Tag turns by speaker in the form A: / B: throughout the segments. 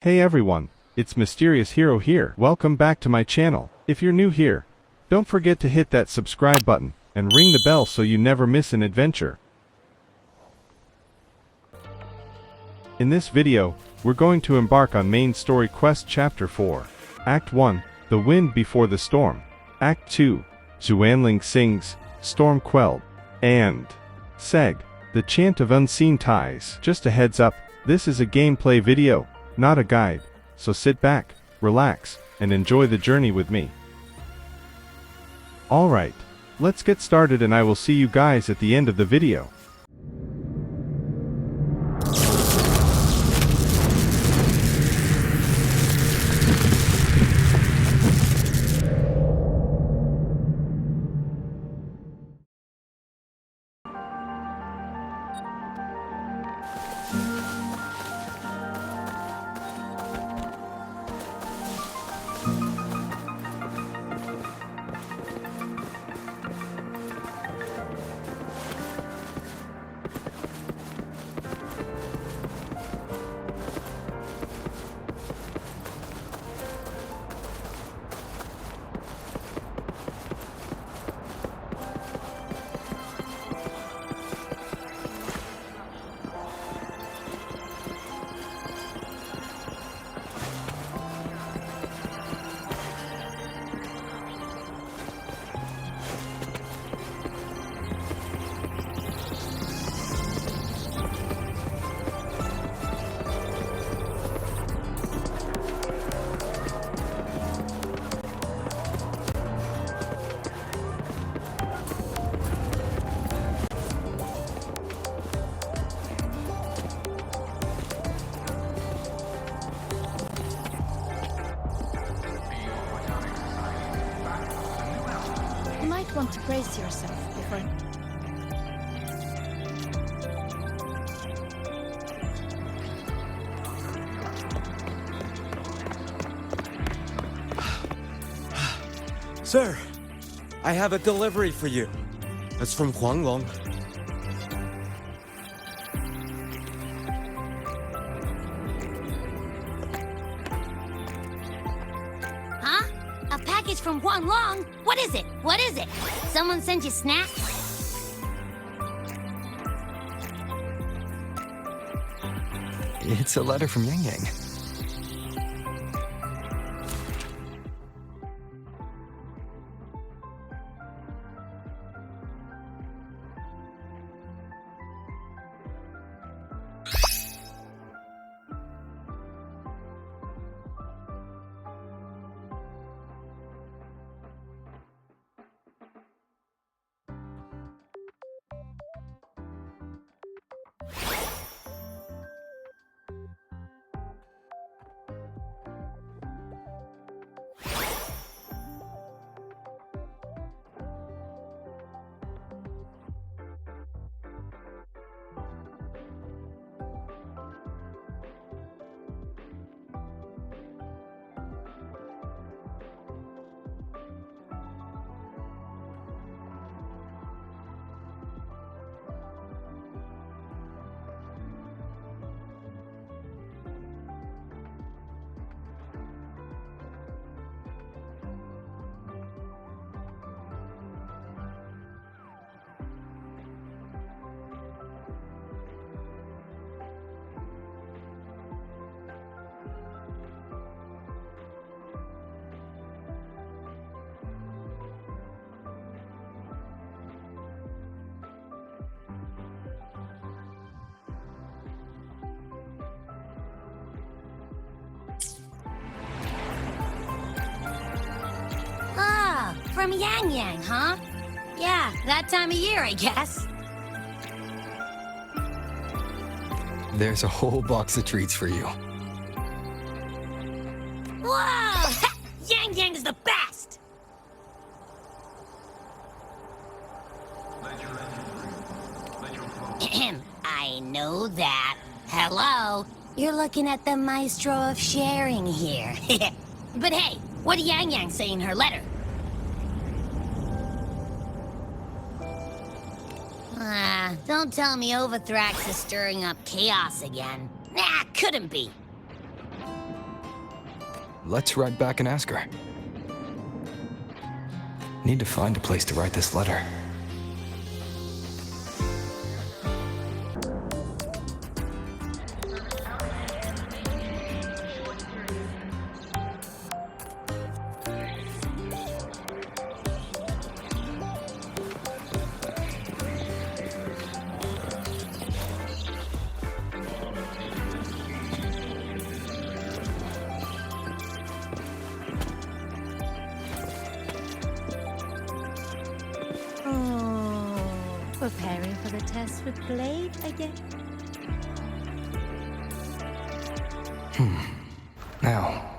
A: Hey everyone, it's Mysterious Hero here. Welcome back to my channel. If you're new here, don't forget to hit that subscribe button and ring the bell so you never miss an adventure. In this video, we're going to embark on Main Story Quest Chapter 4. Act 1, The Wind Before the Storm. Act 2, Xuanling Sings, Storm Quelled. And Seg, The Chant of Unseen Ties. Just a heads up, this is a gameplay video, not a guide, so sit back, relax, and enjoy the journey with me. Alright, let's get started and I will see you guys at the end of the video.
B: You might want to brace yourself before...
C: Sir, I have a delivery for you. It's from Xuanling.
B: Huh? A package from Xuanling? What is it? What is it? Someone sent you snacks?
D: It's a letter from Yangyang.
B: From Yangyang, huh? Yeah, that time of year, I guess.
D: There's a whole box of treats for you.
B: Whoa! Yangyang is the best! I know that. Hello? You're looking at the maestro of sharing here. But hey, what did Yangyang say in her letter? Don't tell me Overthrax is stirring up chaos again. Nah, couldn't be.
D: let's ride back and ask her. Need to find a place to write this letter.
E: Preparing for the test with Blade again?
D: Now,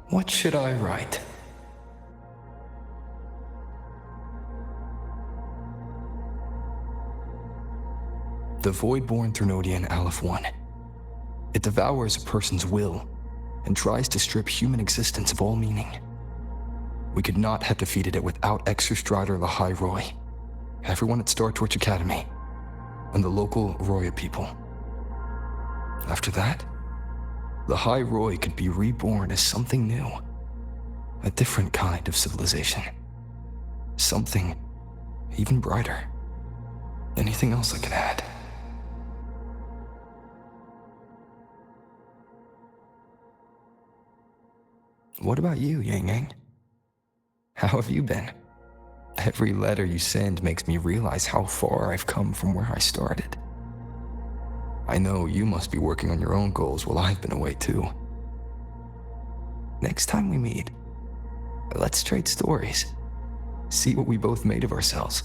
D: what should I write? The Voidborn Threnodian Aleph 1. It devours a person's will and tries to strip human existence of all meaning. We could not have defeated it without Exostrider Lahai Roy, everyone at Startorch Academy, and the local Roya people. After that, Lahai Roy could be reborn as something new, a different kind of civilization, something even brighter. Anything else I can add? What about you, Yangyang? How have you been? Every letter you send makes me realize how far I've come from where I started. I know you must be working on your own goals while I've been away too. Next time we meet, let's trade stories. See what we both made of ourselves.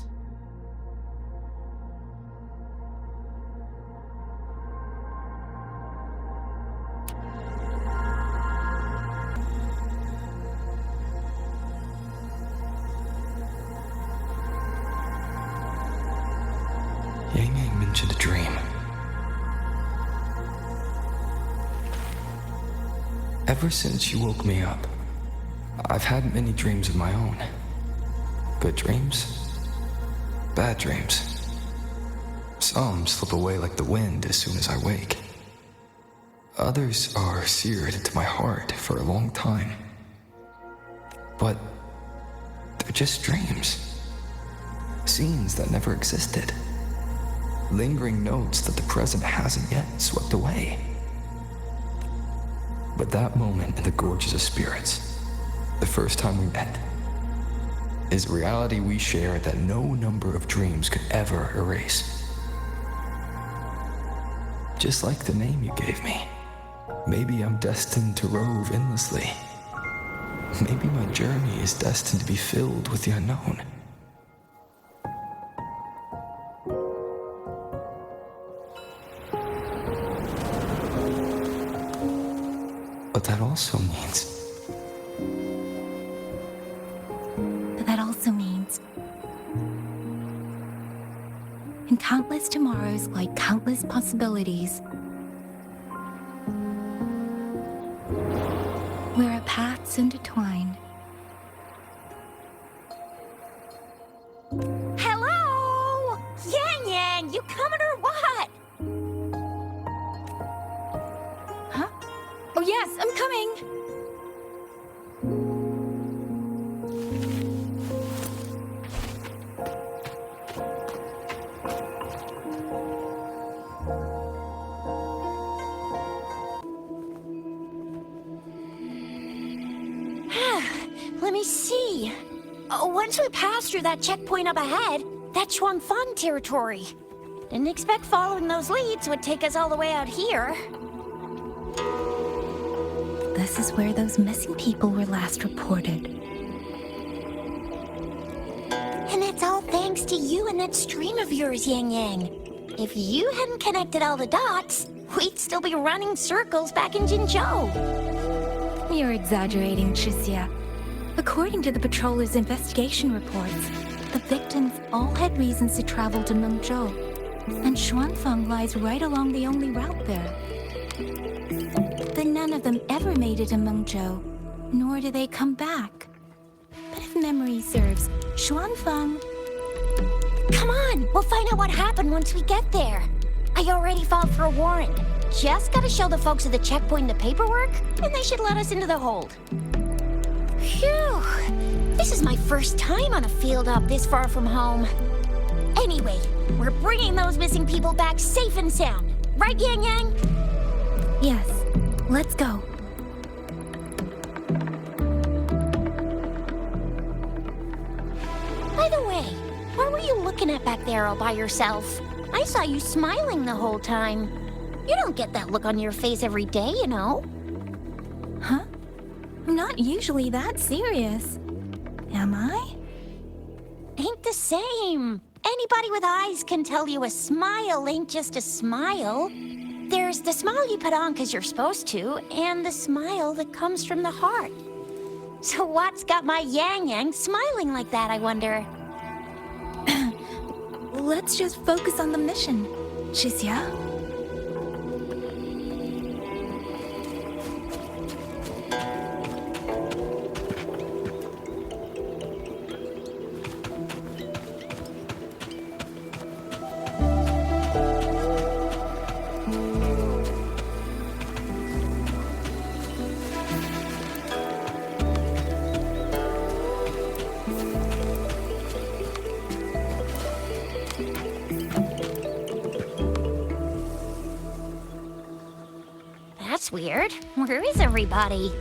D: Yangyang mentioned a dream. Ever since you woke me up, I've had many dreams of my own. Good dreams, bad dreams. Some slip away like the wind as soon as I wake. Others are seared into my heart for a long time. But they're just dreams. Scenes that never existed. Lingering notes that the present hasn't yet swept away. But that moment in the Gorges of Spirits, the first time we met, is a reality we share that no number of dreams could ever erase. Just like the name you gave me, maybe I'm destined to rove endlessly. Maybe my journey is destined to be filled with the unknown. But that also means...
E: in countless tomorrows lie countless possibilities. Where our paths intertwine.
B: Hello? Yangyang, you coming or what?
E: Huh? Oh yes, I'm coming!
B: Let me see. Once we pass through that checkpoint up ahead, that's Xuanfang territory. Didn't expect following those leads would take us all the way out here.
E: This is where those missing people were last reported.
B: And it's all thanks to you and that stream of yours, Yangyang. If you hadn't connected all the dots, we'd still be running circles back in Jinzhou.
E: You're exaggerating, Chixia. According to the patroller's investigation reports, the victims all had reasons to travel to Mengzhou, and Xuanfang lies right along the only route there. But none of them ever made it to Mengzhou, nor do they come back. But if memory serves, Xuanfang...
B: Come on, we'll find out what happened once we get there. I already filed for a warrant. just gotta show the folks at the checkpoint the paperwork, and they should let us into the hold. Phew. This is my first time on a field up this far from home. Anyway, we're bringing those missing people back safe and sound. Right, Yangyang?
E: Yes, let's go.
B: By the way, what were you looking at back there all by yourself? I saw you smiling the whole time. You don't get that look on your face every day, you know.
E: Huh? I'm not usually that serious. Am I?
B: Ain't the same. Anybody with eyes can tell you a smile ain't just a smile. There's the smile you put on 'cause you're supposed to, and the smile that comes from the heart. So what's got my Yangyang smiling like that, I wonder?
E: Let's just focus on the mission, Chixia.
B: That's weird. Where is everybody?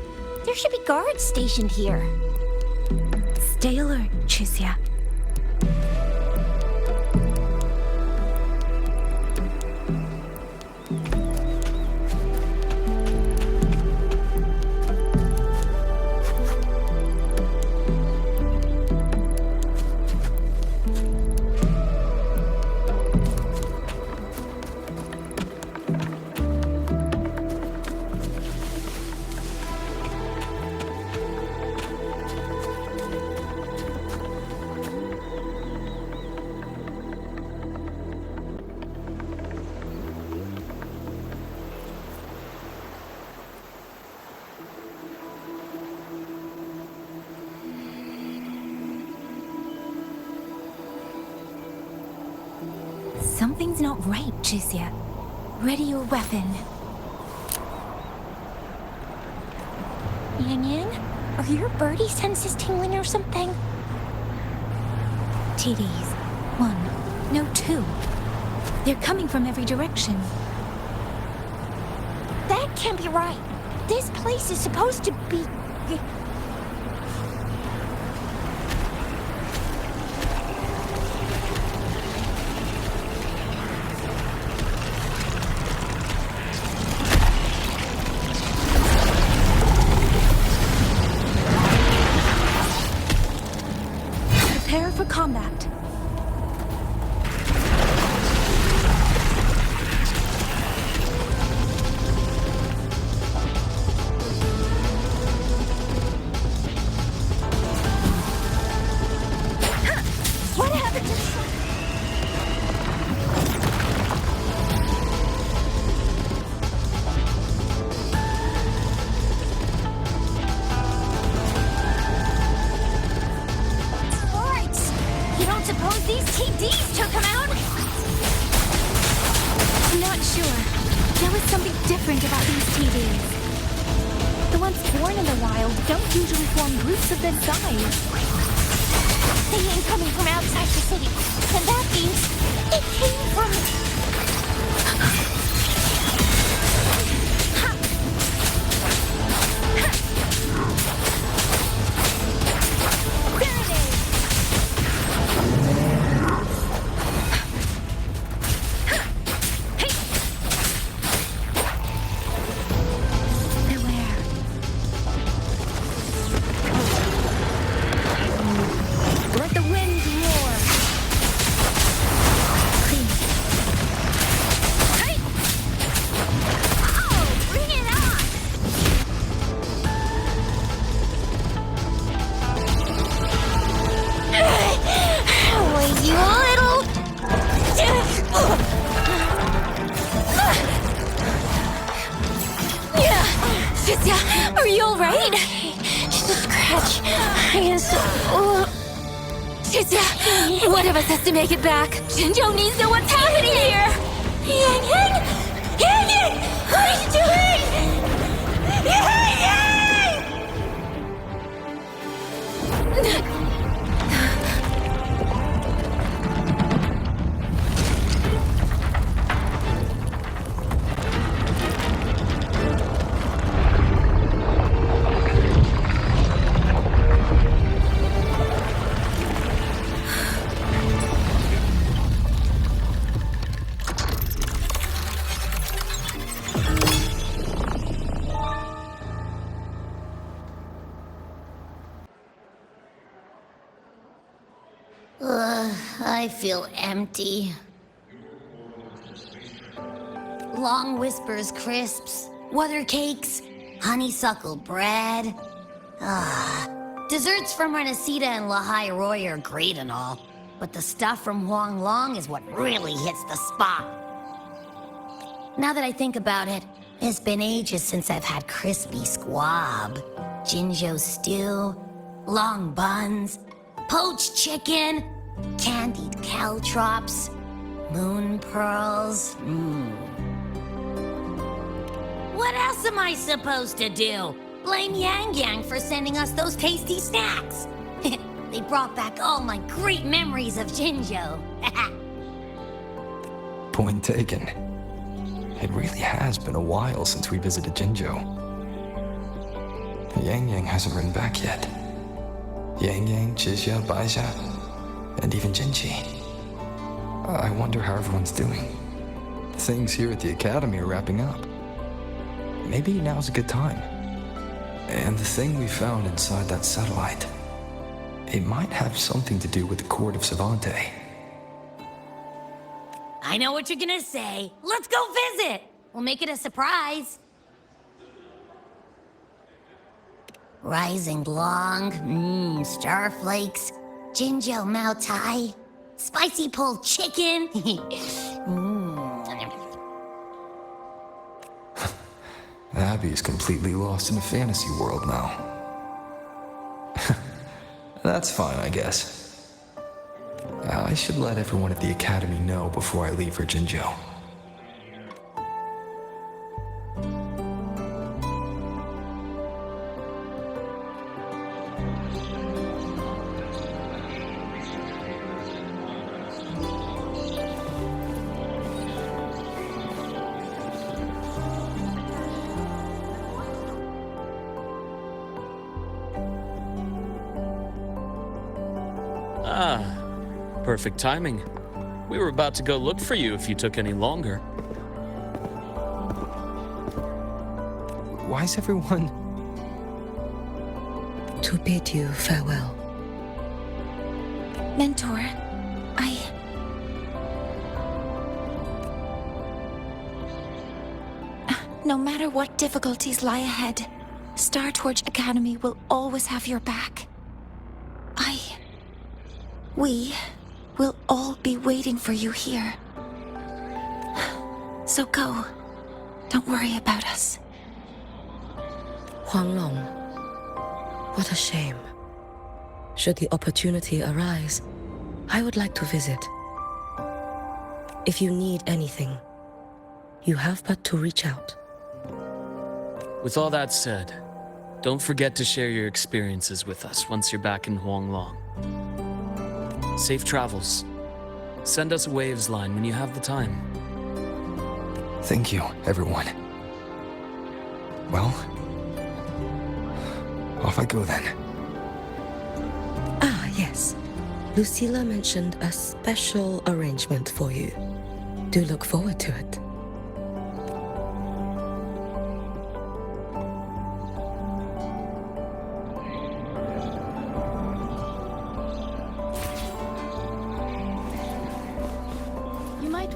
B: There should be guards stationed here.
E: Stay alert, Chixia. Something's not right, Chixia. Ready your weapon.
B: Yangyang, are your birdie senses tingling or something?
E: TDs. 1, no 2. They're coming from every direction.
B: That can't be right. This place is supposed to be...
E: Prepare for combat.
B: What happened to... You don't suppose these TDs took him out?
E: Not sure. There was something different about these TDs. The ones born in the wild don't usually form groups of this size.
B: They ain't coming from outside the city. And that means it came from... There it is!
E: Beware.
B: Let the wind roar.
E: Clean.
B: Hey! Oh, bring it on! Will you little...
E: Chixia, are you alright?
B: Just a scratch. I guess...
E: Chixia, one of us has to make it back. Jinzhou needs to know what's happening here.
B: Yangyang! Yangyang! What are you doing? I feel empty. Long whispers crisps, water cakes, honeysuckle bread. Desserts from Renacita and Lahai Roy are great and all, but the stuff from Huanglong is what really hits the spot. Now that I think about it, it's been ages since I've had crispy squab, Jinzhou stew, long buns, poached chicken, candied caltrops, moon pearls. What else am I supposed to do? Blame Yangyang for sending us those tasty snacks. They brought back all my great memories of Jinzhou.
D: Point taken. It really has been a while since we visited Jinzhou. Yangyang hasn't written back yet. Yangyang, chixia, baizhi, and even Jinchi. I wonder how everyone's doing. Things here at the Academy are wrapping up. Maybe now's a good time. And the thing we found inside that satellite, it might have something to do with the Court of Savante.
B: I know what you're gonna say. Let's go visit! We'll make it a surprise. Rising Long, starflakes, Jinzhou Mao Tai, spicy pulled chicken.
D: Abby's completely lost in a fantasy world now. That's fine, I guess. I should let everyone at the Academy know before I leave for Jinzhou.
F: Perfect timing. We were about to go look for you if you took any longer.
D: Why is everyone...
G: To bid you farewell.
E: Mentor, No matter what difficulties lie ahead, Startorch Academy will always have your back. We will all be waiting for you here. So go. Don't worry about us.
G: Huanglong, what a shame. Should the opportunity arise, I would like to visit. If you need anything, you have but to reach out.
F: With all that said, don't forget to share your experiences with us once you're back in Huanglong. Safe travels. Send us a waves line when you have the time.
D: Thank you, everyone. Well, off I go then.
G: Ah, yes. Lucilla mentioned a special arrangement for you. Do look forward to it.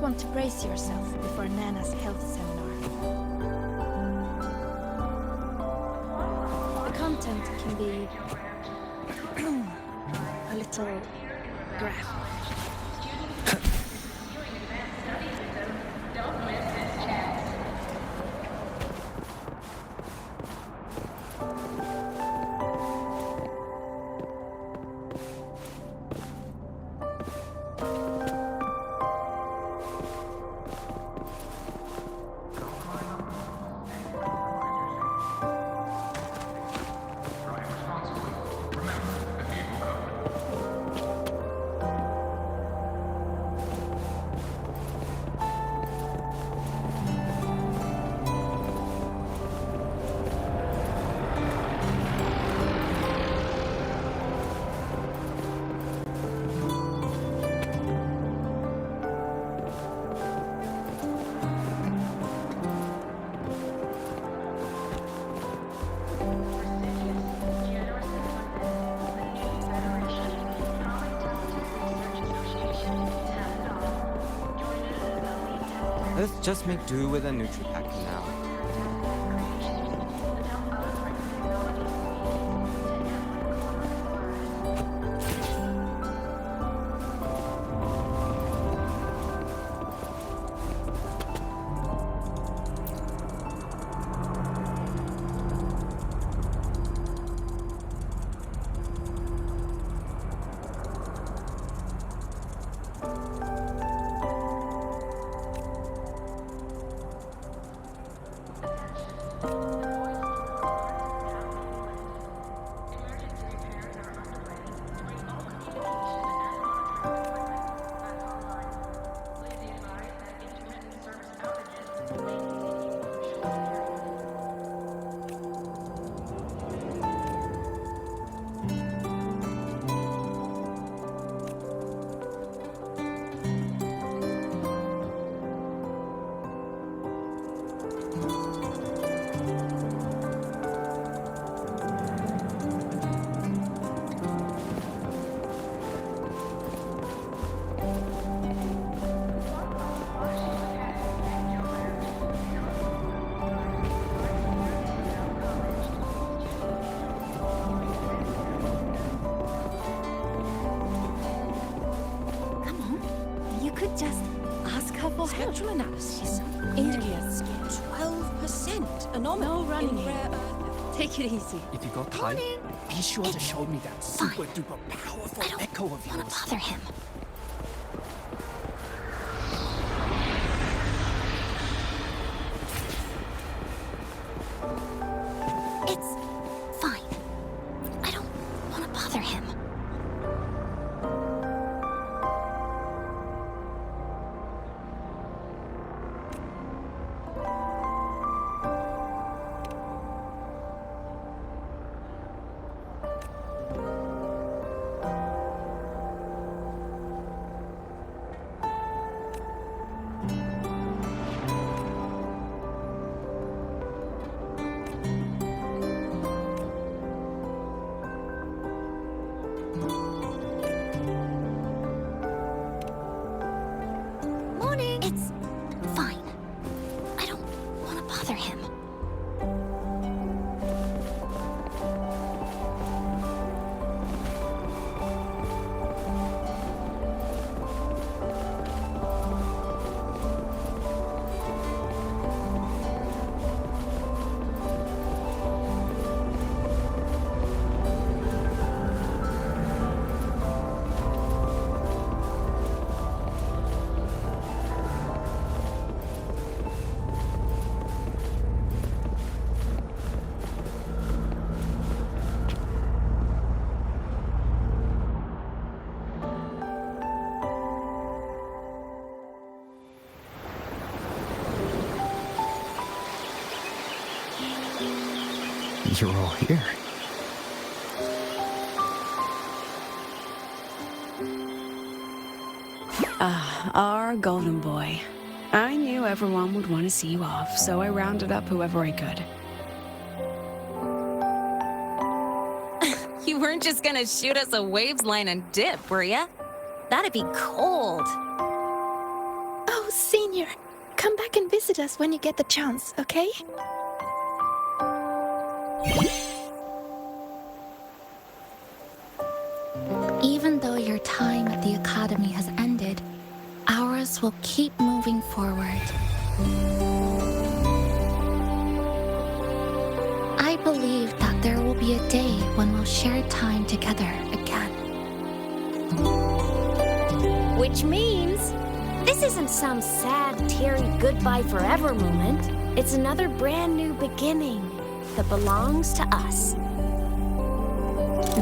H: Want to brace yourself before Nana's health seminar. The content can be a little graphic.
C: Let's just make do with a Nutri-Pack for now.
I: Just ask her for schedule analysis. Indicates 12% anomaly. No running in rare earth. Take it easy.
J: If you got time, be sure to show me that super duper powerful echo of yours.
B: I don't want to bother him. It's fine. I don't want to bother him. It's fine. I don't want to bother him.
D: You're all here.
K: Our golden boy. I knew everyone would want to see you off, so I rounded up whoever I could.
L: You weren't just gonna shoot us a waves line and dip, were ya? That'd be cold.
H: Oh, Senior, come back and visit us when you get the chance, okay?
B: Even though your time at the Academy has ended, ours will keep moving forward. I believe that there will be a day when we'll share time together again. Which means, this isn't some sad, teary goodbye forever moment. It's another brand new beginning that belongs to us.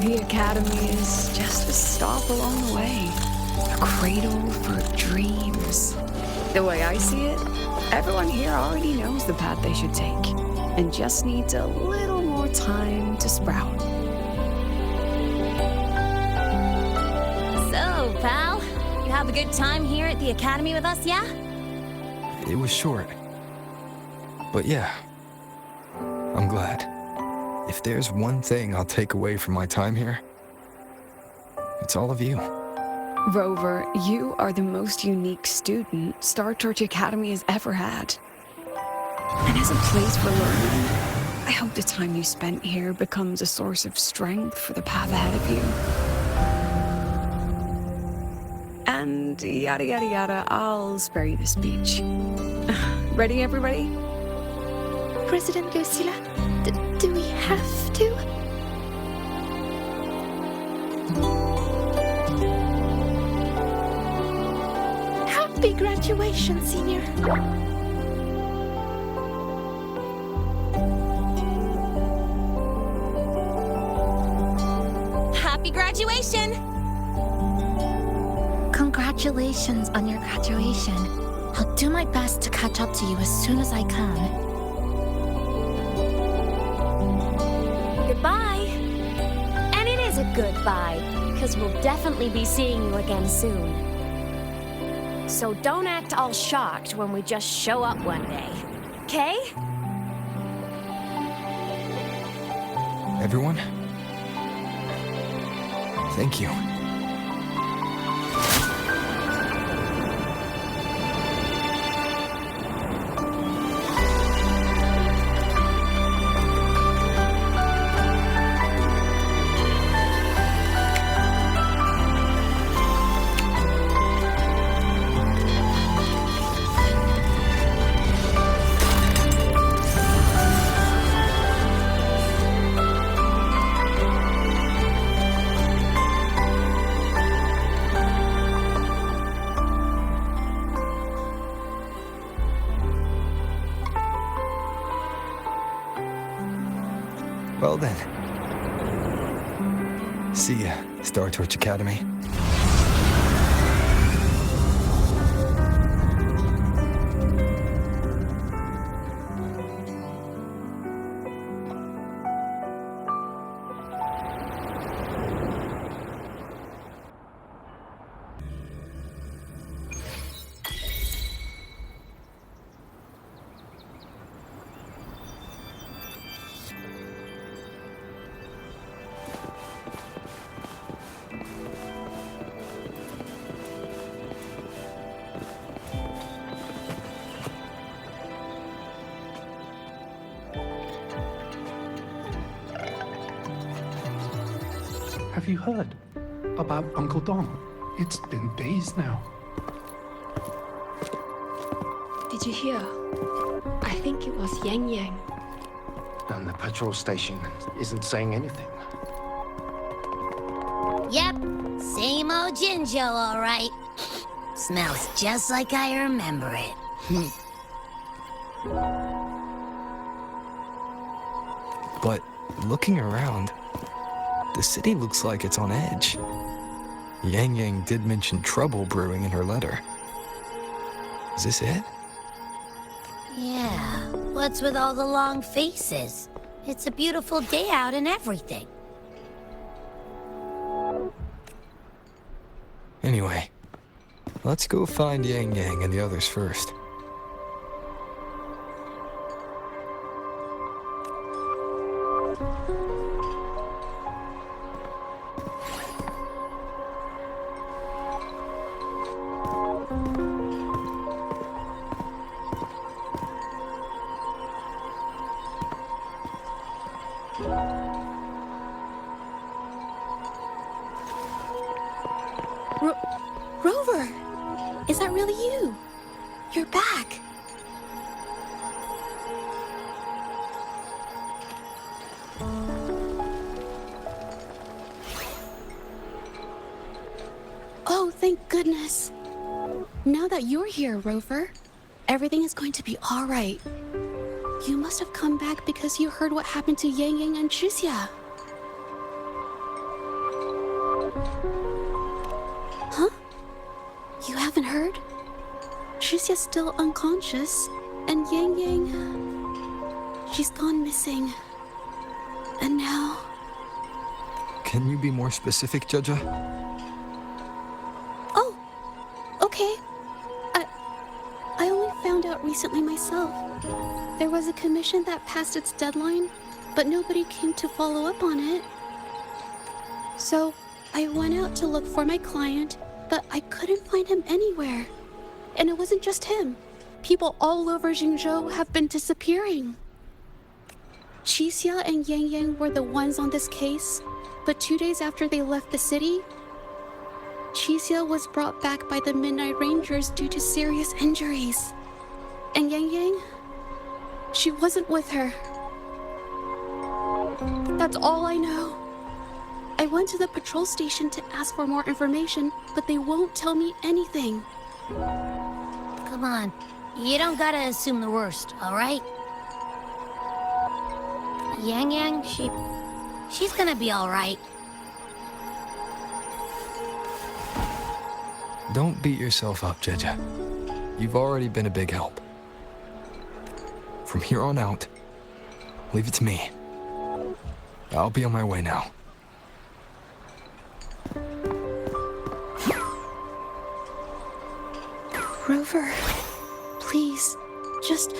K: The Academy is just a stop along the way. A cradle for dreams. The way I see it, everyone here already knows the path they should take, and just needs a little more time to sprout.
L: So, pal, you have a good time here at the Academy with us, yeah?
D: It was short. But yeah, I'm glad. If there's one thing I'll take away from my time here, it's all of you.
K: Rover, you are the most unique student Startorch Academy has ever had. And as a place for learning, I hope the time you spent here becomes a source of strength for the path ahead of you. And yada yada yada, I'll spare you the speech. Ready, everybody?
H: President Ursula, do we have to? Happy graduation, Senior.
B: Happy graduation!
E: Congratulations on your graduation. I'll do my best to catch up to you as soon as I can.
B: Goodbye. And it is a goodbye, because we'll definitely be seeing you again soon. So don't act all shocked when we just show up one day, okay?
D: Everyone? Thank you. Well then. See ya, Startorch Academy.
J: Have you heard about Uncle Dong? It's been days now.
H: Did you hear? I think it was Yangyang.
M: And the patrol station isn't saying anything.
B: Yep, same old Jinzhou, all right. Smells just like I remember it.
D: But looking around, the city looks like it's on edge. Yangyang did mention trouble brewing in her letter. Is this it?
B: Yeah, what's with all the long faces? It's a beautiful day out and everything.
D: Anyway, let's go find Yangyang and the others first.
H: Rover! Is that really you? You're back! Oh, thank goodness. Now that you're here, Rover, everything is going to be all right. You must have come back because you heard what happened to Yangyang and Chixia. Huh? You haven't heard? Chixia's still unconscious, and Yangyang, she's gone missing. And now...
D: Can you be more specific, Jaja?
H: Oh, okay. I only found out recently myself. There was a commission that passed its deadline, but nobody came to follow up on it. So I went out to look for my client, but I couldn't find him anywhere. And it wasn't just him. People all over Jingzhou have been disappearing. Qixia and Yangyang were the ones on this case, but 2 days after they left the city, Qixia was brought back by the Midnight Rangers due to serious injuries. And Yangyang? She wasn't with her. That's all I know. I went to the patrol station to ask for more information, but they won't tell me anything.
B: Come on. You don't gotta assume the worst, alright? Yangyang, she's gonna be alright.
D: Don't beat yourself up, Jeja. You've already been a big help. From here on out, leave it to me. I'll be on my way now.
H: Rover, please, just...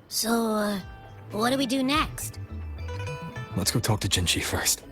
B: So, what do we do next?
D: Let's go talk to Jinchi first.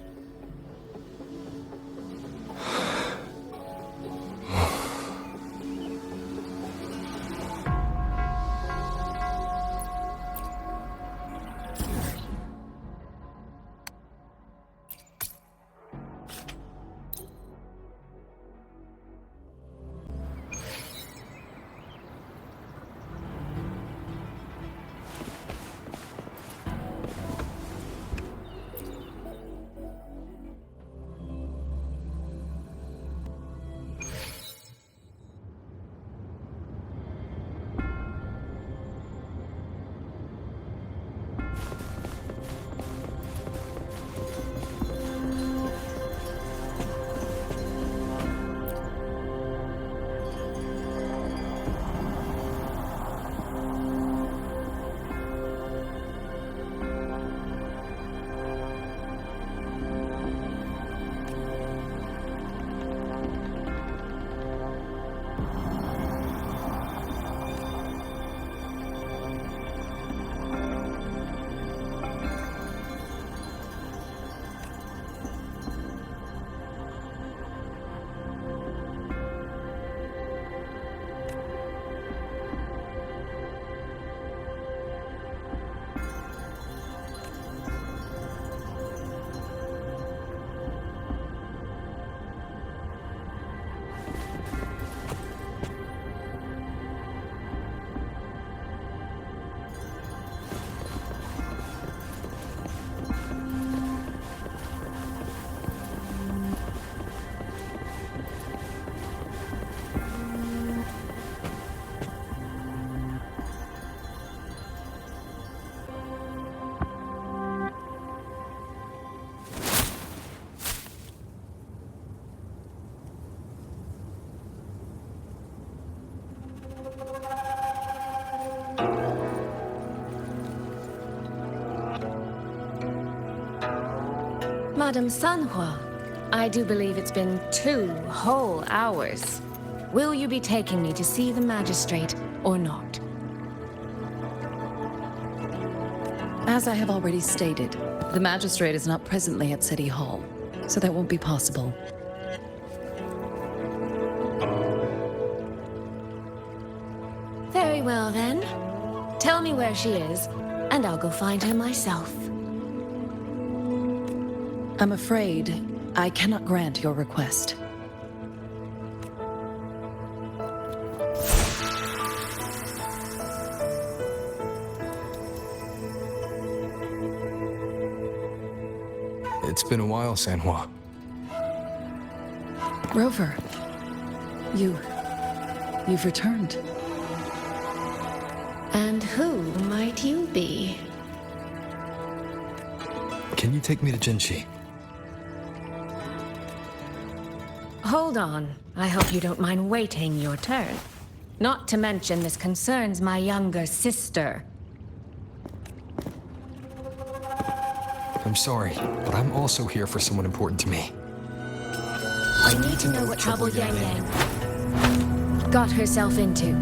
N: Madam Sanhua, I do believe it's been 2 whole hours. Will you be taking me to see the magistrate or not?
O: As I have already stated, the magistrate is not presently at City Hall, so that won't be possible.
N: Very well then. Tell me where she is, and I'll go find her myself.
O: I'm afraid I cannot grant your request.
D: It's been a while, Sanhua.
O: Rover, you've returned.
N: And who might you be?
D: Can you take me to Jinchi?
N: Hold on. I hope you don't mind waiting your turn. Not to mention this concerns my younger sister.
D: I'm sorry, but I'm also here for someone important to me.
N: I need to know what trouble Yangyang got herself into.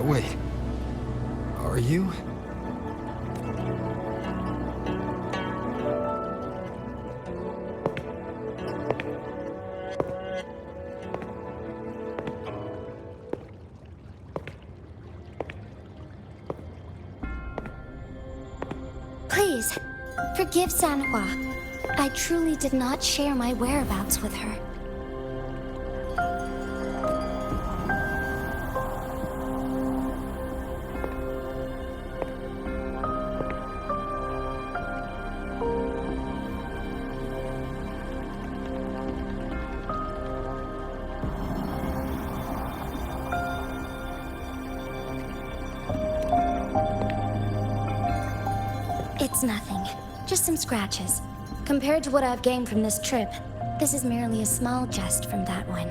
D: Wait. Are you?
B: Please, forgive Sanhua. I truly did not share my whereabouts with her. It's nothing. Just some scratches. Compared to what I've gained from this trip, this is merely a small jest from that one.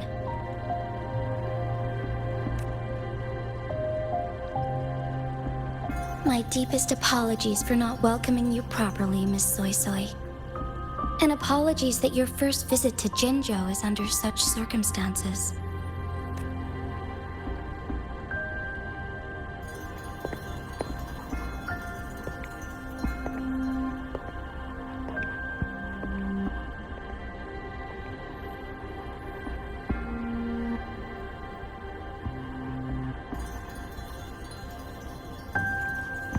B: My deepest apologies for not welcoming you properly, Miss Soy Soy. And apologies that your first visit to Jinzhou is under such circumstances.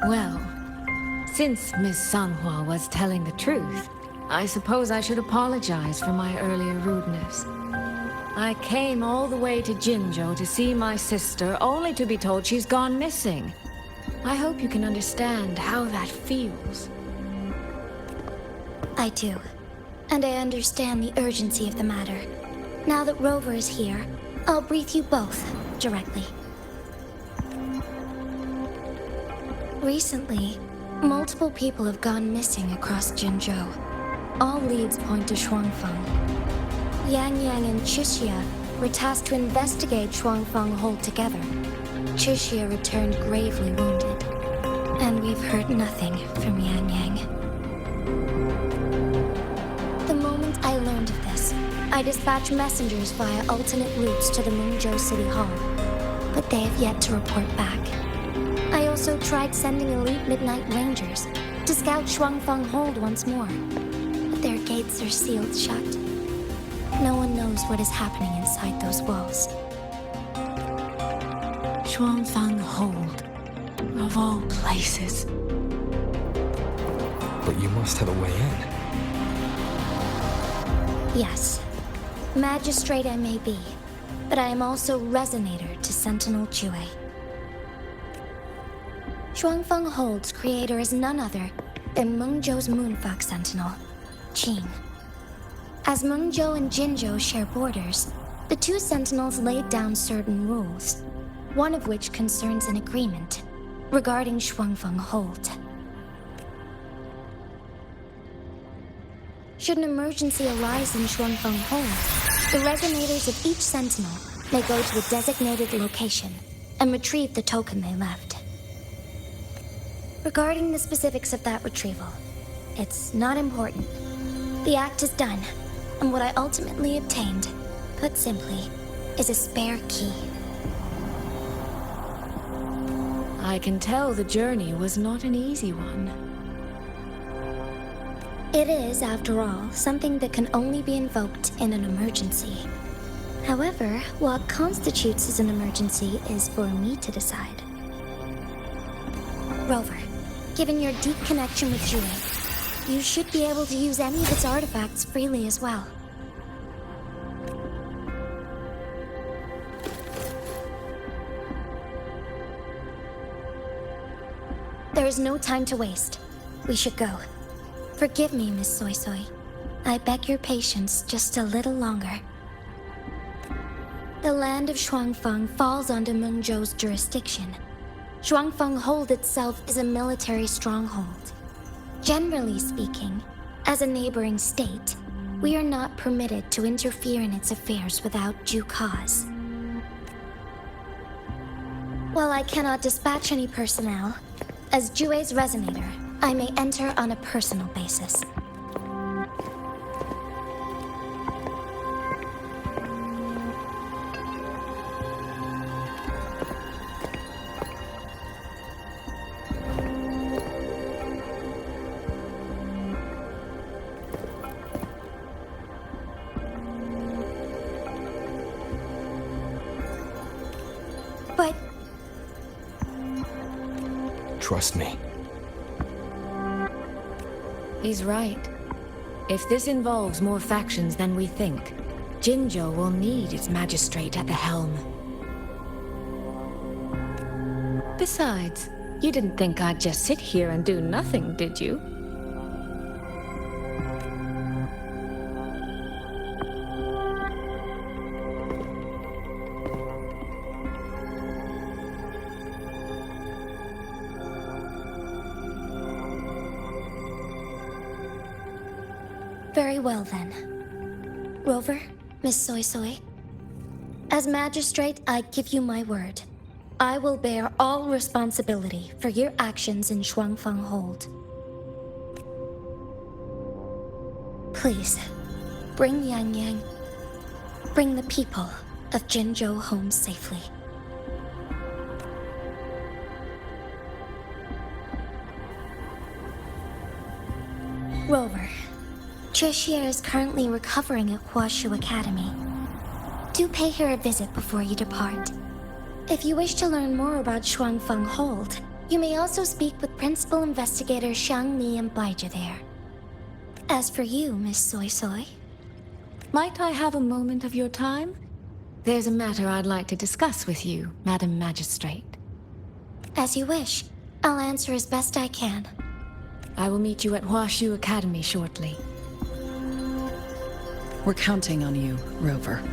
N: Well, since Miss Sanhua was telling the truth, I suppose I should apologize for my earlier rudeness. I came all the way to Jinzhou to see my sister, only to be told she's gone missing. I hope you can understand how that feels.
B: I do. And I understand the urgency of the matter. Now that Rover is here, I'll brief you both directly. Recently, multiple people have gone missing across Jinzhou. All leads point to Xuanfang. Yangyang and Chixia were tasked to investigate Xuanfang altogether. Chixia returned gravely wounded, and we've heard nothing from Yangyang. The moment I learned of this, I dispatched messengers via alternate routes to the Mengzhou City Hall, but they have yet to report back. I also tried sending elite Midnight Rangers to scout Xuanfang Hold once more, but their gates are sealed shut. No one knows what is happening inside those walls.
N: Xuanfang Hold, of all places.
D: But you must have a way in.
B: Yes, magistrate I may be, but I am also resonator to Sentinel Chue. Xuanfang Hold's creator is none other than Mengzhou's Moonfox Sentinel, Qing. As Mengzhou and Jinzhou share borders, the two Sentinels laid down certain rules, one of which concerns an agreement regarding Xuanfang Hold. Should an emergency arise in Xuanfang Hold, the resonators of each Sentinel may go to a designated location and retrieve the token they left. Regarding the specifics of that retrieval, it's not important. The act is done, and what I ultimately obtained, put simply, is a spare key.
N: I can tell the journey was not an easy one.
B: It is, after all, something that can only be invoked in an emergency. However, what constitutes as an emergency is for me to decide. Rover, given your deep connection with Jue, you should be able to use any of its artifacts freely as well. There is no time to waste. We should go. Forgive me, Miss Soy Soy. I beg your patience just a little longer. The land of Xuanfang falls under Mengzhou's jurisdiction. Xuanfang Hold itself is a military stronghold. Generally speaking, as a neighboring state, we are not permitted to interfere in its affairs without due cause. While I cannot dispatch any personnel, as Jue's resonator, I may enter on a personal basis.
D: trust me.
N: He's right. If this involves more factions than we think, Jinzhou will need its magistrate at the helm. Besides, you didn't think I'd just sit here and do nothing, did you?
B: Very well then. Rover, Miss Soy Soy. As magistrate, I give you my word. I will bear all responsibility for your actions in Xuanfang Hold. Please, bring Yangyang. Bring the people of Jinzhou home safely. Rover, chixia is currently recovering at Huaxu Academy. Do pay her a visit before you depart. If you wish to learn more about Xuanfang Hold, you may also speak with Principal Investigator Xiang Li and baizhi there. As for you, Miss Soy Soy...
N: Might I have a moment of your time? There's a matter I'd like to discuss with you, Madam Magistrate.
B: As you wish. I'll answer as best I can.
N: I will meet you at Huaxu Academy shortly.
O: We're counting on you, Rover.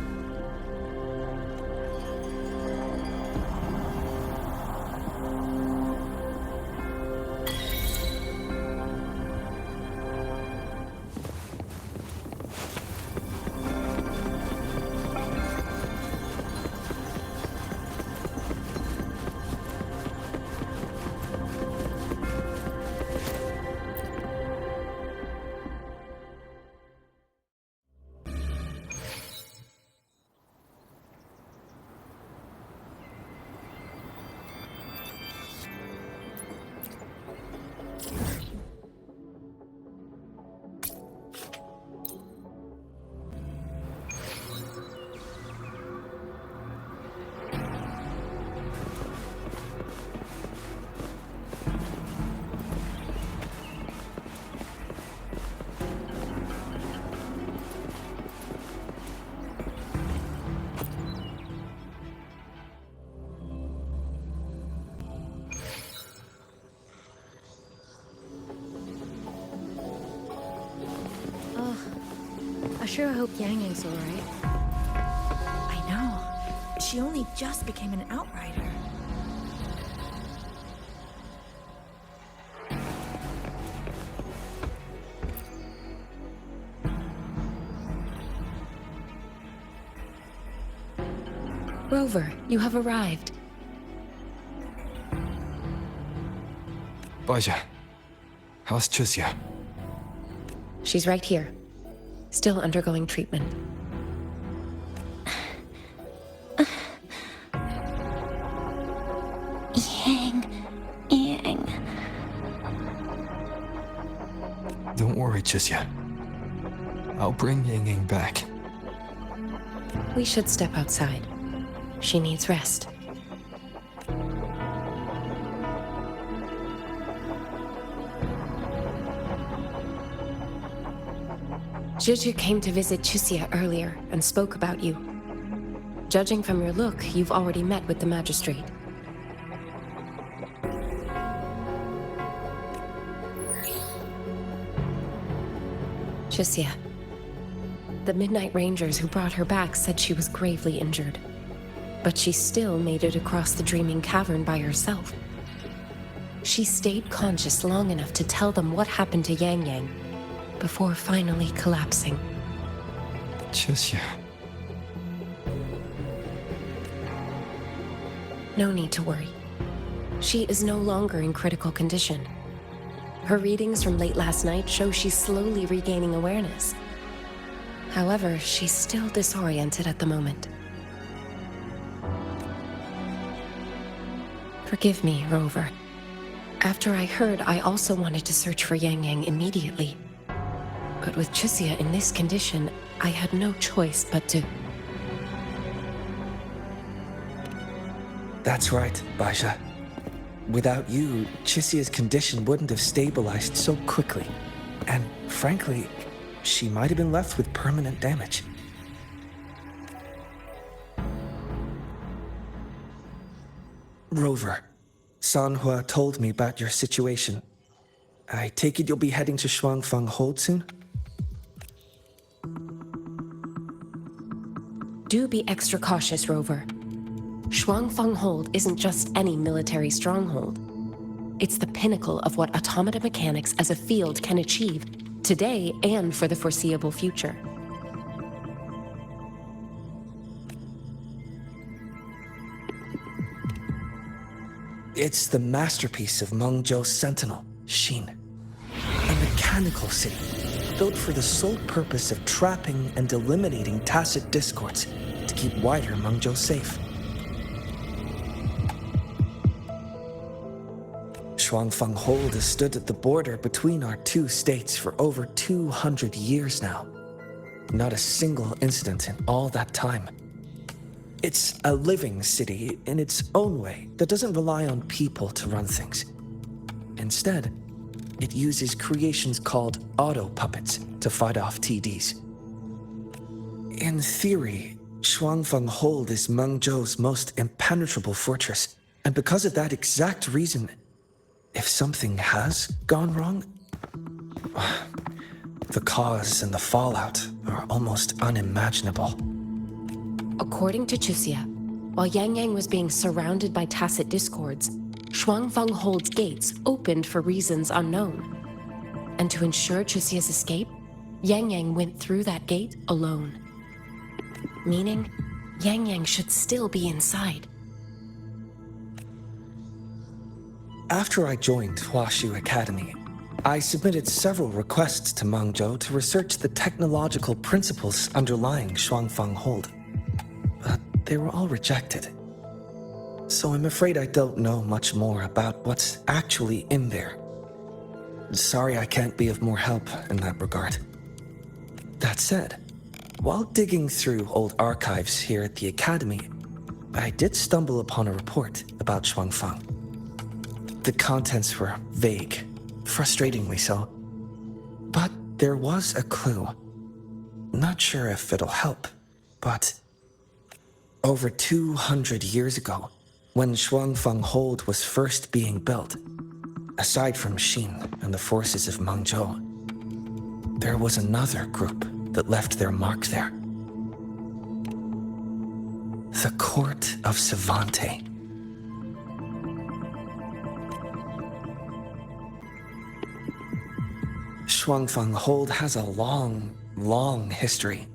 I: I sure hope Yangyang's alright. I know. She only just became an outrider.
N: Rover, you have arrived.
D: baizhi, how's Chixia?
G: She's right here. Still undergoing treatment.
B: Yang.
D: Don't worry, Chixia. I'll bring Yangyang back.
G: We should step outside. She needs rest. Juju came to visit Chixia earlier and spoke about you. Judging from your look, you've already met with the magistrate. Chixia. The Midnight Rangers who brought her back said she was gravely injured. But she still made it across the Dreaming Cavern by herself. She stayed conscious long enough to tell them what happened to Yangyang, before finally collapsing.
D: Chixia.
G: No need to worry. She is no longer in critical condition. Her readings from late last night show she's slowly regaining awareness. However, she's still disoriented at the moment. Forgive me, Rover. After I heard, I also wanted to search for Yangyang immediately. But with Chixia in this condition, I had no choice but to...
C: That's right, baizhi.
P: Without you, Chixia's condition wouldn't have stabilized so quickly. And frankly, she might have been left with permanent damage. Rover, Sanhua told me about your situation. I take it you'll be heading to Xuanfang Hold soon?
Q: Do be extra cautious, Rover. Xuanfang Hold isn't just any military stronghold. It's the pinnacle of what automata mechanics as a field can achieve, today and for the foreseeable future.
P: It's the masterpiece of Mengzhou's sentinel, Hsin. A mechanical city, built for the sole purpose of trapping and eliminating Tacet discords to keep wider Mengzhou safe. Xuanfang Hold has stood at the border between our two states for over 200 years now. Not a single incident in all that time. It's a living city in its own way that doesn't rely on people to run things. Instead, it uses creations called Autopuppets to fight off TDs. In theory, Xuanfang Hold is Mengzhou's most impenetrable fortress, and because of that exact reason, if something has gone wrong, the cause and the fallout are almost unimaginable.
Q: According to Chixia, while Yangyang was being surrounded by Tacet discords, Xuanfang Hold's gates opened for reasons unknown. And to ensure Chixia's escape, Yangyang went through that gate alone. Meaning, Yangyang should still be inside.
P: After I joined Huaxu Academy, I submitted several requests to Mengzhou to research the technological principles underlying Xuanfang Hold. But they were all rejected. So I'm afraid I don't know much more about what's actually in there. Sorry I can't be of more help in that regard. That said, while digging through old archives here at the Academy, I did stumble upon a report about Xuanfang. The contents were vague, frustratingly so. But there was a clue. Not sure if it'll help, but over 200 years ago, when Xuanfang Hold was first being built, aside from Hsin and the forces of Mengzhou, there was another group that left their mark there. The Court of Savante. Xuanfang Hold has a long history.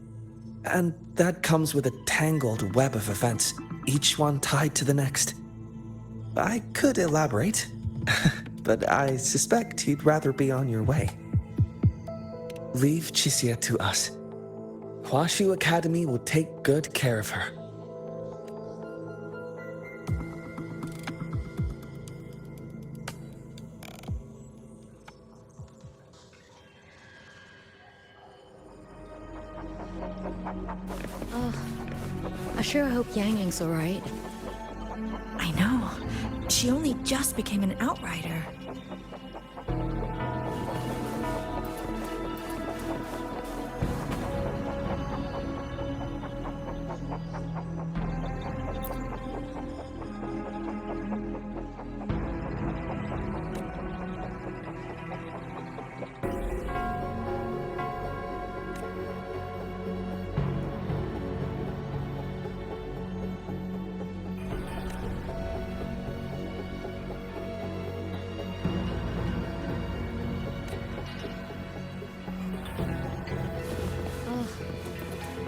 P: And that comes with a tangled web of events, each one tied to the next. I could elaborate, but I suspect you'd rather be on your way. Leave Chixia to us. Huaxu Academy will take good care of her.
E: I sure hope Yangyang's alright.
I: I know. She only just became an outrider.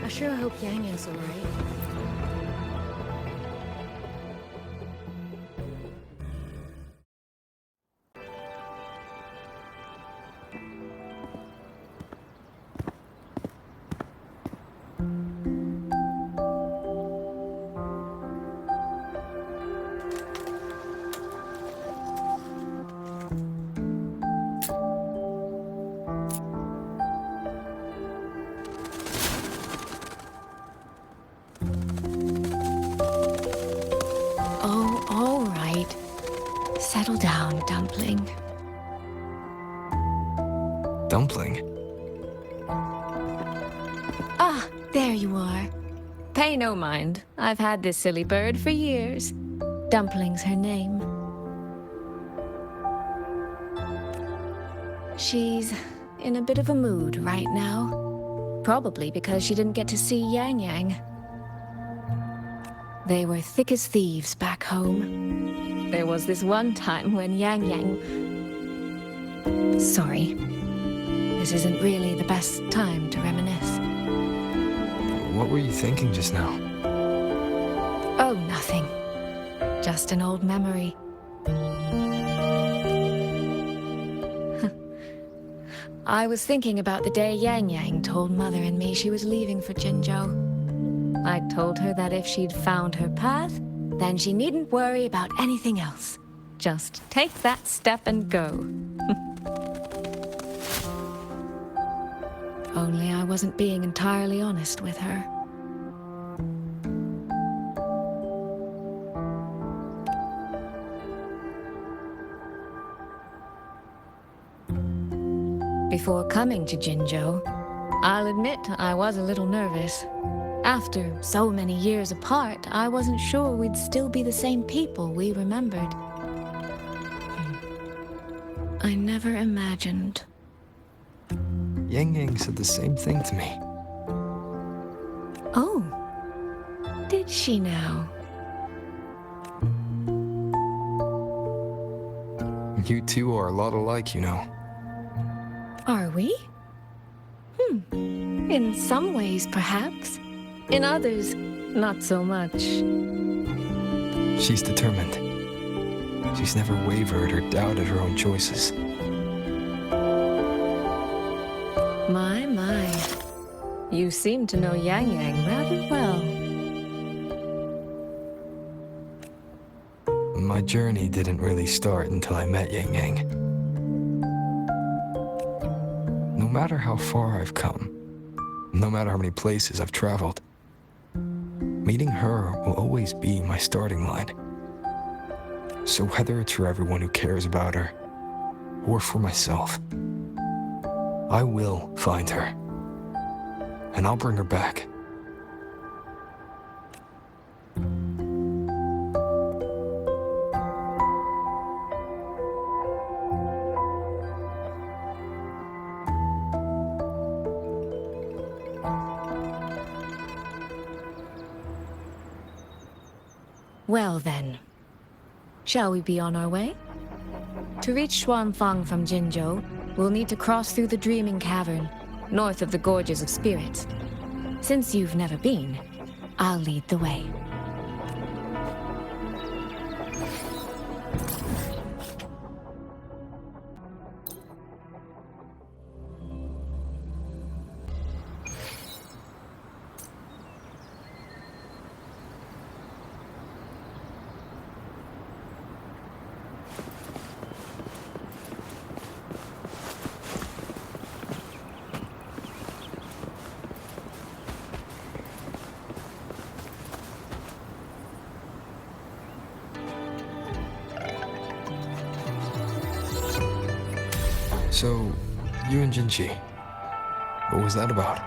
E: I sure hope Yangyang's alright.
D: dumpling.
N: Ah, there you are. Pay no mind. I've had this silly bird for years. Dumpling's her name. She's in a bit of a mood right now. Probably because she didn't get to see Yangyang. They were thick as thieves back home. There was this one time when Yangyang... Sorry. This isn't really the best time to reminisce.
D: What were you thinking just now?
N: Oh, nothing. Just an old memory. I was thinking about the day Yangyang told Mother and me she was leaving for Qingxiao. I told her that if she'd found her path, then she needn't worry about anything else. Just take that step and go. Only I wasn't being entirely honest with her. Before coming to Qingxiao, I'll admit I was a little nervous. After so many years apart, I wasn't sure we'd still be the same people we remembered. I never imagined.
D: Yangyang said the same thing to me.
N: Oh, did she now?
D: You two are a lot alike, you know.
N: Are we? In some ways, perhaps. In others, not so much.
D: She's determined. She's never wavered or doubted her own choices.
N: My. You seem to know Yangyang rather well.
D: My journey didn't really start until I met Yangyang. No matter how far I've come, no matter how many places I've traveled, meeting her will always be my starting line. So whether it's for everyone who cares about her, or for myself, I will find her. And I'll bring her back.
N: Well then, shall we be on our way? To reach Xuanfang from Qingxiao, we'll need to cross through the Dreaming Cavern, north of the Gorges of Spirits. Since you've never been, I'll lead the way.
D: So, you and Jinchi, what was that about?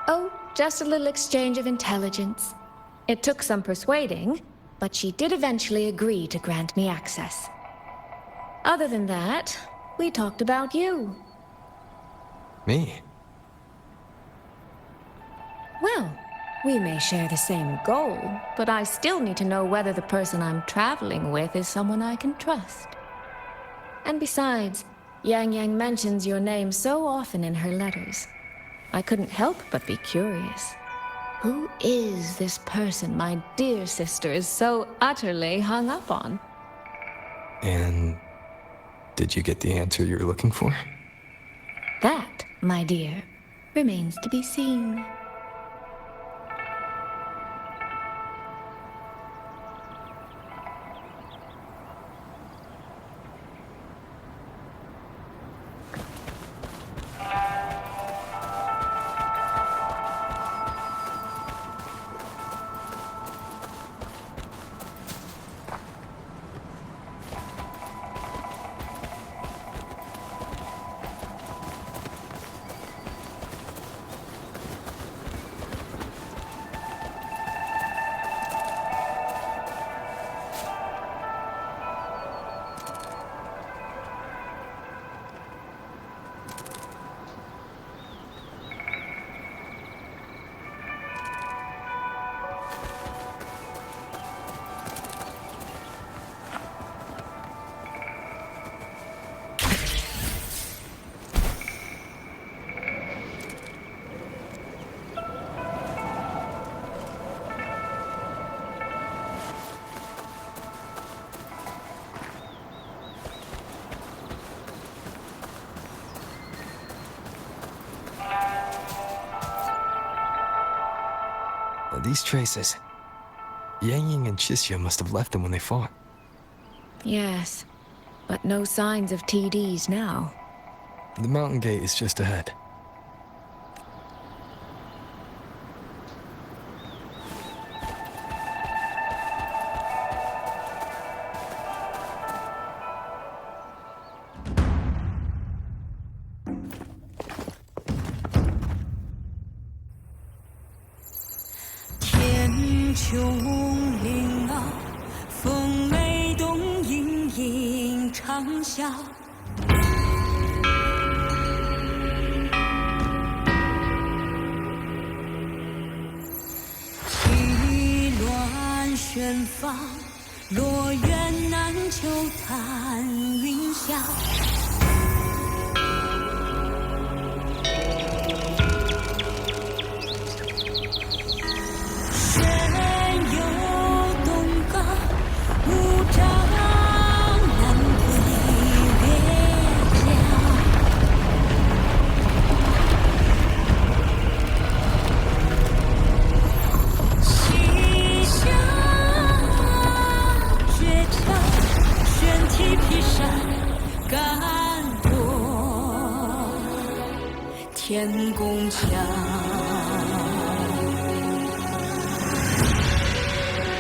N: Oh, just a little exchange of intelligence. It took some persuading, but she did eventually agree to grant me access. Other than that, we talked about you.
D: Me?
N: Well, we may share the same goal, but I still need to know whether the person I'm traveling with is someone I can trust. And besides, Yangyang mentions your name so often in her letters. I couldn't help but be curious. Who is this person my dear sister is so utterly hung up on?
D: And did you get the answer you were looking for?
N: That, my dear, remains to be seen.
D: These traces. Yangyang and Chixia must have left them when they fought.
N: Yes, but no signs of TDs now.
D: The mountain gate is just ahead.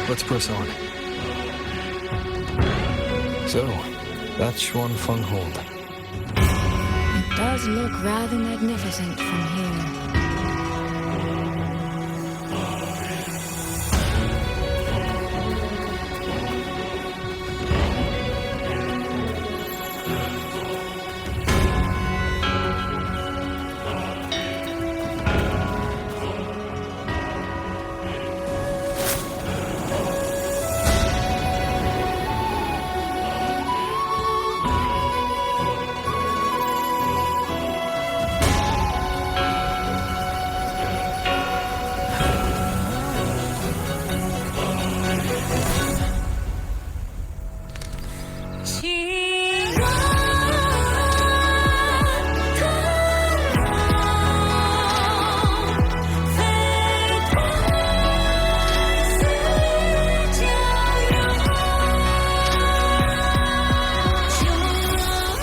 D: Let's press on. So, that's Xuanfang Hold.
N: It does look rather magnificent from here.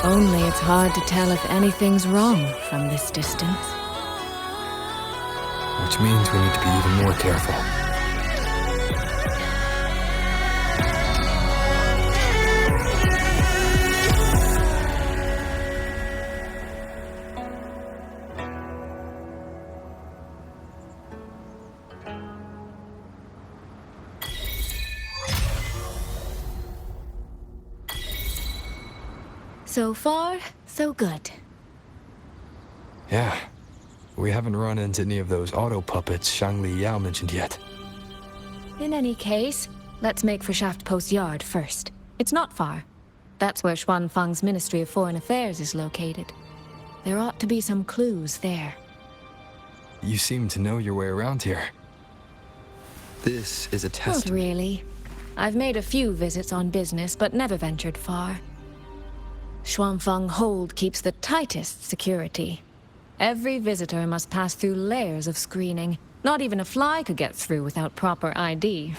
N: Only it's hard to tell if anything's wrong from this distance.
D: Which means we need to be even more careful.
N: So far, so good.
D: Yeah. We haven't run into any of those Autopuppets Shangli Yao mentioned yet.
N: In any case, let's make for Shaftpost Yard first. It's not far. That's where Xuanfang's Ministry of Foreign Affairs is located. There ought to be some clues there.
D: You seem to know your way around here. This is a test.
N: Not really. I've made a few visits on business, but never ventured far. Xuanfang Hold keeps the tightest security. Every visitor must pass through layers of screening. Not even a fly could get through without proper ID.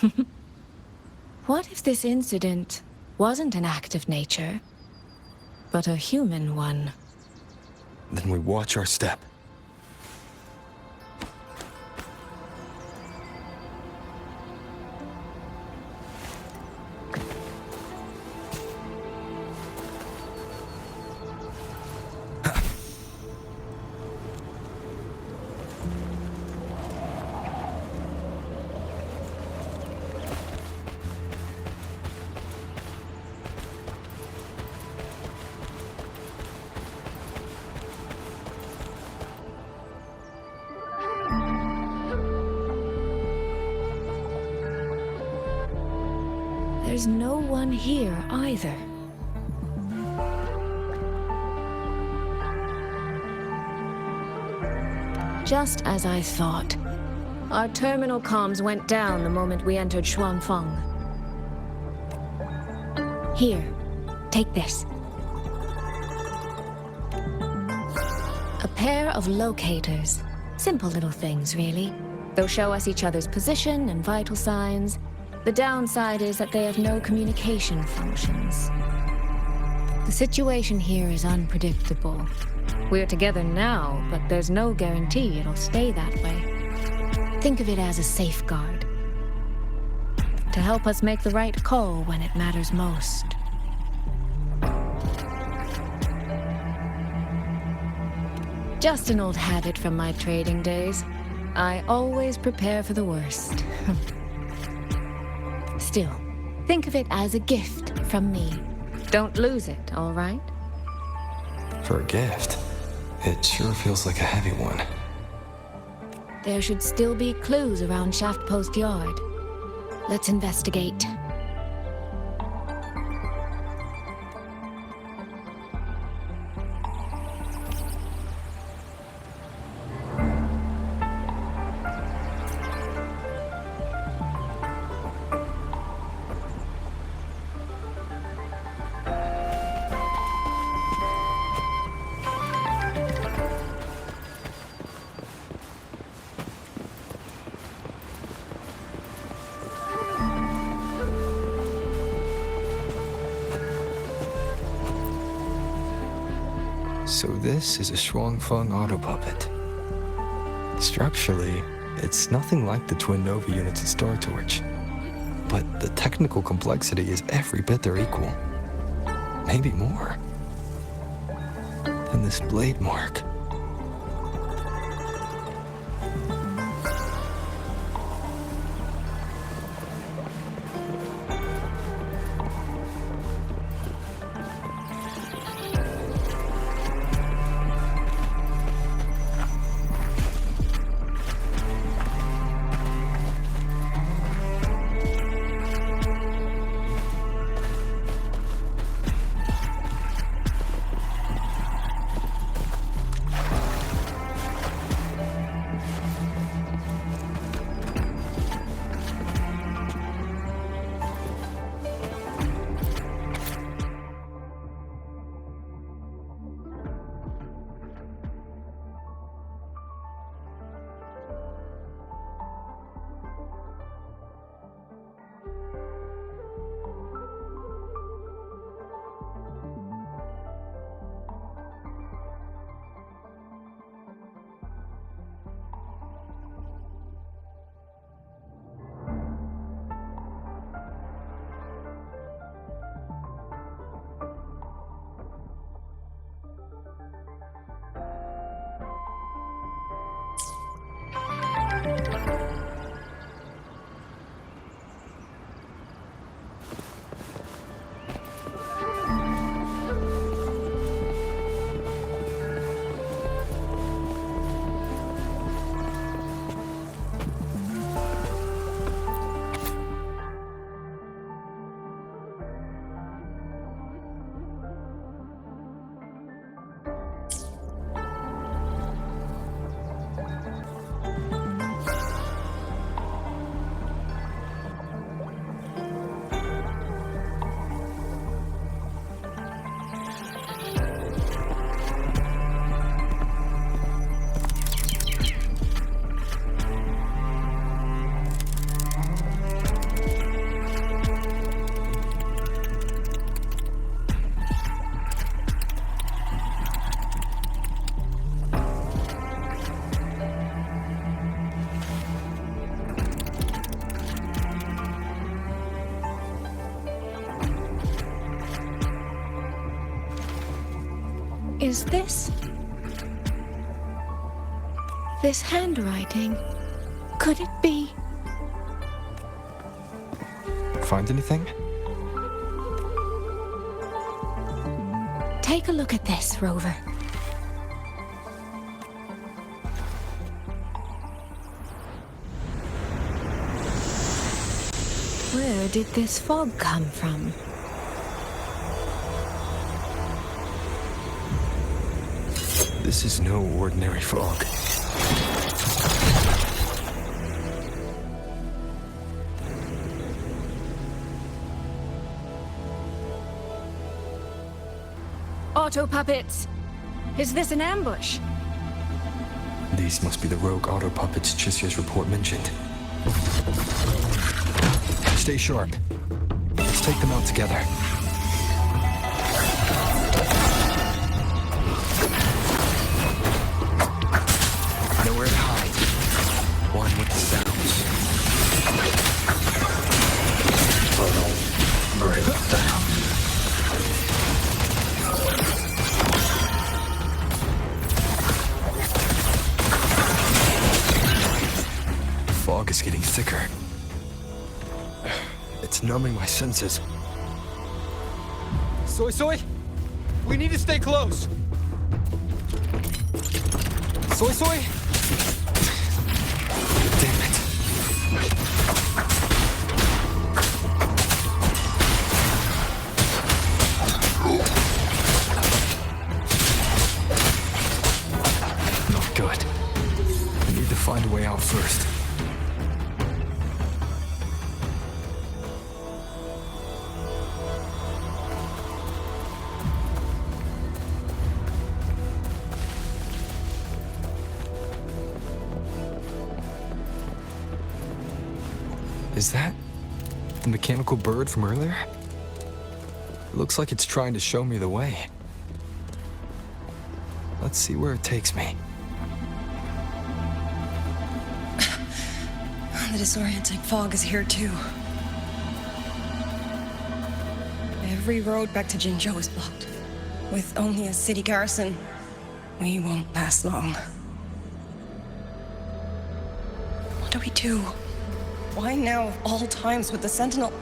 N: What if this incident wasn't an act of nature, but a human one?
D: Then we watch our step.
N: There's no one here either. Just as I thought. Our terminal comms went down the moment we entered Xuanfang. Here, take this. A pair of locators. Simple little things, really. They'll show us each other's position and vital signs. The downside is that they have no communication functions. The situation here is unpredictable. We're together now, but there's no guarantee it'll stay that way. Think of it as a safeguard, to help us make the right call when it matters most. Just an old habit from my trading days. I always prepare for the worst. Still, think of it as a gift from me. Don't lose it, all right?
D: For a gift, it sure feels like a heavy one.
N: There should still be clues around Shaftpost Yard. Let's investigate.
D: So this is a Xuanfang Autopuppet. Structurally, it's nothing like the twin Nova units at Startorch. But the technical complexity is every bit their equal. Maybe more. And this blade mark.
N: Is this handwriting? Could it be?
D: Find anything?
N: Take a look at this, Rover. Where did this fog come from?
D: This is no ordinary fog.
N: Autopuppets! Is this an ambush?
D: These must be the rogue Autopuppets Chixia's report mentioned. Stay sharp. Let's take them out together. Nowhere to hide. One with the sounds. Break down. The fog is getting thicker. It's numbing my senses.
C: Soy! We need to stay close! Soy!
D: Damn it. Not good. I need to find a way out first. Is that the mechanical bird from earlier? It looks like it's trying to show me the way. Let's see where it takes me.
G: The disorienting fog is here too. Every road back to Jinzhou is blocked. With only a city garrison, we won't last long. What do we do? Why now of all times with the Sentinel?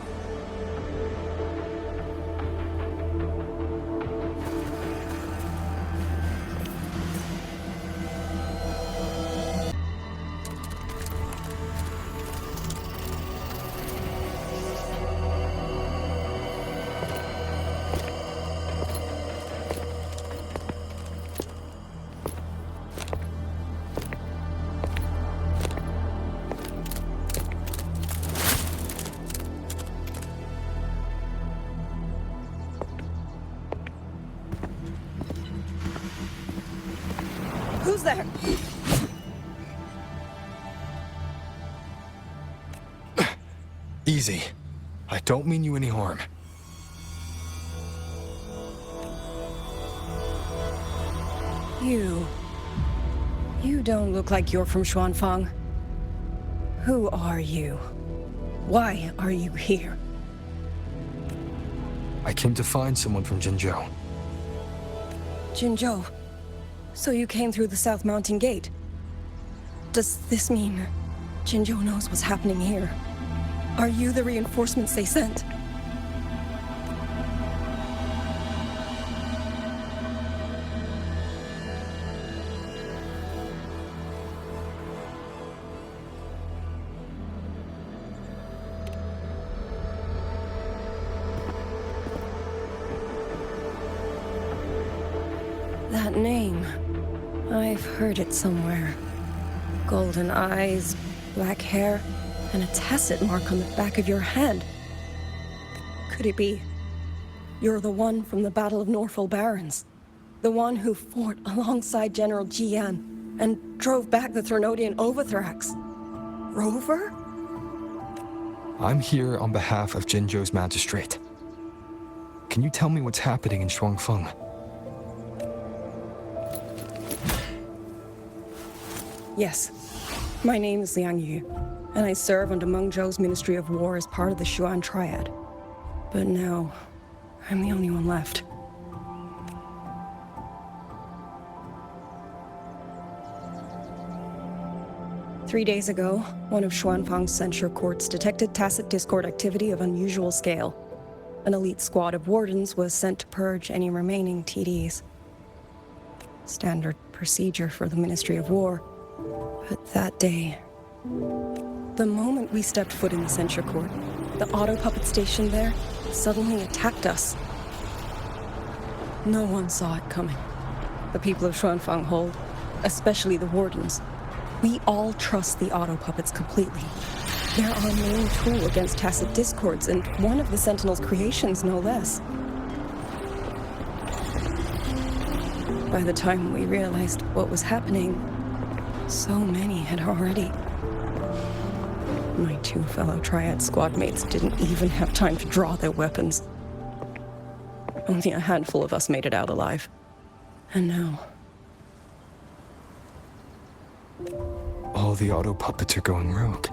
G: Who's there?
D: Easy. I don't mean you any harm.
G: You don't look like you're from Xuanfang. Who are you? Why are you here?
D: I came to find someone from Jinzhou.
G: Jinzhou? So you came through the South Mountain Gate? Does this mean Jinzhou knows what's happening here? Are you the reinforcements they sent? That name, I've heard it somewhere. Golden eyes, black hair, and a Tacet mark on the back of your head. Could it be you're the one from the Battle of Norfolk Barrens? The one who fought alongside General Jian and drove back the Thrunodian Overthrax? Rover?
D: I'm here on behalf of Jinzhou's magistrate. Can you tell me what's happening in Xuanfang?
G: Yes. My name is Yangyang, and I serve under Mengzhou's Ministry of War as part of the Xuan Triad. But now, I'm the only one left. Three days ago, one of Xuanfang's censure courts detected Tacet Discord activity of unusual scale. An elite squad of wardens was sent to purge any remaining TDs. Standard procedure for the Ministry of War. But that day, the moment we stepped foot in the censure court, the Autopuppet station there suddenly attacked us. No one saw it coming. The people of Xuanfang hold, especially the wardens. We all trust the Autopuppets completely. They're our main tool against Tacet discords, and one of the Sentinel's creations, no less. By the time we realized what was happening,
K: So many had already. My 2 fellow Triad squad mates didn't even have time to draw their weapons. Only a handful of us made it out alive. And now...
D: all the Autopuppets are going rogue.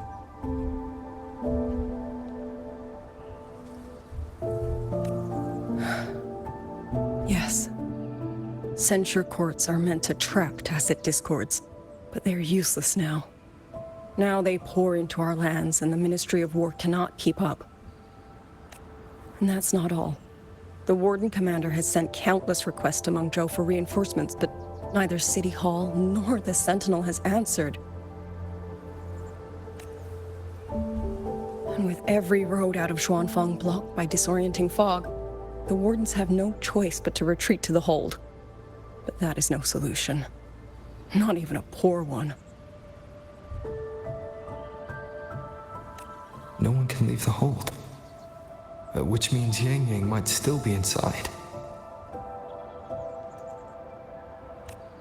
K: Yes. Censure courts are meant to trap Tacet discords, but they're useless now. Now they pour into our lands, and the Ministry of War cannot keep up. And that's not all. The Warden Commander has sent countless requests to Mengzhou for reinforcements, but neither City Hall nor the Sentinel has answered. And with every road out of Xuanfang blocked by disorienting fog, the Wardens have no choice but to retreat to the hold. But that is no solution. Not even a poor one.
D: No one can leave the hold. Which means Yangyang might still be inside.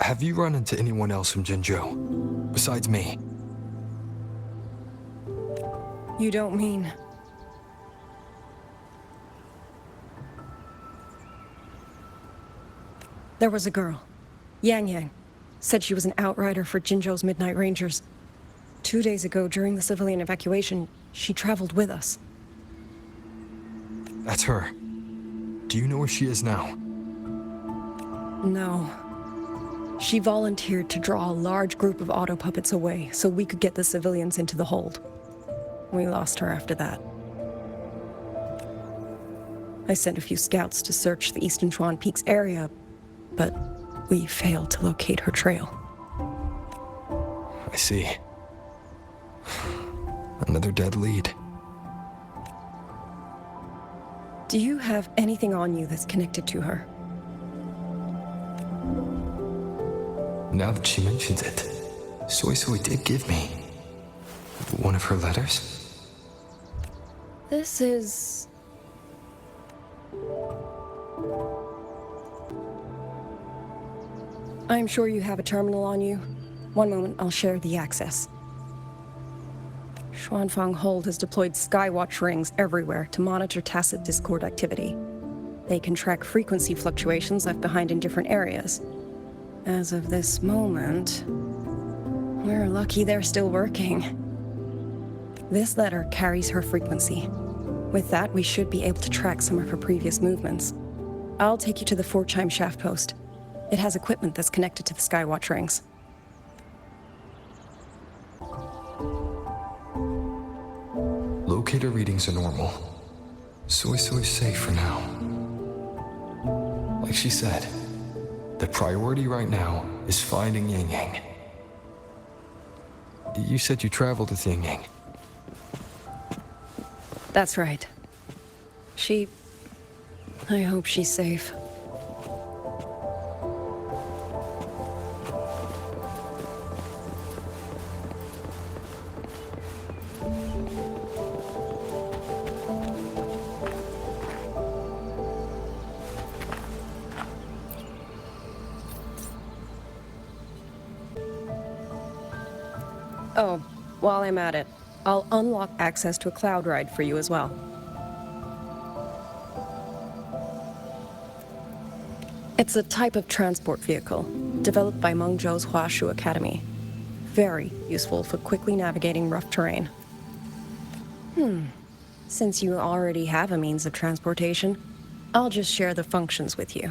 D: Have you run into anyone else from Jinzhou, besides me?
K: You don't mean... There was a girl, Yangyang. Said she was an outrider for Jinzhou's Midnight Rangers. 2 days ago, during the civilian evacuation, she traveled with us.
D: That's her. Do you know where she is now?
K: No. She volunteered to draw a large group of Autopuppets away so we could get the civilians into the hold. We lost her after that. I sent a few scouts to search the Eastern Chuan Peaks area, but we failed to locate her trail.
D: I see. Another dead lead.
K: Do you have anything on you that's connected to her?
D: Now that she mentions it, Xuanfang did give me one of her letters.
K: This is... I'm sure you have a terminal on you. One moment, I'll share the access. Xuanfang Hold has deployed Skywatch rings everywhere to monitor Tacet Discord activity. They can track frequency fluctuations left behind in different areas. As of this moment, we're lucky they're still working. This letter carries her frequency. With that, we should be able to track some of her previous movements. I'll take you to the 4-chime Shaftpost. It has equipment that's connected to the Skywatch rings.
D: Locator readings are normal. Xuanfang is safe for now. Like she said, the priority right now is finding Yangyang. You said you traveled with Yangyang.
K: That's right. I hope she's safe. Oh, while I'm at it, I'll unlock access to a cloud ride for you as well. It's a type of transport vehicle, developed by Mengzhou's Huaxu Academy. Very useful for quickly navigating rough terrain. Since you already have a means of transportation, I'll just share the functions with you.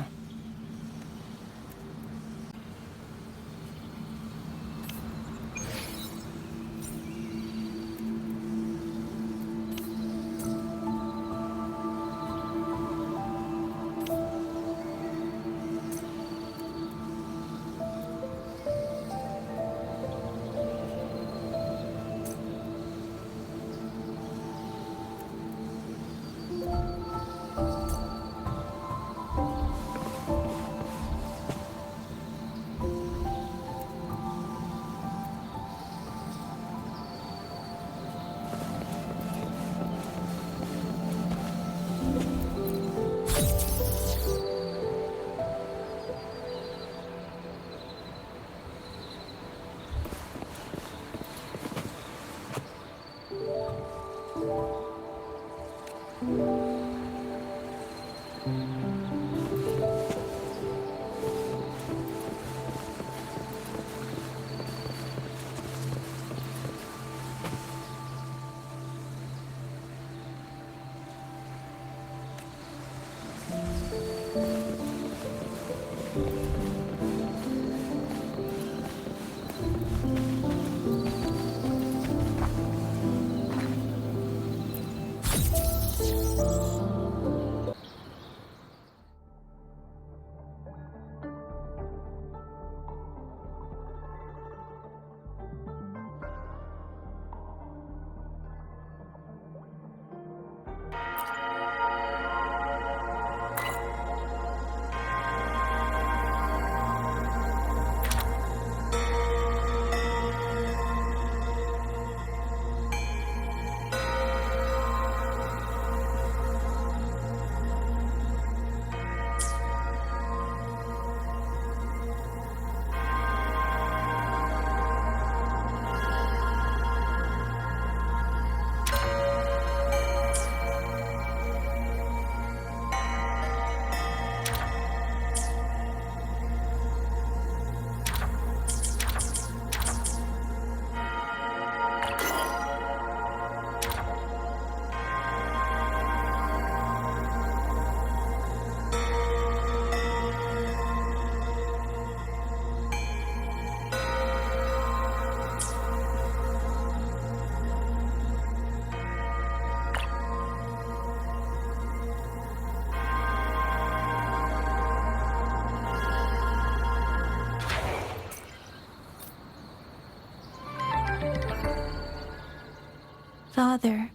E: Father,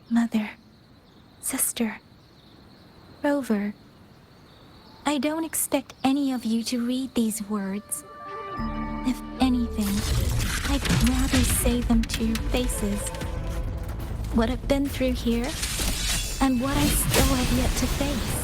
E: Mother, Sister, Rover. I don't expect any of you to read these words. If anything, I'd rather say them to your faces. What I've been through here, and what I still have yet to face.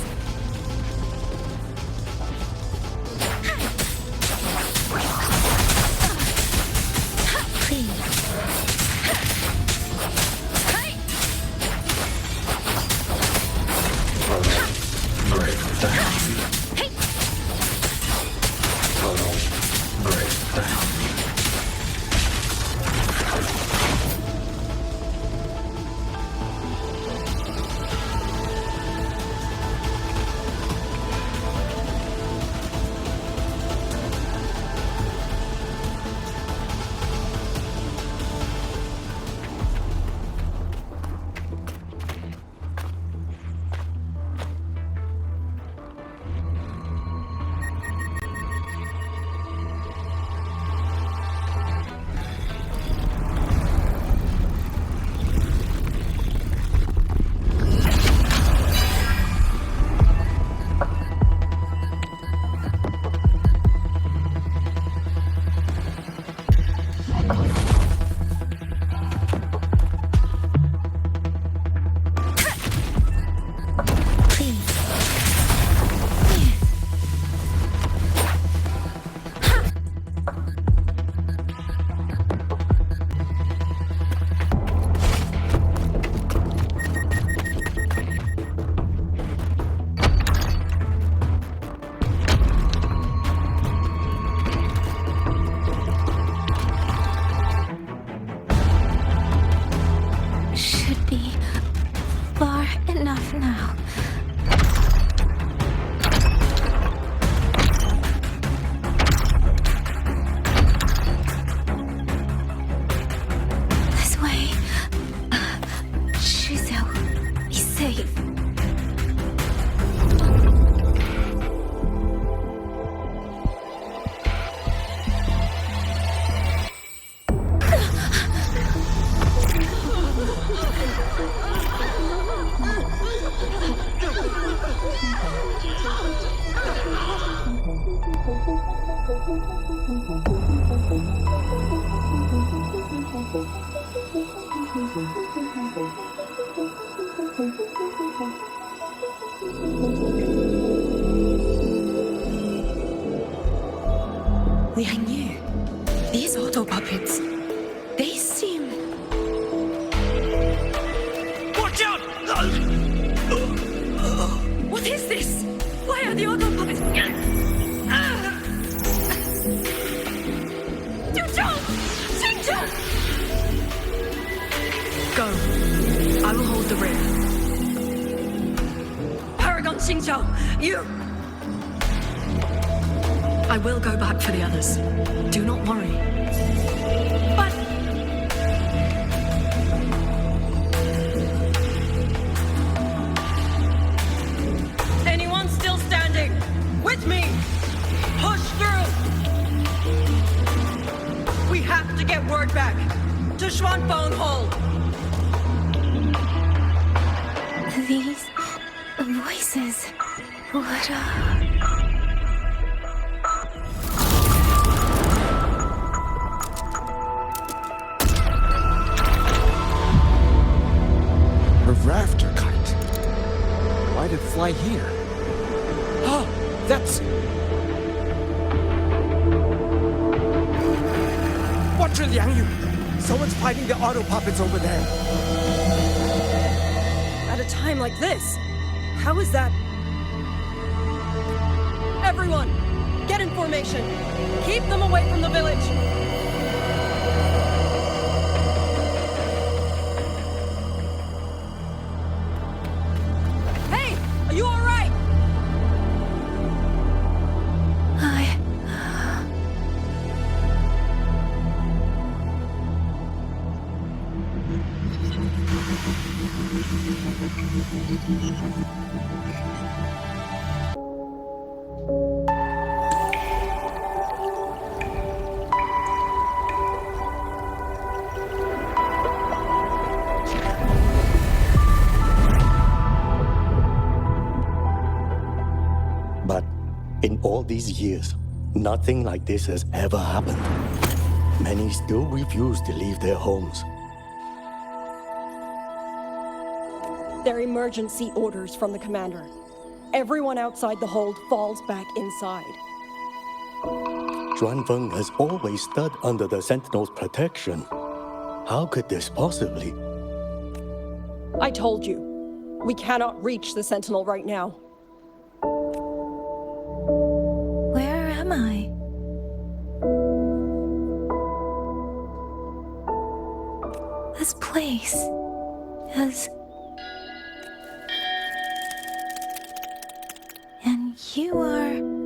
Q: Mingyu, these Autopuppets, they seem...
R: Watch out!
Q: What is this? Why are the Autopuppets...
R: Go. I will hold the rear. Paragon Qingxiao, you... I will go back for the others. Do not worry. But... Anyone still standing? With me! Push through! We have to get word back to Xuanfang Hold!
E: These voices, what
C: A rafter kite. Why'd it fly here? Oh, that's... Watch it, Yangyang! Someone's fighting the Autopuppets over there.
R: At a time like this, how is that? Everyone, get in formation. Keep them away from the village. Hey, are you all right?
S: these years, nothing like this has ever happened. Many still refuse to leave their homes.
T: They're emergency orders from the commander. Everyone outside the hold falls back inside.
S: Xuanfang has always stood under the Sentinel's protection. How could this possibly?
T: I told you, we cannot reach the Sentinel right now.
E: Where am I? This place is... And you are...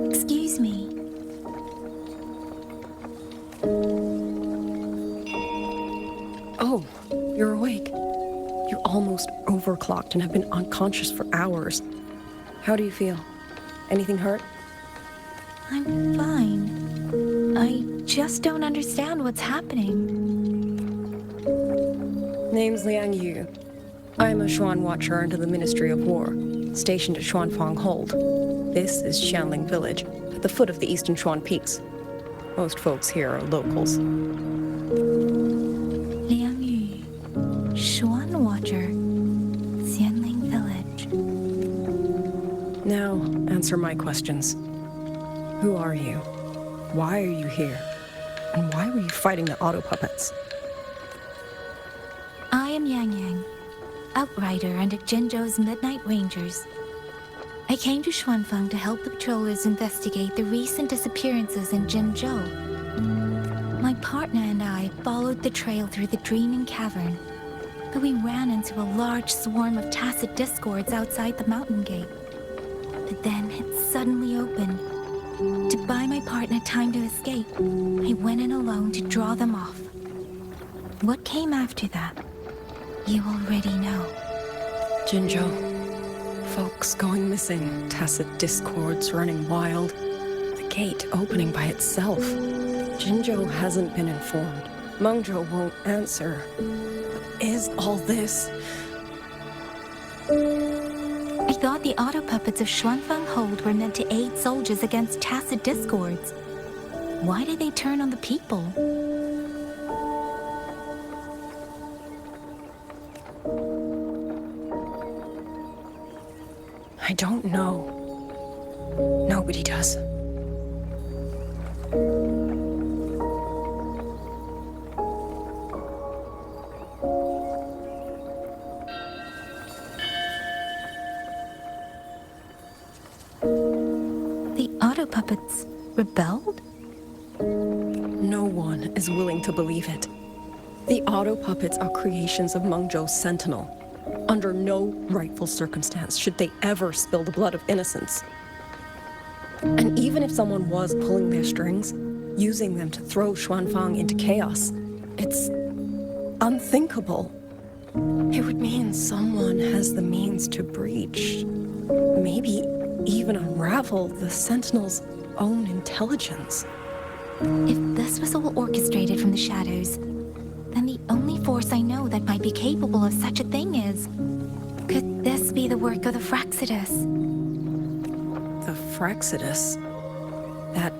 E: Excuse me.
T: Oh, you're awake. You're almost overclocked and have been unconscious for hours. How do you feel? Anything hurt?
E: I'm fine. I just don't understand what's happening.
T: Name's Liangyu. I'm a Xuan Watcher under the Ministry of War, stationed at Xuanfang Hold. This is Xianling Village, at the foot of the Eastern Xuan Peaks. Most folks here are locals.
E: Liangyu, Xuan Watcher, Xianling Village.
T: Now, answer my questions. Who are you? Why are you here? And why were you fighting the Autopuppets?
E: I am Yangyang, Outrider under Jinzhou's Midnight Rangers. I came to Xuanfang to help the patrollers investigate the recent disappearances in Jinzhou. My partner and I followed the trail through the Dreaming Cavern, but we ran into a large swarm of Tacet discords outside the mountain gate. But then it suddenly opened. To buy my partner time to escape, I went in alone to draw them off. What came after that, you already know.
T: Qingxiao. Folks going missing, Tacet discords running wild, the gate opening by itself. Qingxiao hasn't been informed. Mengzhou won't answer. What is all this?
E: I thought the Autopuppets of Xuanfang Hold were meant to aid soldiers against Tacet discords. Why did they turn on the people?
T: I don't know. Nobody does.
E: The Autopuppets rebelled?
T: No one is willing to believe it. The Autopuppets are creations of Mengzhou's Sentinel. Under no rightful circumstance should they ever spill the blood of innocents. And even if someone was pulling their strings, using them to throw Xuanfang into chaos, it's unthinkable. It would mean someone has the means to breach, maybe even unravel the Sentinel's own intelligence.
E: If this was all orchestrated from the shadows, then the only force I know that might be capable of such a thing is... Could this be the work of the Fraxidus?
T: The Fraxidus? That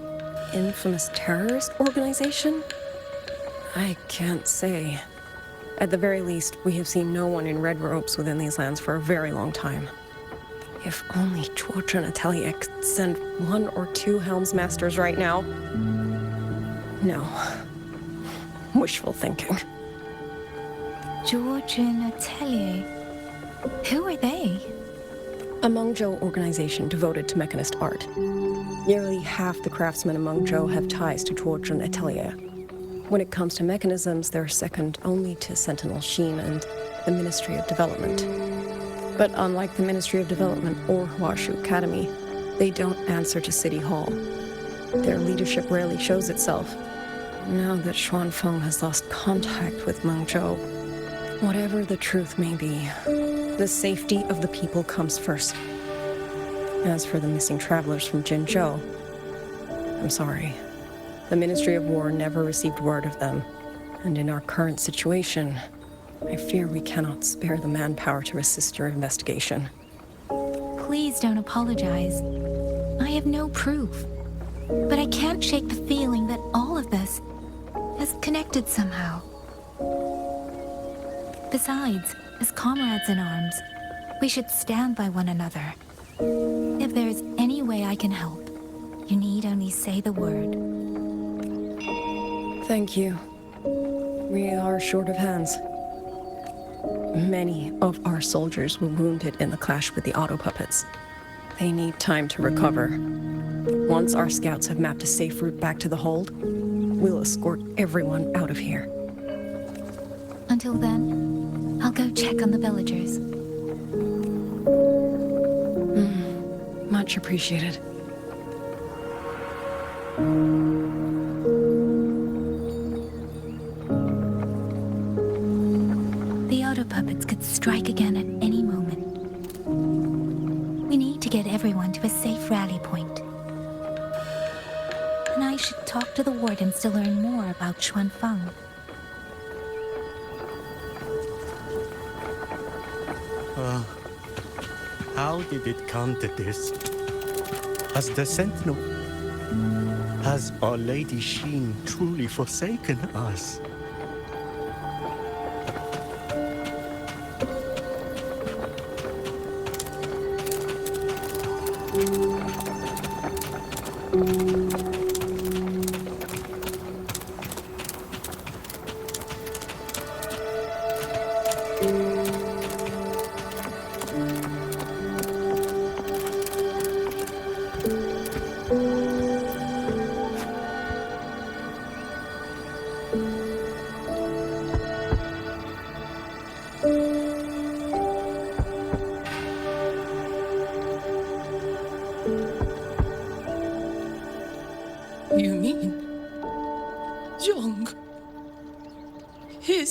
T: infamous terrorist organization? I can't say. At the very least, we have seen no one in red robes within these lands for a very long time. If only Chuochen Atelier could send 1 or 2 Helmsmasters right now. No. Wishful thinking.
E: Chuochen Atelier? Who are they?
T: A Mengzhou organization devoted to mechanist art. Nearly half the craftsmen in Mengzhou have ties to Chuochen Atelier. When it comes to mechanisms, they're second only to Sentinel Hsin and the Ministry of Development. But unlike the Ministry of Development or Huaxu Academy, they don't answer to City Hall. Their leadership rarely shows itself. Now that Xuanfang has lost contact with Mengzhou, whatever the truth may be, the safety of the people comes first. As for the missing travelers from Jinzhou, I'm sorry. The Ministry of War never received word of them, and in our current situation, I fear we cannot spare the manpower to assist your investigation.
E: Please don't apologize. I have no proof. But I can't shake the feeling that all of this is connected somehow. Besides, as comrades in arms, we should stand by one another. If there's any way I can help, you need only say the word.
T: Thank you. We are short of hands. Many of our soldiers were wounded in the clash with the Autopuppets. They need time to recover. Once our scouts have mapped a safe route back to the hold, we'll escort everyone out of here.
E: Until then, I'll go check on the villagers.
T: Much appreciated.
E: The Autopuppets could strike again at any moment. We need to get everyone to a safe rally point. And I should talk to the wardens to learn more about Xuanfang.
S: How did it come to this? Has the Sentinel... Has Our Lady Hsin truly forsaken us?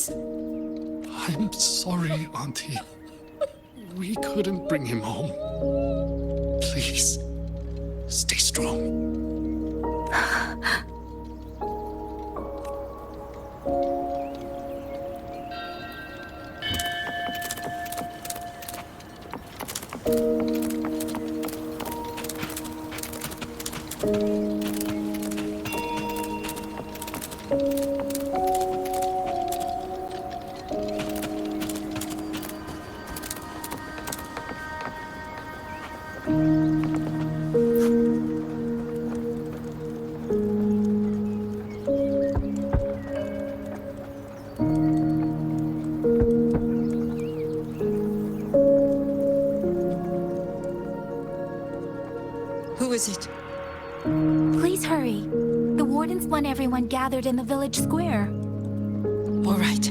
J: please. I'm sorry, Auntie. We couldn't bring him home. Please, stay strong.
Q: Who is it?
E: Please hurry. The wardens want everyone gathered in the village square.
Q: All right.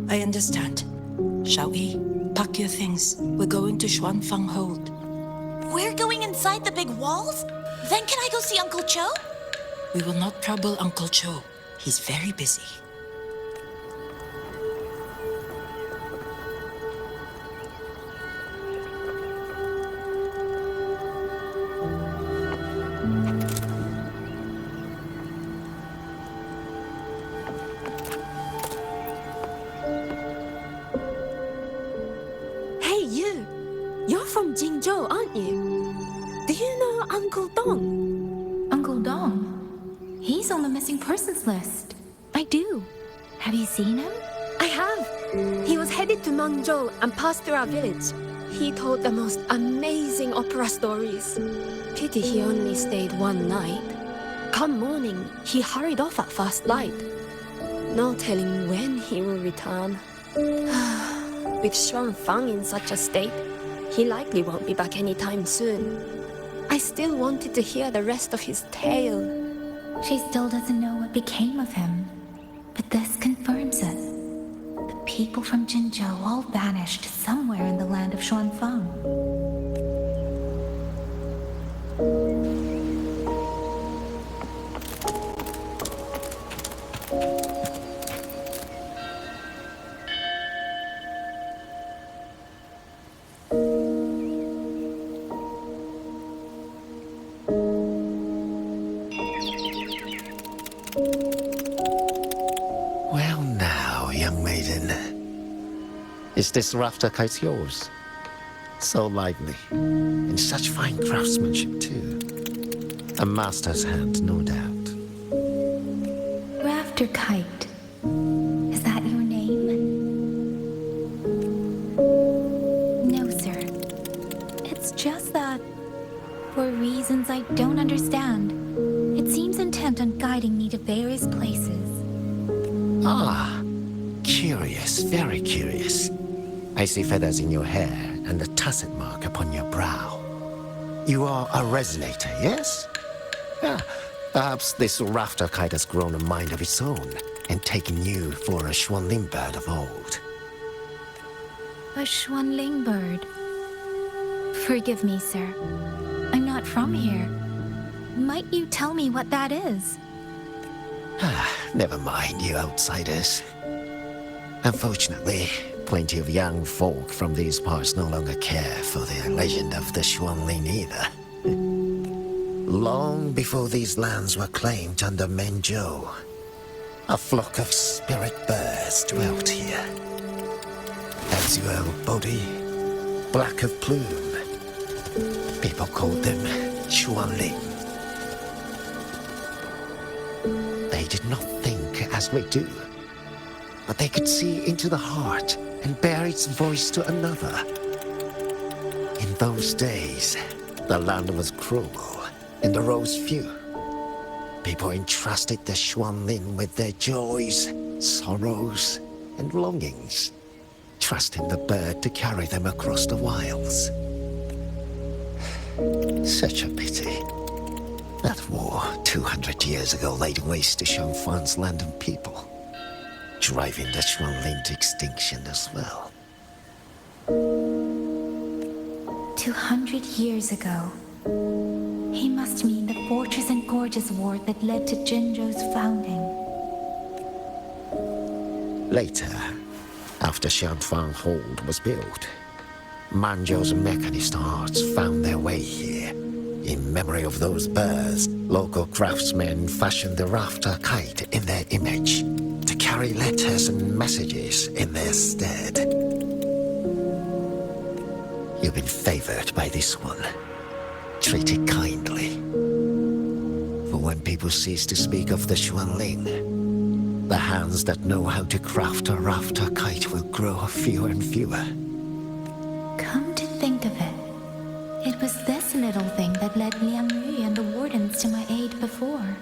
Q: I understand. Shall we? Pack your things. We're going to Xuanfang Hold.
B: We're going inside the big walls? Then can I go see Uncle Cho?
Q: We will not trouble Uncle Cho. He's very busy.
E: Hey, you! You're from Jingzhou, aren't you? Do you know Uncle Dong? Uncle Dong? He's on the missing persons list. I do. Have you seen him? I have. He was headed to Mengzhou and passed through our village. He told the most amazing opera stories. Pity he only stayed one night. Come morning, he hurried off at first light. No telling when he will return. With Xuanfang in such a state, he likely won't be back anytime soon. I still wanted to hear the rest of his tale. She still doesn't know what became of him. But this confirms it. The people from Jingzhou all vanished somewhere in the land of Xuanfang.
U: Well now, young maiden. Is this rafter kite yours? So lively, and such fine craftsmanship too. A master's hand, no doubt.
E: Rafter Kite. Is that your name? No, sir. It's just that, for reasons I don't understand, it seems intent on guiding me to various places.
U: Ah, curious, very curious. I see feathers in your hair and the Tacet mark upon your brow. You are a resonator, yes? Ah, perhaps this rafter kite has grown a mind of its own and taken you for a Xuanling bird of old.
E: A Xuanling bird. Forgive me, sir. I'm not from here. Might you tell me what that is?
U: Never mind, you outsiders. Unfortunately, plenty of young folk from these parts no longer care for the legend of the Xuanling either. Long before these lands were claimed under Mengzhou, a flock of spirit birds dwelt here. Azure body, black of plume. People called them Xuanling. They did not think as we do, but they could see into the heart and bear its voice to another. In those days, the land was cruel and the roads few. People entrusted the Xuanling with their joys, sorrows, and longings, trusting the bird to carry them across the wilds. Such a pity. That war 200 years ago laid waste to Xuanfang's land and people, driving the Xuanling to extinction as well.
E: 200 years ago. He must mean the Fortress and Gorges War that led to Jingzhou's founding.
U: Later, After Xuanfang Hold was built, Mengzhou's mechanist arts found their way here. In memory of those birds, local craftsmen fashioned the rafter kite in their image to carry letters and messages in their stead. You've been favored by this one. Treat it kindly. For when people cease to speak of the Xuanling, the hands that know how to craft a rafter kite will grow fewer and fewer.
E: Come to think of it, it was this little thing that led Liang Yu and the wardens to my aid before.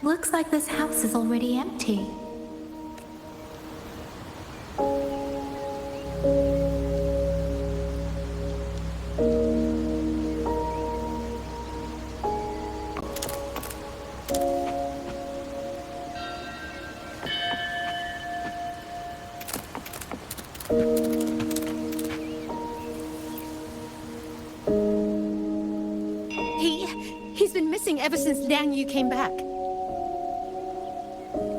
E: Looks like this house is already empty.
H: He's been missing ever since Liang Yu came back.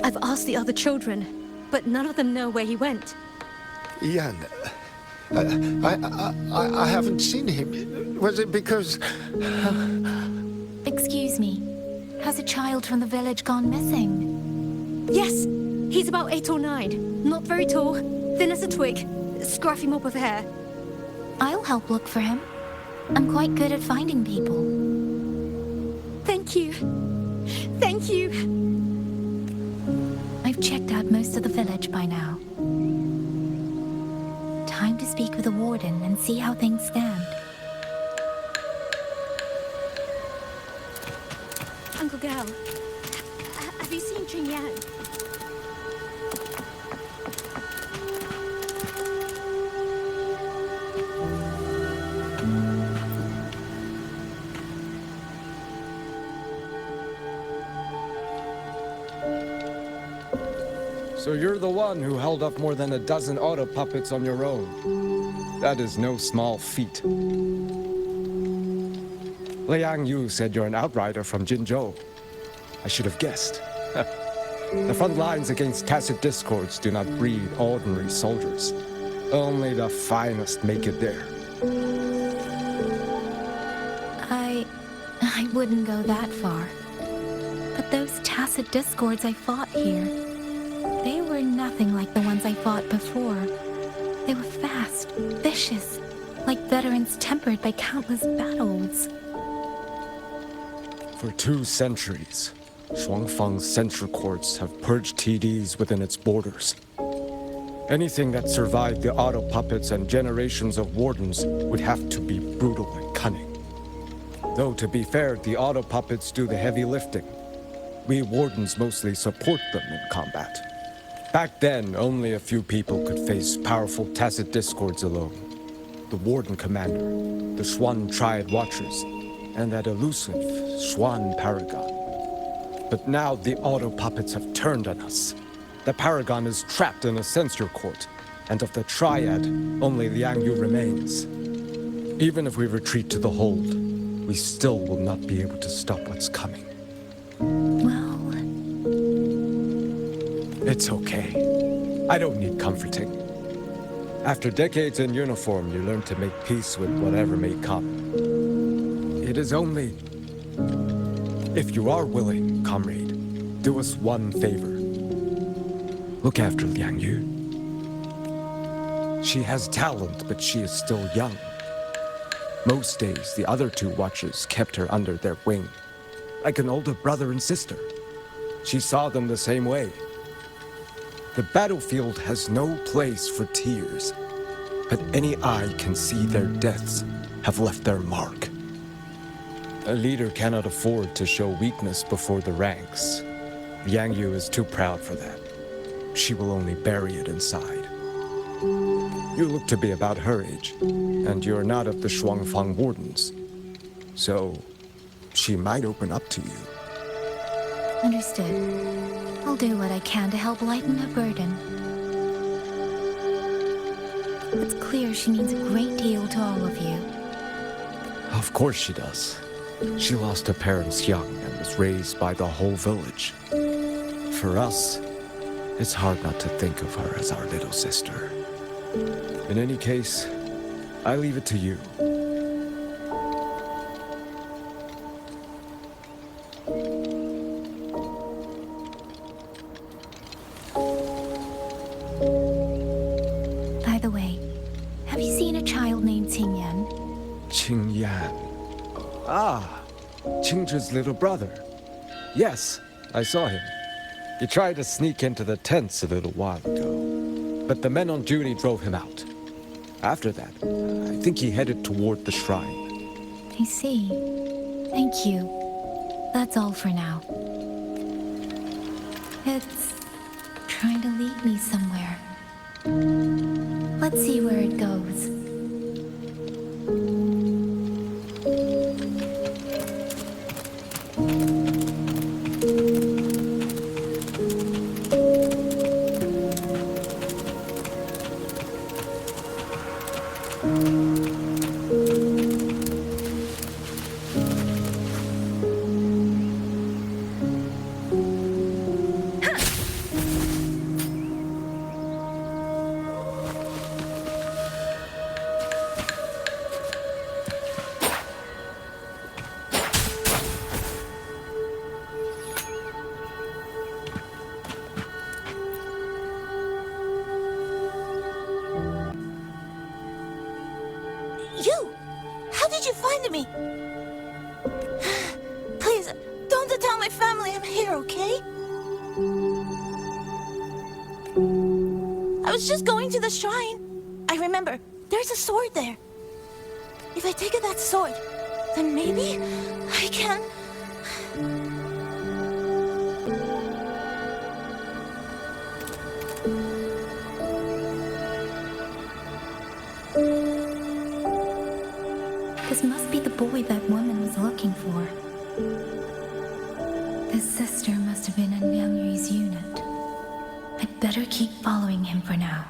H: I've asked the other children, but none of them know where he went.
U: Yan, I haven't seen him. Was it because...
E: Excuse me. Has a child from the village gone missing?
H: Yes! He's about 8 or 9. Not very tall, thin as a twig, scruffy mop of hair.
E: I'll help look for him. I'm quite good at finding people.
H: Thank you. Thank you.
E: I've checked out most of the village by now. Time to speak with the warden and see how things stand.
H: Uncle Gao, have you seen Yangyang?
C: So you're the one who held up more than a dozen Autopuppets on your own. That is no small feat. Liang Yu said you're an outrider from Jinzhou. I should have guessed. The front lines against Tacet discords do not breed ordinary soldiers. Only the finest make it there.
E: I wouldn't go that far. But those Tacet discords I fought here, they were nothing like the ones I fought before. They were fast, vicious, like veterans tempered by countless battles.
C: For 2 centuries, Xuanfang's censure courts have purged TDs within its borders. Anything that survived the Autopuppets and generations of wardens would have to be brutal and cunning. Though, to be fair, the Autopuppets do the heavy lifting. We wardens mostly support them in combat. Back then, only a few people could face powerful Tacet discords alone. The Warden Commander, the Xuan Triad Watchers, and that elusive Xuan Paragon. But now the Autopuppets have turned on us. The Paragon is trapped in a censure court, and of the Triad, only Liang Yu remains. Even if we retreat to the hold, we still will not be able to stop what's coming.
E: Well...
C: It's okay. I don't need comforting. After decades in uniform, you learn to make peace with whatever may come. It is only... If you are willing, comrade, do us one favor. Look after Liang Yu. She has talent, but she is still young. Most days, the other two watchers kept her under their wing, like an older brother and sister. She saw them the same way. The battlefield has no place for tears, but any eye can see their deaths have left their mark. A leader cannot afford to show weakness before the ranks. Yangyu is too proud for that. She will only bury it inside. You look to be about her age, and you're not of the Xuanfang Wardens. So, she might open up to you.
E: Understood. I'll do what I can to help lighten her burden. It's clear she means a great deal to all of you.
C: Of course she does. She lost her parents young and was raised by the whole village. For us, it's hard not to think of her as our little sister. In any case, I leave it to you.
E: By the way, have you seen a child named Qingyan?
C: Qingyan. Ah, Qingzhi's little brother. Yes, I saw him. He tried to sneak into the tents a little while ago, but the men on duty drove him out. After that, I think he headed toward the shrine.
E: I see. Thank you. That's all for now. It's trying to lead me somewhere. Let's see where it goes.
B: You! How did you find me? Please, don't tell my family I'm here, okay? I was just going to the shrine. I remember, there's a sword there. If I take that sword, then maybe I can...
E: This must be the boy that woman was looking for. His sister must have been in Yangyang's unit. I'd better keep following him for now.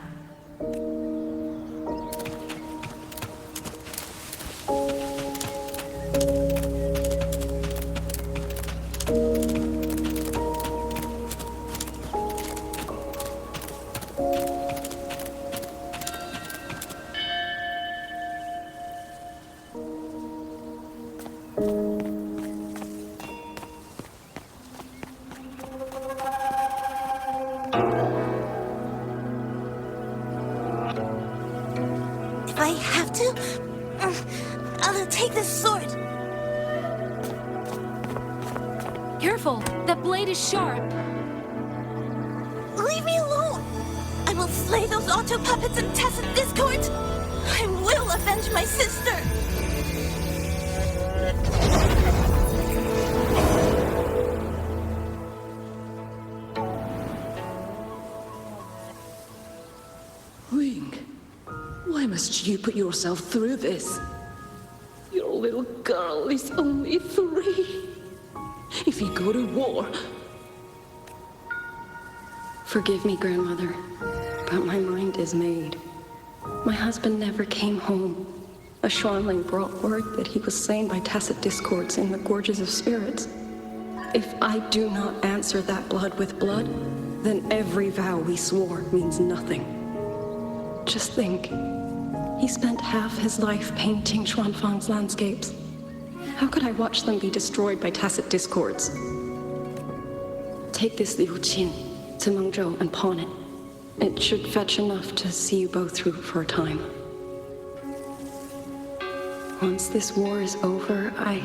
B: If I have to, I'll take this sword.
E: Careful! That blade is sharp!
B: Leave me alone! I will slay those Autopuppets and Tacet discords! I will avenge my sister!
R: Wing, why must you put yourself through this? Your little girl is only 3. If you go to war...
T: Forgive me, Grandmother, but my mind is made. My husband never came home. A Xuanling brought word that he was slain by Tacet discords in the Gorges of Spirits. If I do not answer that blood with blood, then every vow we swore means nothing. Just think, he spent half his life painting Xuanfang's landscapes. How could I watch them be destroyed by Tacet discords? Take this Liu Qin to Mengzhou and pawn it. It should fetch enough to see you both through for a time. Once this war is over, I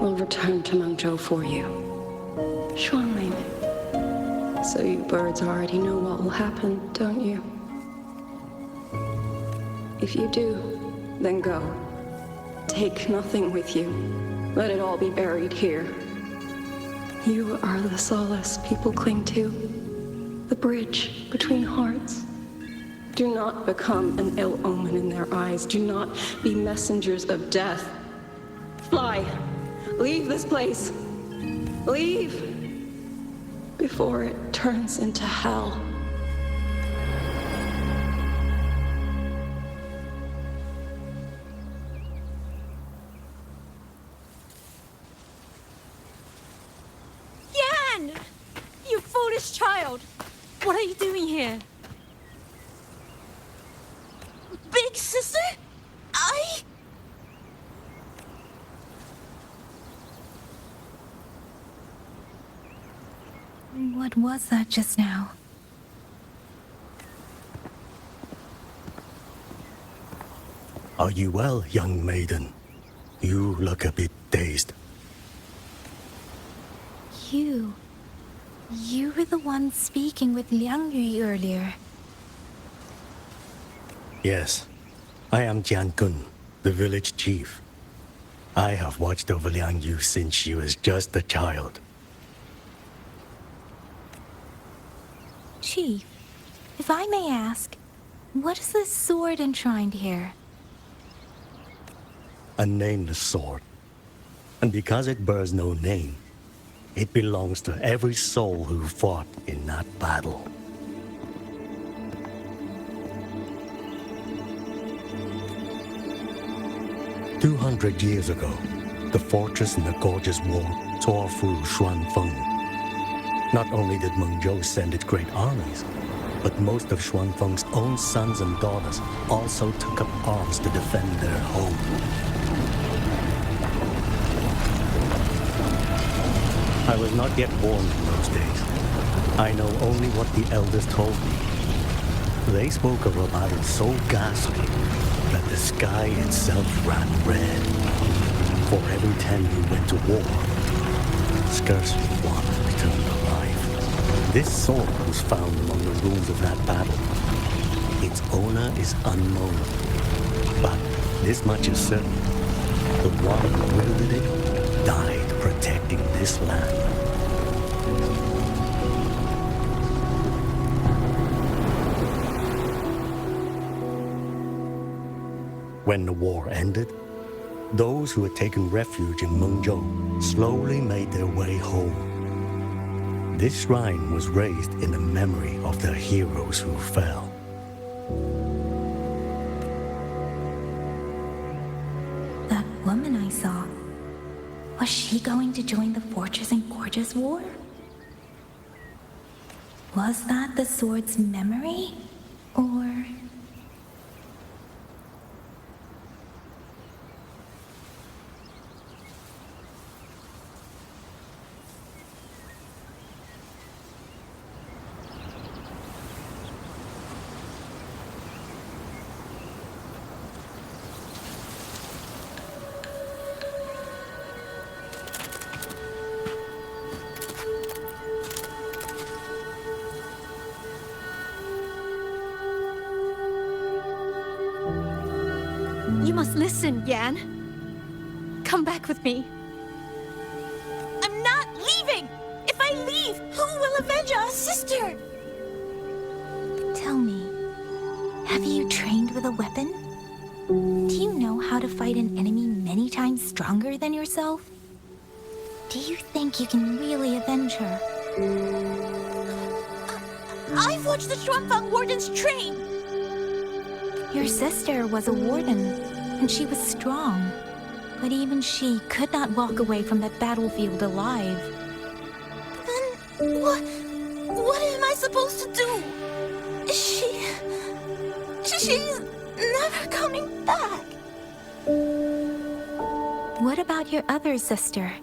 T: will return to Mengzhou for you. Xuanling. So you birds already know what will happen, don't you? If you do, then go. Take nothing with you. Let it all be buried here. You are the solace people cling to, the bridge between hearts. Do not become an ill omen in their eyes. Do not be messengers of death. Fly. Leave this place. Leave before it turns into hell.
B: Yan! You foolish child! What are you doing here? Big sister?
E: What was that just now?
S: Are you well, young maiden? You look a bit dazed.
E: You were the one speaking with Yangyang earlier.
S: Yes, I am Jiankun, the village chief. I have watched over Liangyu since she was just a child.
E: Chief, if I may ask, what is this sword enshrined here?
S: A nameless sword. And because it bears no name, it belongs to every soul who fought in that battle. "200 years ago, the fortress in the gorgeous war tore through Xuanfang. Not only did Mengzhou send its great armies, but most of Xuanfang's own sons and daughters also took up arms to defend their home. I was not yet born in those days. I know only what the elders told me. They spoke of a battle so ghastly that the sky itself ran red. For every 10 who went to war, scarcely one returned alive. This sword was found among the ruins of that battle. Its owner is unknown, but this much is certain. The one who wielded it died protecting this land. When the war ended, those who had taken refuge in Mengzhou slowly made their way home. This shrine was raised in the memory of the heroes who fell.
E: That woman I saw, was she going to join the Fortress and Gorgeous War? Was that the sword's memory? Or...
B: You must listen, Yan. Come back with me. I'm not leaving! If I leave, who will avenge our sister?
E: Tell me, have you trained with a weapon? Do you know how to fight an enemy many times stronger than yourself? Do you think you can really avenge her?
B: I've watched the Xuanfang wardens train!
E: Your sister was a warden, and she was strong. But even she could not walk away from that battlefield alive.
B: Then what am I supposed to do? She's never coming back.
E: What about your other sister?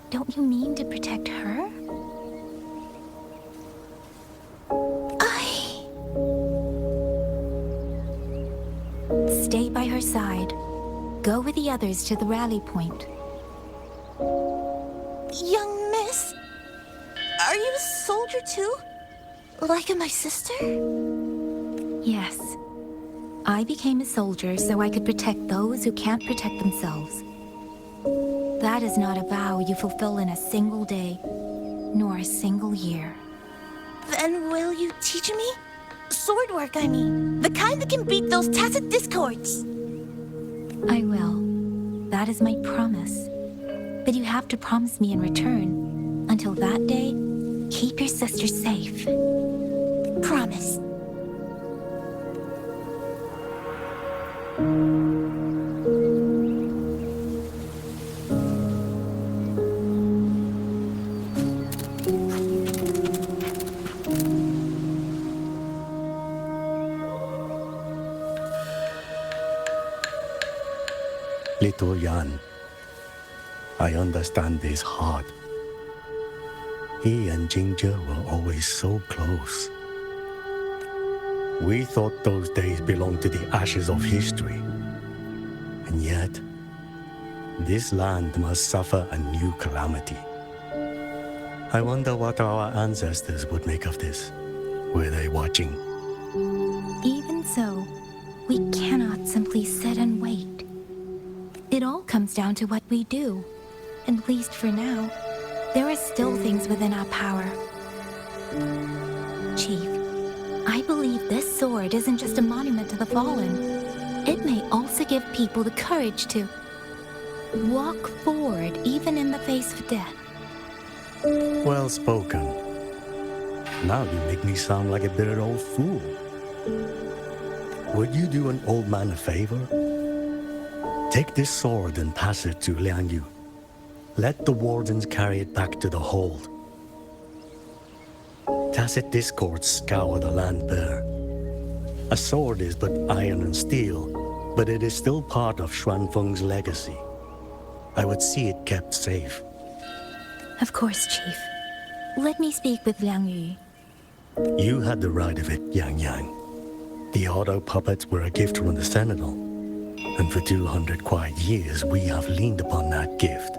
E: Don't you mean to protect her?
B: I
E: your side. Go with the others to the rally point.
B: Young miss, are you a soldier too? Like my sister?
E: Yes. I became a soldier so I could protect those who can't protect themselves. That is not a vow you fulfill in a single day, nor a single year.
B: Then will you teach me? Sword work, I mean. The kind that can beat those Tacet discords.
E: I will. That is my promise. But you have to promise me in return. Until that day, keep your sister safe.
B: Promise.
S: Little Yan, I understand this hard. He and Qingxiao were always so close. We thought those days belonged to the ashes of history. And yet, this land must suffer a new calamity. I wonder what our ancestors would make of this. Were they watching?
E: Even so, we cannot simply sit and wait. It all comes down to what we do. At least for now, there are still things within our power. Chief, I believe this sword isn't just a monument to the fallen. It may also give people the courage to walk forward even in the face of death.
S: Well spoken. Now you make me sound like a bitter old fool. Would you do an old man a favor? Take this sword and pass it to Liangyu. Let the wardens carry it back to the hold. Tacet discords scour the land bare. A sword is but iron and steel, but it is still part of Xuanfang's legacy. I would see it kept safe.
E: Of course, Chief. Let me speak with Liangyu.
S: You had the right of it, Yangyang. The Autopuppets were a gift from the Sentinel, and for 200 quiet years we have leaned upon that gift.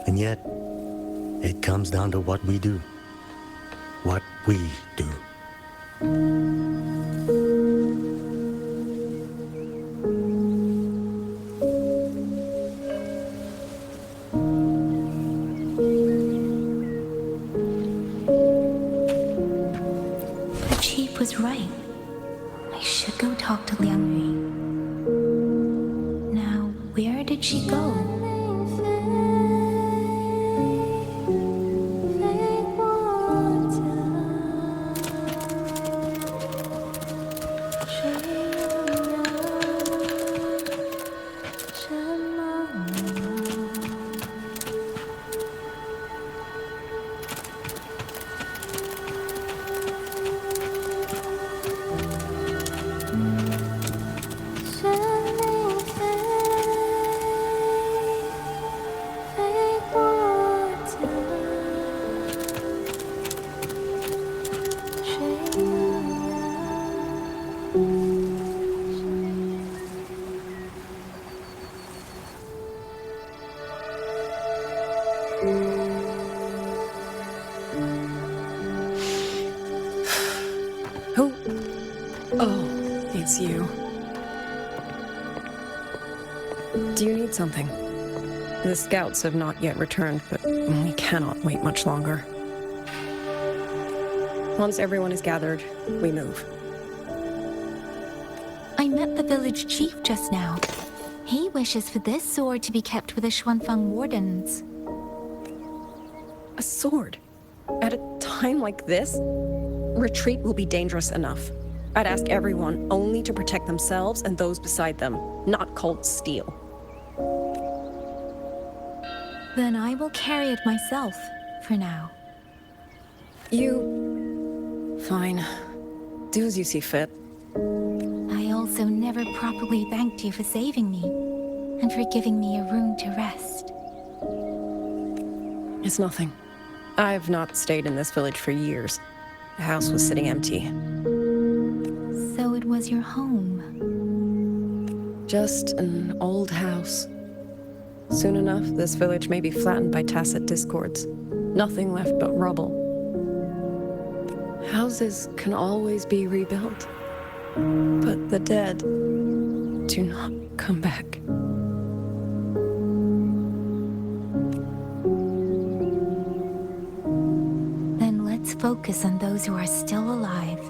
S: And yet, it comes down to what we do. What we do.
E: The Chief was right. I should go talk to Liangyu. Now, where did she go?
T: Who? Oh, it's you. Do you need something? The scouts have not yet returned, but we cannot wait much longer. Once everyone is gathered, we move.
E: I met the village chief just now. He wishes for this sword to be kept with the Xuanfang wardens.
T: A sword? At a time like this? Retreat will be dangerous enough. I'd ask everyone only to protect themselves and those beside them, not cold steel.
E: Then I will carry it myself, for now.
T: Fine. Do as you see fit.
E: I also never properly thanked you for saving me, and for giving me a room to rest.
T: It's nothing. I've not stayed in this village for years. The house was sitting empty.
E: So it was your home.
T: just an old house. Soon enough, this village may be flattened by Tacet discords. Nothing left but rubble. Houses can always be rebuilt, but the dead do not come back.
E: Then let's focus on those who are still alive.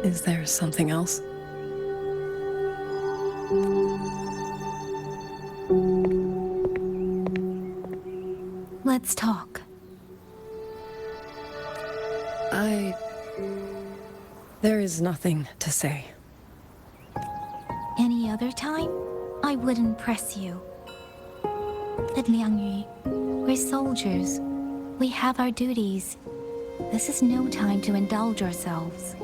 T: Is there something else?
E: Let's talk.
T: There is nothing to say.
E: Any other time, I wouldn't press you. But Liangyu, we're soldiers. We have our duties. This is no time to indulge ourselves.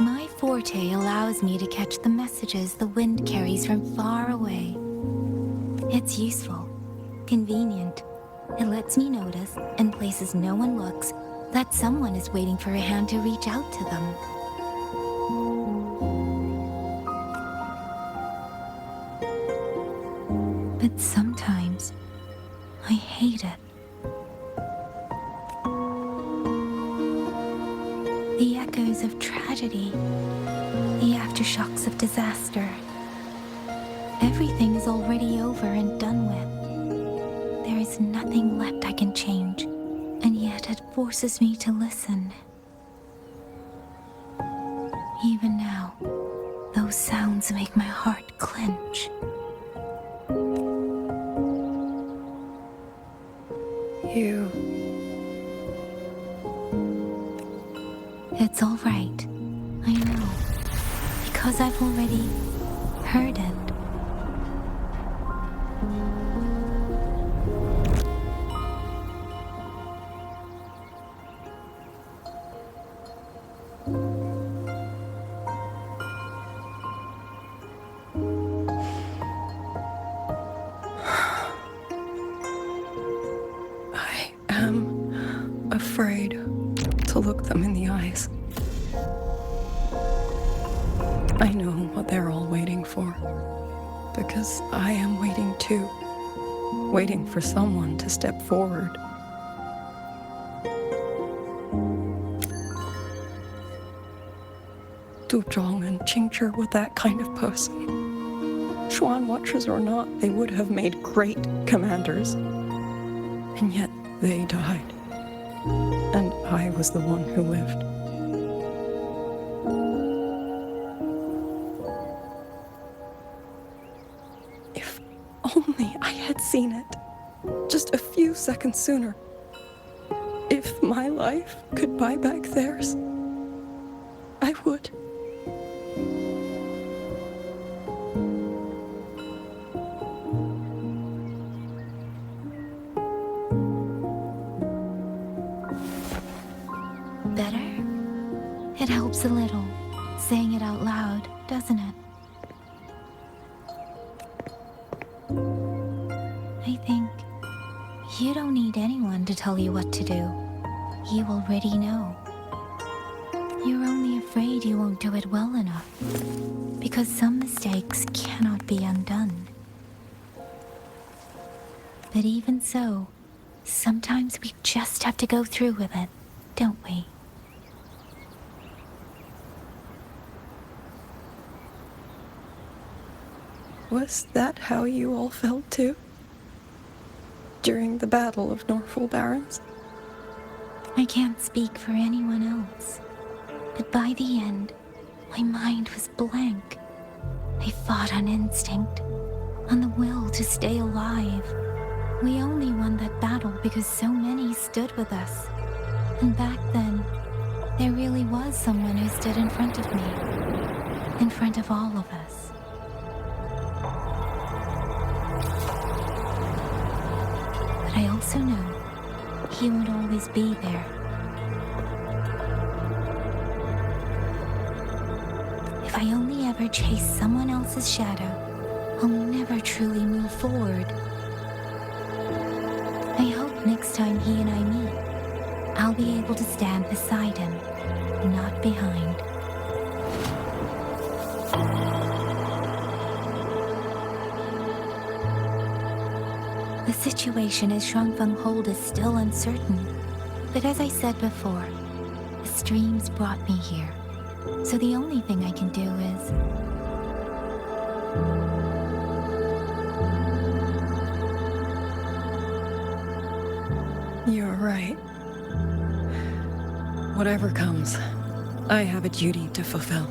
E: My forte allows me to catch the messages the wind carries from far away. It's useful, convenient. It lets me notice, in places no one looks, that someone is waiting for a hand to reach out to them. But sometimes, I hate it. The echoes of tragedy, the aftershocks of disaster. Everything is already over and done with. There is nothing left I can change, and yet it forces me to listen. Even now, those sounds make my heart clench. It's all right. I know. Because I've already heard it.
T: I am afraid to look them in the eyes. I know what they're all waiting for, because I am waiting too. Waiting for someone to step forward. Du Zhong and Qingxiao were that kind of person. Xuan Watchers or not, they would have made great commanders. And yet they died. And I was the one who lived. If only I had seen it. Just a few seconds sooner. If my life could buy back theirs, I would.
E: Better? It helps a little, saying it out loud, doesn't it? I think you don't need anyone to tell you what to do. You already know. You're only afraid you won't do it well enough, because some mistakes cannot be undone. But even so, sometimes we just have to go through with it, don't we?
T: Was that how you all felt too? During the Battle of Norfolk Barrens?
E: I can't speak for anyone else, but by the end, My mind was blank. I fought on instinct, on the will to stay alive. We only won that battle because so many stood with us. And back then, there really was someone who stood in front of me. In front of all of us. But I also know he would always be there. If I only ever chase someone else's shadow, I'll never truly move forward. I hope next time he and I meet, I'll be able to stand beside him, not behind. The situation as Xuanfang Hold is still uncertain, but as I said before, the streams brought me here, so the only thing I can do is...
T: You're right. Whatever comes, I have a duty to fulfill.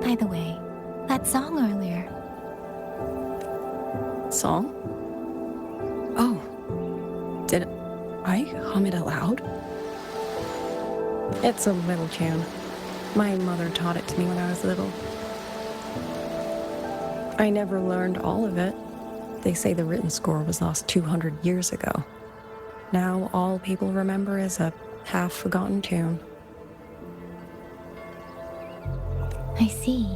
E: By the way, that song earlier.
T: Song? Oh. Did I hum it aloud? It's a little tune. My mother taught it to me when I was little. I never learned all of it. They say the written score was lost 200 years ago. Now all people remember is a half-forgotten tune.
E: I see.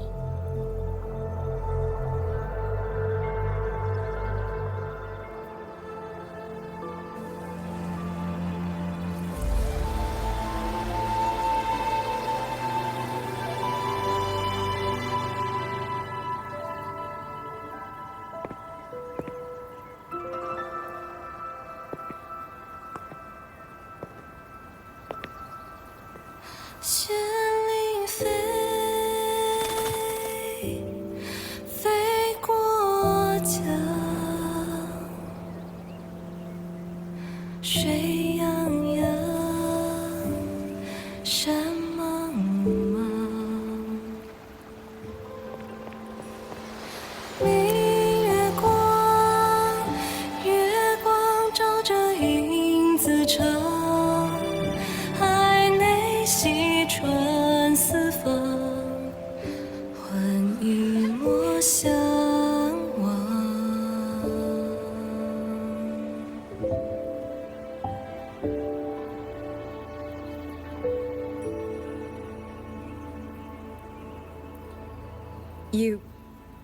T: You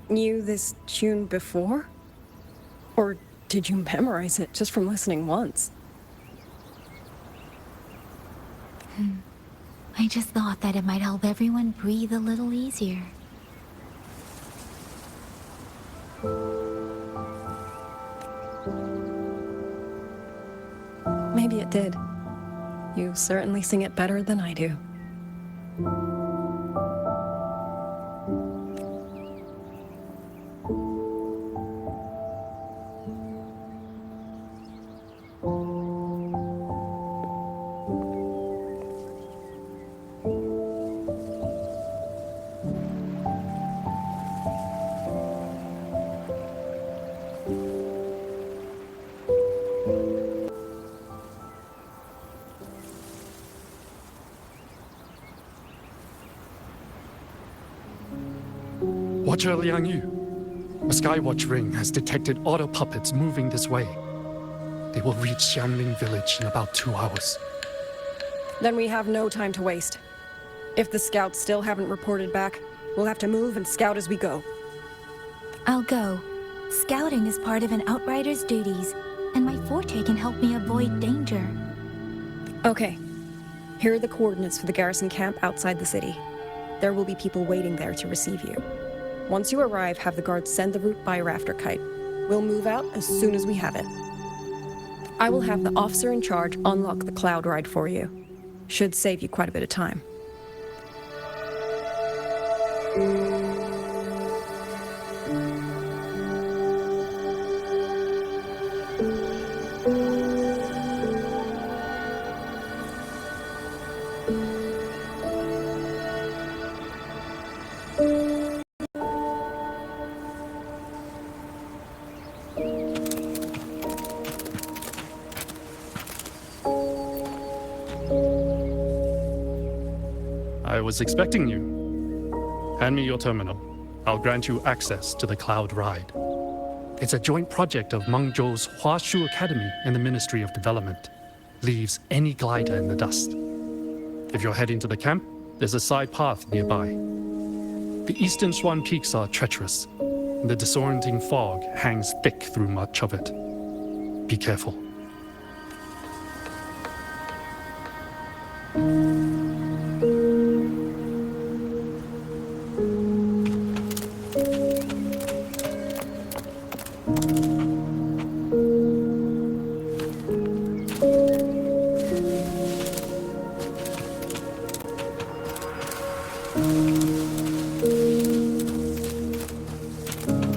T: knew this tune before? Or did you memorize it just from listening once?
E: I just thought that it might help everyone breathe a little easier.
T: Maybe it did. You certainly sing it better than I do.
J: Watcher Liangyu, a Skywatch ring has detected Autopuppets moving this way. They will reach Xuanling village in about 2 hours.
T: Then we have no time to waste. If the scouts still haven't reported back, we'll have to move and scout as we go.
E: I'll go. Scouting is part of an outrider's duties, and my forte can help me avoid danger.
T: Okay. Here are the coordinates for the garrison camp outside the city. There will be people waiting there to receive you. Once you arrive, have the guards send the route by rafter kite. We'll move out as soon as we have it. I will have the officer in charge unlock the cloud ride for you. Should save you quite a bit of time.
J: I was expecting you. Hand me your terminal. I'll grant you access to the Cloud Ride. It's a joint project of Mengzhou's Huaxu Academy and the Ministry of Development. Leaves any glider in the dust. If you're heading to the camp, there's a side path nearby. The eastern Xuan peaks are treacherous, and the disorienting fog hangs thick through much of it. Be careful.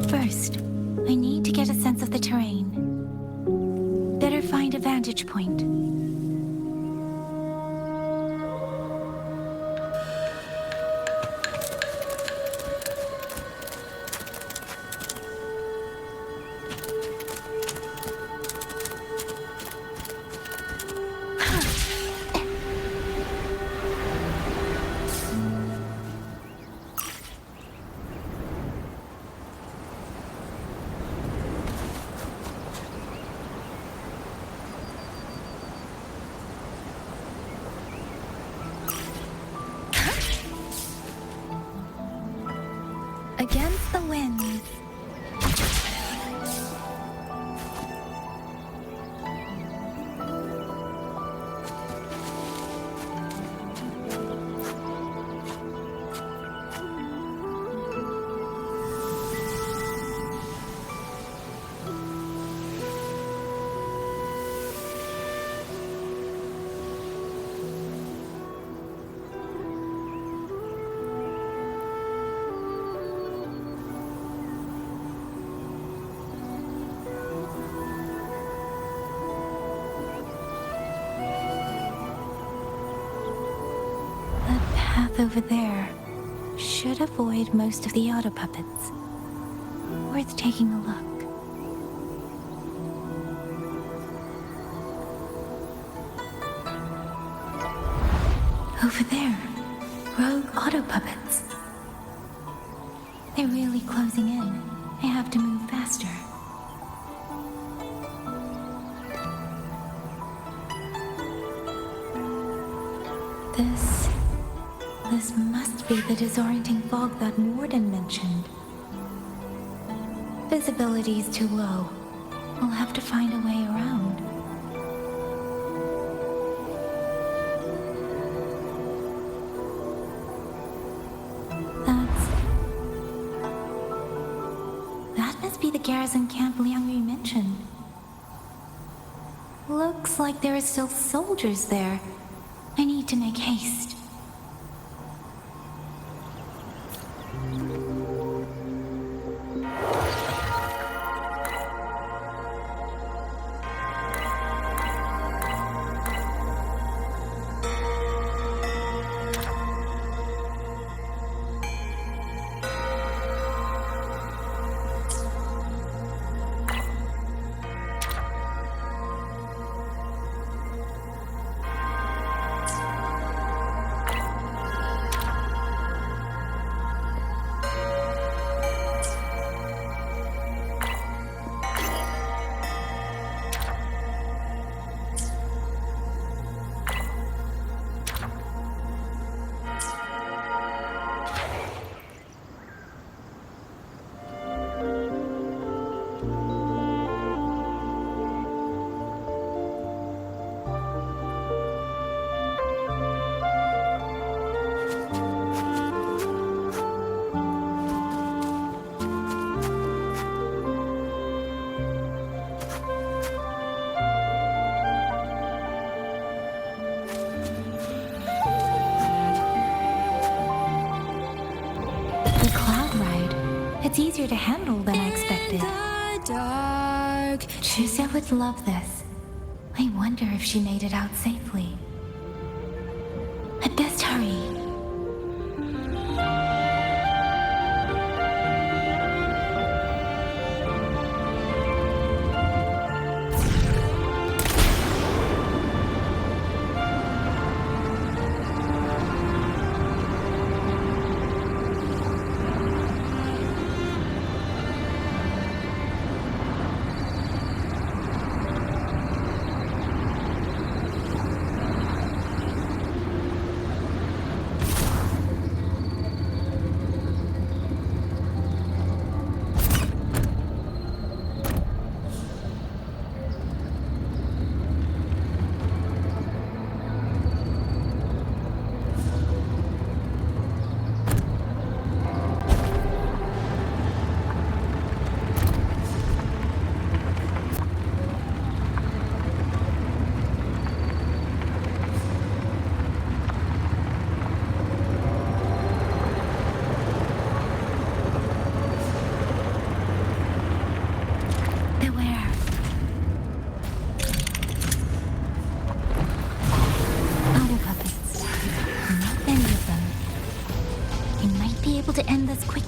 E: First, I need to get a sense of the terrain. Better find a vantage point. Against the winds. Over there should avoid most of the Autopuppets. Worth taking a look. Over there, rogue Autopuppets. They're really closing in. I have to move faster. This must be the disorienting fog that Warden mentioned. Visibility's too low. We'll have to find a way around. That must be the garrison camp Liangyu mentioned. Looks like there are still soldiers there. I need to make haste. It's easier to handle than I expected. Qingxiao would love this. I wonder if she made it out safely. I'd best hurry. able to end this quickly.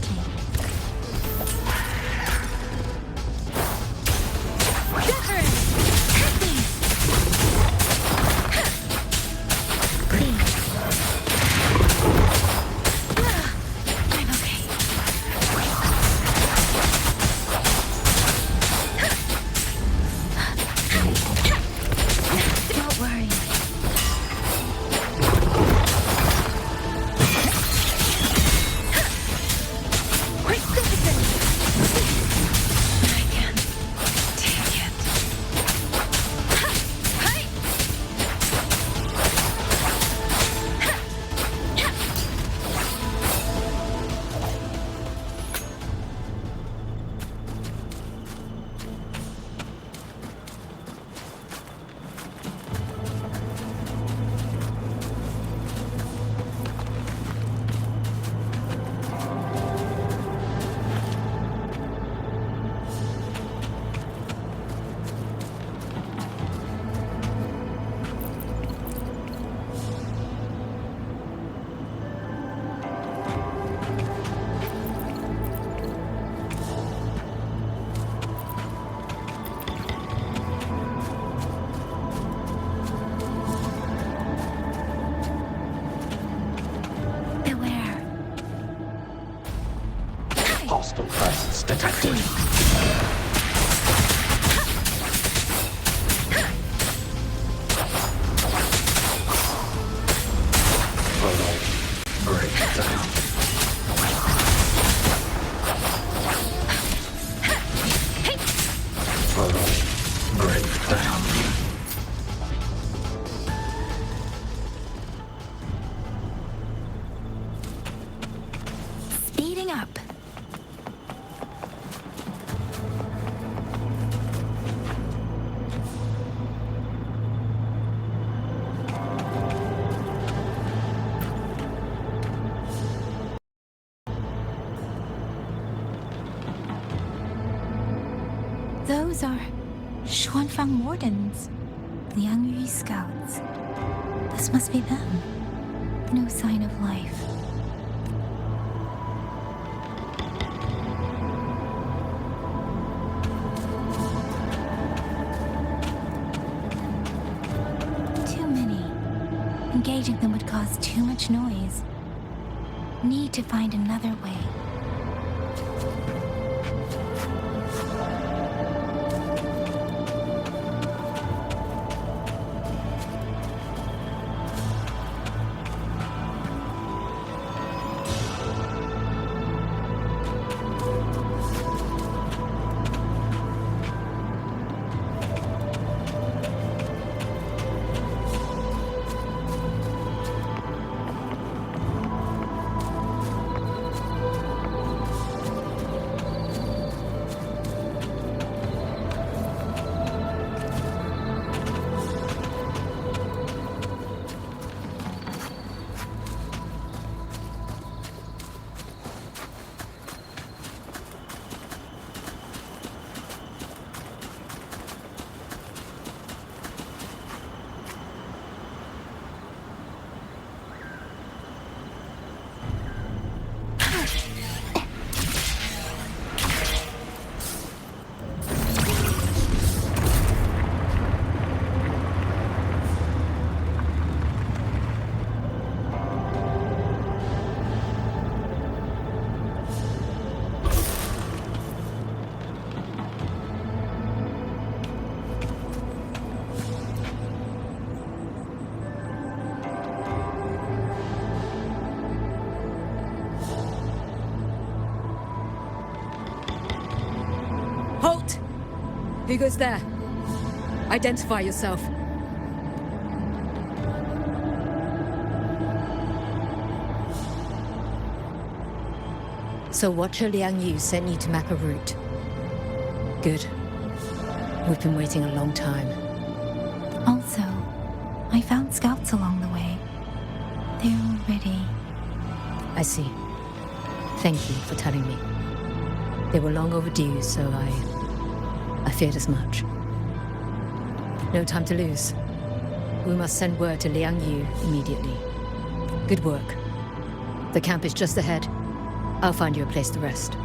U: Hostile presence detected. Breakdown. Breakdown.
E: Speeding up. Those are Xuanfang wardens, Liangyu scouts. This must be them. No sign of life. Too many. Engaging them would cause too much noise. Need to find another way.
O: Halt! Who goes there? Identify yourself.
A: So Watcher Liangyu sent you to map a route. Good. We've been waiting a long time.
E: Also, I found scouts along the way. They're all ready.
A: I see. Thank you for telling me. They were long overdue, so I feared as much. No time to lose. We must send word to Liangyu immediately. Good work. The camp is just ahead. I'll find you a place to rest.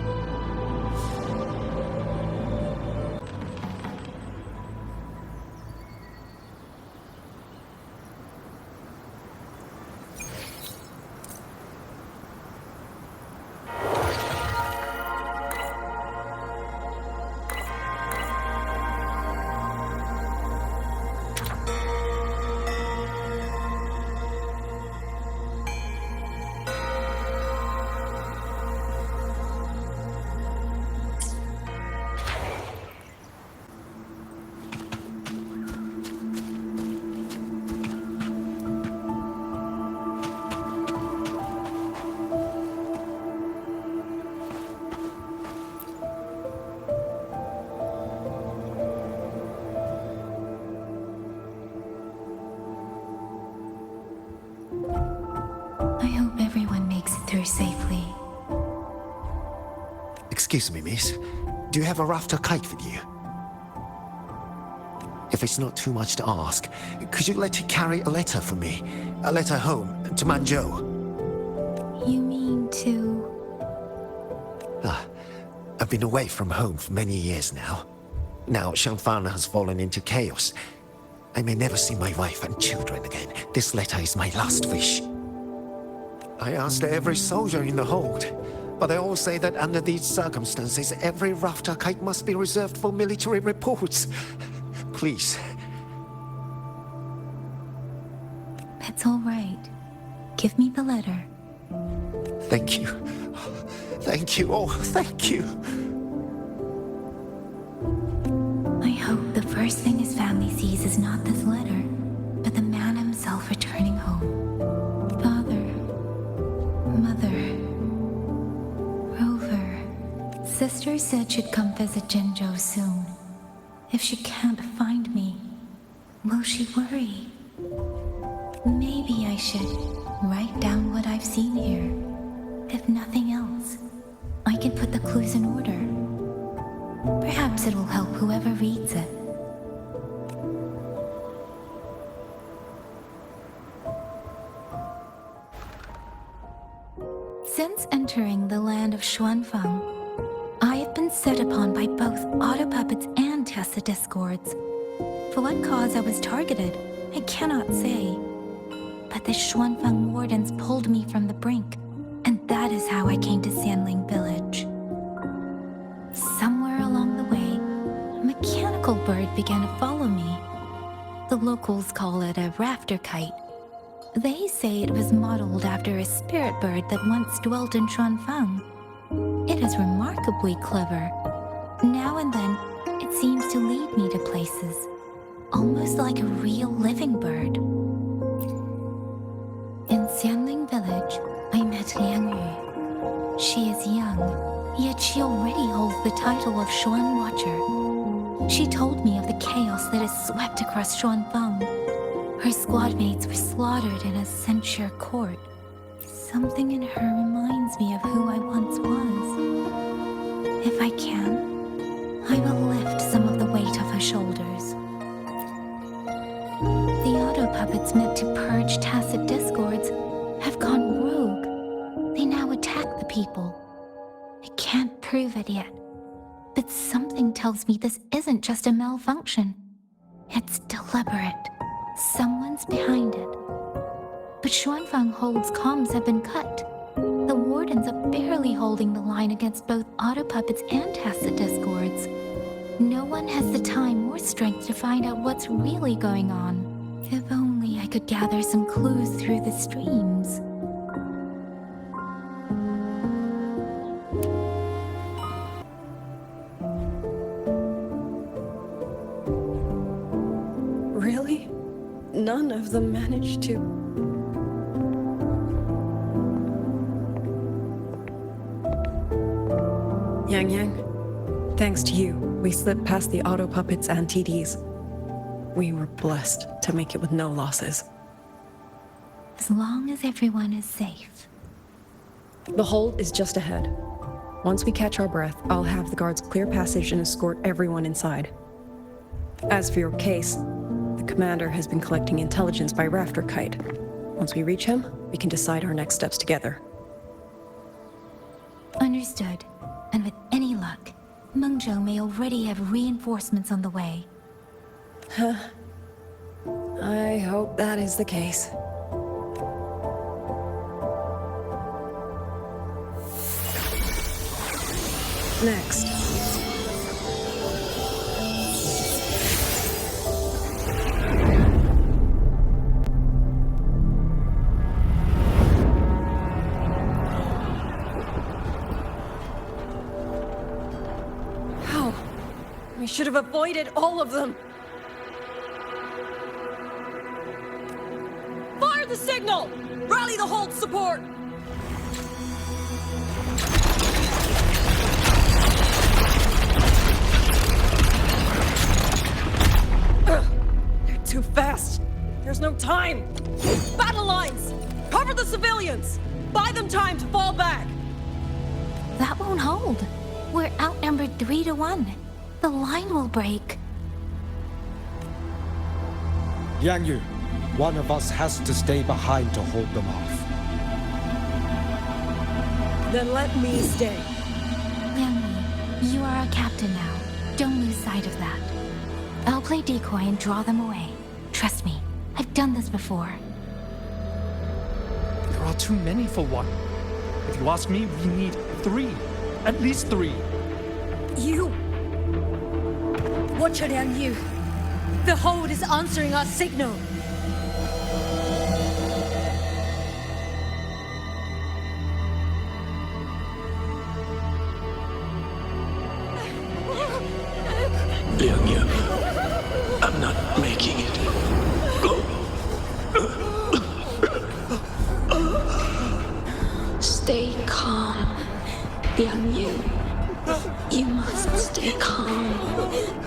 E: Safely.
U: Excuse me, miss. Do you have a rafter kite with you? If it's not too much to ask, could you let it carry a letter for me? A letter home, to Mengzhou.
E: You mean to...
U: I've been away from home for many years now. Now Xuanfang has fallen into chaos. I may never see my wife and children again. This letter is my last wish. I asked every soldier in the hold, but they all say that under these circumstances, every rafter kite must be reserved for military reports. Please.
E: That's all right. Give me the letter.
U: Thank you. Thank you. Oh, thank you.
E: I hope the first thing his family sees is not this letter, but the man himself returning home. Sister said she'd come visit Jinzhou soon. If she can't find me, will she worry? Maybe I should write down what I've seen here. If nothing else, I can put the clues in order. Perhaps it'll help whoever reads it. Since entering the land of Xuanfang, I have been set upon by both Autopuppets and Tacet discords. For what cause I was targeted, I cannot say. But the Xuanfang wardens pulled me from the brink, and that is how I came to Xuanling Village. Somewhere along the way, a mechanical bird began to follow me. The locals call it a rafter kite. They say it was modeled after a spirit bird that once dwelt in Xuanfang. It is remarkably clever. Now and then, it seems to lead me to places, almost like a real living bird. In Xuanling Village, I met Yangyang. She is young, yet she already holds the title of Xuan Watcher. She told me of the chaos that has swept across Xuanfang. Her squad mates were slaughtered in a censure court. Something in her reminds me of who I once was. If I can, I will lift some of the weight off her shoulders. The Autopuppets meant to purge Tacet discords have gone rogue. They now attack the people. I can't prove it yet, but something tells me this isn't just a malfunction. It's deliberate. Someone's behind it. But Xuanfang Hold's comms have been cut. The wardens are barely holding the line against both Autopuppets and Tacet discords. No one has the time or strength to find out what's really going on. If only I could gather some clues through the streams.
T: Really? None of them managed to... Yangyang, thanks to you, we slipped past the Autopuppets and TDs. We were blessed to make it with no losses.
E: As long as everyone is safe.
T: The hold is just ahead. Once we catch our breath, I'll have the guards clear passage and escort everyone inside. As for your case, the commander has been collecting intelligence by Rafter Kite. Once we reach him, we can decide our next steps together.
E: Understood. And with any luck, Mengzhou may already have reinforcements on the way.
T: Huh. I hope that is the case. Next. How? We should have avoided all of them. Fire the signal! Rally the hold support! They're too fast. There's no time. Battle lines! Cover the civilians! Buy them time to fall back!
E: That won't hold. We're outnumbered 3 to 1. The line will break.
C: Yangyang, one of us has to stay behind to hold them off.
T: Then let me stay.
E: Yangyang, you are our captain now. Don't lose sight of that. I'll play decoy and draw them away. Trust me, I've done this before.
J: There are too many for one. If you ask me, we need 3. At least 3.
A: You! Watch it, Mingyu. The hold is answering our signal.
F: Yangyang, I'm not making it.
R: Stay calm, Yangyang. You must stay calm.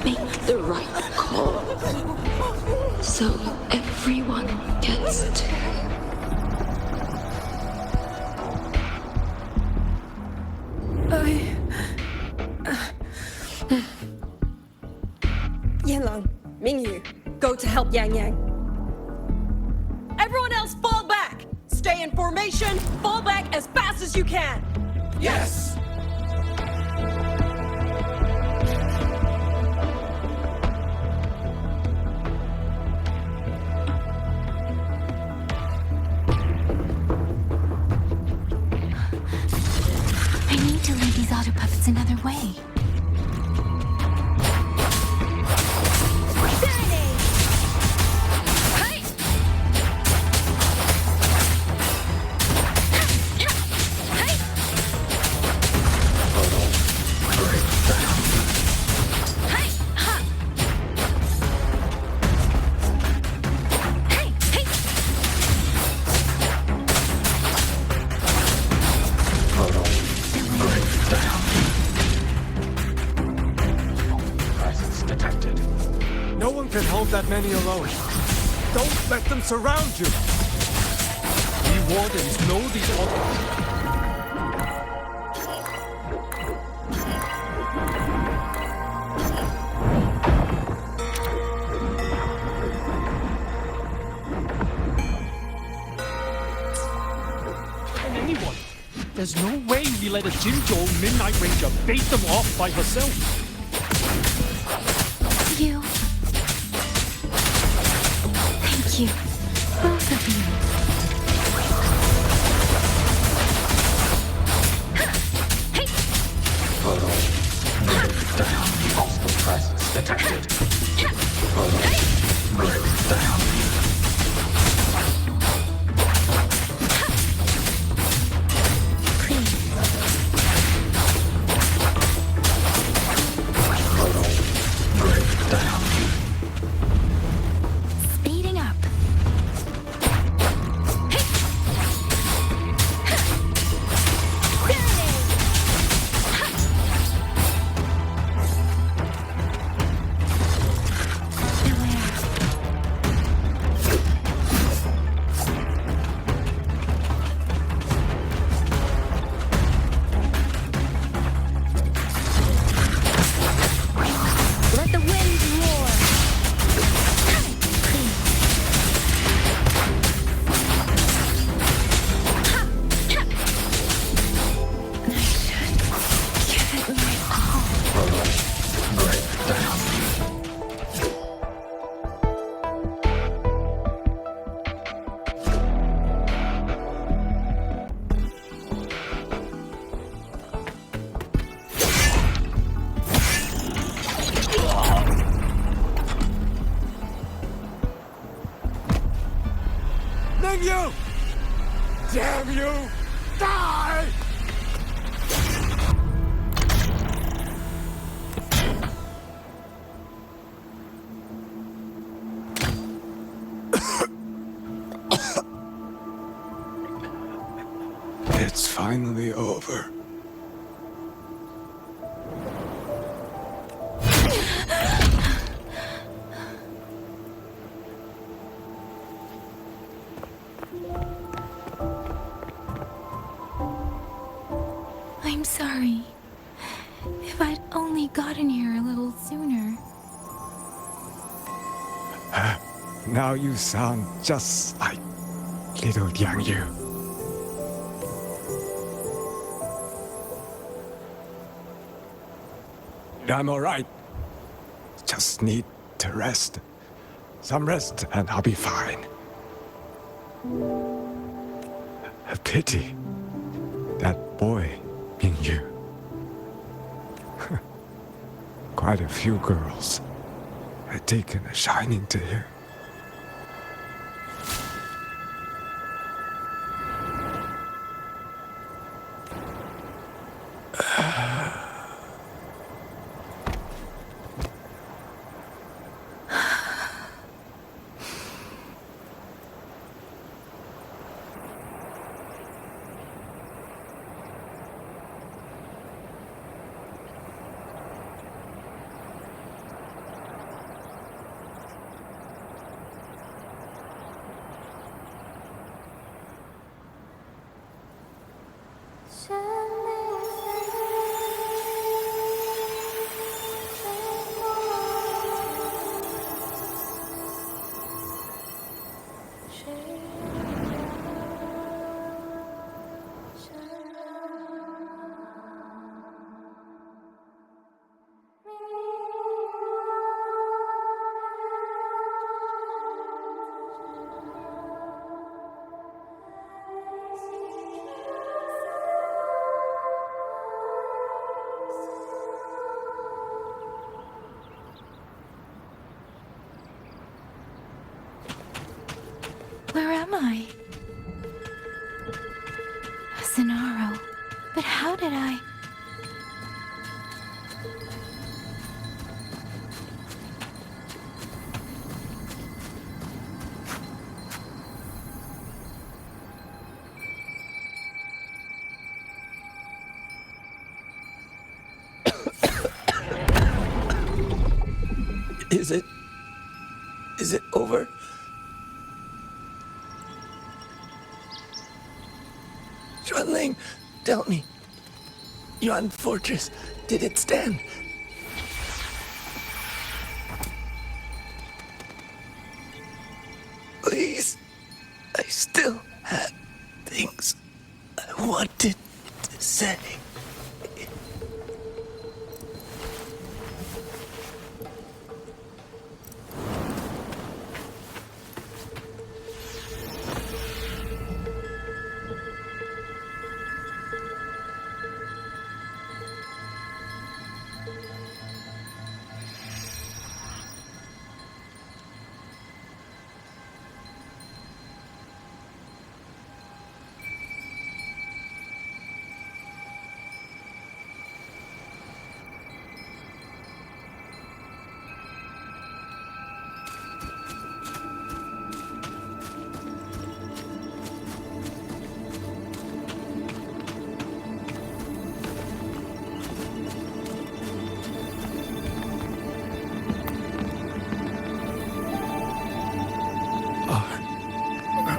R: Make the right call. So everyone gets to.
T: Yanlang, Mingyu, go to help Yangyang. Everyone else fall back! Stay in formation, fall back as fast as you can!
F: Yes!
E: I need to lead these Autopuppets another way.
C: That many alone. Don't let them surround you. We wardens know these Autopuppets.
J: And anyone. There's no way we let a Qingxiao Midnight Ranger bait them off by herself.
E: You. Thank you, both of you. Hey!
F: Photo. Down. Multiple presence detected. Photo. Down.
C: Mingyu! Damn you! Die! It's finally over.
E: I'm sorry. If I'd only gotten here a little sooner.
C: Now you sound just like little Yangyang. I'm alright. Just need to rest. Some rest and I'll be fine. A pity. That boy, Mingyu. Quite a few girls had taken a shining to him.
E: Where am I? Sonaro. But how did I...
P: Is it over? Xuanling, tell me. Yuan Fortress, did it stand? Please, I still had things I wanted to say.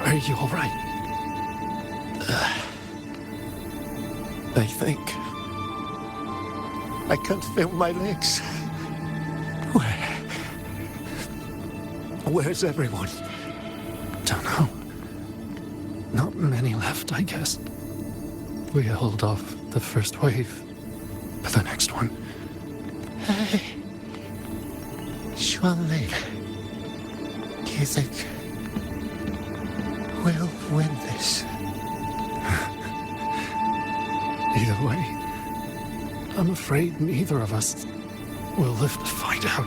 F: Are you all right?
U: I think I can't feel my legs. Where's everyone?
J: Don't know. Not many left, I guess. We held off the first wave, but the next one...
U: Hey, Xuanling, do you think we'll win this?
J: Either way, I'm afraid neither of us will live to find out.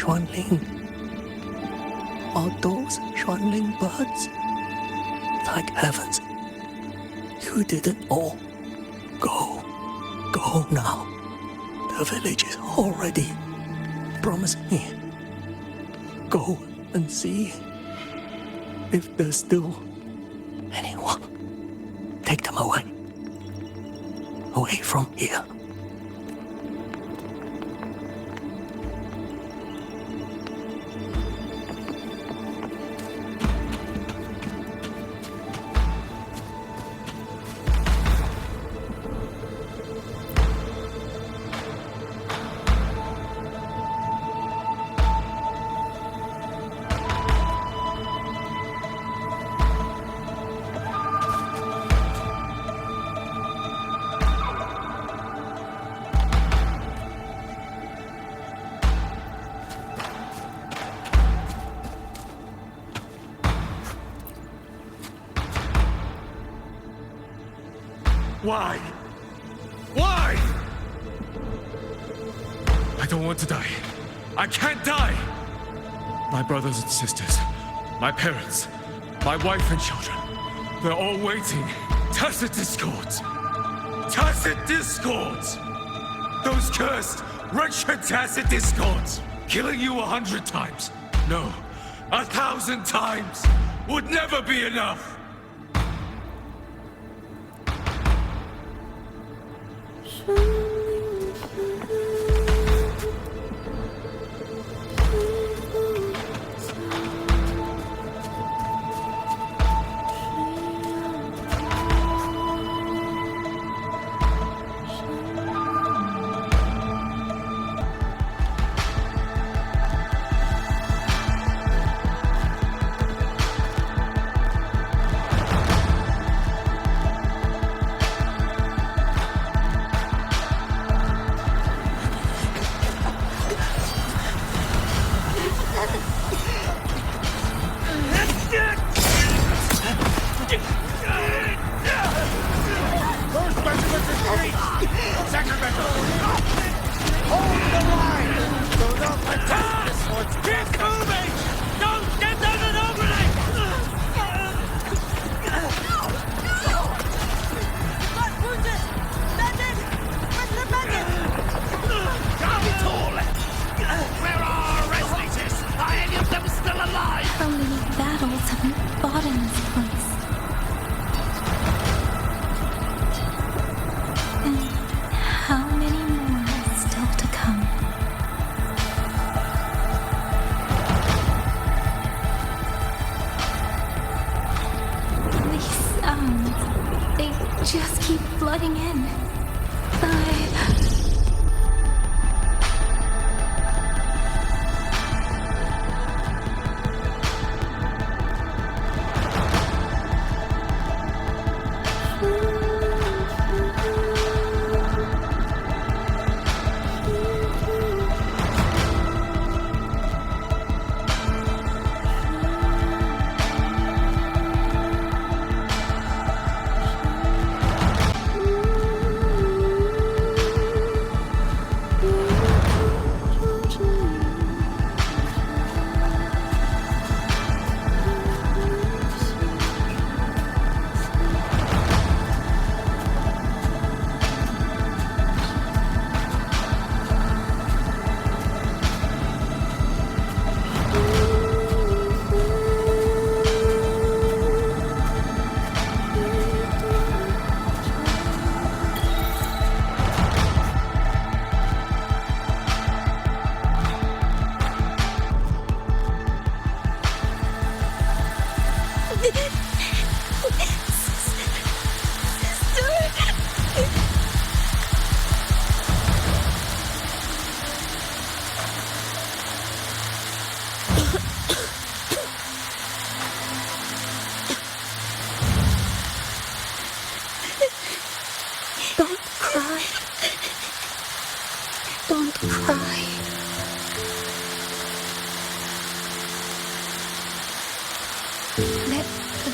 L: Xuanling. Are those Xuanling birds? Thank heavens. You didn't all. Go now. The village is all ready. Promise me. Go and see if there's still anyone. Take them away. Away from here.
C: Why? Why? I don't want to die. I can't die! My brothers and sisters, my parents, my wife and children, they're all waiting. Tacet discords! Tacet discords! Those cursed, wretched Tacet discords! Killing you 100 times, no, 1,000 times, would never be enough!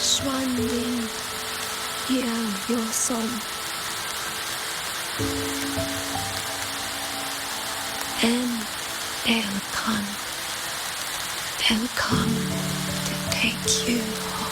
V: Xuanling, hear your song. And they'll come. and come to take you home.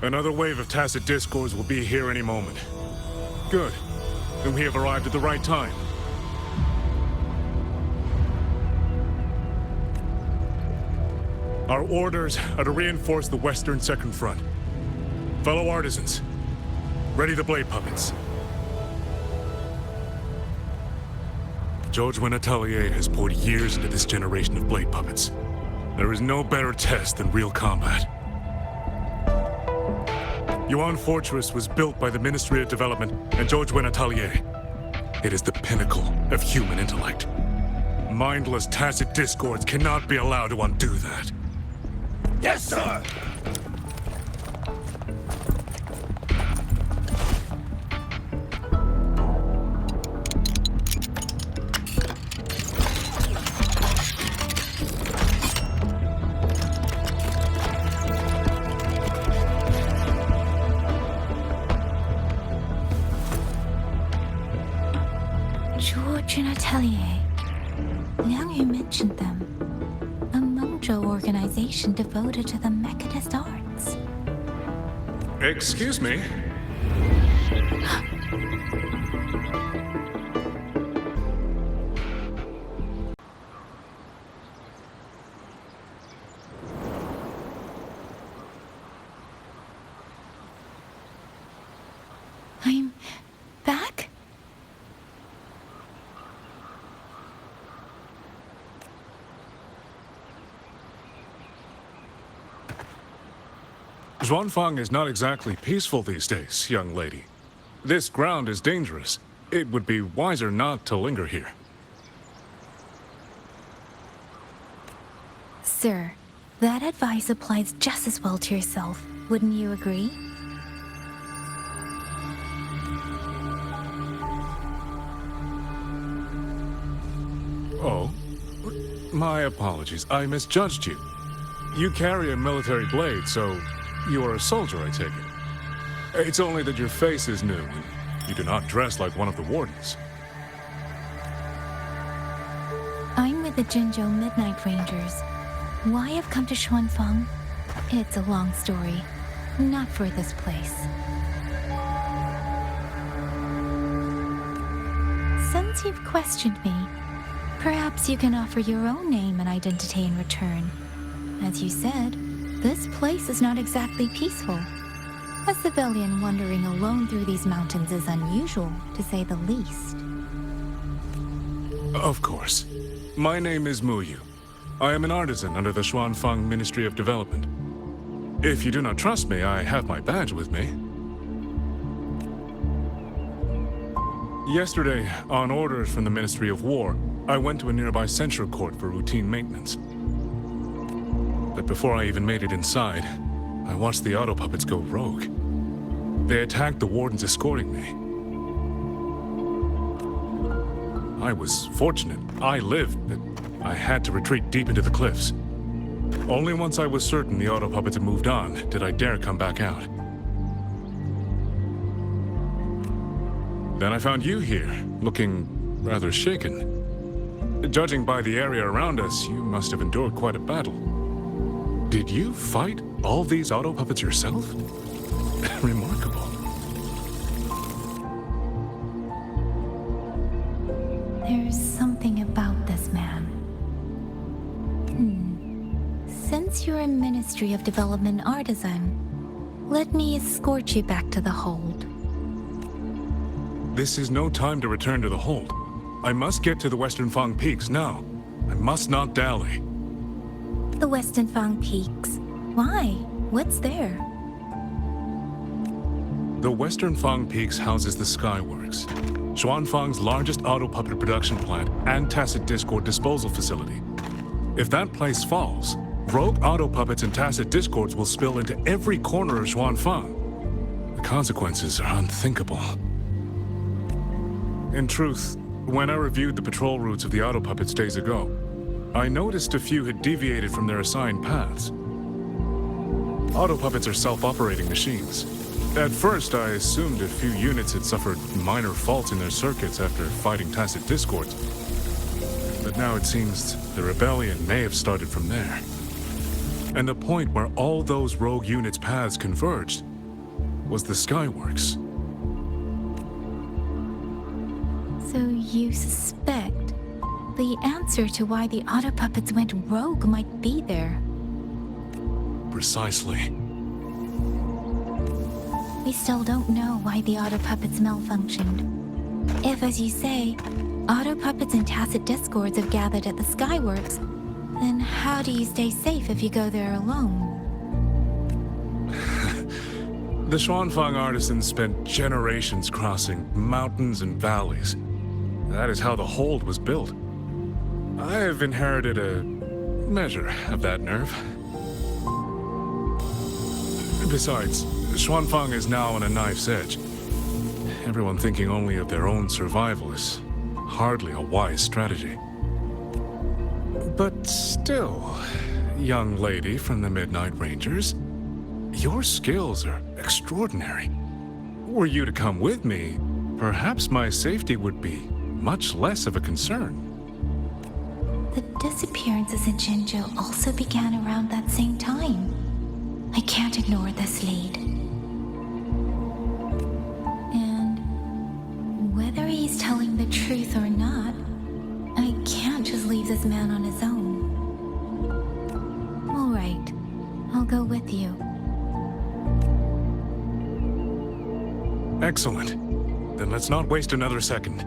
I: Another wave of Tacet discords will be here any moment. Good. Then we have arrived at the right time. Our orders are to reinforce the western second front. Fellow artisans, ready the blade puppets. Xuanling Atelier has poured years into this generation of blade puppets. There is no better test than real combat. Yuan Fortress was built by the Ministry of Development and Xuanling Atelier. It is the pinnacle of human intellect. Mindless Tacet discords cannot be allowed to undo that.
M: Yes, sir!
E: Xuanling Atelier. Liangyu mentioned them. A Mengzhou organization devoted to the mechanist arts.
I: Excuse me?
E: I'm back?
I: Xuanfang is not exactly peaceful these days, young lady. This ground is dangerous. It would be wiser not to linger here.
E: Sir, that advice applies just as well to yourself. Wouldn't you agree?
I: Oh? My apologies. I misjudged you. You carry a military blade, so you are a soldier, I take it. It's only that your face is new. You do not dress like one of the wardens.
E: I'm with the Jinzhou Midnight Rangers. Why I've come to Xuanfang? It's a long story. Not for this place. Since you've questioned me, perhaps you can offer your own name and identity in return. As you said, this place is not exactly peaceful. A civilian wandering alone through these mountains is unusual, to say the least.
I: Of course. My name is Muyu. I am an artisan under the Xuanfang Ministry of Development. If you do not trust me, I have my badge with me. Yesterday, on orders from the Ministry of War, I went to a nearby Censure Court for routine maintenance. But before I even made it inside, I watched the Autopuppets go rogue. They attacked the wardens escorting me. I was fortunate. I lived, but I had to retreat deep into the cliffs. Only once I was certain the Autopuppets had moved on did I dare come back out. Then I found you here, looking rather shaken. Judging by the area around us, you must have endured quite a battle. Did you fight all these Autopuppets yourself? Remarkable.
E: There's something about this man. Since you're a Ministry of Development artisan, let me escort you back to the hold.
I: This is no time to return to the hold. I must get to the Western Fang Peaks now. I must not dally.
E: The Western Fang Peaks? Why? What's there?
I: The Western Fang Peaks houses the Skyworks, Xuanfang's largest Autopuppet production plant and Tacet Discord disposal facility. If that place falls, rogue Autopuppets and Tacet Discords will spill into every corner of Xuanfang. The consequences are unthinkable. In truth, when I reviewed the patrol routes of the Autopuppets days ago, I noticed a few had deviated from their assigned paths. Autopuppets are self-operating machines. At first, I assumed a few units had suffered minor faults in their circuits after fighting Tacet Discords. But now it seems the rebellion may have started from there. And the point where all those rogue units' paths converged was the Skyworks.
E: So you suspect the answer to why the Autopuppets went rogue might be there?
I: Precisely.
E: We still don't know why the Autopuppets malfunctioned. If, as you say, Autopuppets and Tacet Discords have gathered at the Skyworks, then how do you stay safe if you go there alone?
I: The Xuanfang artisans spent generations crossing mountains and valleys. That is how the hold was built. I have inherited a measure of that nerve. Besides, Xuanfang is now on a knife's edge. Everyone thinking only of their own survival is hardly a wise strategy. But still, young lady from the Midnight Rangers, your skills are extraordinary. Were you to come with me, perhaps my safety would be much less of a concern.
E: The disappearances in Jinzhou also began around that same time. I can't ignore this lead. And whether he's telling the truth or not, I can't just leave this man on his own. All right, I'll go with you.
I: Excellent. Then let's not waste another second.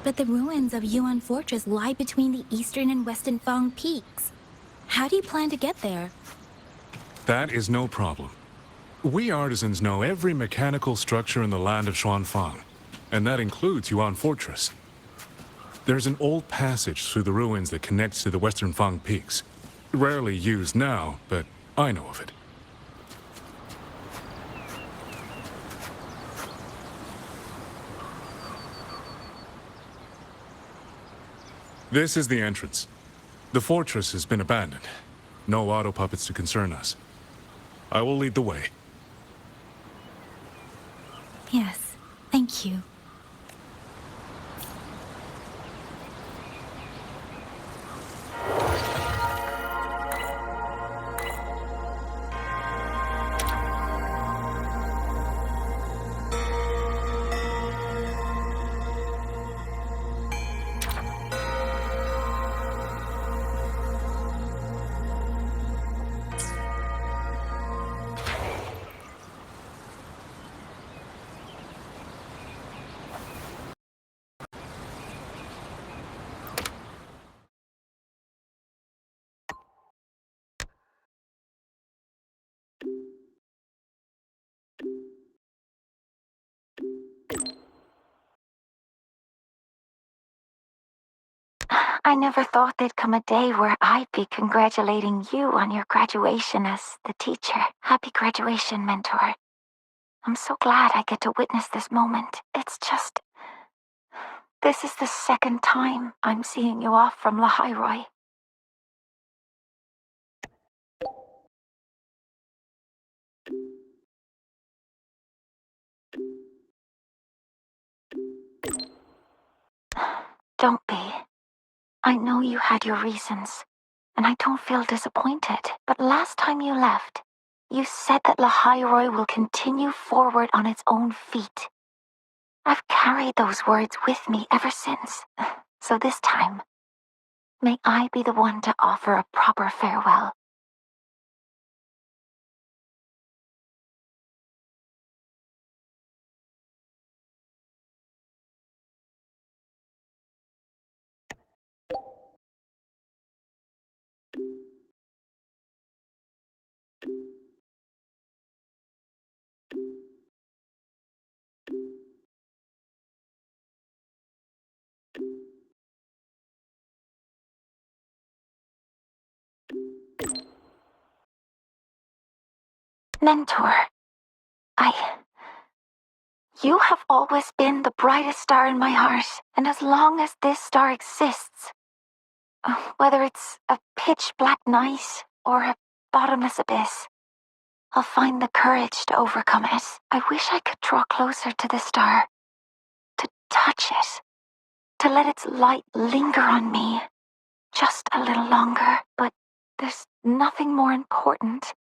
E: But the ruins of Yuan Fortress lie between the eastern and western Fang peaks. How do you plan to get there?
I: That is no problem. We artisans know every mechanical structure in the land of Xuanfang, and that includes Yuan Fortress. There's an old passage through the ruins that connects to the western Fang peaks. Rarely used now, but I know of it. This is the entrance. The fortress has been abandoned. No Autopuppets to concern us. I will lead the way.
E: Yes, thank you.
B: I never thought there'd come a day where I'd be congratulating you on your graduation as the teacher. Happy graduation, mentor. I'm so glad I get to witness this moment. It's just... this is the second time I'm seeing you off from Lahairoi. Don't be. I know you had your reasons, and I don't feel disappointed. But last time you left, you said that Lahairoi will continue forward on its own feet. I've carried those words with me ever since. So this time, may I be the one to offer a proper farewell. Mentor, you have always been the brightest star in my heart, and as long as this star exists, whether it's a pitch-black night or a bottomless abyss, I'll find the courage to overcome it. I wish I could draw closer to the star, to touch it, to let its light linger on me just a little longer, but there's nothing more important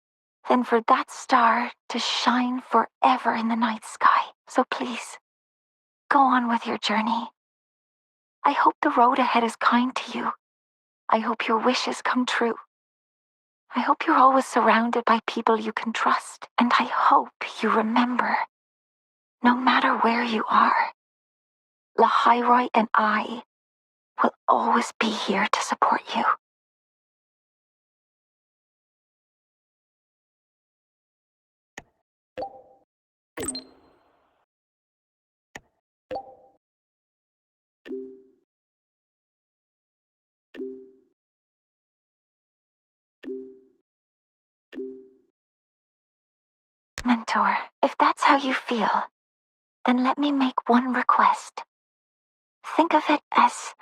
B: than for that star to shine forever in the night sky. So please, go on with your journey. I hope the road ahead is kind to you. I hope your wishes come true. I hope you're always surrounded by people you can trust. And I hope you remember, no matter where you are, Lahairoi and I will always be here to support you. Mentor, if that's how you feel, then let me make one request. Think of it as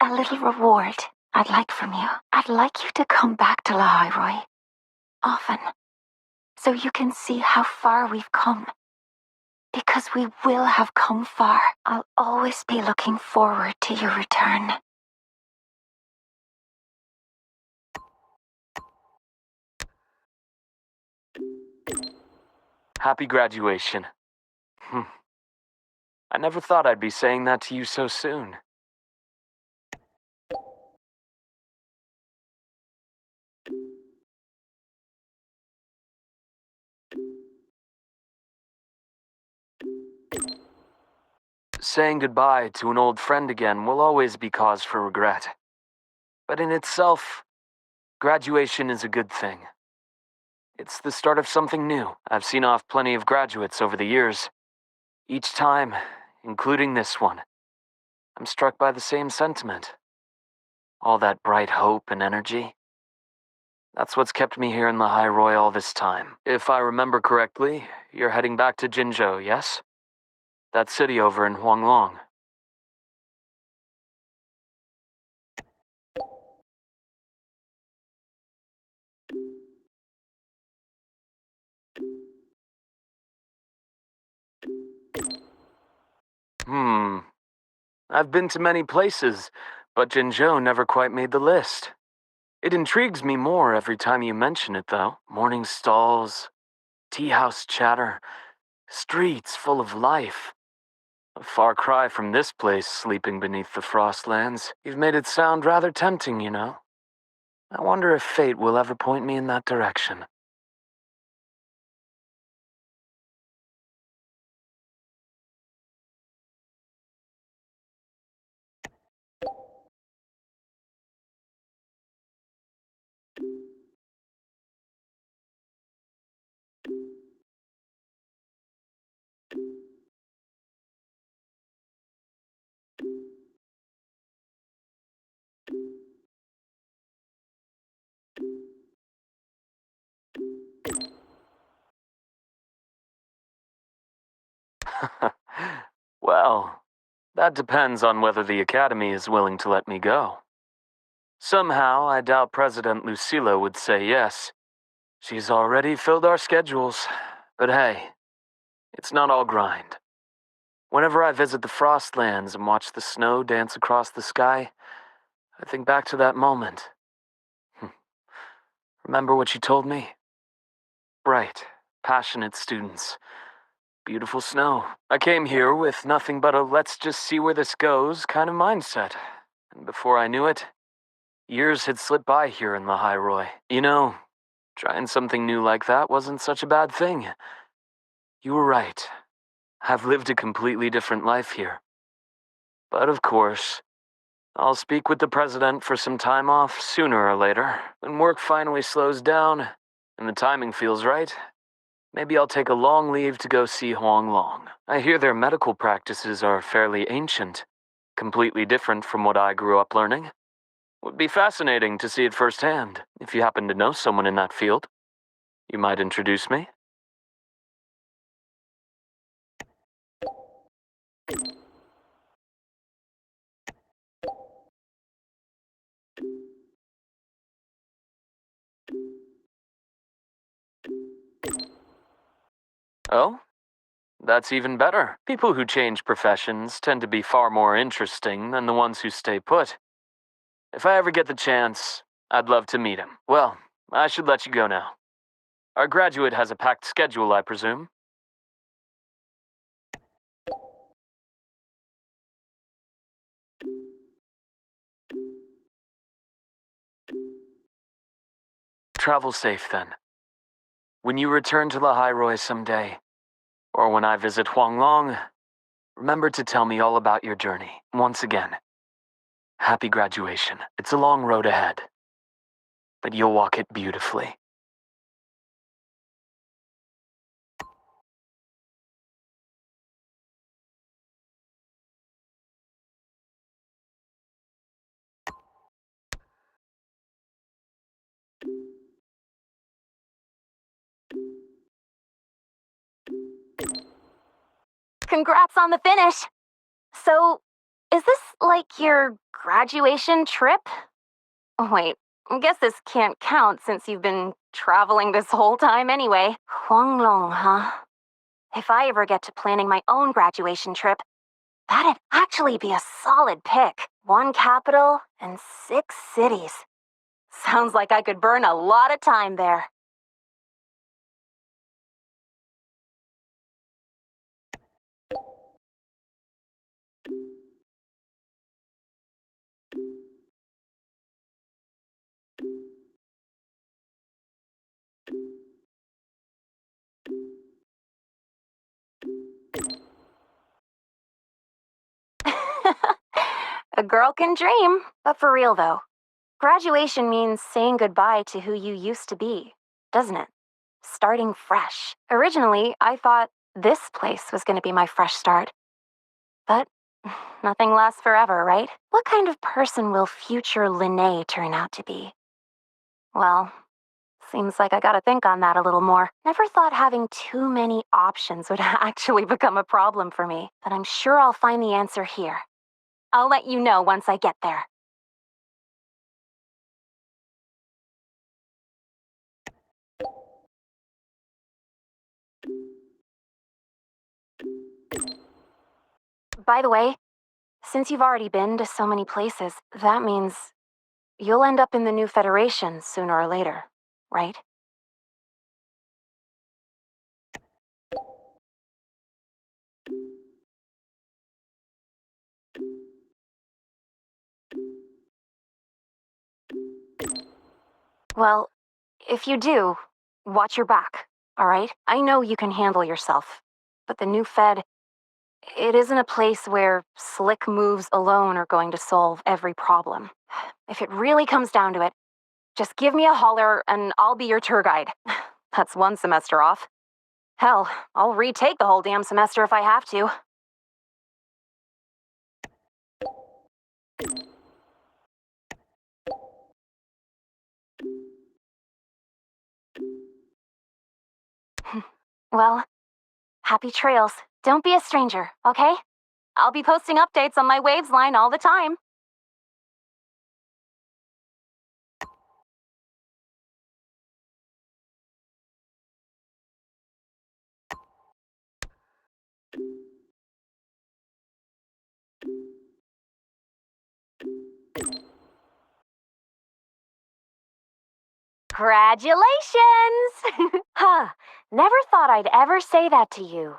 B: a little reward I'd like from you. I'd like you to come back to Lahairoi often, so you can see how far we've come. Because we will have come far. I'll always be looking forward to your return.
G: Happy graduation. I never thought I'd be saying that to you so soon. Saying goodbye to an old friend again will always be cause for regret. But in itself, graduation is a good thing. It's the start of something new. I've seen off plenty of graduates over the years. Each time, including this one, I'm struck by the same sentiment. All that bright hope and energy. That's what's kept me here in the High Roy all this time. If I remember correctly, you're heading back to Jinzhou, yes? That city over in Huanglong. I've been to many places, but Jinzhou never quite made the list. It intrigues me more every time you mention it, though. Morning stalls, tea house chatter, streets full of life. A far cry from this place sleeping beneath the Frostlands. You've made it sound rather tempting, you know. I wonder if fate will ever point me in that direction. Well, that depends on whether the Academy is willing to let me go. Somehow, I doubt President Lucilla would say yes. She's already filled our schedules. But hey, it's not all grind. Whenever I visit the Frostlands and watch the snow dance across the sky, I think back to that moment. Remember what you told me? Bright, passionate students. Beautiful snow. I came here with nothing but a let's just see where this goes kind of mindset. And before I knew it, years had slipped by here in the High Roy. You know, trying something new like that wasn't such a bad thing. You were right. I've lived a completely different life here. But of course, I'll speak with the president for some time off sooner or later. When work finally slows down and the timing feels right, maybe I'll take a long leave to go see Huanglong. I hear their medical practices are fairly ancient, completely different from what I grew up learning. Would be fascinating to see it firsthand. If you happen to know someone in that field, you might introduce me. Oh? That's even better. People who change professions tend to be far more interesting than the ones who stay put. If I ever get the chance, I'd love to meet him. Well, I should let you go now. Our graduate has a packed schedule, I presume. Travel safe, then. When you return to the High Roy someday, or when I visit Huanglong, remember to tell me all about your journey. Once again, happy graduation. It's a long road ahead, but you'll walk it beautifully.
B: Congrats on the finish! So, is this like your graduation trip? Oh, wait, I guess this can't count since you've been traveling this whole time anyway. Huanglong, huh? If I ever get to planning my own graduation trip, that'd actually be a solid pick. 1 capital and 6 cities. Sounds like I could burn a lot of time there. A girl can dream, but for real though. Graduation means saying goodbye to who you used to be, doesn't it? Starting fresh. Originally, I thought this place was going to be my fresh start. But nothing lasts forever, right? What kind of person will future Linnae turn out to be? Well,
D: Seems like I gotta think on that a little more. Never thought having too many options would actually become a problem for me, but I'm sure I'll find the answer here. I'll let you know once I get there. By the way, since you've already been to so many places, that means you'll end up in the new Federation sooner or later, right? Well, if you do, watch your back, alright? I know you can handle yourself, but the new Fed, it isn't a place where slick moves alone are going to solve every problem. If it really comes down to it, just give me a holler and I'll be your tour guide. That's one semester off. Hell, I'll retake the whole damn semester if I have to. Well, happy trails. Don't be a stranger, okay? I'll be posting updates on my Waves line all the time. Congratulations! Huh, never thought I'd ever say that to you.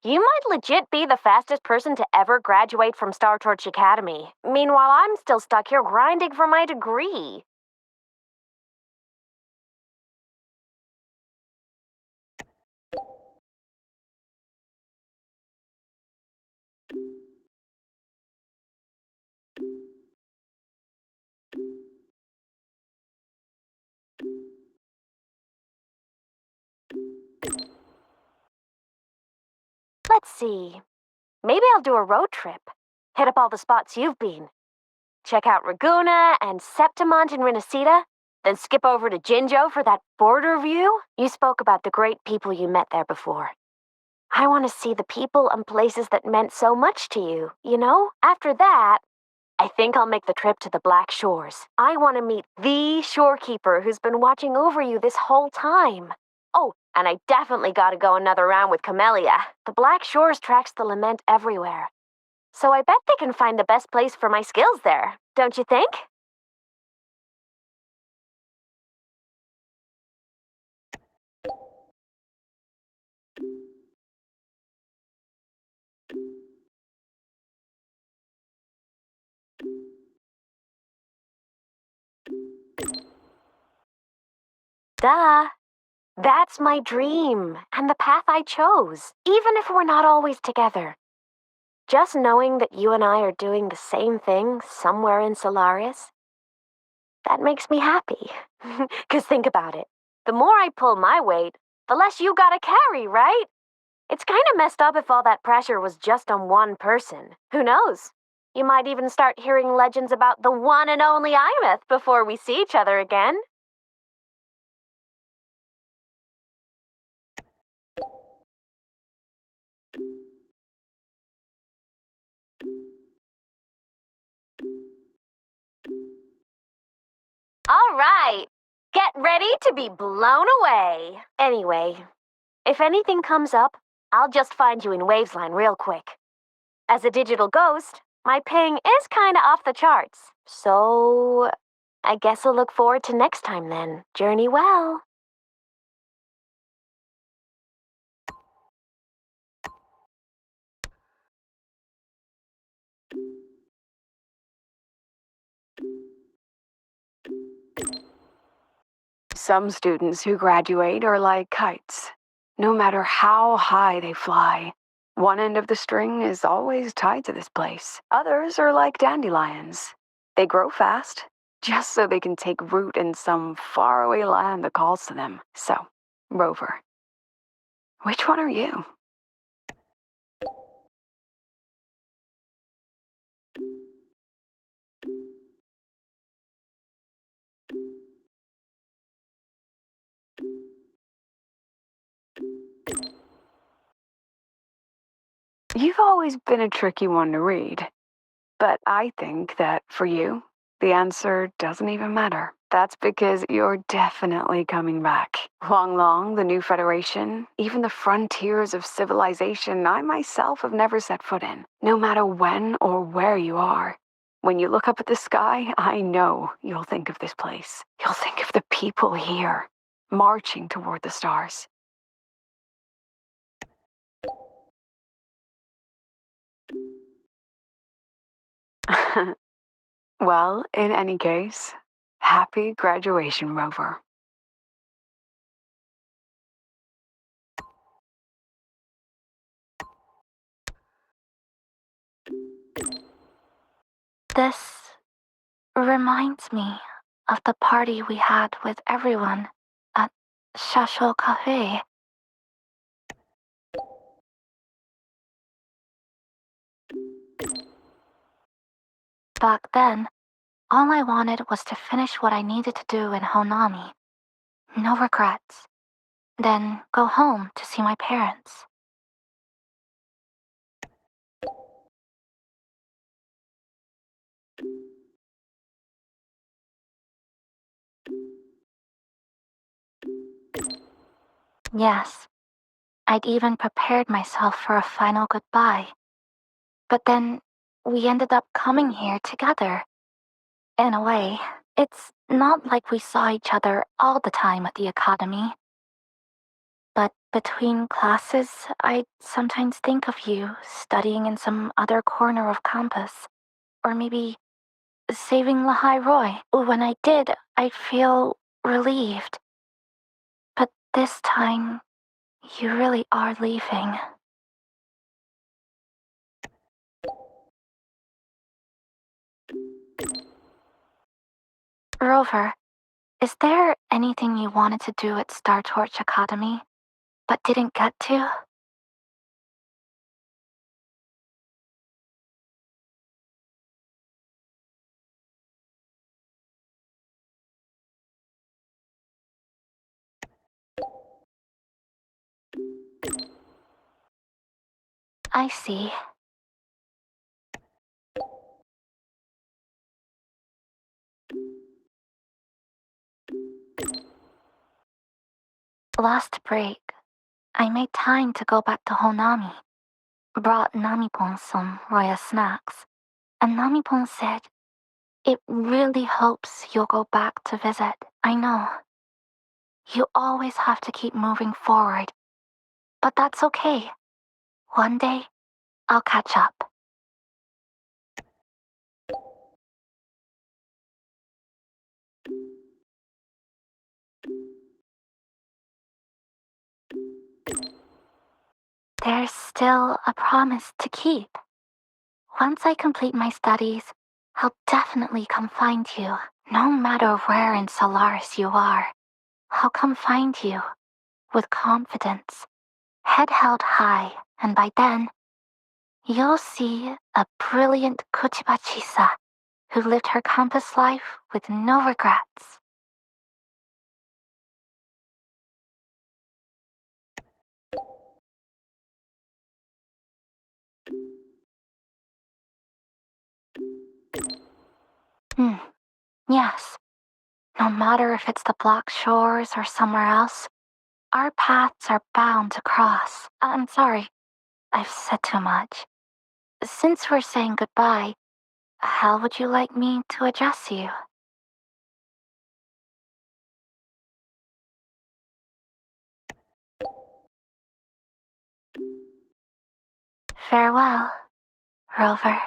D: You might legit be the fastest person to ever graduate from Startorch Academy. Meanwhile, I'm still stuck here grinding for my degree. Let's see. Maybe I'll do a road trip. Hit up all the spots you've been. Check out Raguna and Septimont in Renacita, then skip over to Jinzhou for that border view. You spoke about the great people you met there before. I want to see the people and places that meant so much to you, you know? After that, I think I'll make the trip to the Black Shores. I want to meet the shorekeeper who's been watching over you this whole time. Oh, and I definitely gotta go another round with Camellia. The Black Shores tracks the lament everywhere. So I bet they can find the best place for my skills there, don't you think? Duh. That's my dream, and the path I chose, even if we're not always together. Just knowing that you and I are doing the same thing somewhere in Solaris, that makes me happy. 'Cause think about it. The more I pull my weight, the less you gotta carry, right? It's kinda messed up if all that pressure was just on one person. Who knows? You might even start hearing legends about the one and only Imeth before we see each other again. All right, get ready to be blown away. Anyway, if anything comes up, I'll just find you in Wavesline real quick. As a digital ghost, my ping is kinda off the charts. So, I guess I'll look forward to next time then. Journey well.
K: Some students who graduate are like kites. No matter how high they fly, one end of the string is always tied to this place. Others are like dandelions. They grow fast, just so they can take root in some faraway land that calls to them. So, Rover, which one are you? You've always been a tricky one to read. But I think that, for you, the answer doesn't even matter. That's because you're definitely coming back. Huanglong, the new Federation, even the frontiers of civilization I myself have never set foot in. No matter when or where you are. When you look up at the sky, I know you'll think of this place. You'll think of the people here, marching toward the stars. Well, in any case, happy graduation, Rover.
E: This reminds me of the party we had with everyone at Shasho Cafe. Back then, all I wanted was to finish what I needed to do in Honami. No regrets. Then go home to see my parents. Yes, I'd even prepared myself for a final goodbye. But then we ended up coming here together. In a way, it's not like we saw each other all the time at the academy. But between classes, I'd sometimes think of you studying in some other corner of campus. Or maybe saving Lahai Roy. When I did, I'd feel relieved. But this time, you really are leaving. Rover, is there anything you wanted to do at Startorch Academy, but didn't get to? I see. Last break, I made time to go back to Honami. Brought Namipon some royal snacks, and Namipon said, "It really hopes you'll go back to visit. I know. You always have to keep moving forward, but that's okay. One day, I'll catch up." There's still a promise to keep. Once I complete my studies, I'll definitely come find you. No matter where in Solaris you are, I'll come find you, with confidence, head held high, and by then, you'll see a brilliant Kuchiba Chisa who lived her campus life with no regrets. Yes. No matter if it's the Black Shores or somewhere else, our paths are bound to cross. I'm sorry, I've said too much. Since we're saying goodbye, how would you like me to address you? Farewell, Rover.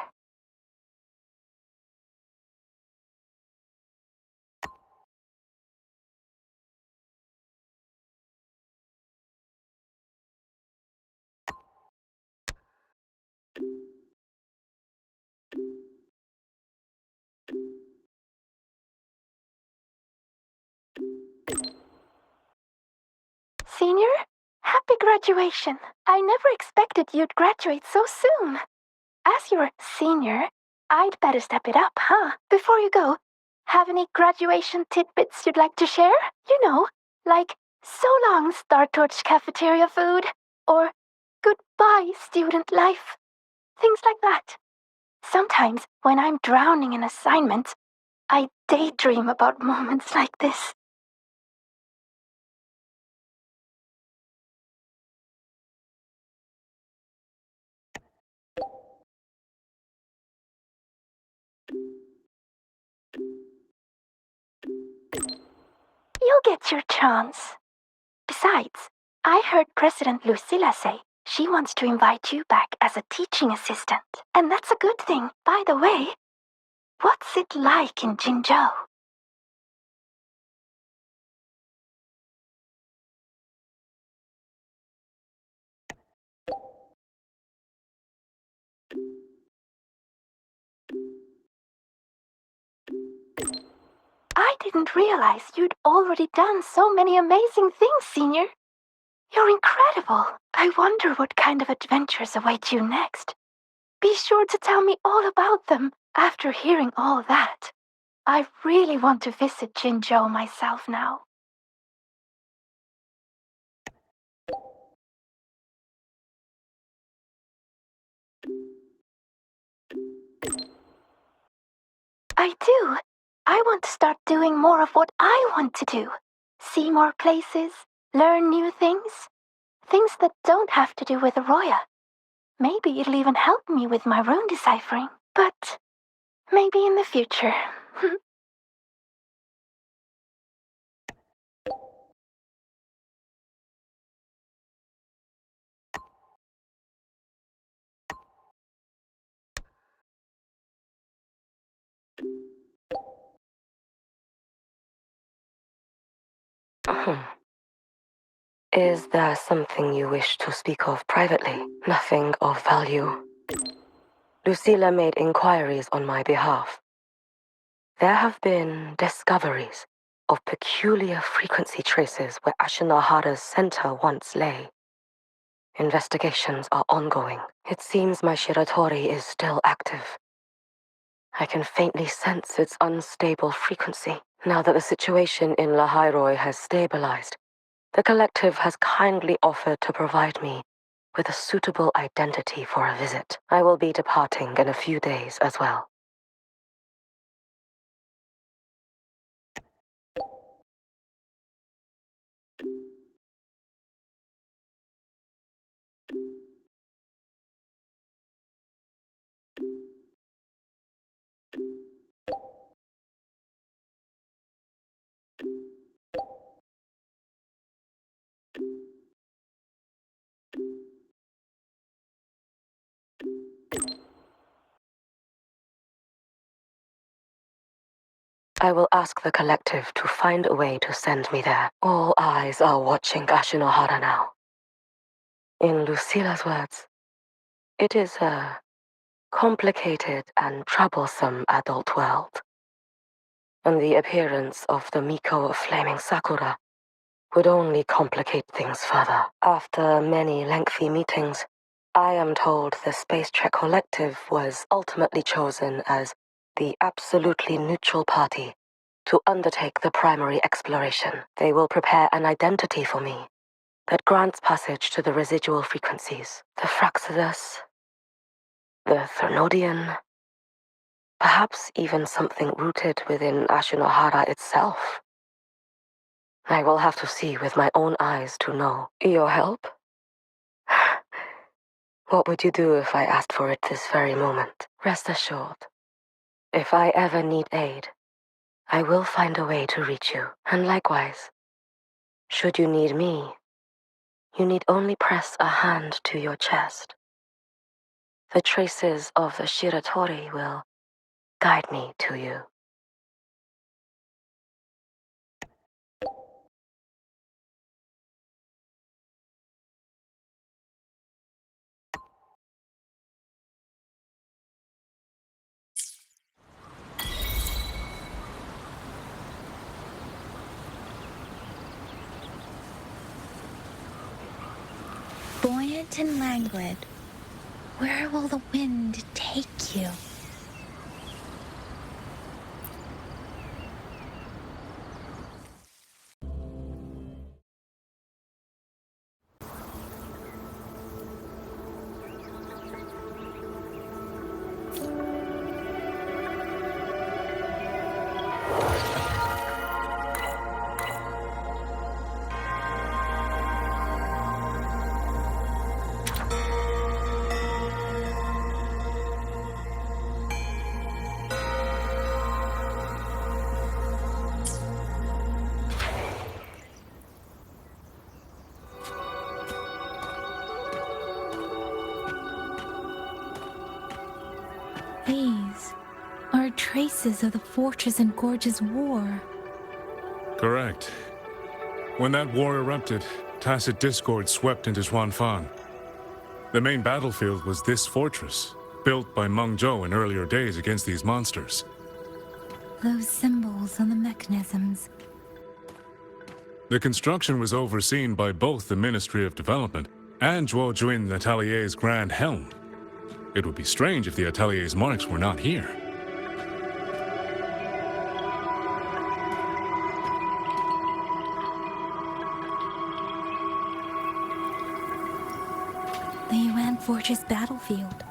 N: Senior, happy graduation. I never expected you'd graduate so soon. As your senior, I'd better step it up, huh? Before you go, have any graduation tidbits you'd like to share? You know, like So long, Startorch cafeteria food. Or goodbye, student life. Things like that. Sometimes, when I'm drowning in assignments, I daydream about moments like this. You'll get your chance. Besides, I heard President Lucilla say she wants to invite you back as a teaching assistant. And that's a good thing. By the way, what's it like in Qingxiao? I didn't realize you'd already done so many amazing things, Senior. You're incredible. I wonder what kind of adventures await you next. Be sure to tell me all about them after hearing all that. I really want to visit Qingxiao myself now. I do. I want to start doing more of what I want to do. See more places, learn new things. Things that don't have to do with Roya. Maybe it'll even help me with my rune deciphering. But maybe in the future.
D: Is there something you wish to speak of privately? Nothing of value. Lucilla made inquiries on my behalf. There have been discoveries of peculiar frequency traces where Ashinohara's center once lay. Investigations are ongoing. It seems my Shiratori is still active. I can faintly sense its unstable frequency. Now that the situation in Lahairoi has stabilized, the collective has kindly offered to provide me with a suitable identity for a visit. I will be departing in a few days as well. I will ask the collective to find a way to send me there. All eyes are watching Ashinohara now. In Lucilla's words, it is a complicated and troublesome adult world. And the appearance of the Miko of Flaming Sakura would only complicate things further. After many lengthy meetings, I am told the Space Trek Collective was ultimately chosen as the absolutely neutral party to undertake the primary exploration. They will prepare an identity for me that grants passage to the residual frequencies. The Fraxidus, the Thernodian, perhaps even something rooted within Ashinohara itself. I will have to see with my own eyes to know. Your help? What would you do if I asked for it this very moment? Rest assured, if I ever need aid, I will find a way to reach you. And likewise, should you need me, you need only press a hand to your chest. The traces of the Shiratori will guide me to you.
E: Buoyant and languid, where will the wind take you? These are traces of the Fortress and Gorge's war.
I: Correct. When that war erupted, Tacet discord swept into Xuanfang. The main battlefield was this fortress, built by Mengzhou in earlier days against these monsters.
E: Those symbols on the mechanisms.
I: The construction was overseen by both the Ministry of Development and Zhuojun Atelier's Grand Helm. It would be strange if the Atelier's marks were not here.
E: The Yuan Fortress battlefield.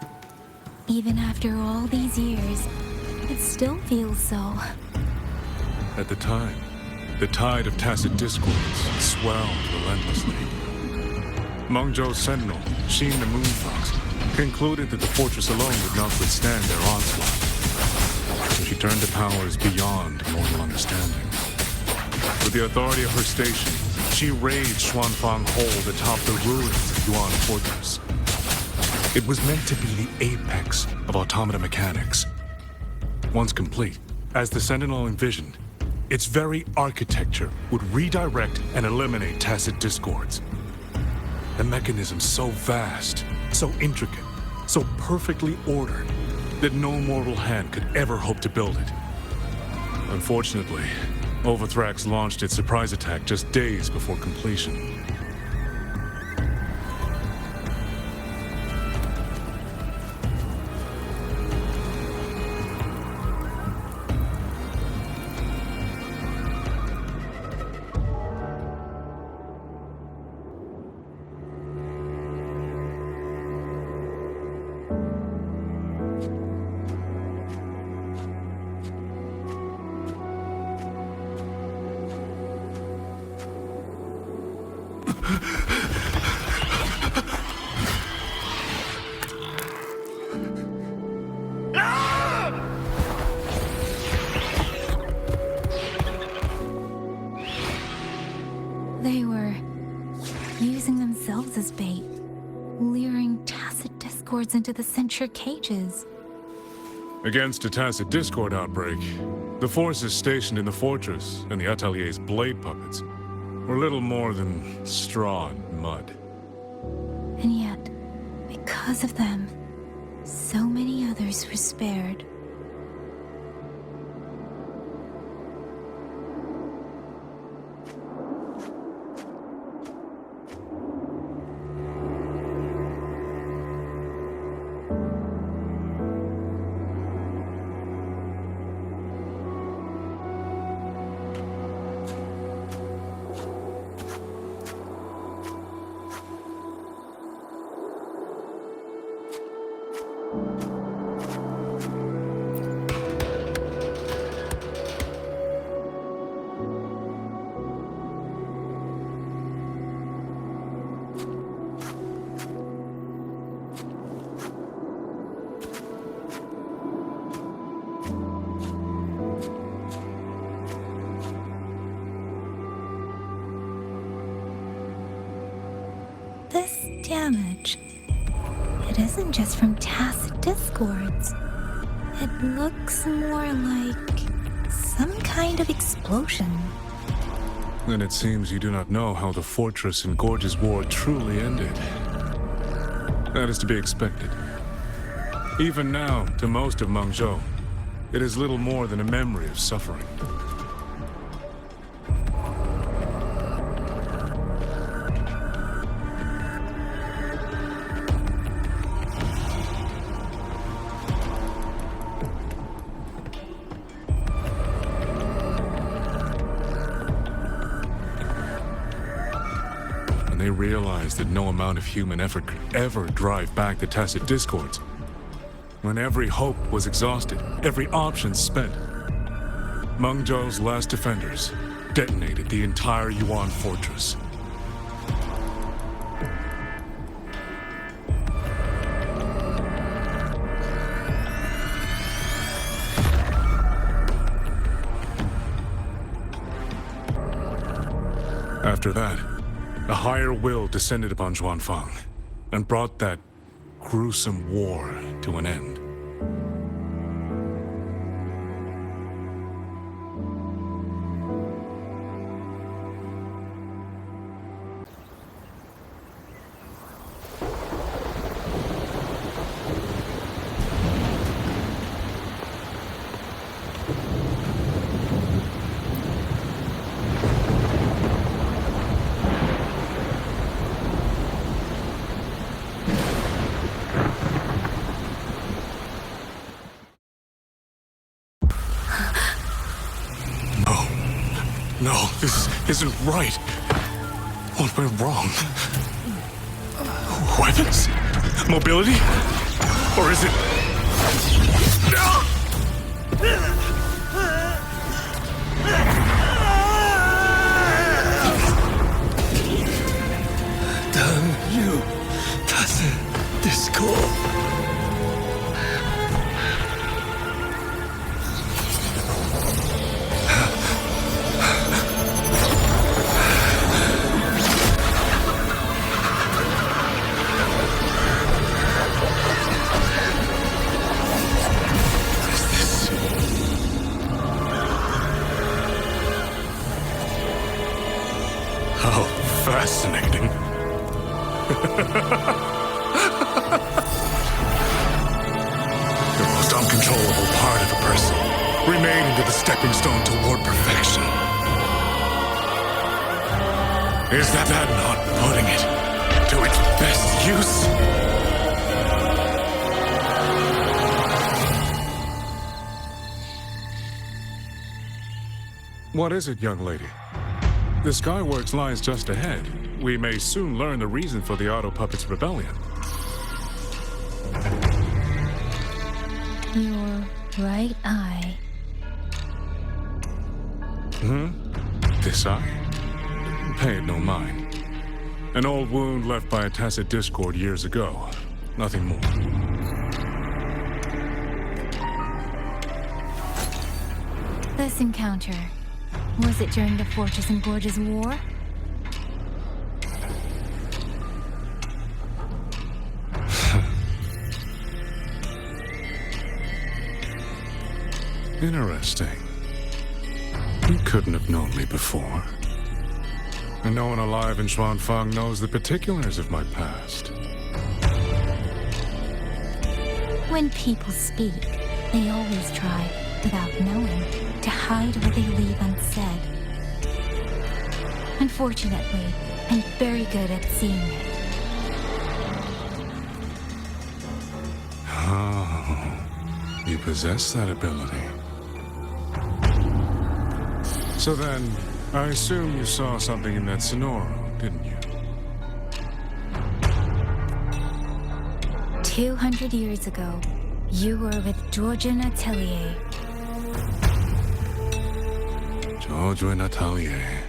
E: Even after all these years, it still feels so.
I: At the time, the tide of Tacet discords swelled relentlessly. Mengzhou's sentinel, Hsin the Moonfox, concluded that the fortress alone would not withstand their onslaught. So she turned to powers beyond mortal understanding. With the authority of her station, she raised Xuanfang Hold atop the ruins of Yuan Fortress. It was meant to be the apex of automata mechanics. Once complete, as the Sentinel envisioned, its very architecture would redirect and eliminate Tacet discords. The mechanism so vast, so intricate, so perfectly ordered, that no mortal hand could ever hope to build it. Unfortunately, Overthrax launched its surprise attack just days before completion.
E: They were using themselves as bait, luring Tacet discords into the Censure Cages.
I: Against a Tacet discord outbreak, the forces stationed in the fortress and the Atelier's blade puppets were little more than straw and mud.
E: And yet, because of them, so many others were spared. This damage, it isn't just from Tacet discords. It looks more like some kind of explosion.
I: Then it seems you do not know how the Fortress and Gorge's war truly ended. That is to be expected. Even now, to most of Mengzhou, it is little more than a memory of suffering. They realized that no amount of human effort could ever drive back the Tacet discords. When every hope was exhausted, every option spent, Mengzhou's last defenders detonated the entire Yuan Fortress. After that, a higher will descended upon Xuanfang, and brought that gruesome war to an end. No, this isn't right. What went wrong? Weapons? Mobility? Or is it...
L: Damn you, Tacet, Discord.
I: Fascinating. The most uncontrollable part of a person, remade into the stepping stone toward perfection. Is that not putting it to its best use? What is it, young lady? The Skyworks lies just ahead. We may soon learn the reason for the Autopuppets' rebellion.
E: Your right eye.
I: This eye? Pay it no mind. An old wound left by a Tacet discord years ago. Nothing more.
E: This encounter, was it during the Fortress and Gorges War?
I: Interesting. You couldn't have known me before. And no one alive in Xuanfang knows the particulars of my past.
E: When people speak, they always try, without knowing, to hide what they leave unsaid. Unfortunately, I'm very good at seeing it.
I: Oh, you possess that ability. So then, I assume you saw something in that Sonoro, didn't you?
E: 200 years ago, you were with Georgian Atelier.
I: Georgian Atelier.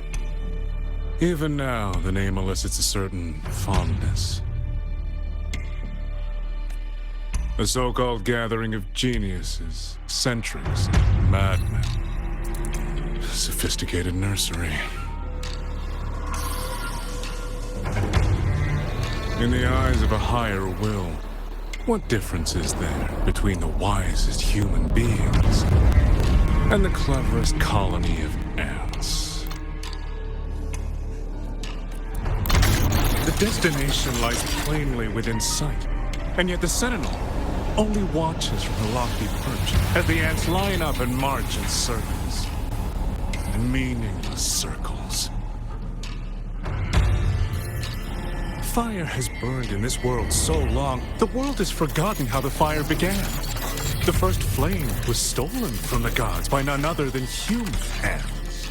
I: Even now, the name elicits a certain fondness. A so-called gathering of geniuses, eccentrics, madmen. Sophisticated nursery. In the eyes of a higher will, what difference is there between the wisest human beings and the cleverest colony of ants? The destination lies plainly within sight, and yet the Sentinel only watches from a lofty perch as the ants line up and march in circles. Meaningless circles. Fire has burned in this world so long, the world has forgotten how the fire began. The first flame was stolen from the gods by none other than human hands.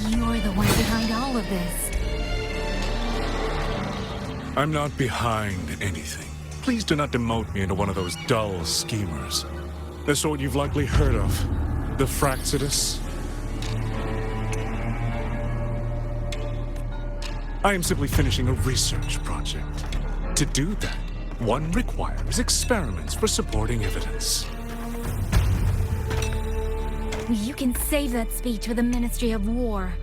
E: You're the one behind all of this.
I: I'm not behind anything. Please do not demote me into one of those dull schemers. The sort you've likely heard of. The Fraxidus. I am simply finishing a research project. To do that, one requires experiments for supporting evidence.
E: You can save that speech for the Ministry of War.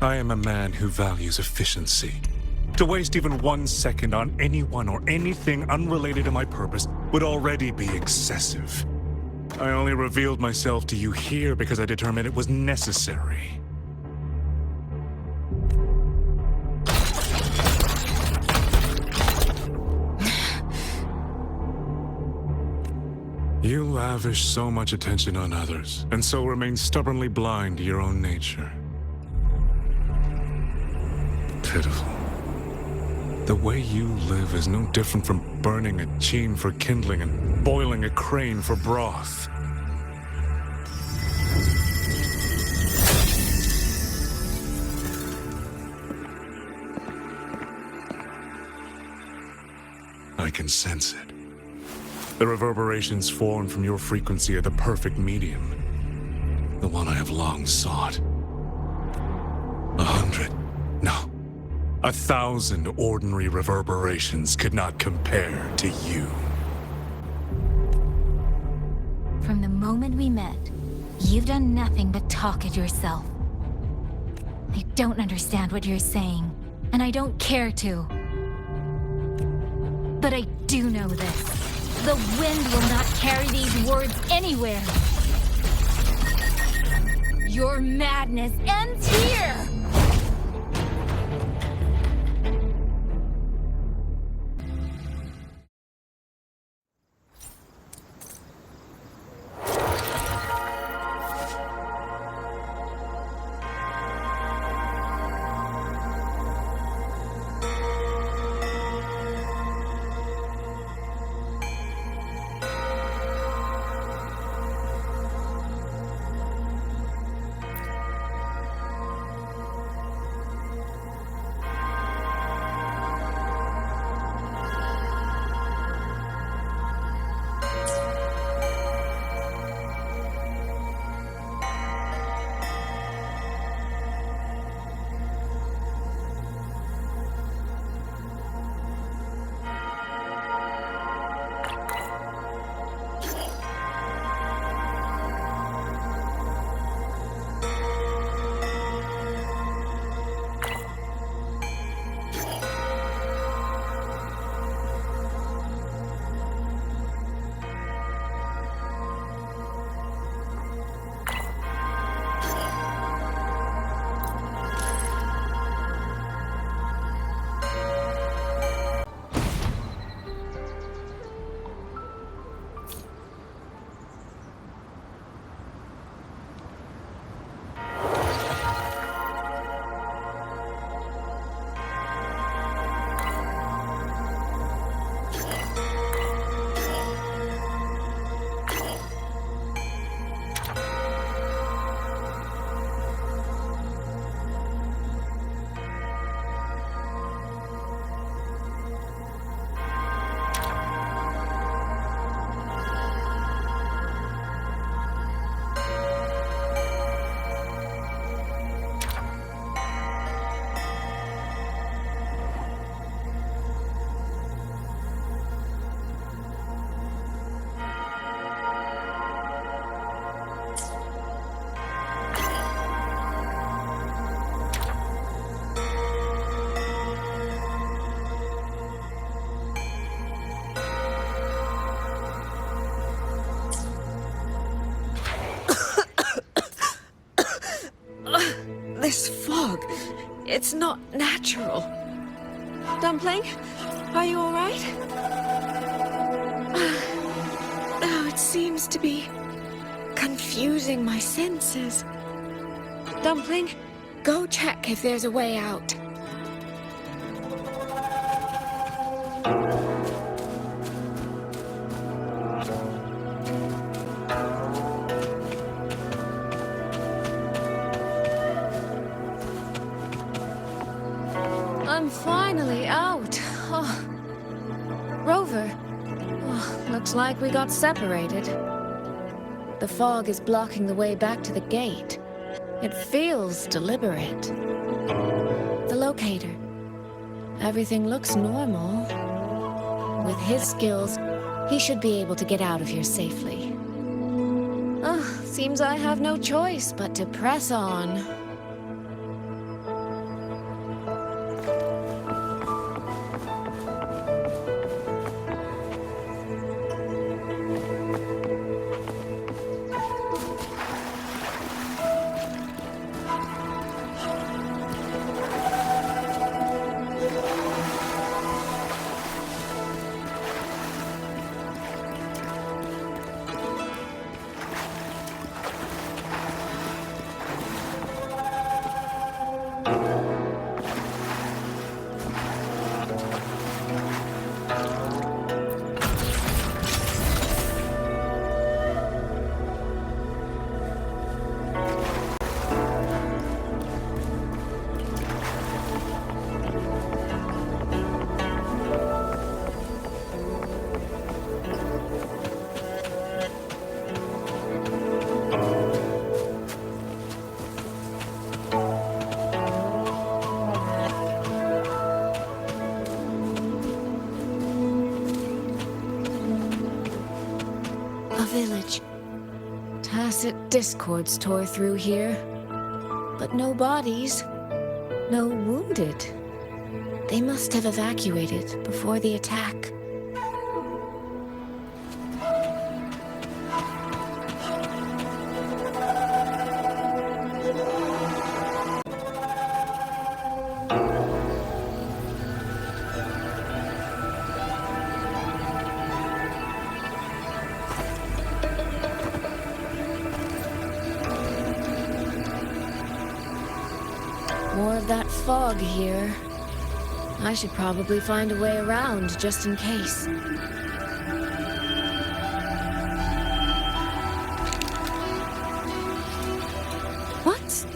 I: I am a man who values efficiency. To waste even 1 second on anyone or anything unrelated to my purpose would already be excessive. I only revealed myself to you here because I determined it was necessary. You lavish so much attention on others, and so remain stubbornly blind to your own nature. Pitiful. The way you live is no different from burning a chin for kindling and boiling a crane for broth. I can sense it. The reverberations formed from your frequency are the perfect medium. The one I have long sought. 100, no, 1,000 ordinary reverberations could not compare to you.
E: From the moment we met, you've done nothing but talk at yourself. I don't understand what you're saying, and I don't care to. But I do know this. The wind will not carry these words anywhere. Your madness ends here!
K: This fog, it's not natural. Dumpling, are you all right? Oh, it seems to be confusing my senses. Dumpling, go check if there's a way out.
A: I'm finally out. Oh. Rover. Oh, looks like we got separated. The fog is blocking the way back to the gate. It feels deliberate. The locator. Everything looks normal. With his skills, he should be able to get out of here safely. Seems I have no choice but to press on.
H: Tacet discords tore through here. But no bodies. No wounded. They must have evacuated before the attack. More of that fog here. I should probably find a way around, just in case. What?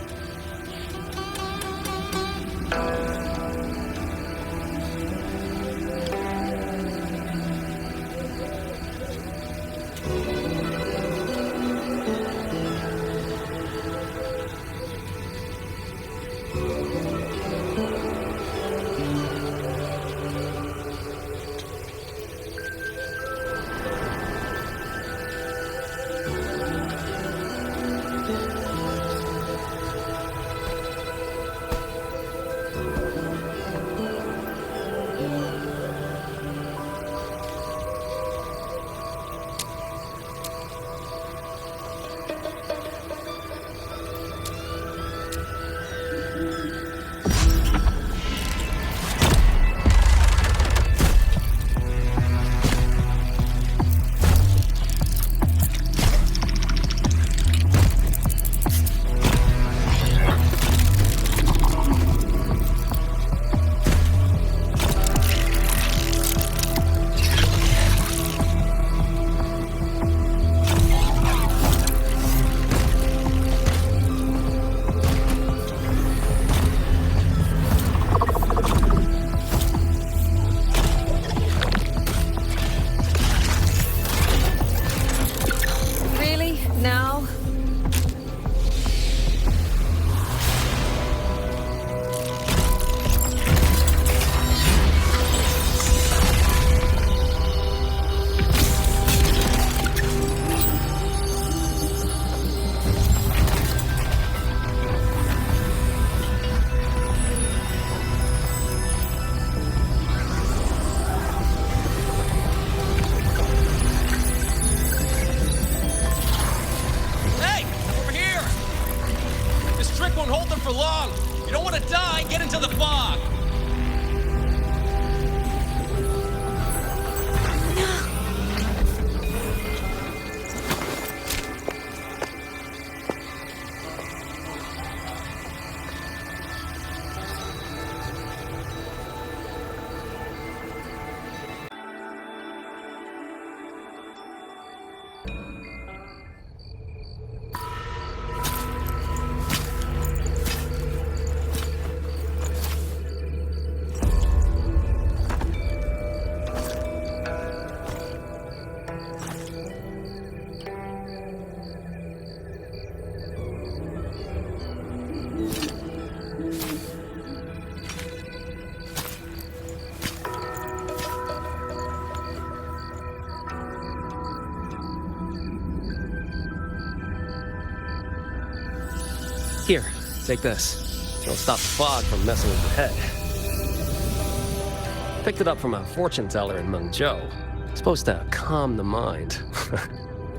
Q: Here, take this. It'll stop the fog from messing with your head. Picked it up from a fortune teller in Mengzhou. Supposed to calm the mind.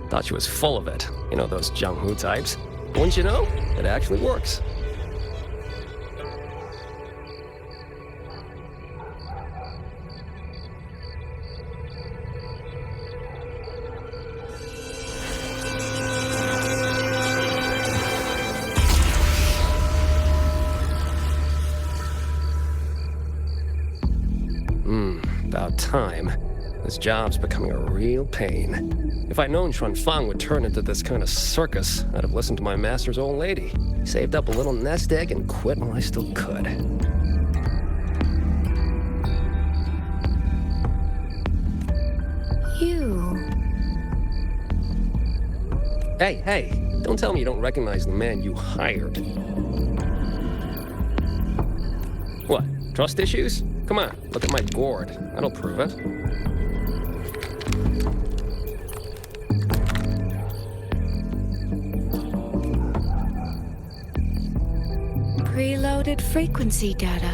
Q: Thought she was full of it. You know, those Jianghu types. Wouldn't you know? It actually works. About time. This job's becoming a real pain. If I'd known Xuanfang would turn into this kind of circus, I'd have listened to my master's old lady. Saved up a little nest egg and quit while I still could.
H: You...
Q: Hey, don't tell me you don't recognize the man you hired. What, trust issues? Come on, look at my board. That'll prove it.
H: encoded frequency data.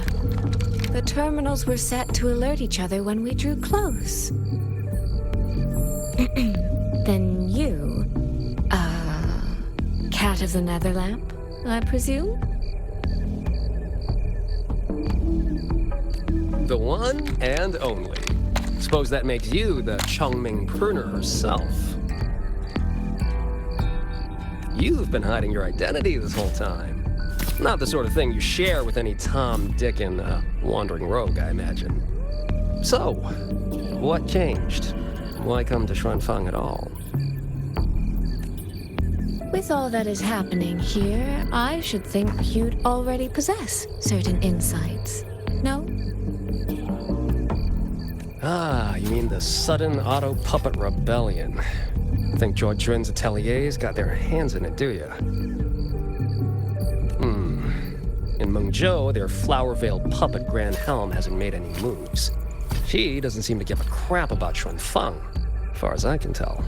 H: The terminals were set to alert each other when we drew close. Then you, Cat of the Netherlamp, I presume?
Q: The one and only. Suppose that makes you the Chongming pruner herself. You've been hiding your identity this whole time. Not the sort of thing you share with any Tom, Dick, and wandering rogue, I imagine. So, what changed? Why come to Xuanfang at all?
H: With all that is happening here, I should think you'd already possess certain insights. No?
Q: Ah, you mean the sudden Autopuppet rebellion. Think George Juan's ateliers got their hands in it, do you? In Mengzhou, their flower-veiled puppet Grand Helm hasn't made any moves. She doesn't seem to give a crap about Xuanfang, as far as I can tell.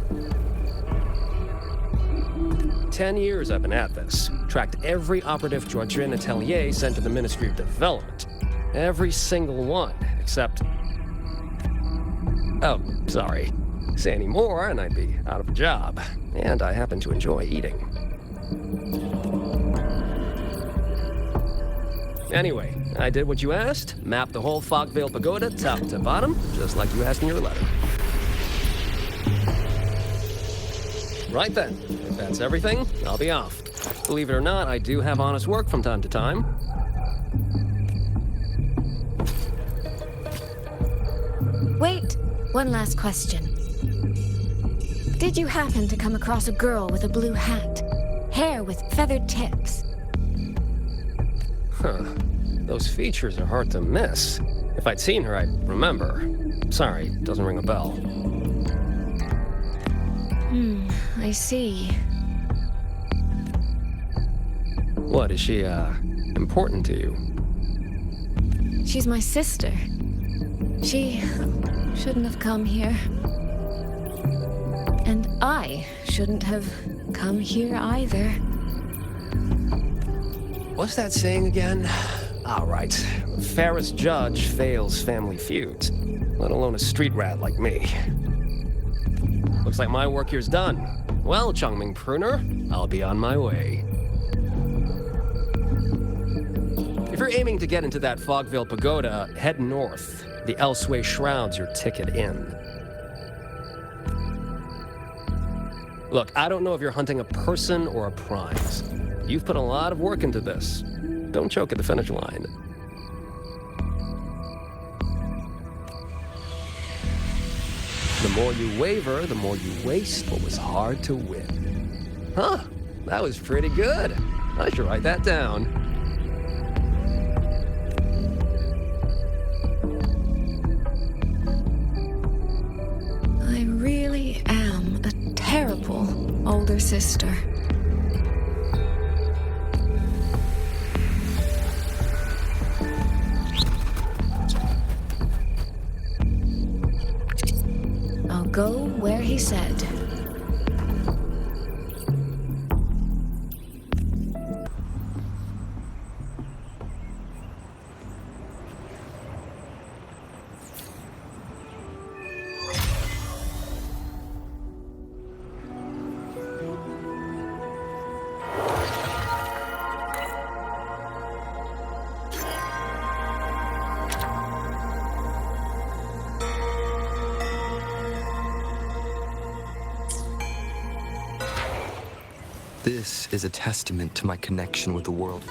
Q: 10 years I've been at this. Tracked every operative George Juan atelier sent to the Ministry of Development. Every single one, except... Oh, sorry. Say any more and I'd be out of a job. And I happen to enjoy eating. Anyway, I did what you asked. Mapped the whole Fog-Veiled Pagoda top to bottom, just like you asked in your letter. Right then. If that's everything, I'll be off. Believe it or not, I do have honest work from time to time.
H: Wait, one last question. Did you happen to come across a girl with a blue hat? Hair with feathered tips?
Q: Huh. Those features are hard to miss. If I'd seen her, I'd remember. Sorry, doesn't ring a bell.
H: I see.
Q: What, is she, important to you?
H: She's my sister. She shouldn't have come here. And I shouldn't have come here either.
Q: What's that saying again? All right. Fairest judge fails family feuds, let alone a street rat like me. Looks like my work here's done. Well, Chongming Pruner, I'll be on my way. If you're aiming to get into that Fog-Veiled Pagoda, head north. The Elseway Shroud's your ticket in. Look, I don't know if you're hunting a person or a prize. You've put a lot of work into this. Don't choke at the finish line. The more you waver, the more you waste what was hard to win. Huh, that was pretty good. I should write that down.
H: I really am a terrible older sister. I'll go where he said.
O: This is a testament to my connection with the world.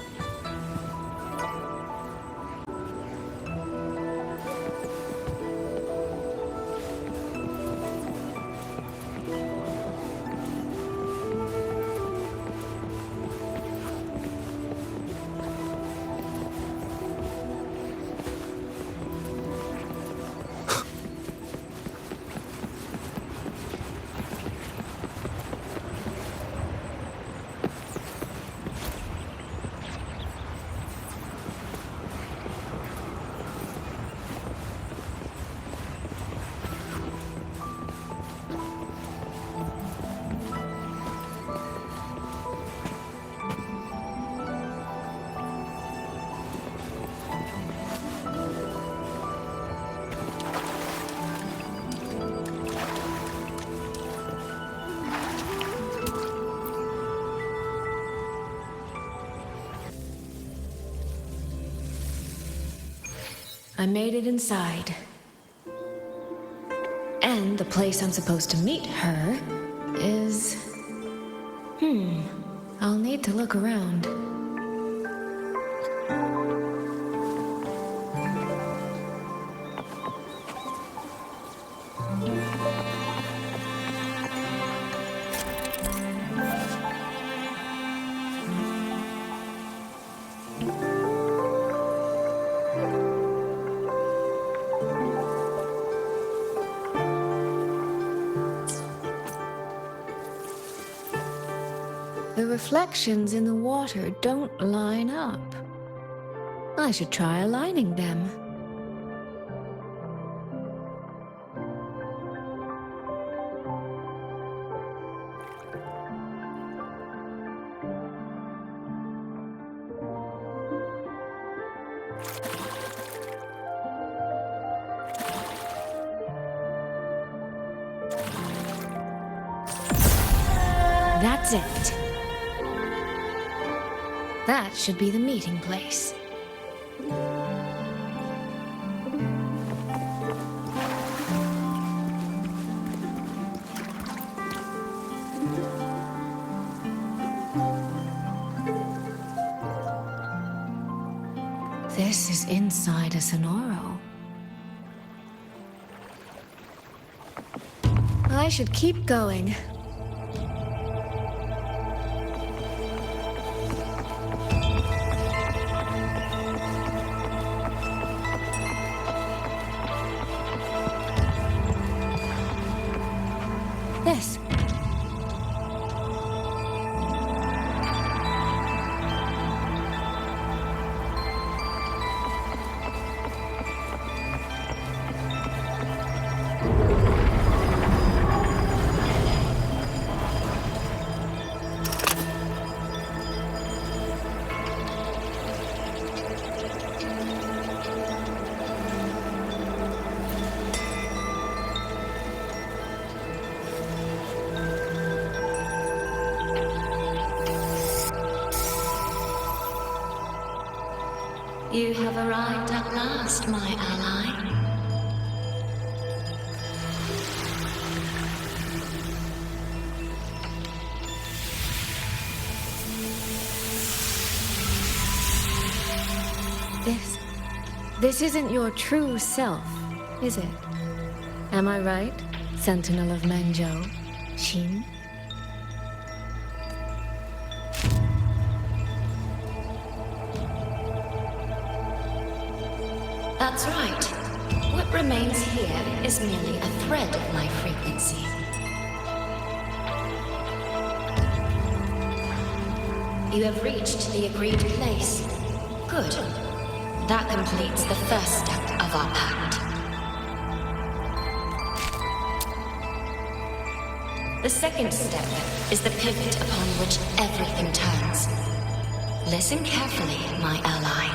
H: I made it inside. And the place I'm supposed to meet her is... I'll need to look around. The reflections in the water don't line up. I should try aligning them. That's it. That should be the meeting place. This is inside a Sonoro. I should keep going. This.
N: You have arrived at last, my ally.
H: This isn't your true self, is it? Am I right, Sentinel of Mengzhou, Hsin?
N: That's right. What remains here is merely a thread of my frequency. You have reached the agreed place. Good. That completes the first step of our pact. The second step is the pivot upon which everything turns. Listen carefully, my ally.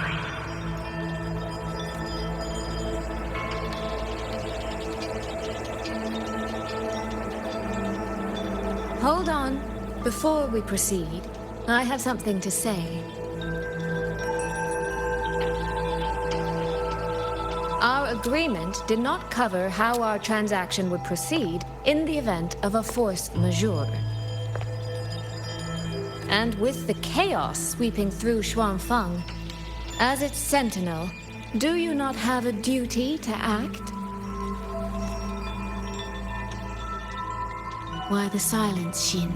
H: Hold on. Before we proceed, I have something to say. Our agreement did not cover how our transaction would proceed in the event of a force majeure. And with the chaos sweeping through Xuanfang, as its sentinel, do you not have a duty to act? Why the silence, Hsin?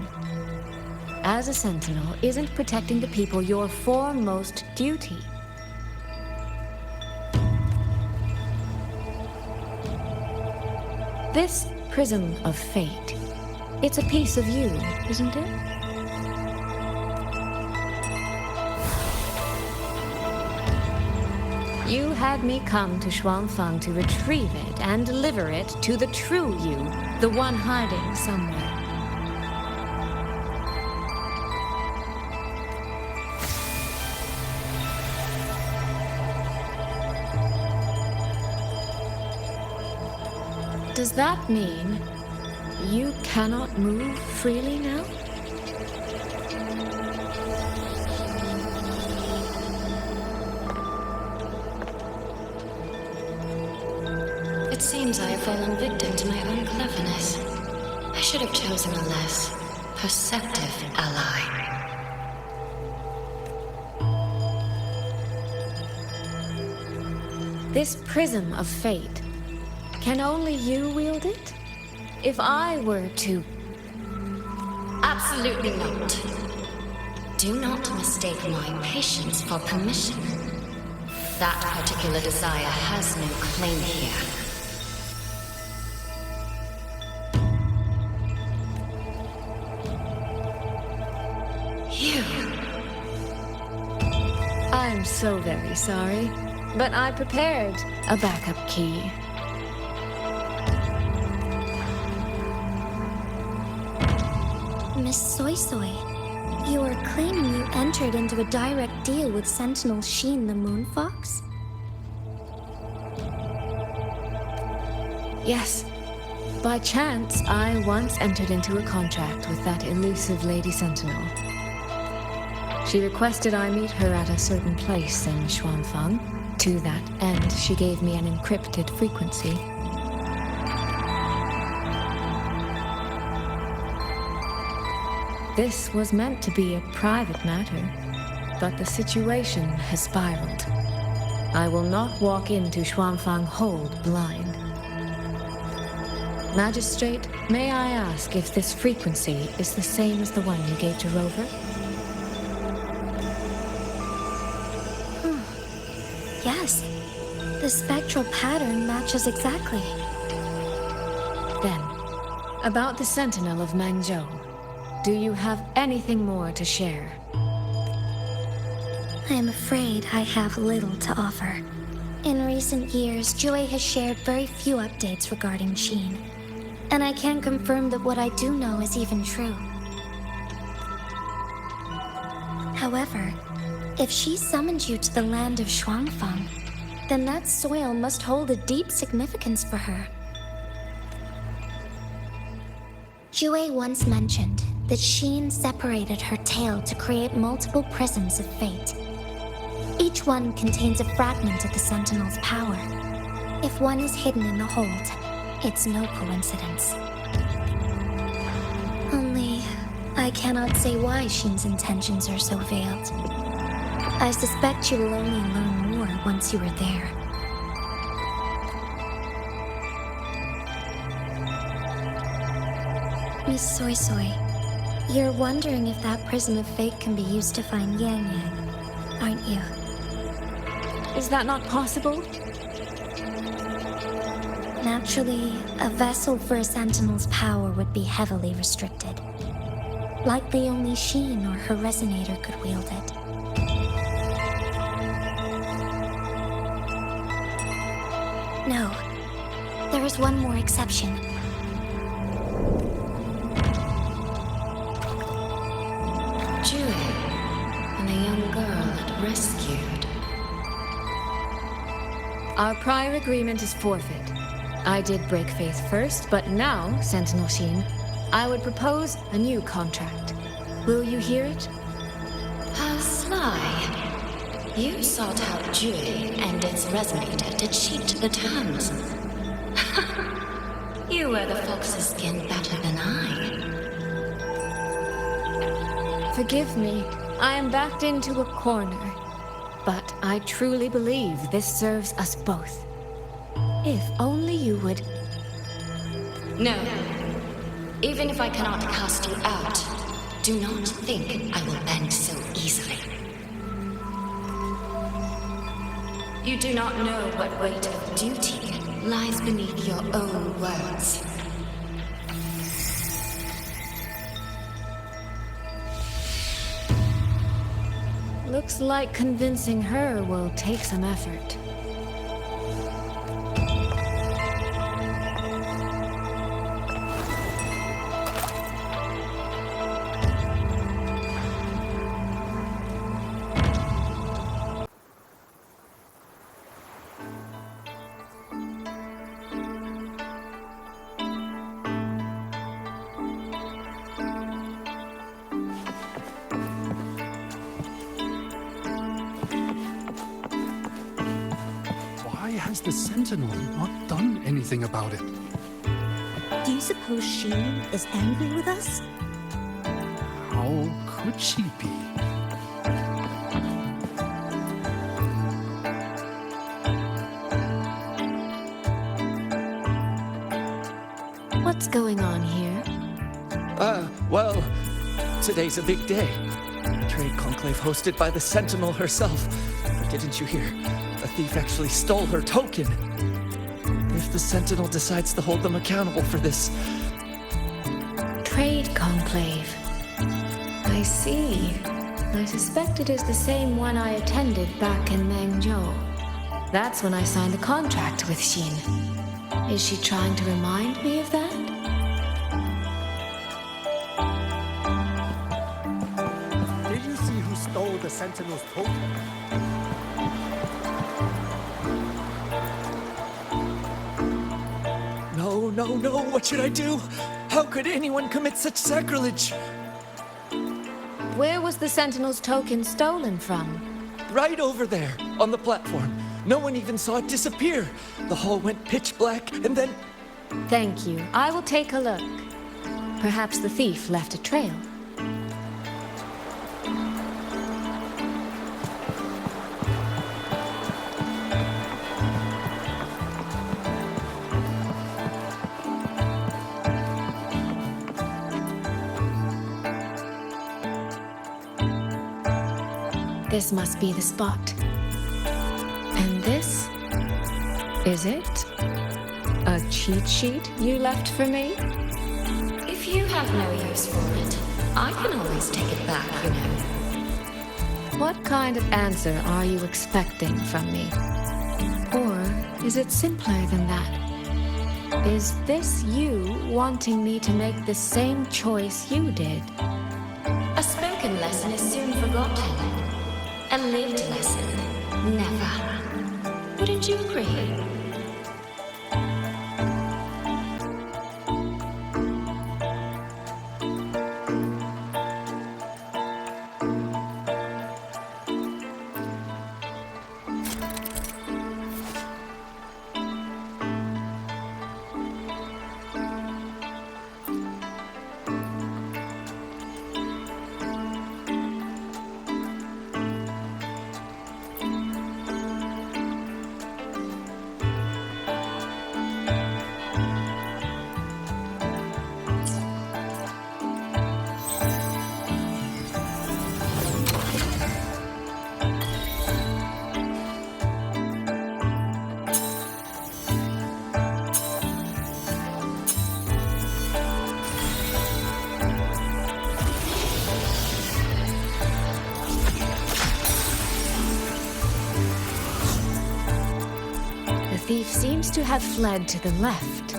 H: As a sentinel, isn't protecting the people your foremost duty? This prism of fate, it's a piece of you, isn't it? You had me come to Xuanfang to retrieve it and deliver it to the true you, the one hiding somewhere. Does that mean you cannot move freely now? seems I have fallen victim to my own cleverness. I should have chosen a less perceptive ally.
A: This prism of fate, can only you wield it? If I were to...
H: Absolutely not. Do not mistake my patience for permission. That particular desire has no claim here. You.
A: I'm so very sorry, but I prepared a backup key.
B: Miss Soy Soy, you are claiming you entered into a direct deal with Sentinel Hsin the Moon Fox?
A: Yes. By chance, I once entered into a contract with that elusive Lady Sentinel. She requested I meet her at a certain place in Xuanfang. To that end, she gave me an encrypted frequency. This was meant to be a private matter, but the situation has spiraled. I will not walk into Xuanfang Hold blind. Magistrate, may I ask if this frequency is the same as the one you gave to Rover?
B: Yes. The spectral pattern matches exactly.
A: Then, about the Sentinel of Mengzhou, do you have anything more to share?
B: I am afraid I have little to offer. In recent years, Jue has shared very few updates regarding Hsin, and I can confirm that what I do know is even true. However, if she summoned you to the land of Xuanfang, then that soil must hold a deep significance for her. Jue once mentioned that Hsin separated her tail to create multiple prisms of fate. Each one contains a fragment of the Sentinel's power. If one is hidden in the hold, it's no coincidence. Only, I cannot say why Hsin's intentions are so veiled. I suspect you will only learn more once you are there. Miss Soy Soy, you're wondering if that prism of fate can be used to find Yangyang, aren't you?
A: Is that not possible?
B: Naturally, a vessel for a Sentinel's power would be heavily restricted. Likely only Hsin or her resonator could wield it. No. There is one more exception.
H: Jue and a young girl it rescued.
A: Our prior agreement is forfeit. I did break faith first, but now, Sentinel Hsin, I would propose a new contract. Will you hear it?
H: How sly. You sought out Jue and its resonator to cheat the terms. You wear the fox's skin better than I.
A: Forgive me, I am backed into a corner. But I truly believe this serves us both. If only you would...
H: No. Even if I cannot cast you out, do not think I will bend so easily. You do not know what weight of duty lies beneath your own words.
A: Looks like convincing her will take some effort.
J: has the Sentinel not done anything about it?
R: Do you suppose she is angry with us?
J: How could she be?
H: What's going on here?
S: Well, today's a big day. Trade conclave hosted by the Sentinel herself. But didn't you hear? A thief actually stole her token. If the Sentinel decides to hold them accountable for this...
H: Trade conclave. I see. I suspect it is the same one I attended back in Mengzhou. That's when I signed the contract with Hsin. Is she trying to remind me of that?
W: Did you see who stole the Sentinel's token?
S: No, what should I do? How could anyone commit such sacrilege?
H: Where was the Sentinel's token stolen from?
S: Right over there, on the platform. No one even saw it disappear. The hall went pitch black, and then...
H: Thank you. I will take a look. Perhaps the thief left a trail. This must be the spot. And this? Is it? A cheat sheet you left for me? If you have no use for it, I can always take it back, you know. What kind of answer are you expecting from me? Or is it simpler than that? Is this you wanting me to make the same choice you did? A spoken lesson is soon forgotten. A lived lesson, never. Wouldn't you agree? The thief seems to have fled to the left.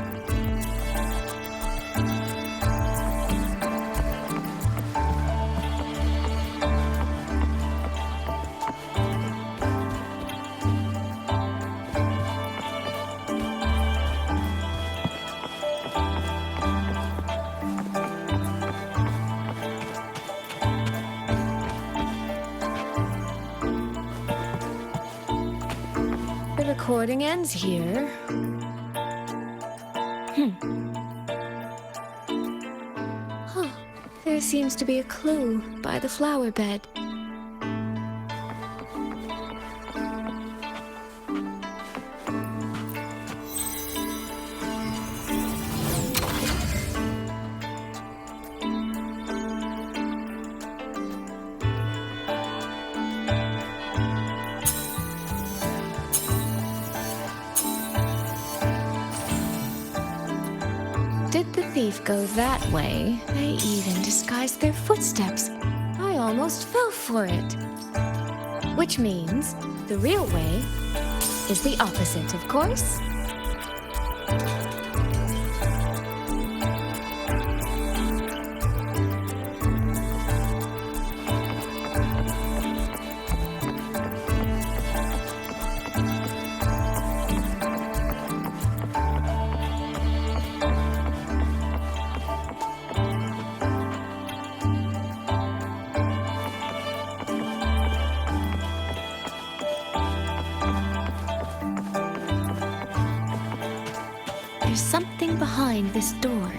H: The recording ends here. Huh. There seems to be a clue by the flower bed. Did the thief go that way? They even disguised their footsteps. I almost fell for it. Which means the real way is the opposite, of course.
E: There's something behind this door.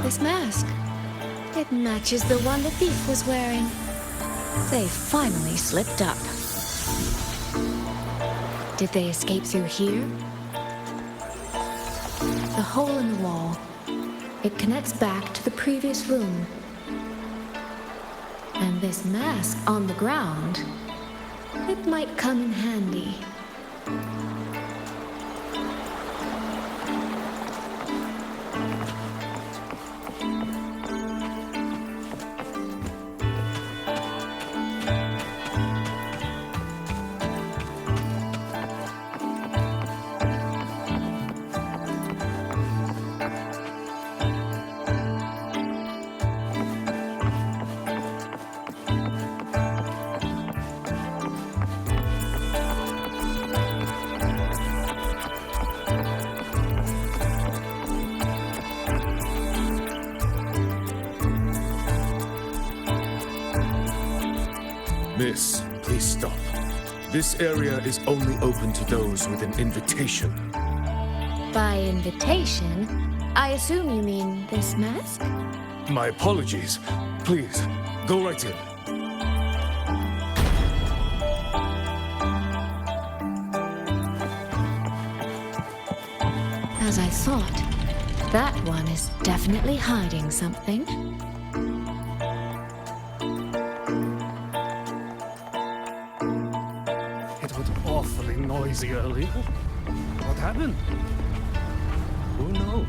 E: This mask. It matches the one the thief was wearing. They finally slipped up. Did they escape through here? The hole in the wall. It connects back to the previous room. And this mask on the ground, it might come in handy.
C: Miss, please stop. This area is only open to those with an invitation.
E: By invitation, I assume you mean this mask?
C: My apologies. Please, go right in.
E: As I thought, that one is definitely hiding something.
J: It was awfully noisy earlier. What happened?
W: Who knows?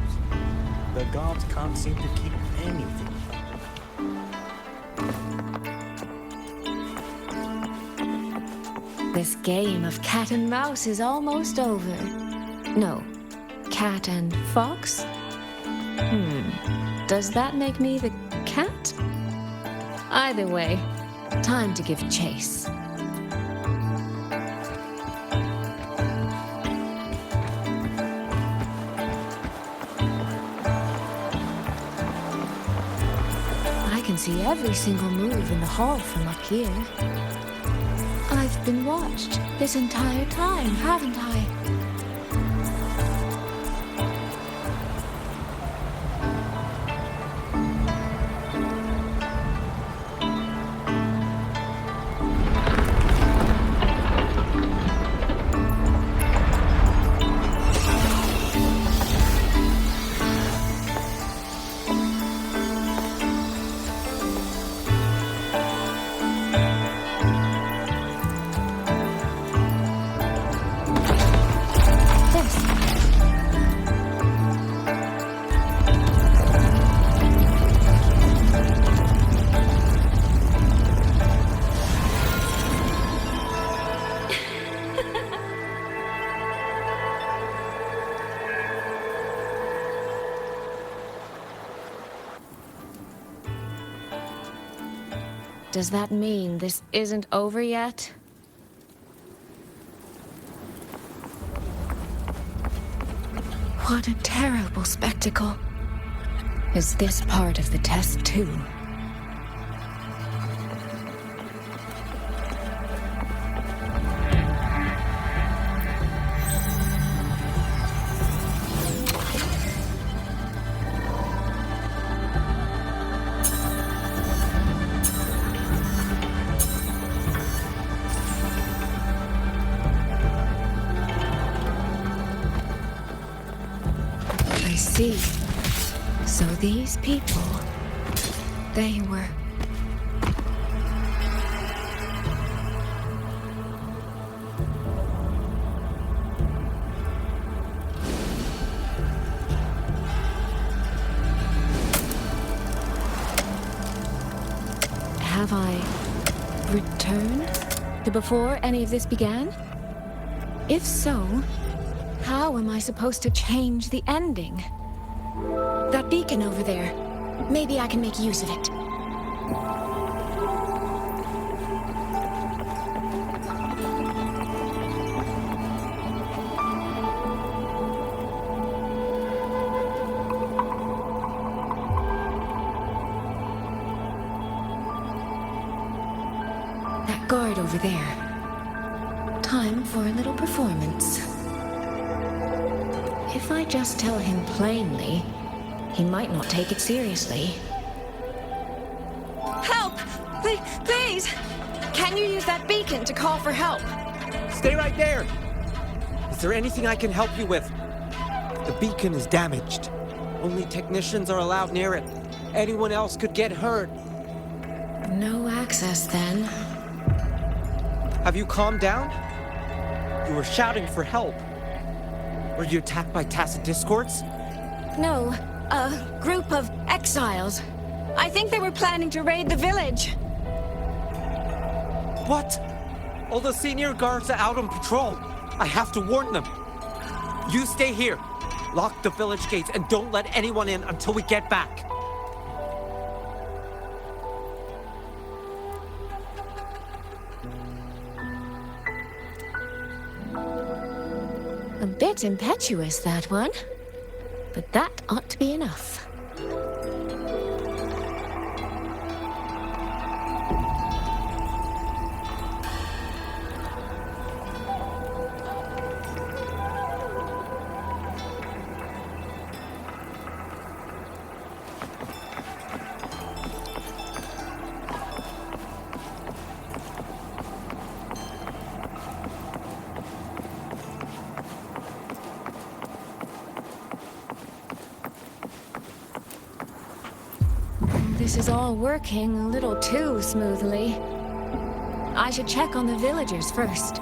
W: The guards can't seem to keep anything.
E: This game of cat and mouse is almost over. No, cat and fox? Does that make me the cat? Either way, time to give chase. I can see every single move in the hall from up here. I've been watched this entire time, haven't I? Does that mean this isn't over yet? What a terrible spectacle. Is this part of the test too?
H: So these people, they were... Have I returned to before any of this began? If so, how am I supposed to change the ending? That beacon over there, maybe I can make use of it. That guard over there. Time for a little performance. If I just tell him plainly, he might not take it seriously.
F: Help! Please! Can you use that beacon to call for help?
S: Stay right there! Is there anything I can help you with? The beacon is damaged. Only technicians are allowed near it. Anyone else could get hurt.
H: No access, then.
S: Have you calmed down? You were shouting for help. Were you attacked by Tacet discords?
F: No, a group of exiles. I think they were planning to raid the village.
S: What? All the senior guards are out on patrol. I have to warn them. You stay here. Lock the village gates and don't let anyone in until we get back.
H: A bit impetuous, that one. But that ought to be enough. This is all working a little too smoothly. I should check on the villagers first.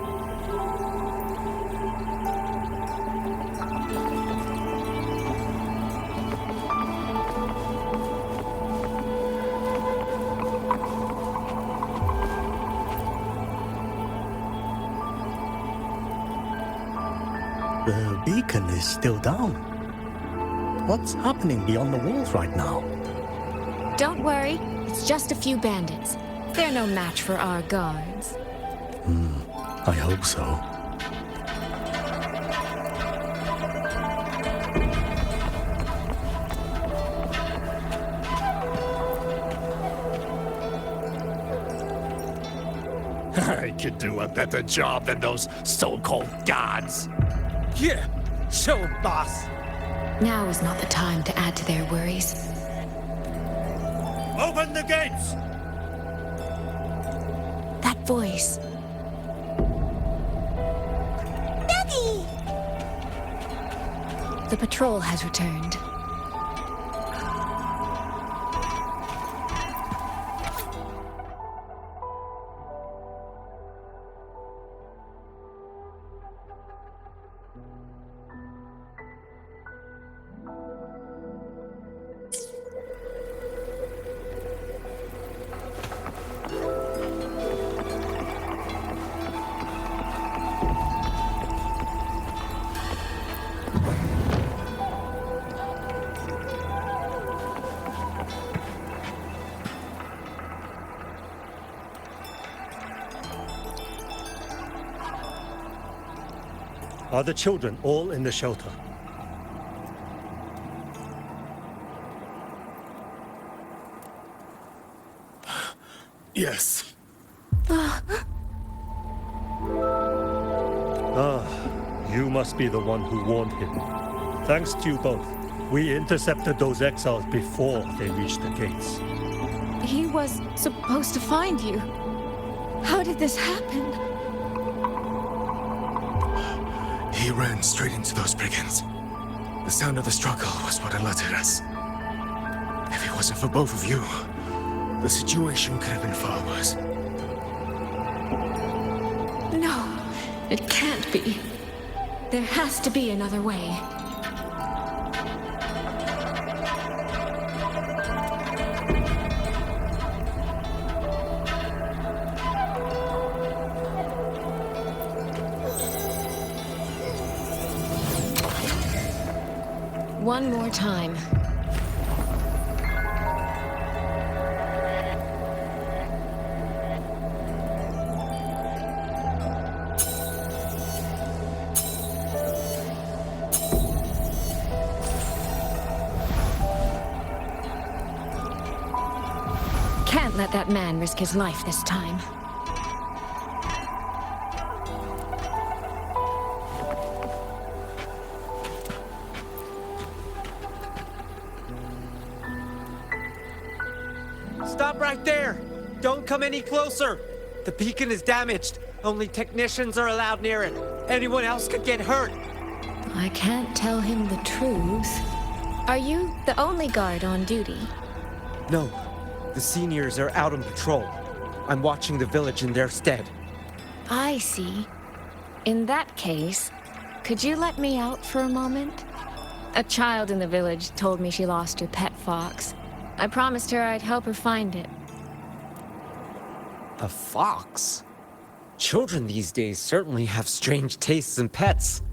W: The beacon is still down. What's happening beyond the walls right now?
H: Don't worry, it's just a few bandits. They're no match for our guards.
W: I hope so.
P: I could do a better job than those so-called gods.
S: Yeah, show 'em, boss.
H: Now is not the time to add to their worries.
P: Open the gates!
H: That voice.
B: Daddy!
H: The patrol has returned.
W: Are the children all in the shelter?
I: Yes.
W: You must be the one who warned him. Thanks to you both, we intercepted those exiles before they reached the gates.
H: He was supposed to find you. How did this happen?
I: He ran straight into those brigands. The sound of the struggle was what alerted us.
C: wasn't for both of you, the situation could have been far worse.
H: No, it can't be. There has to be another way. One more time. Can't let that man risk his life this time.
S: Stop right there! Don't come any closer! The beacon is damaged. Only technicians are allowed near it. Anyone else could get hurt.
H: I can't tell him the truth. Are you the only guard on duty?
S: No. The seniors are out on patrol. I'm watching the village in their stead.
H: I see. In that case, could you let me out for a moment? A child in the village told me she lost her pet fox. I promised her I'd help her find it.
S: A fox? Children these days certainly have strange tastes in pets.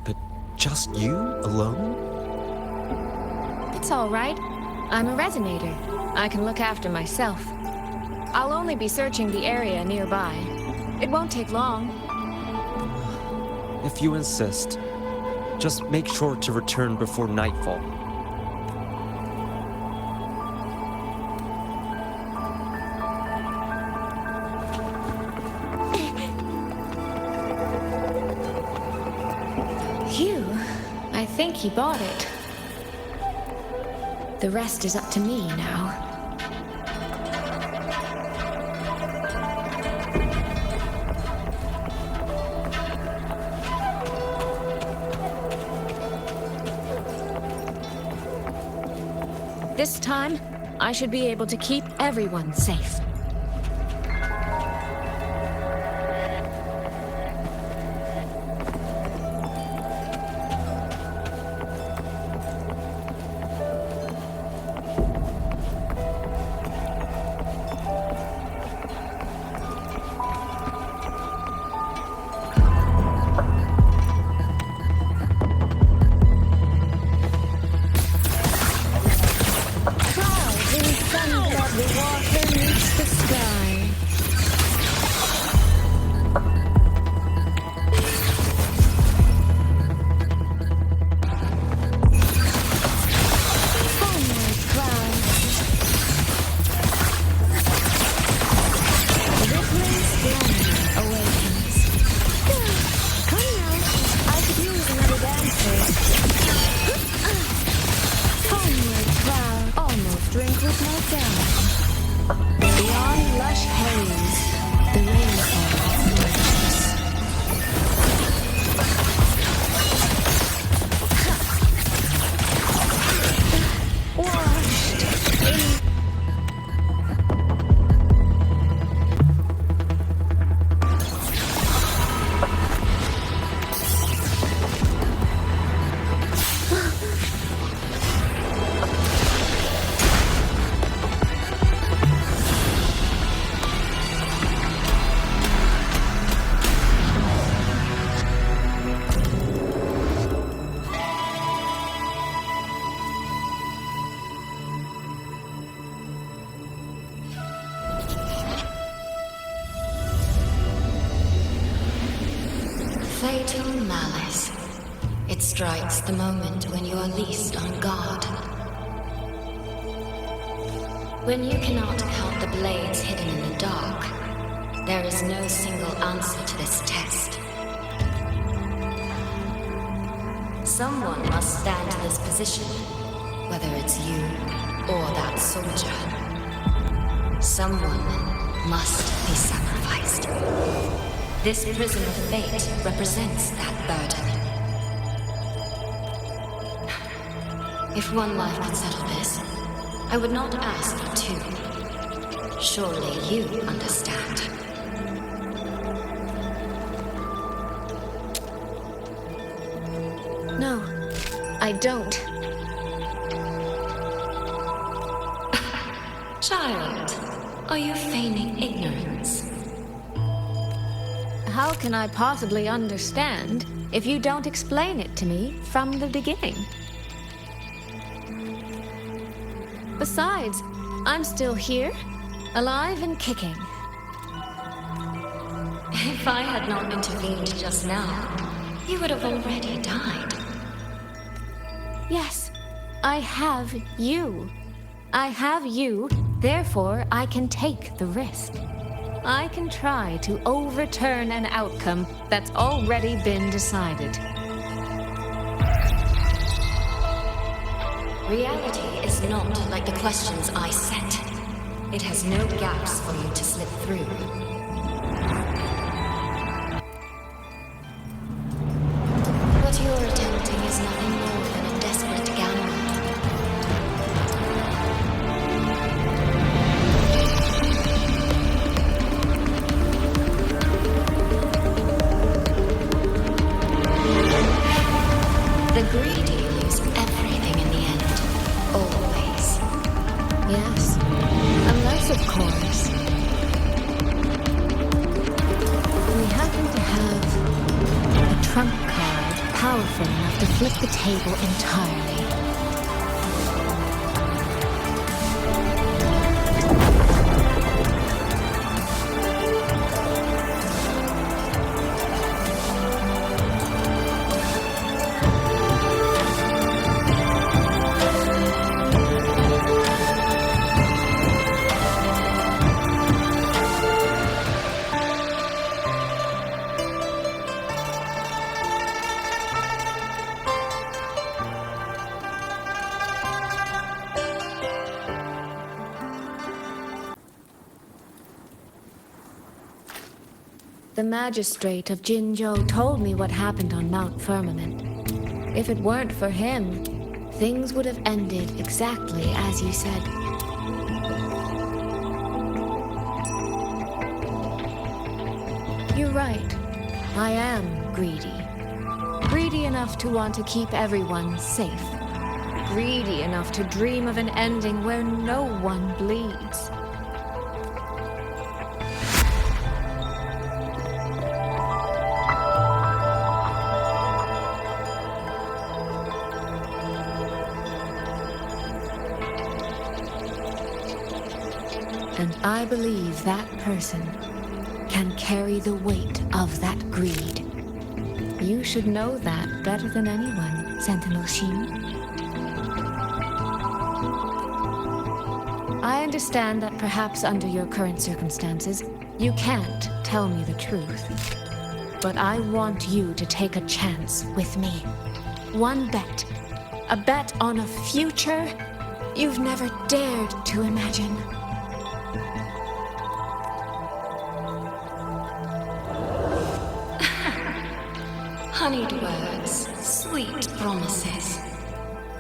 S: But just you alone?
H: It's all right. I'm a resonator. I can look after myself. I'll only be searching the area nearby. It won't take long.
S: If you insist, just make sure to return before nightfall.
H: Phew, I think he bought it. The rest is up to me now. This time, I should be able to keep everyone safe.
T: Fatal malice. It strikes the moment when you are least on guard. When you cannot count the blades hidden in the dark, there is no single answer to this test. Someone must stand in this position, whether it's you or that soldier. Someone must be sacrificed. This prison of fate represents that burden. If one life could settle this, I would not ask you to. Surely you understand.
H: No, I don't.
T: Child, are you feigning ignorance?
H: How can I possibly understand if you don't explain it to me from the beginning? Besides, I'm still here, alive and kicking.
T: If I had not intervened just now, you would have already died.
H: Yes, I have you. I have you, therefore I can take the risk. I can try to overturn an outcome that's already been decided.
T: Reality is not like the questions I set. It has no gaps for you to slip through. What you're attempting is nothing more than a desperate gamble. The greedy lose everything in the end. Always.
H: Yes, unless, of course, we happen to have a trump card powerful enough to flip the table entirely. The magistrate of Jinzhou told me what happened on Mount Firmament. If it weren't for him, things would have ended exactly as you said. You're right. I am greedy. Greedy enough to want to keep everyone safe. Greedy enough to dream of an ending where no one bleeds. And I believe that person can carry the weight of that greed. You should know that better than anyone, Sentinel Hsin. I understand that perhaps under your current circumstances, you can't tell me the truth. But I want you to take a chance with me. One bet. A bet on a future you've never dared to imagine.
T: Honeyed words, sweet promises.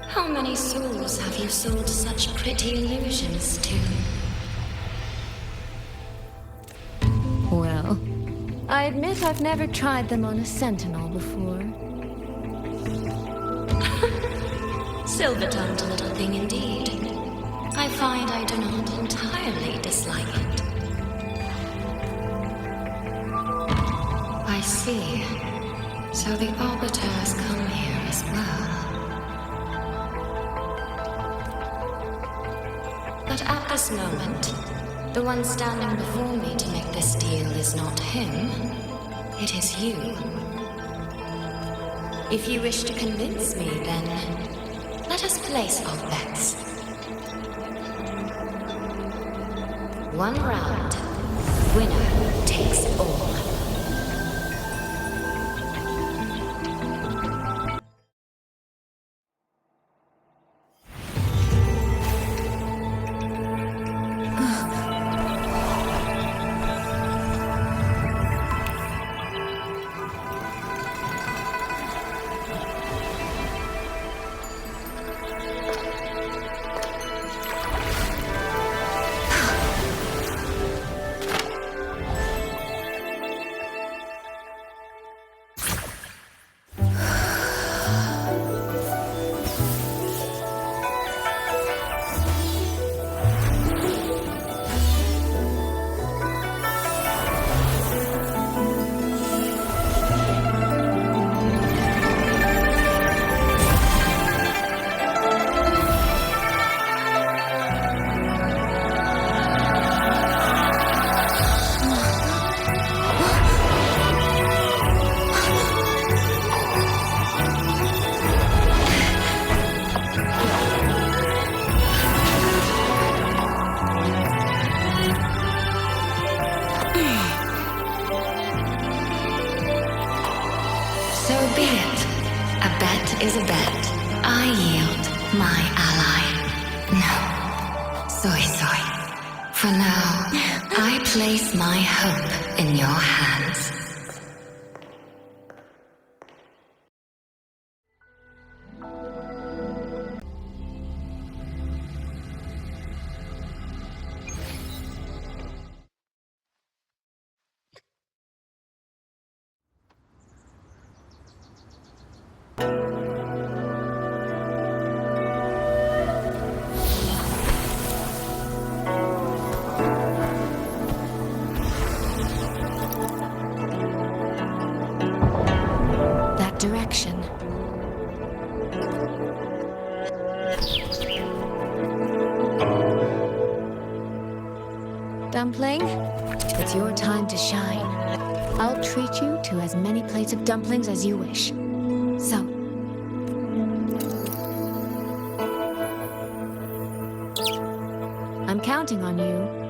T: How many souls have you sold such pretty illusions to?
H: Well, I admit I've never tried them on a sentinel before.
T: Silver-tongued little thing indeed. I find I do not entirely dislike it. I see. So the Arbiters come here as well. But at this moment, the one standing before me to make this deal is not him. It is you. If you wish to convince me, then let us place our bets. One round, winner takes all. Soy soy. For now, I place my hope in your hands.
H: Direction. Dumpling, it's your time to shine. I'll treat you to as many plates of dumplings as you wish. So, I'm counting on you.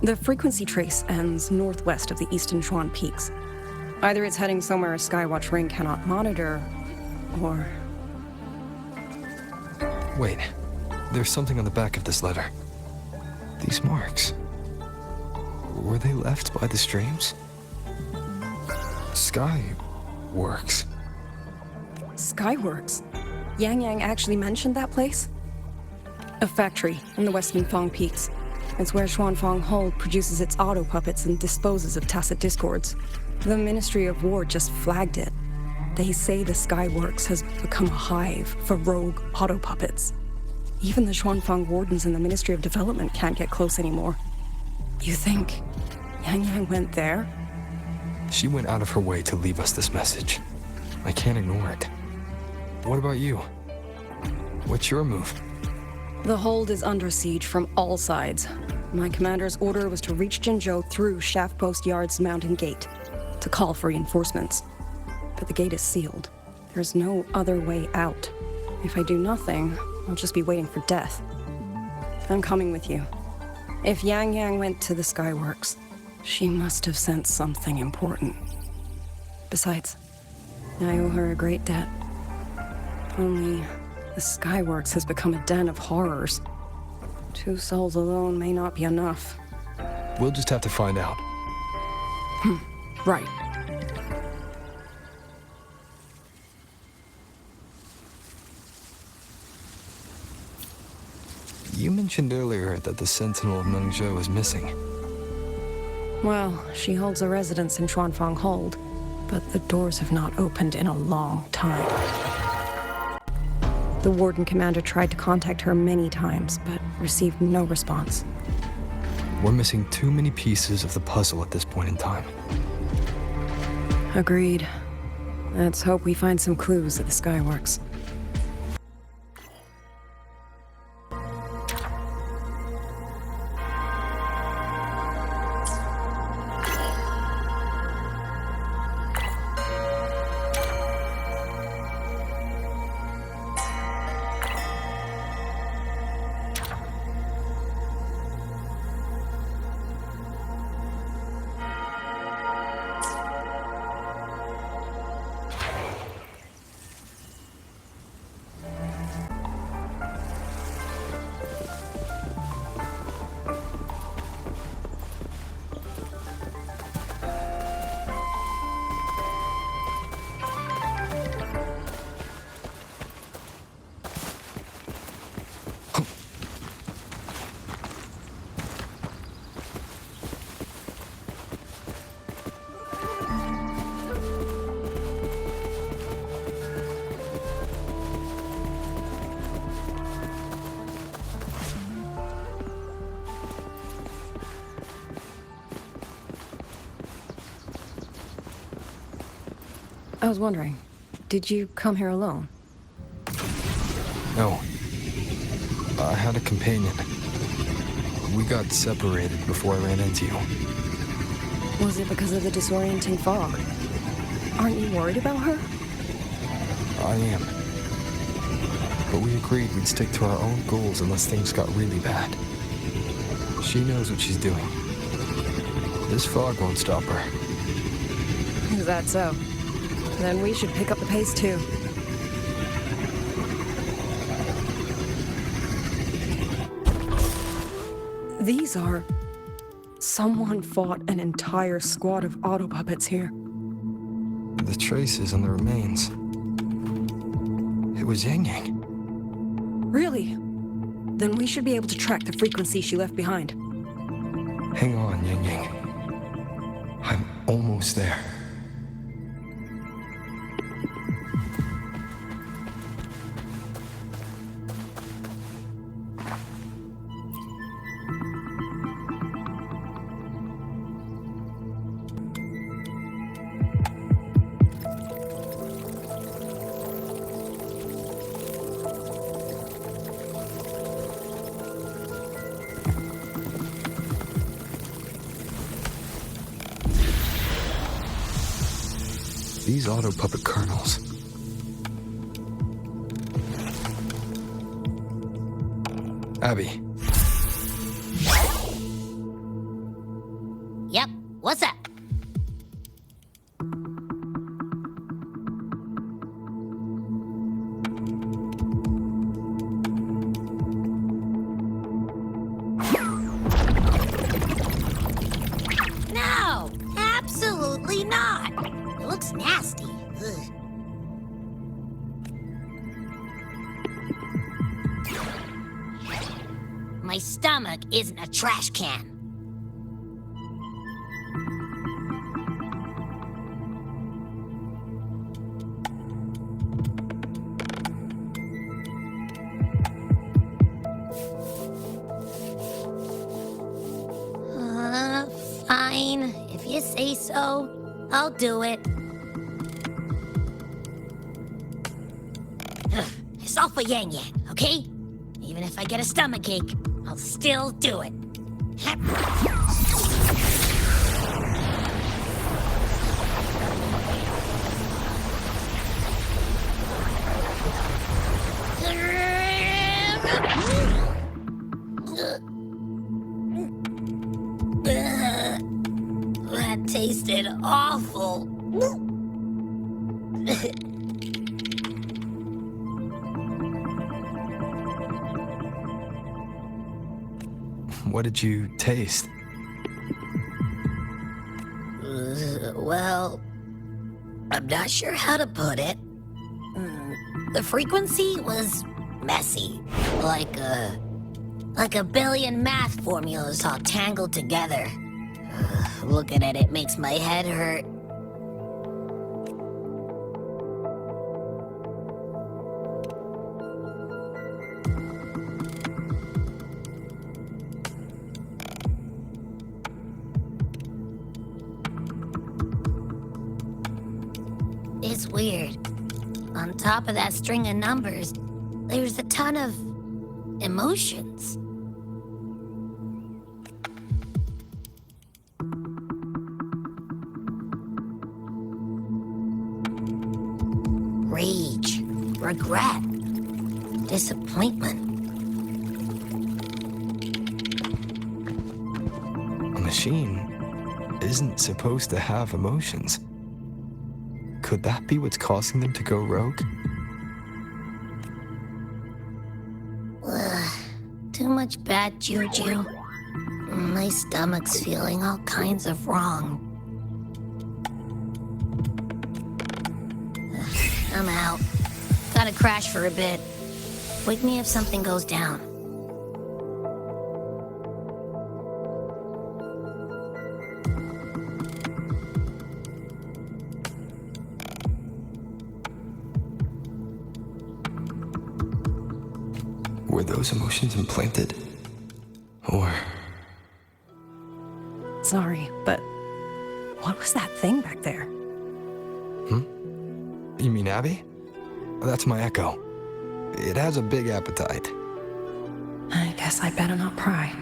M: The frequency trace ends northwest of the eastern Xuan Peaks. Either it's heading somewhere a Skywatch ring cannot monitor, or...
O: Wait, there's something on the back of this letter. These marks. Were they left by the streams? Skyworks.
M: Skyworks? Yangyang actually mentioned that place? A factory in the western Fang Peaks. It's where Xuanfang Hold produces its Autopuppets and disposes of Tacet discords. The Ministry of War just flagged it. They say the Skyworks has become a hive for rogue Autopuppets. Even the Xuanfang wardens in the Ministry of Development can't get close anymore. You think Yangyang went there?
O: She went out of her way to leave us this message. I can't ignore it. What about you? What's your move?
M: The hold is under siege from all sides. My commander's order was to reach Mengzhou through Shaftpost Yard's mountain gate, to call for reinforcements. But the gate is sealed. There's no other way out. If I do nothing, I'll just be waiting for death. I'm coming with you. If Yangyang went to the Skyworks, she must have sent something important. Besides, I owe her a great debt. Only... the Skyworks has become a den of horrors. 2 souls alone may not be enough.
O: We'll just have to find out.
M: Right.
O: You mentioned earlier that the Sentinel of Mengzhou is missing.
M: Well, she holds a residence in Xuanfang Hold, but the doors have not opened in a long time. The Warden Commander tried to contact her many times, but received no response.
O: We're missing too many pieces of the puzzle at this point in time.
M: Agreed. Let's hope we find some clues at the Skyworks. I was wondering, did you come here alone?
O: No. I had a companion. We got separated before I ran into you.
M: Was it because of the disorienting fog? Aren't you worried about her?
O: I am. But we agreed we'd stick to our own goals unless things got really bad. She knows what she's doing. This fog won't stop her.
M: Is that so? Then we should pick up the pace too. These are... Someone fought an entire squad of Autopuppets here.
O: The traces on the remains. It was Yangyang.
M: Really? Then we should be able to track the frequency she left behind.
O: Hang on, Yangyang. I'm almost there. These Autopuppet kernels. Abby.
B: Yep, what's up? No, absolutely not. It looks nasty. Ugh. My stomach isn't a trash can. Fine. If you say so, I'll do it. It's all for Yangyang, okay? Even if I get a stomachache, I'll still do it. That tasted awful.
O: What did you taste?
B: Well, I'm not sure how to put it. The frequency was messy, like a billion math formulas all tangled together. Looking at it makes my head hurt. It's weird. On top of that string of numbers, there's a ton of emotions. Rage, regret, disappointment.
O: A machine isn't supposed to have emotions. Could that be what's causing them to go rogue?
B: Too much bad juju. My stomach's feeling all kinds of wrong. I'm out. Gotta crash for a bit. Wake me if something goes down.
O: Were those emotions implanted? Or...
M: Sorry, but what was that thing back there?
O: You mean Abby? That's my echo. It has a big appetite.
M: I guess I better not pry.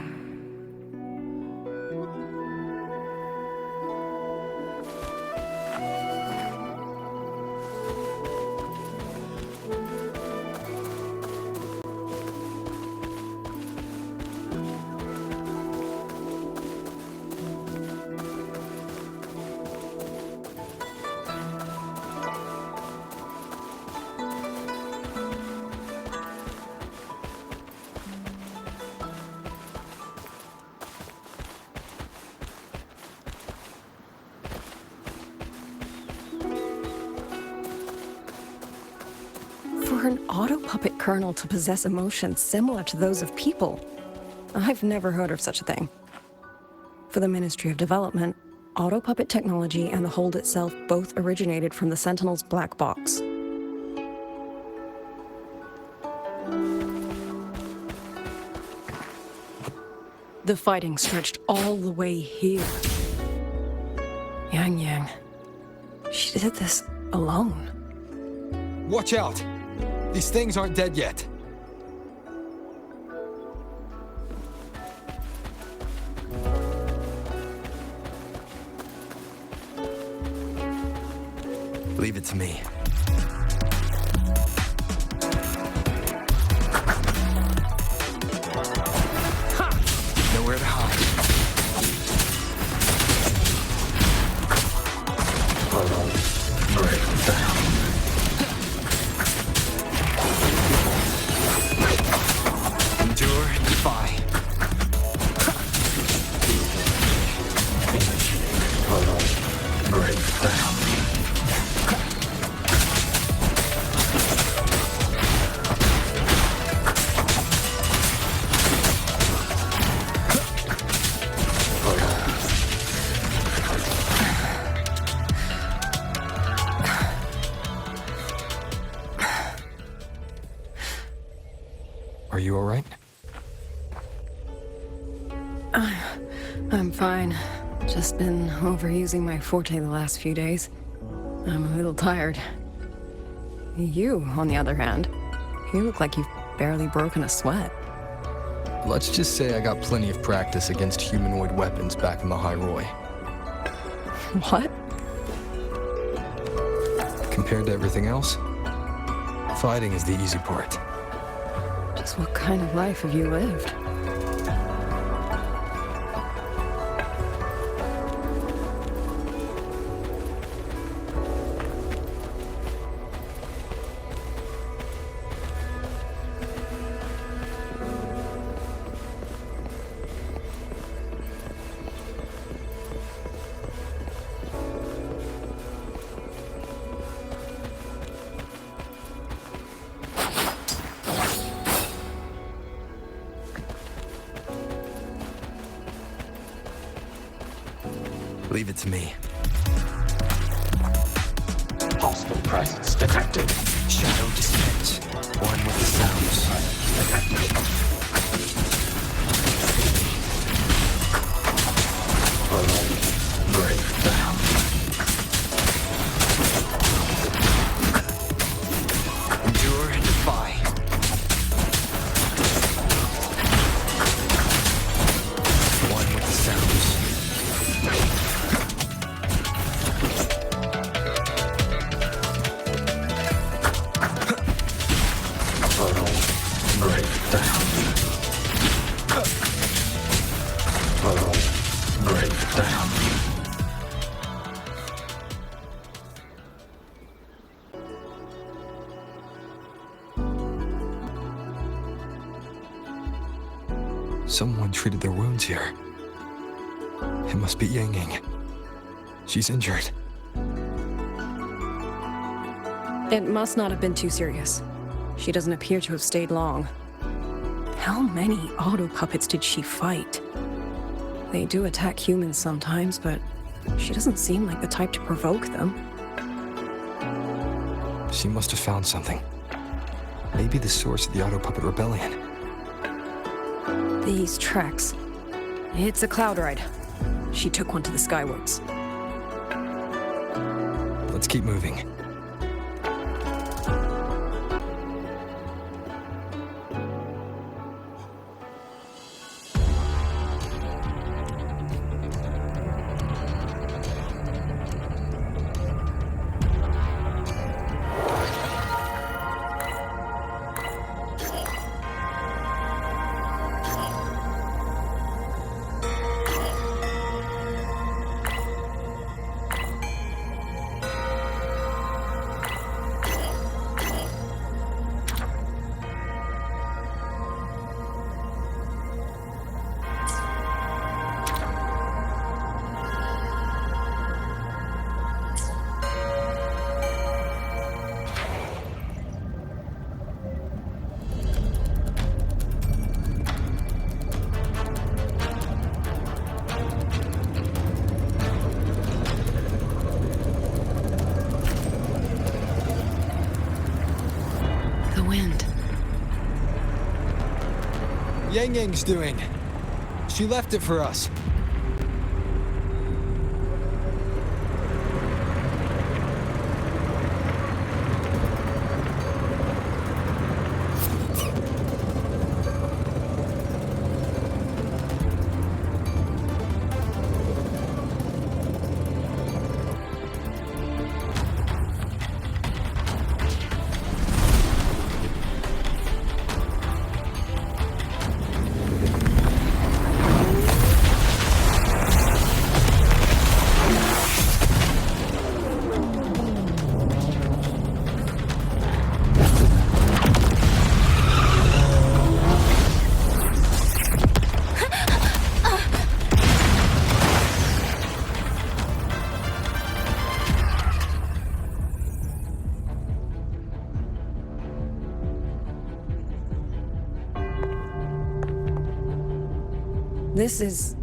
M: For an Autopuppet kernel to possess emotions similar to those of people, I've never heard of such a thing. For the Ministry of Development, Autopuppet technology and the hold itself both originated from the Sentinel's black box. The fighting stretched all the way here. Yangyang. She did this alone.
O: Watch out! These things aren't dead yet. Leave it to me. Ha! Nowhere to hide. Break down. Endure and defy. Break down. Are you all right?
M: I'm fine. Just been overusing my forte the last few days. I'm a little tired. You, on the other hand, you look like you've barely broken a sweat.
O: Let's just say I got plenty of practice against humanoid weapons back in the High Roy.
M: What?
O: Compared to everything else, fighting is the easy part.
M: Just what kind of life have you lived?
O: Leave it to me.
P: Hostile presence detected.
O: Shadow dispense. One with the sounds.
P: Break down.
O: Endure and defy. One with the sounds. Someone treated their wounds here. It must be Yangyang. She's injured.
M: It must not have been too serious. She doesn't appear to have stayed long. How many Autopuppets did she fight? They do attack humans sometimes, but she doesn't seem like the type to provoke them.
O: She must have found something. Maybe the source of the Autopuppet rebellion.
M: These tracks. It's a cloud ride. She took one to the Skyworks.
O: Let's keep moving. Yangyang's doing? She left it for us.
M: This is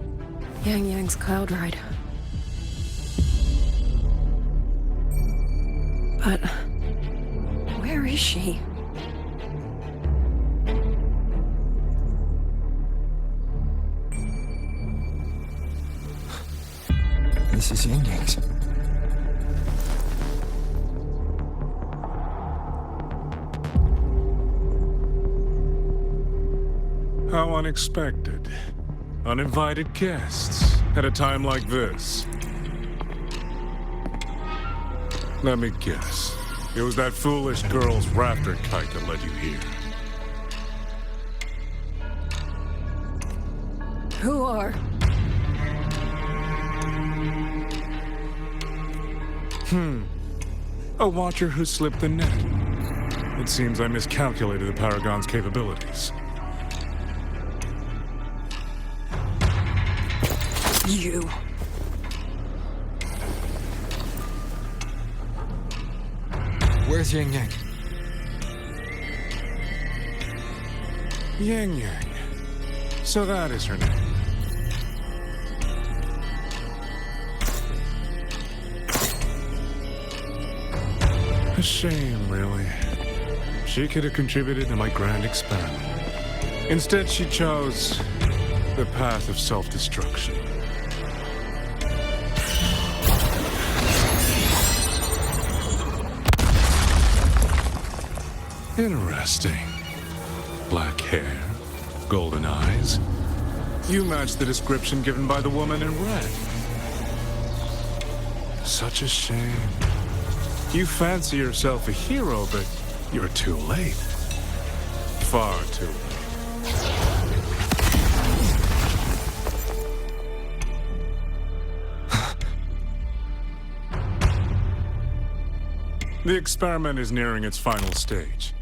M: Yangyang's cloud ride. But where is she?
O: This is Yangyang's.
I: How unexpected. Uninvited guests at a time like this. Let me guess. It was that foolish girl's raptor kite that led you here.
M: Who are?
I: A watcher who slipped the net. It seems I miscalculated the Paragon's capabilities.
M: You.
O: Where's Yangyang?
I: Yangyang. So that is her name. A shame, really. She could have contributed to my grand experiment. Instead, she chose the path of self-destruction. Interesting. Black hair, golden eyes. You match the description given by the woman in red. Such a shame. You fancy yourself a hero, but you're too late. Far too late. The experiment is nearing its final stage.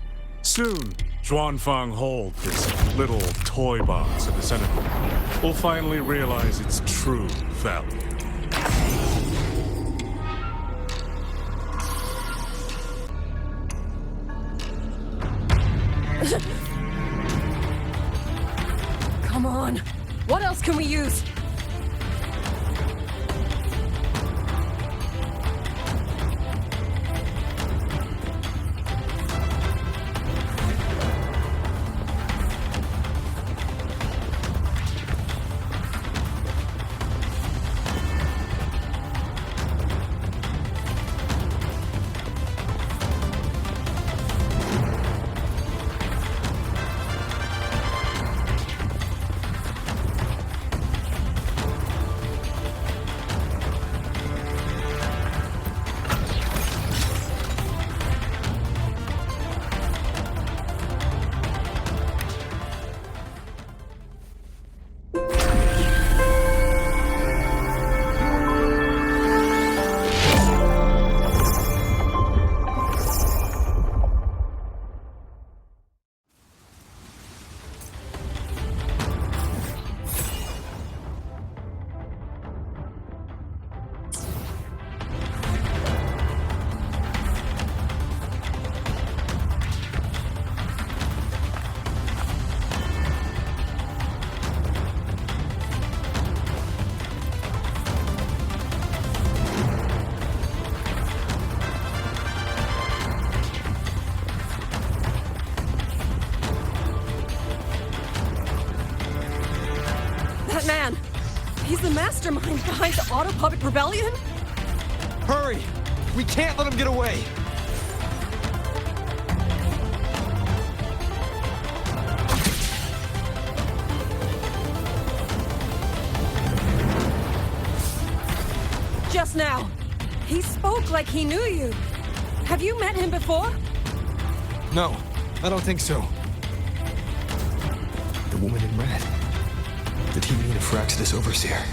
I: Soon, Xuanfang Hold, this little toy box at the center, will finally realize its true value.
M: Come on. What else can we use? that man? He's the mastermind behind the Autopuppet Rebellion?
O: Hurry! We can't let him get away!
M: Just now, he spoke like he knew you. Have you met him before?
O: No, I don't think so. The woman in red. Did he mean a Fraxidus Overseer?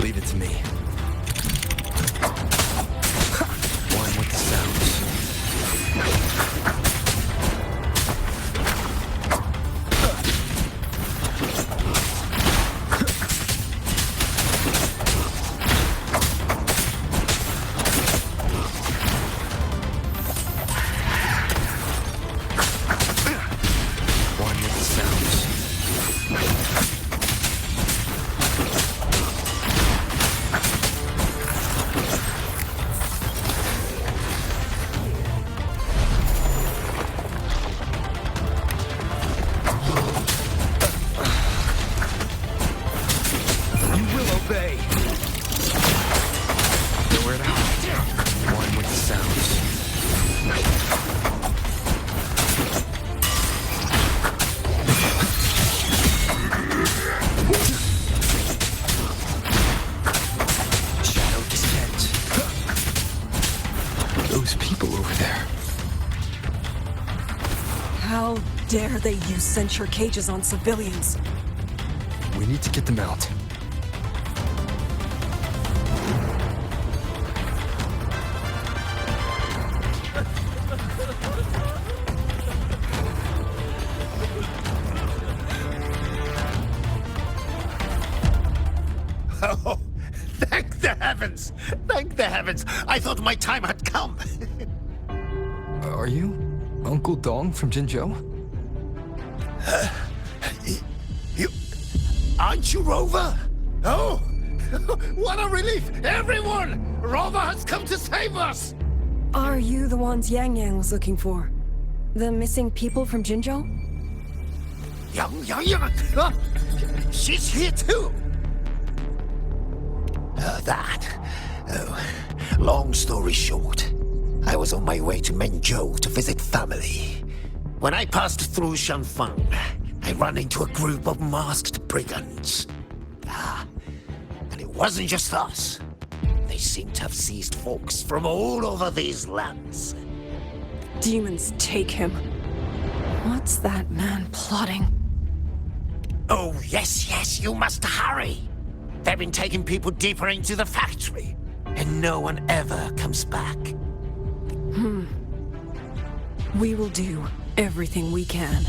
O: Leave it to me. One with the sounds. One with the sounds.
M: How dare they use Censure Cages on civilians?
O: We need to get them out.
P: Oh, thank the heavens! Thank the heavens! I thought my time had come.
O: Are you Uncle Dong from Jinzhou?
P: You... Aren't you Rover? Oh! What a relief! Everyone! Rover has come to save us!
M: Are you the ones Yangyang was looking for? The missing people from Jinzhou?
P: Yangyang! She's here too! Long story short, I was on my way to Mengzhou to visit family. When I passed through Xuanfang, I ran into a group of masked brigands. And it wasn't just us. They seem to have seized folks from all over these lands.
M: Demons take him. What's that man plotting?
P: Oh, yes, you must hurry. They've been taking people deeper into the factory, and no one ever comes back.
M: We will do everything we can.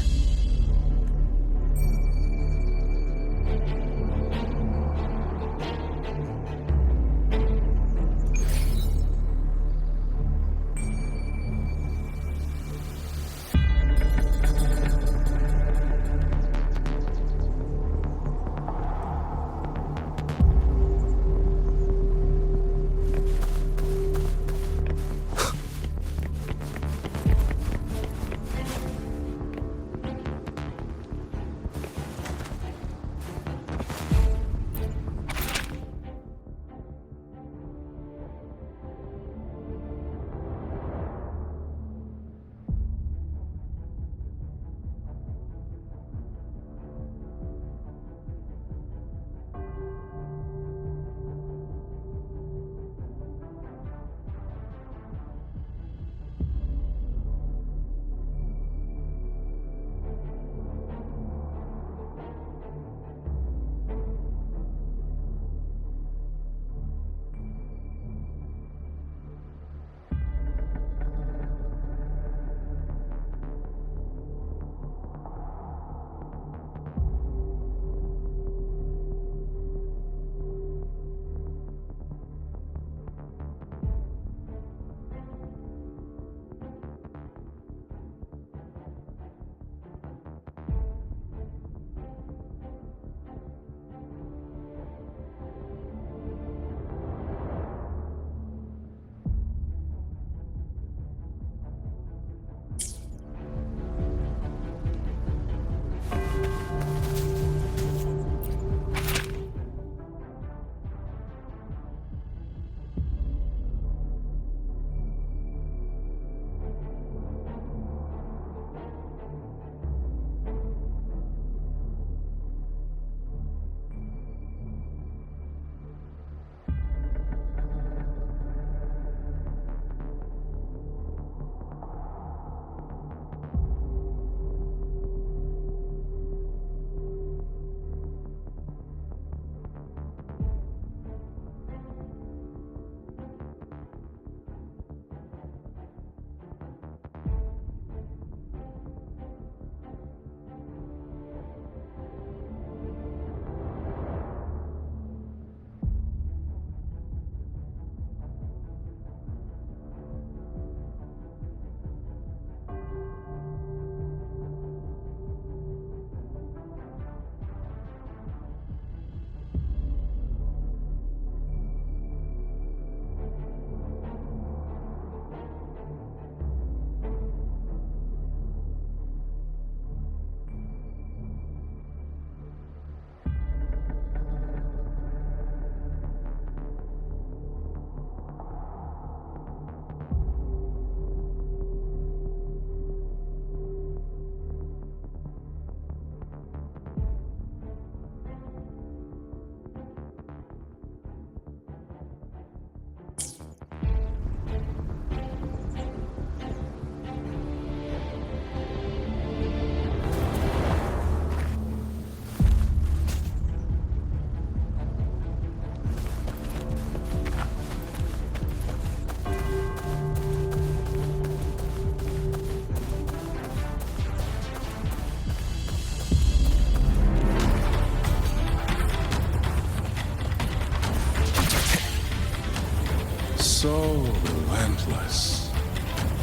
I: relentless.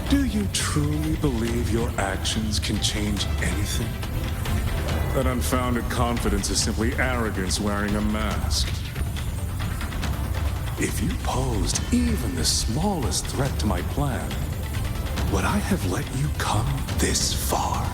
I: Do you truly believe your actions can change anything? That unfounded confidence is simply arrogance wearing a mask. If you posed even the smallest threat to my plan, would I have let you come this far?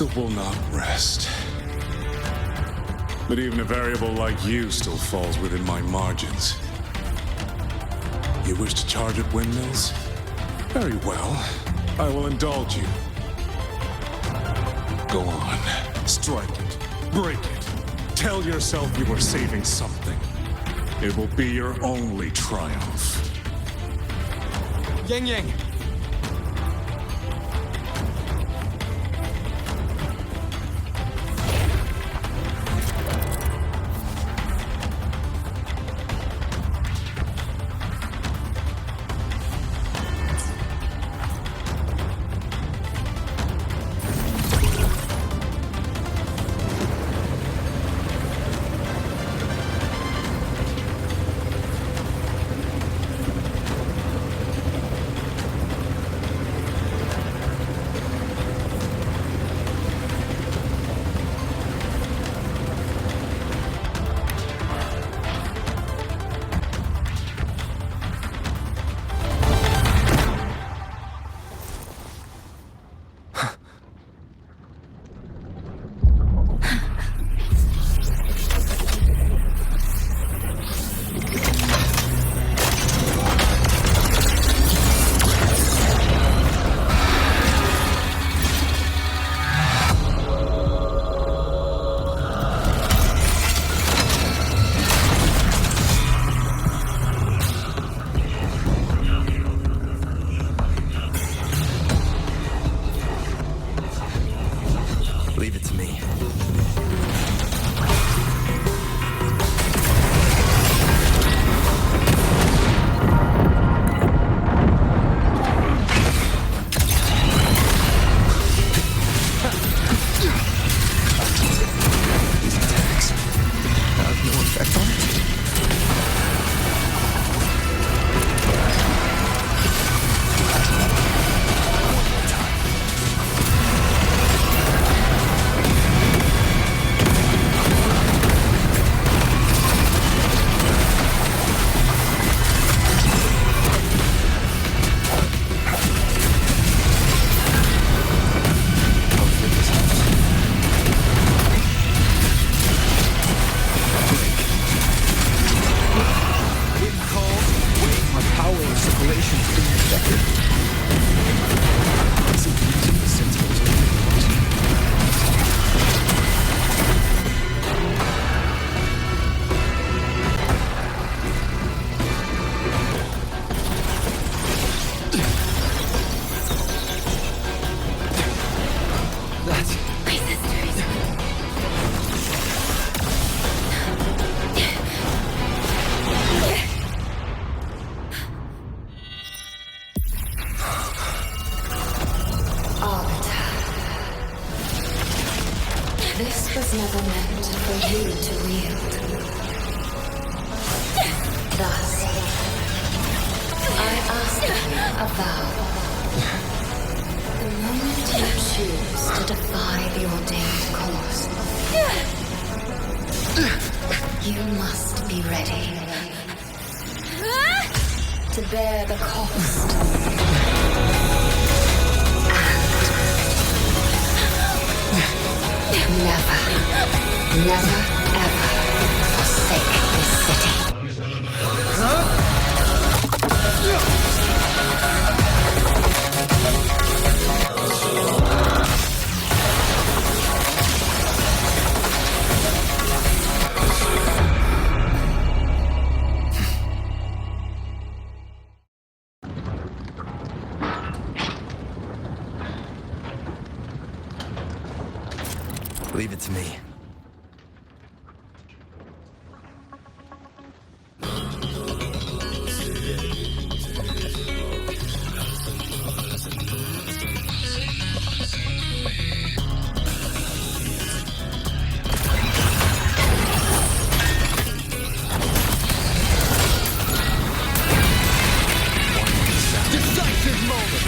I: That will not rest. But even a variable like you still falls within my margins. You wish to charge at windmills? Very well. I will indulge you. Go on. Strike it. Break it. Tell yourself you are saving something. It will be your only triumph.
O: Yangyang!
T: was never meant for you to wield. Thus, I ask you a vow. The moment you choose to defy the ordained course, you must be ready. to bear the cost. And never, ever forsake this city.
O: Leave it to me.
L: Decisive moment!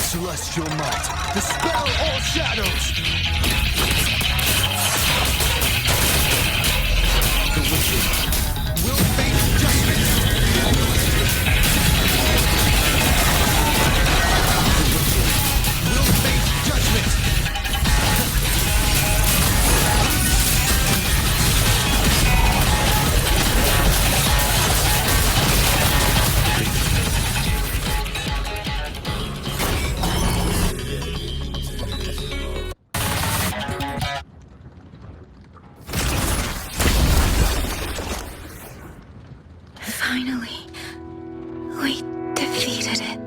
L: Celestial might, dispel all shadows! The wicked will face judgment! The wicked will face judgment!
E: Finally, we defeated it.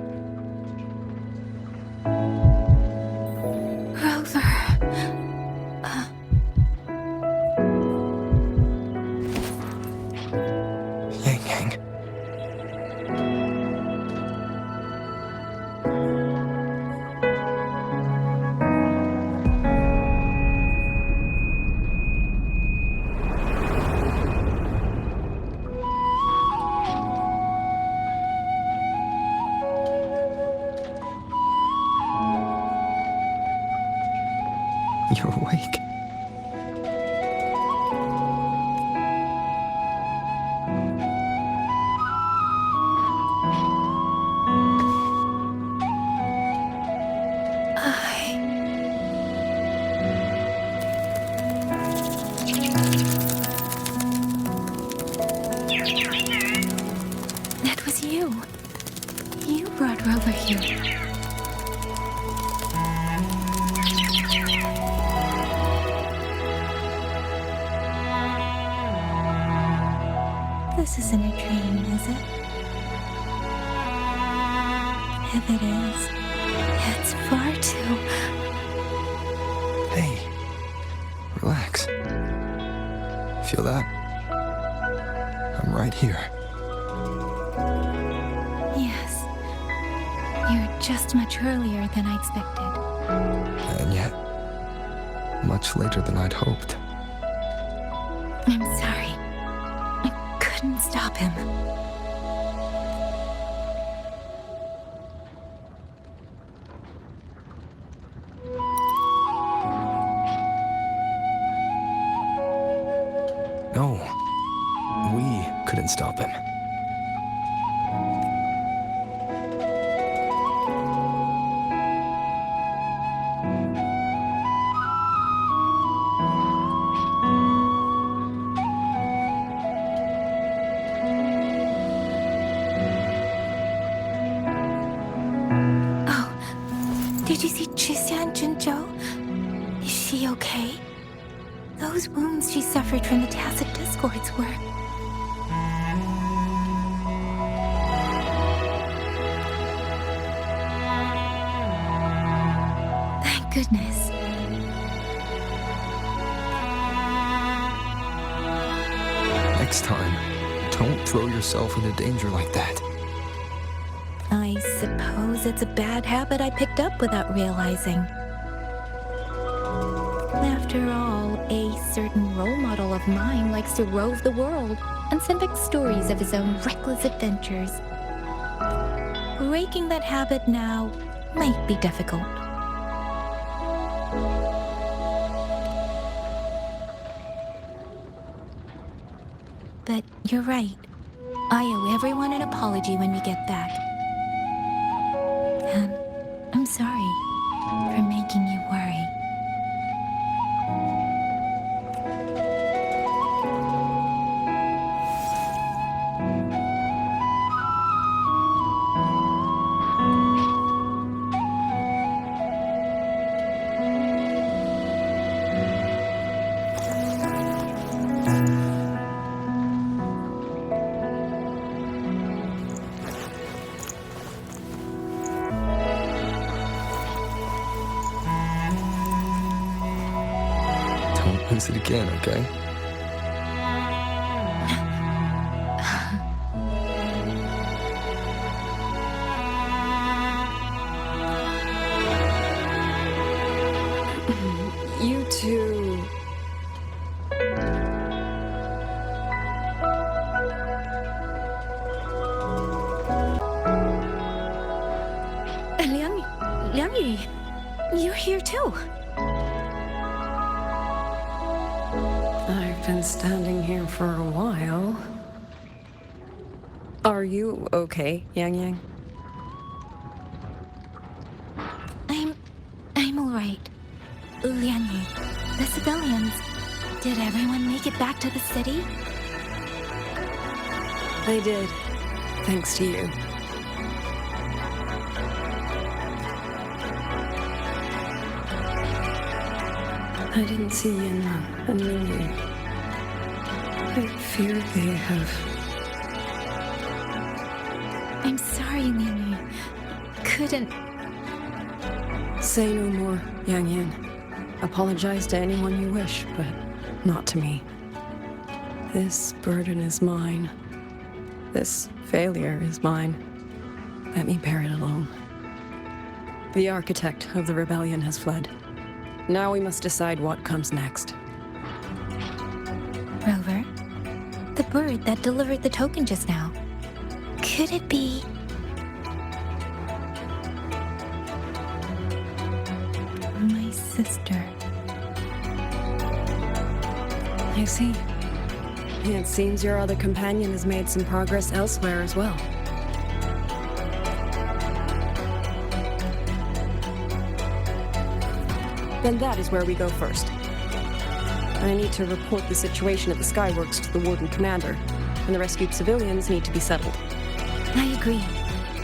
E: Rover.
O: Yangyang. You're awake.
E: That was you. You brought Rover here. This isn't a dream, is it? If it is, it's far too...
O: Hey, relax. Feel that? I'm right here.
E: Yes. You're just much earlier than I expected.
O: And yet, much later than I'd hoped.
E: I'm sorry. I couldn't stop him.
O: No, we couldn't stop him.
E: Did you see Chixia and Qingxiao? Is she okay? Those wounds she suffered from the Tacet discords were... Thank goodness.
O: Next time, Don't throw yourself into danger like that.
E: I suppose it's a bad habit I picked up without realizing. After all, a certain role model of mine likes to rove the world and send back stories of his own reckless adventures. Breaking that habit now might be difficult. But you're right. I owe everyone an apology when we get back. And I'm sorry for making you worry.
O: Miss it again, okay?
M: You two...
E: Liangyu, you're here too.
M: I've been standing here for a while. Are you okay, Yangyang?
E: I'm alright. Liangyu, the civilians, did everyone make it back to the city?
M: They did, thanks to you. I didn't see Yangyang and Mingyu. I fear they have...
E: I'm sorry, Mingyu. Couldn't...
M: Say no more, Yangyang. Apologize to anyone you wish, but not to me. This burden is mine. This failure is mine. Let me bear it alone. The architect of the rebellion has fled. Now we must decide what comes next.
E: Rover, the bird that delivered the token just now. Could it be... my sister?
M: I see. It seems your other companion has made some progress elsewhere as well. Then that is where we go first. I need to report the situation at the Skyworks to the Warden Commander, and the rescued civilians need to be settled.
E: I agree.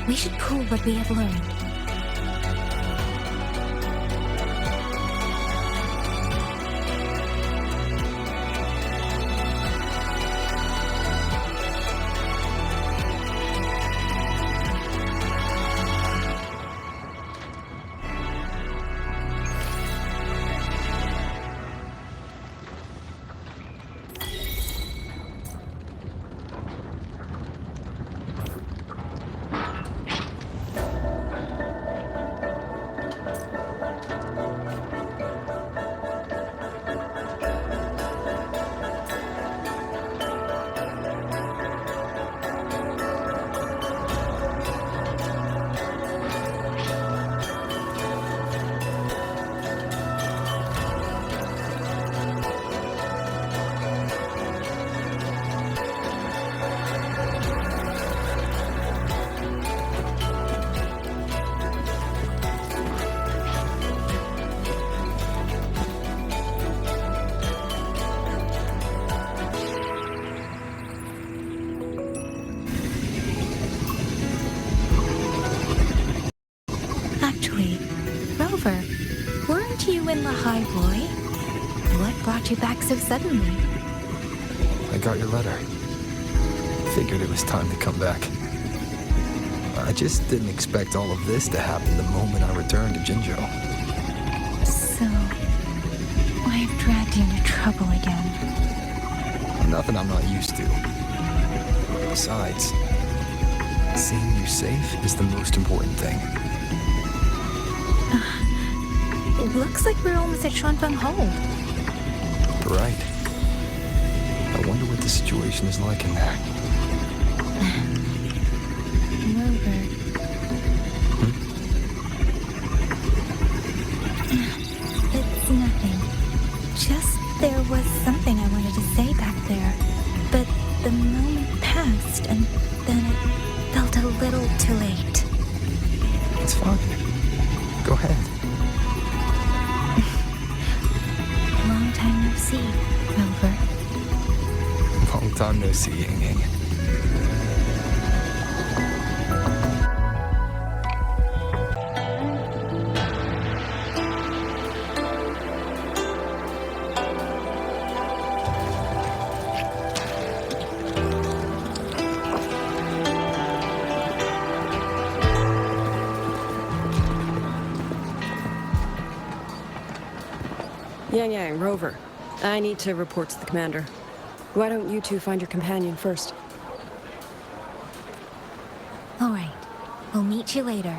E: We should pool what we have learned. You back so suddenly?
O: I got your letter. Figured it was time to come back. I just didn't expect all of this to happen the moment I returned to Jinzhou.
E: So, I've dragged you into trouble again.
O: Nothing I'm not used to. Besides, seeing you safe is the most important thing.
E: It looks like we're almost at Xuanfang Hold.
O: Right. I wonder what the situation is like in there.
E: Rover. It's nothing. Just there was something I wanted to say back there. But the moment passed and then it felt a little too late.
O: It's fine. Go ahead.
E: Long time no see, Rover.
O: Long time no see, Yangyang.
M: Yangyang, Rover. I need to report to the commander. Why don't you two find your companion first?
E: All right. We'll meet you later.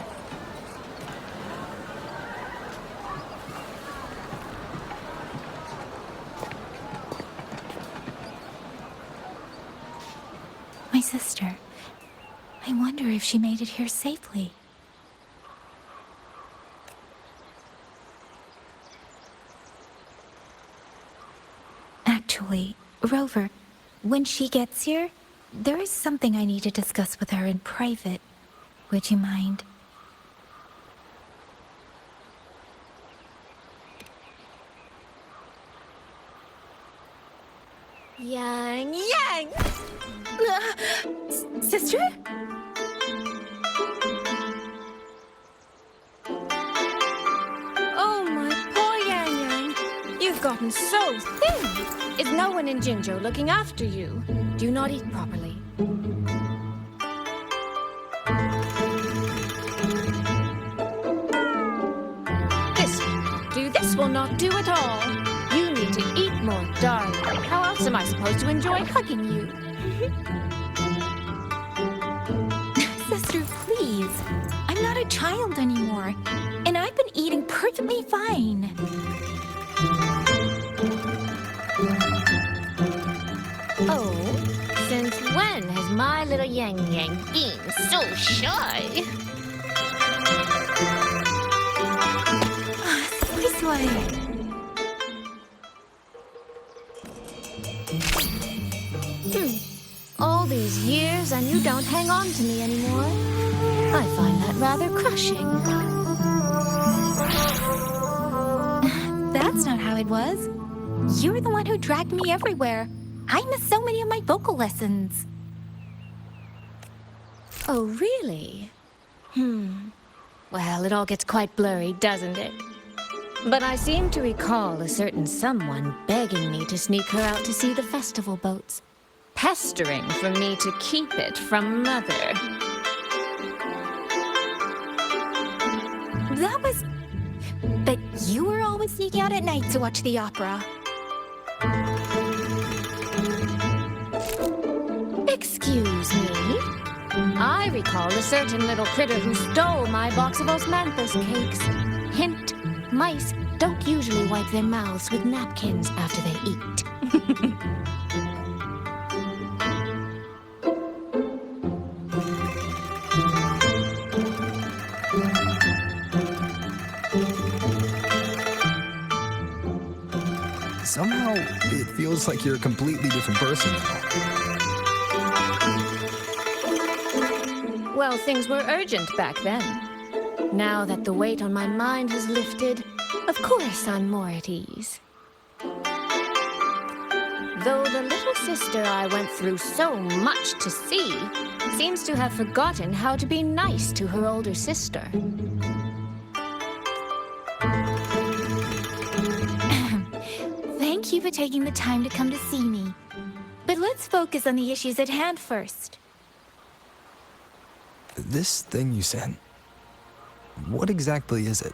E: My sister. I wonder if she made it here safely. Actually, Rover, when she gets here, there is something I need to discuss with her in private. Would you mind?
B: Yangyang!
E: Sister?
F: Oh, my poor Yangyang. You've gotten so thin. Is no one in Jinzhou looking after you? Do you not eat properly? This will not do at all. You need to eat more, darling. How else am I supposed to enjoy hugging you?
E: Sister, please. I'm not a child anymore. And I've been eating perfectly fine.
B: Oh, since when has my little Yangyang been so shy?
E: This way.
B: All these years and you don't hang on to me anymore. I find that rather crushing.
E: That's not how it was. You're the one who dragged me everywhere. I missed so many of my vocal lessons.
B: Oh, really? Well, it all gets quite blurry, doesn't it? But I seem to recall a certain someone begging me to sneak her out to see the festival boats. Pestering for me to keep it from Mother.
E: That was... But you were always sneaking out at night to watch the opera.
B: Excuse me? I recall a certain little critter who stole my box of osmanthus cakes. Hint, mice don't usually wipe their mouths with napkins after they eat.
O: Somehow, it feels like you're a completely different person now.
B: Well, things were urgent back then. Now that the weight on my mind has lifted, of course I'm more at ease. Though the little sister I went through so much to see seems to have forgotten how to be nice to her older sister.
E: Thank you for taking the time to come to see me. But let's focus on the issues at hand first.
O: This thing you sent, what exactly is it?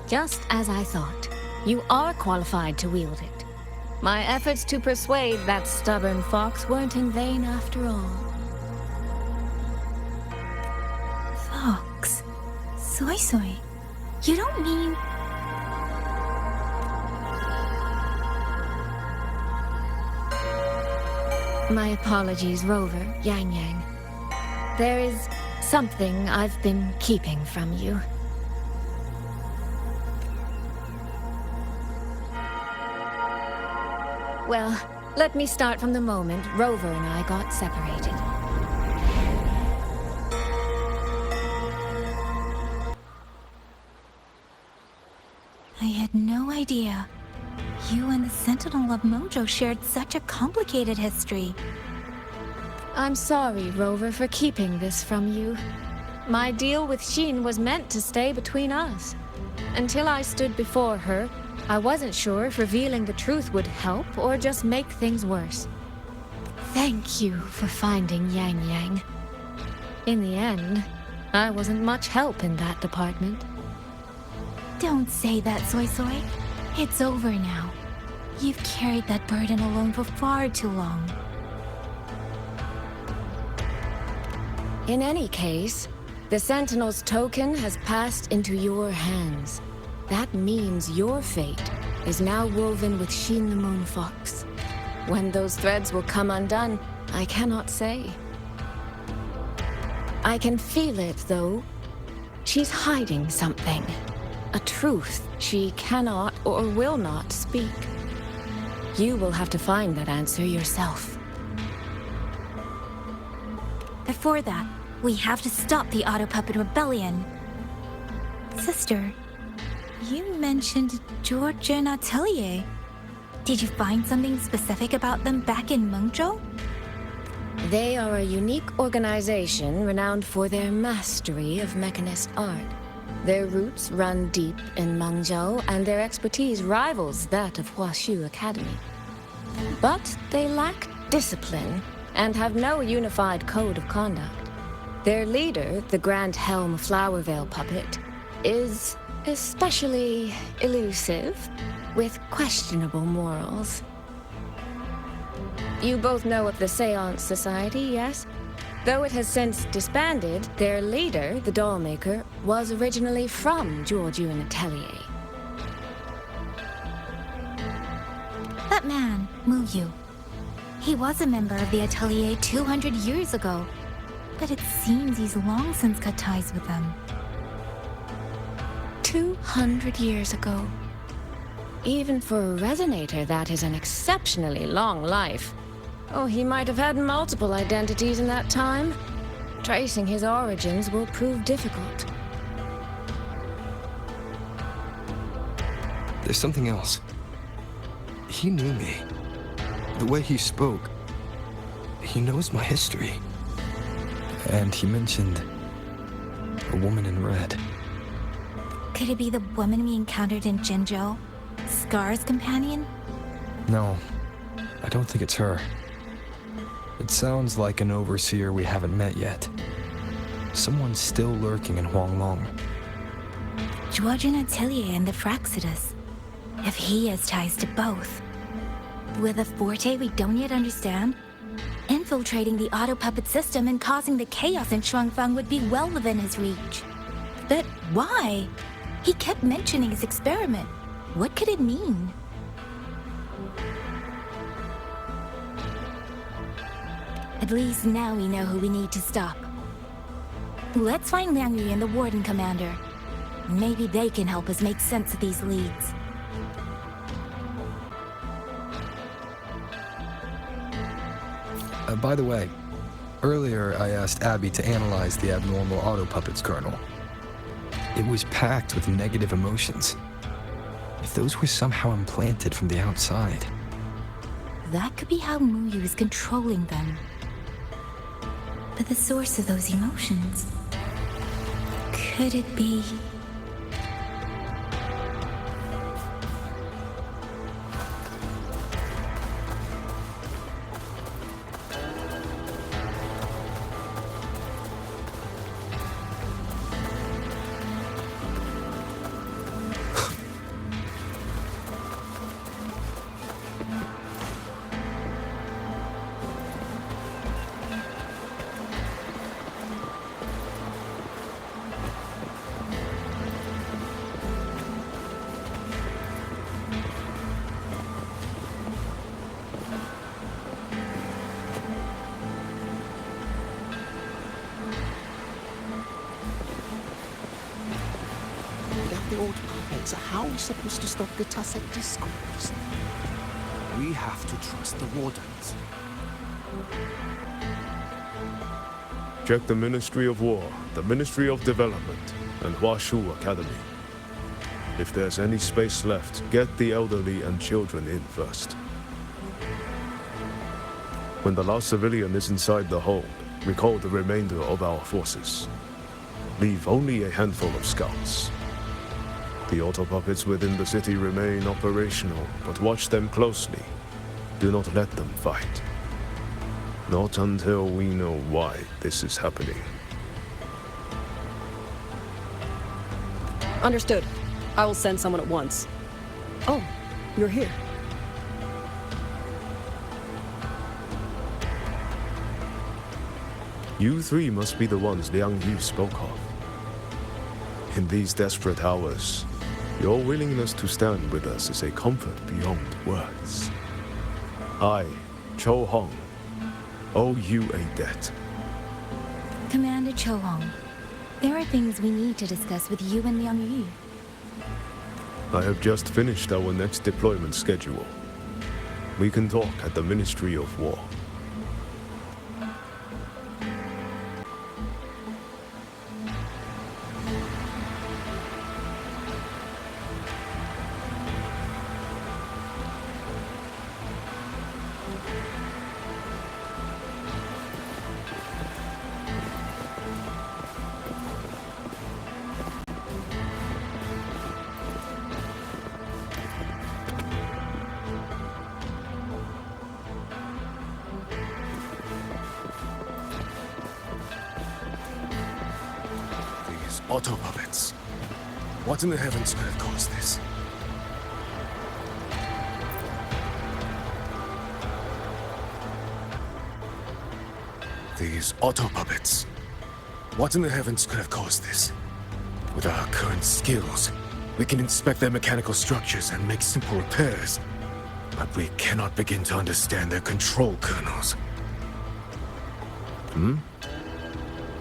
B: Just as I thought. You are qualified to wield it.
A: My efforts to persuade that stubborn fox weren't in vain after all.
E: Fox? Soy Soy? You don't mean...
A: My apologies, Rover, Yangyang. There is something I've been keeping from you. Well, let me start from the moment Rover and I got separated.
E: I had no idea. You and the Sentinel of Mengzhou shared such a complicated history.
A: I'm sorry, Rover, for keeping this from you. My deal with Hsin was meant to stay between us. Until I stood before her, I wasn't sure if revealing the truth would help or just make things worse. Thank you for finding Yangyang. In the end, I wasn't much help in that department.
E: Don't say that, Soy Soy. It's over now. You've carried that burden alone for far too long.
A: In any case, the Sentinel's token has passed into your hands. That means your fate is now woven with Hsin the Moon Fox. When those threads will come undone, I cannot say. I can feel it, though. She's hiding something. A truth she cannot or will not speak. You will have to find that answer yourself.
E: Before that, we have to stop the Autopuppet rebellion. Sister, you mentioned Georgian Atelier. Did you find something specific about them back in Mengzhou?
A: They are a unique organization renowned for their mastery of mechanist art. Their roots run deep in Mengzhou, and their expertise rivals that of Huaxu Academy. But they lack discipline and have no unified code of conduct. Their leader, the Grand Helm Flowervale puppet, is especially elusive, with questionable morals. You both know of the Seance Society, yes? Though it has since disbanded, their leader, the Dollmaker, was originally from Georgian Atelier.
E: That man, Muyu. He was a member of the Atelier 200 years ago, but it seems he's long since cut ties with them.
A: 200 years ago. Even for a resonator, that is an exceptionally long life. Oh, he might have had multiple identities in that time. Tracing his origins will prove difficult.
O: There's something else. He knew me. The way he spoke. He knows my history. And he mentioned a woman in red.
E: Could it be the woman we encountered in Jinzhou? Scar's companion?
O: No, I don't think it's her. It sounds like an overseer we haven't met yet. Someone's still lurking in Huanglong.
E: Georgian Atelier and the Fraxidus. If he has ties to both. With a forte we don't yet understand, infiltrating the Autopuppet system and causing the chaos in Xuanfang would be well within his reach. But why? He kept mentioning his experiment. What could it mean? At least now we know who we need to stop. Let's find Liang Yu and the Warden Commander. Maybe they can help us make sense of these leads.
O: By the way, earlier I asked Abby to analyze the abnormal Autopuppets kernel. It was packed with negative emotions. If those were somehow implanted from the outside.
E: That could be how Muyu is controlling them. But the source of those emotions... could it be...
G: So how are we supposed to stop the Tacet discourse? We have to trust the Wardens.
U: Check the Ministry of War, the Ministry of Development, and Huaxu Academy. If there's any space left, get the elderly and children in first. When the last civilian is inside the hold, recall the remainder of our forces. Leave only a handful of scouts. The Autopuppets within the city remain operational, but watch them closely. Do not let them fight. Not until we know why this is happening.
M: Understood. I will send someone at once. Oh, you're here.
U: You three must be the ones Yangyang spoke of. In these desperate hours, your willingness to stand with us is a comfort beyond words. I, Cho Hong, owe you a debt.
E: Commander Cho Hong, there are things we need to discuss with you and Mingyu.
U: I have just finished our next deployment schedule. We can talk at the Ministry of War.
C: Autopuppets. What in the heavens could have caused this? These Autopuppets. What in the heavens could have caused this? With our current skills, we can inspect their mechanical structures and make simple repairs. But we cannot begin to understand their control kernels.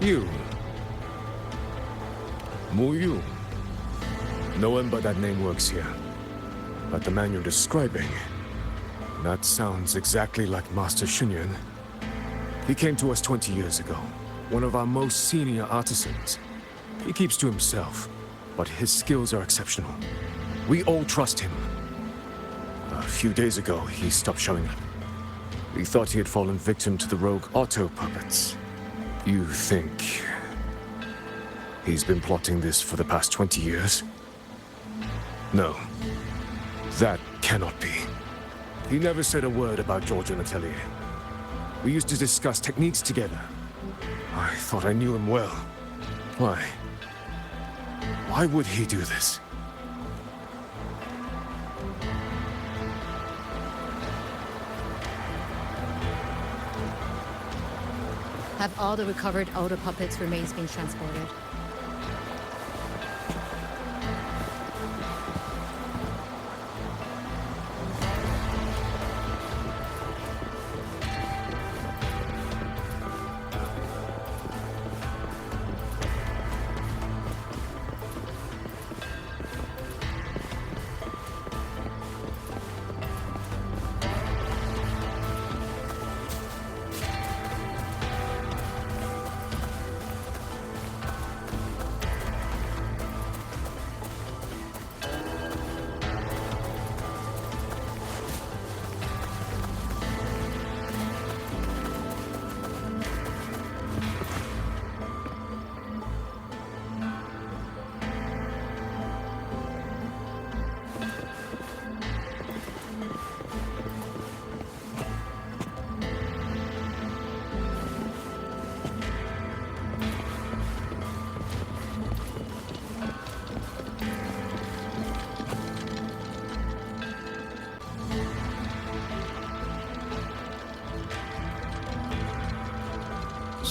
C: You. Muyu. No one but that name works here. But the man you're describing, that sounds exactly like Master Xunyuan. He came to us 20 years ago, one of our most senior artisans. He keeps to himself, but his skills are exceptional. We all trust him. A few days ago, he stopped showing up. We thought he had fallen victim to the rogue Autopuppets. You think he's been plotting this for the past 20 years? No. That cannot be. He never said a word about George and Atelier. We used to discuss techniques together. I thought I knew him well. Why? Why would he do this?
A: Have all the recovered Autopuppets' remains been transported?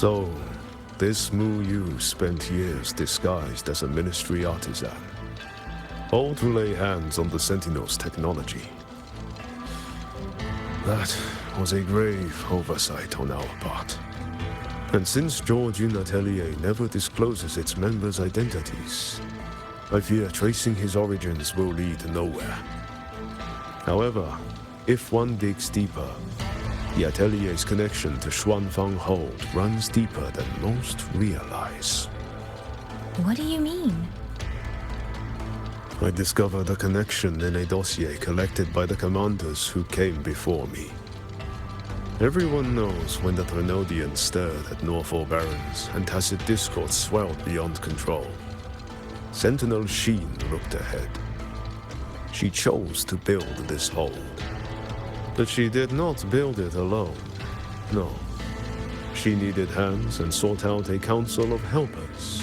U: So, this Muyu spent years disguised as a ministry artisan, all to lay hands on the Sentinel's technology. That was a grave oversight on our part. And since George Atelier never discloses its members' identities, I fear tracing his origins will lead nowhere. However, if one digs deeper, the Atelier's connection to Xuanfang Hold runs deeper than most realize.
E: What do you mean?
U: I discovered a connection in a dossier collected by the commanders who came before me. Everyone knows when the Trinodians stirred at Norfolk Barrens and Tacet discord swelled beyond control. Sentinel Hsin looked ahead. She chose to build this hold. But she did not build it alone. No. She needed hands and sought out a council of helpers.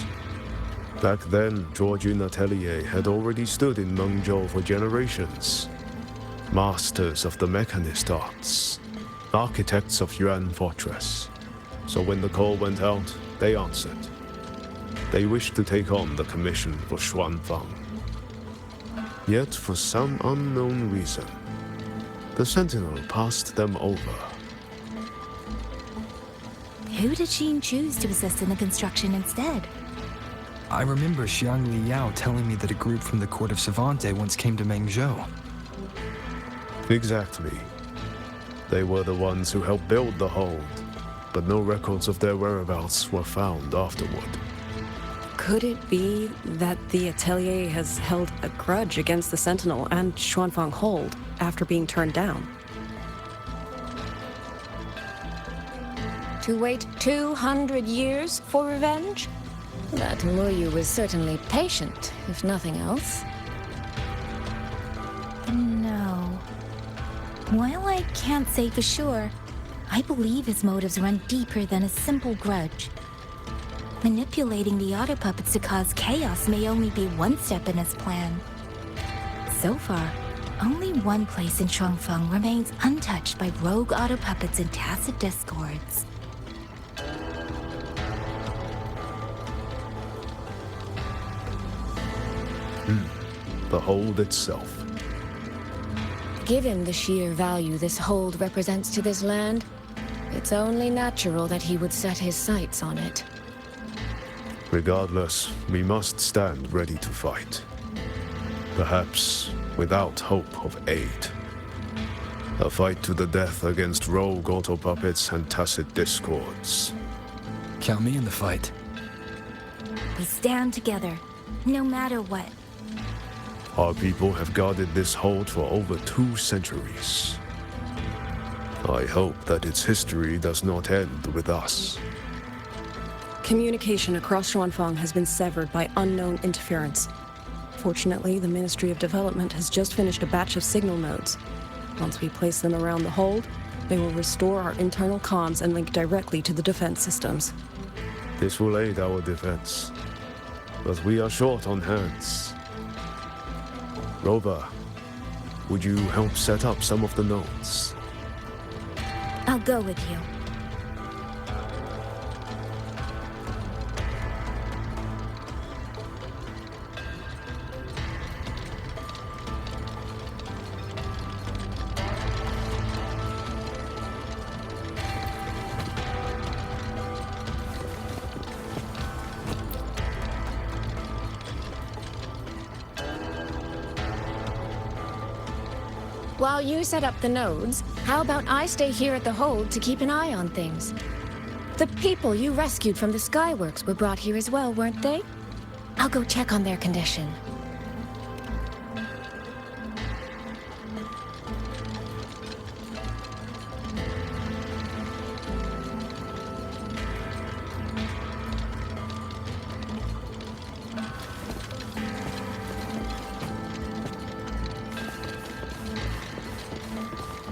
U: Back then, Georgian Atelier had already stood in Mengzhou for generations. Masters of the mechanist arts. Architects of Yuan Fortress. So when the call went out, they answered. They wished to take on the commission for Xuanfang. Yet, for some unknown reason, the Sentinel passed them over.
E: Who did Hsin choose to assist in the construction instead?
O: I remember Xiang Liao telling me that a group from the court of Savante once came to Mengzhou.
U: Exactly. They were the ones who helped build the hold, but no records of their whereabouts were found afterward.
M: Could it be that the Atelier has held a grudge against the Sentinel and Xuanfang Hold after being turned down?
F: To wait 200 years for revenge? That Muyu was certainly patient, if nothing else.
E: No. While I can't say for sure, I believe his motives run deeper than a simple grudge. Manipulating the Autopuppets to cause chaos may only be one step in his plan. So far, only one place in Xuanfang remains untouched by rogue Autopuppets and Tacet discords.
U: The hold itself.
F: Given the sheer value this hold represents to this land, it's only natural that he would set his sights on it.
U: Regardless, we must stand ready to fight. Perhaps without hope of aid. A fight to the death against rogue Autopuppets and Tacet discords.
O: Count me in the fight.
E: We stand together, no matter what.
U: Our people have guarded this hold for over 2 centuries. I hope that its history does not end with us.
M: Communication across Xuanfang has been severed by unknown interference. Fortunately, the Ministry of Development has just finished a batch of signal nodes. Once we place them around the hold, they will restore our internal comms and link directly to the defense systems.
U: This will aid our defense. But we are short on hands. Rover, would you help set up some of the nodes?
E: I'll go with you.
F: While you set up the nodes, how about I stay here at the hold to keep an eye on things? The people you rescued from the Skyworks were brought here as well, weren't they? I'll go check on their condition.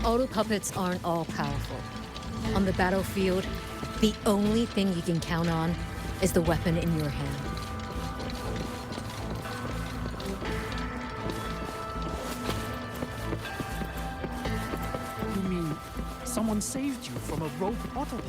A: Autopuppets aren't all powerful. On the battlefield, the only thing you can count on is the weapon in your hand.
G: You mean someone saved you from a rogue Autopuppet?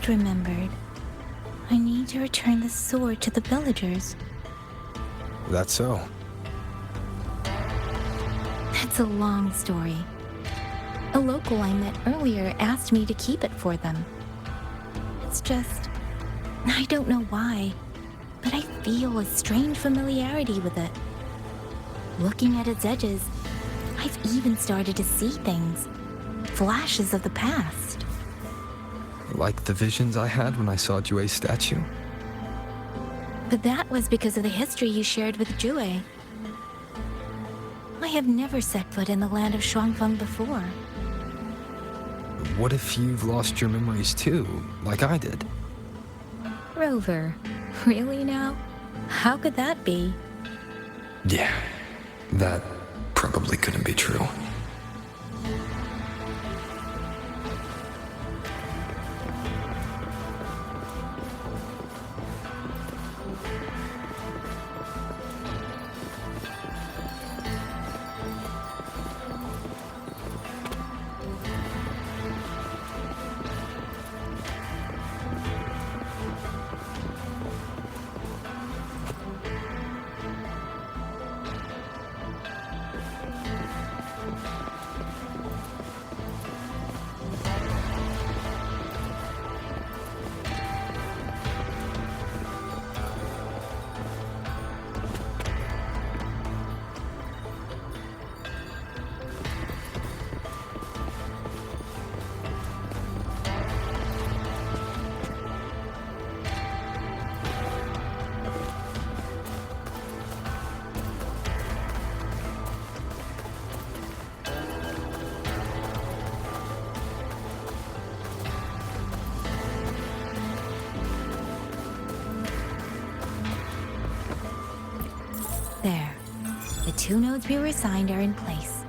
E: just remembered. I need to return the sword to the villagers.
O: That's so.
E: It's a long story. A local I met earlier asked me to keep it for them. It's just... I don't know why, but I feel a strange familiarity with it. Looking at its edges, I've even started to see things. Flashes of the past.
O: Like the visions I had when I saw Jue's statue?
E: But that was because of the history you shared with Jue. I have never set foot in the land of Xuanfang before.
O: What if you've lost your memories too, like I did?
E: Rover, really now? How could that be?
O: Yeah, that probably couldn't be true.
E: There. The 2 nodes we were assigned are in place.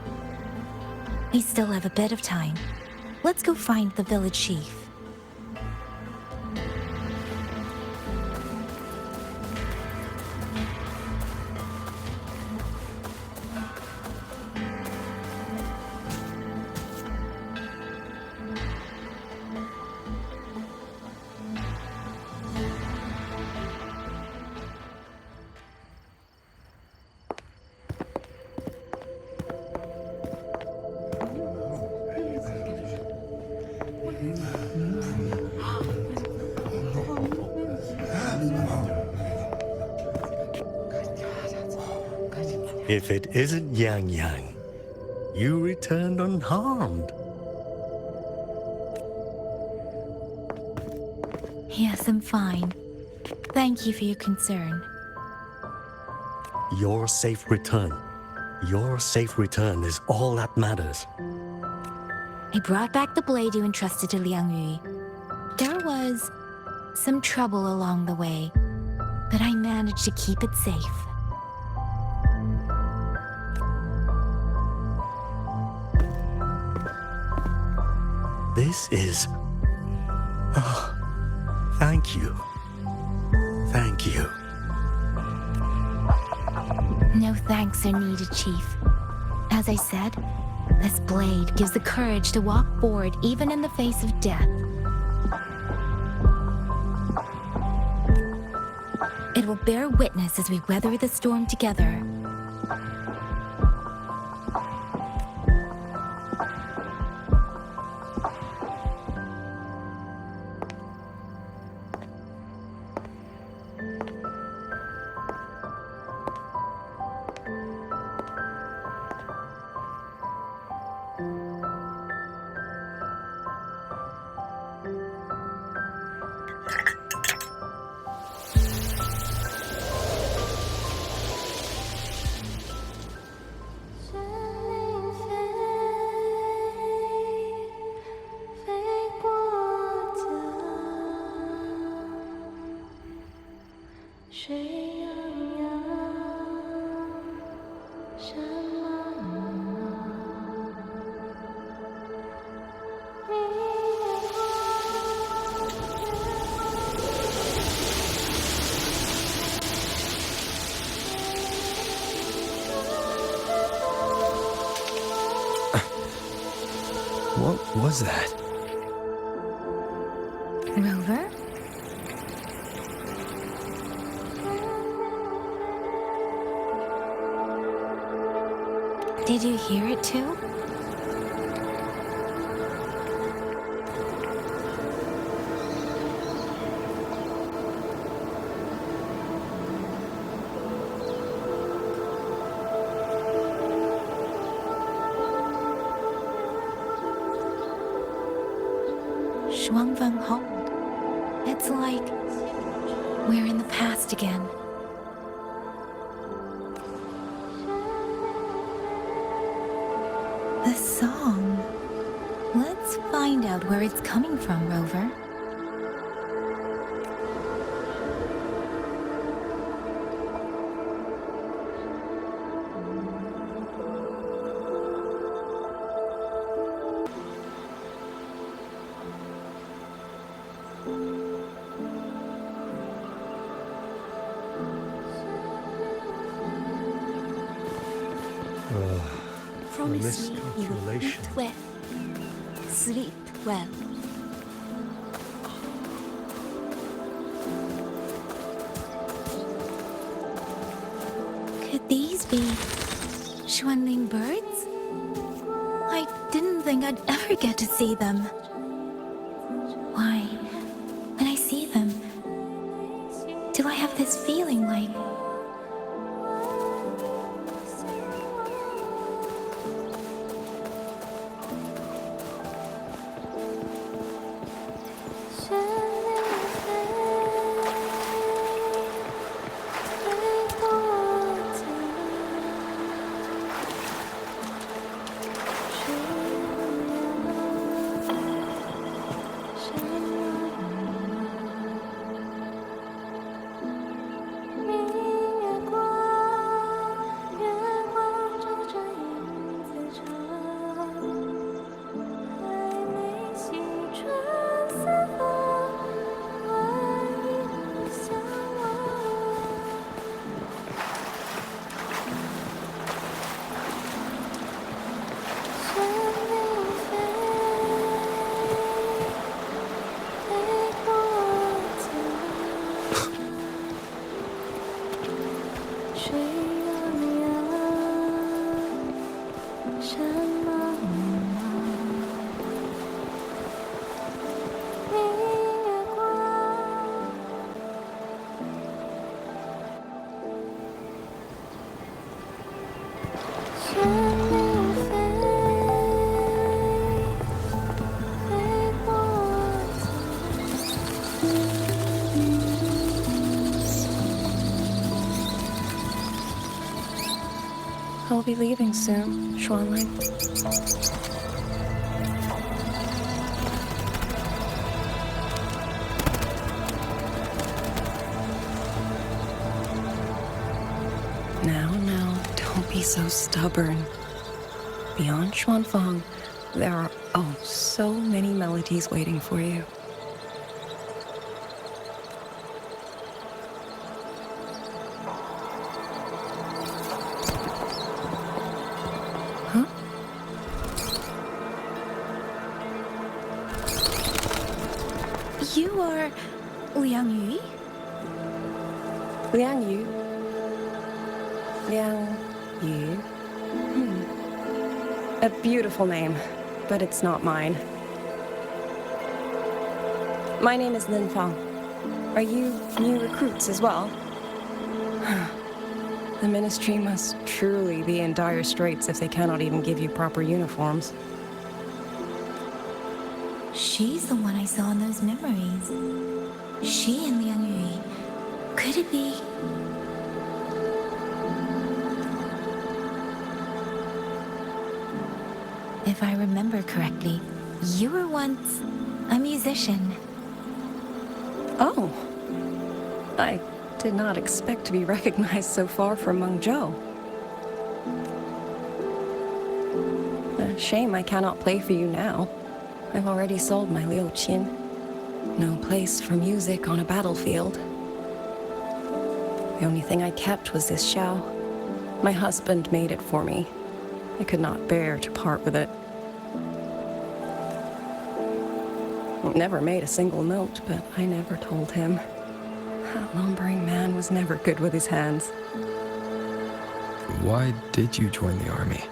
E: We still have a bit of time. Let's go find the village chief.
W: If it isn't Yangyang, you returned unharmed.
E: Yes, I'm fine. Thank you for your concern.
W: Your safe return. Your safe return is all that matters.
E: I brought back the blade you entrusted to Liang Yu. There was some trouble along the way, but I managed to keep it safe.
W: This is... Oh, thank you. Thank you.
E: No thanks are needed, Chief. As I said, this blade gives the courage to walk forward even in the face of death. It will bear witness as we weather the storm together.
O: What was that?
E: Rover? Did you hear it too? Xuanfang hold. It's like we're in the past again. The song. Let's find out where it's coming from, Rover.
W: Promise me you will eat well, sleep well.
E: Could these be Xuanling birds? I didn't think I'd ever get to see them. Why, when I see them, do I have this feeling like
M: I'll be leaving soon, Xuanling. Now, don't be so stubborn. Beyond Xuanfang, there are so many melodies waiting for you.
E: you are Liangyu?
M: Liangyu? Liangyu? A beautiful name, but it's not mine. My name is Linfang. Are you new recruits as well? The Ministry must truly be in dire straits if they cannot even give you proper uniforms.
E: She's the one I saw in those memories. She and Liangyu. Could it be? If I remember correctly, you were once a musician.
M: Oh. I did not expect to be recognized so far from Mengzhou. A shame I cannot play for you now. I've already sold my liuqin. No place for music on a battlefield. The only thing I kept was this xiao. My husband made it for me. I could not bear to part with it. Never made a single note, but I never told him. That lumbering man was never good with his hands.
O: Why did you join the army?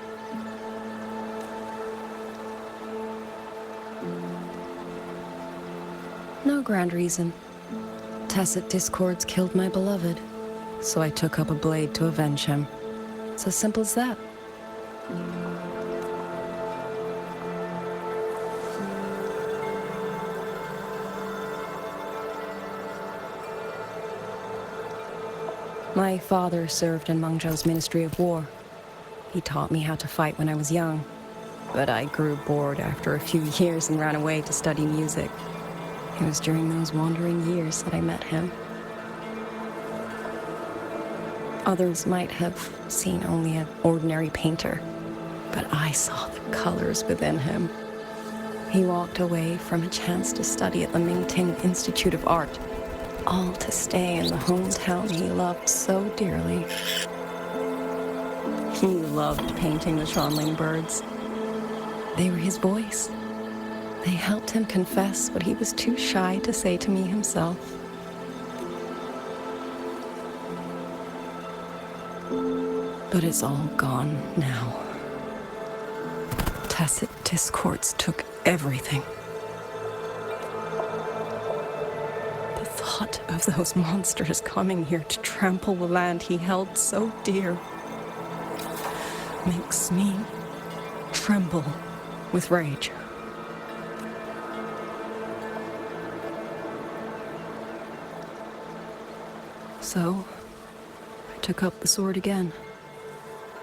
M: grand reason. Tacet discords killed my beloved, so I took up a blade to avenge him. It's as simple as that. My father served in Mengzhou's Ministry of War. He taught me how to fight when I was young, but I grew bored after a few years and ran away to study music. It was during those wandering years that I met him. Others might have seen only an ordinary painter, but I saw the colors within him. He walked away from a chance to study at the Mingting Institute of Art, all to stay in the hometown he loved so dearly. He loved painting the Xuanling birds. They were his voice. They helped him confess what he was too shy to say to me himself. But it's all gone now. Tacet discords took everything. The thought of those monsters coming here to trample the land he held so dear makes me tremble with rage. So, I took up the sword again,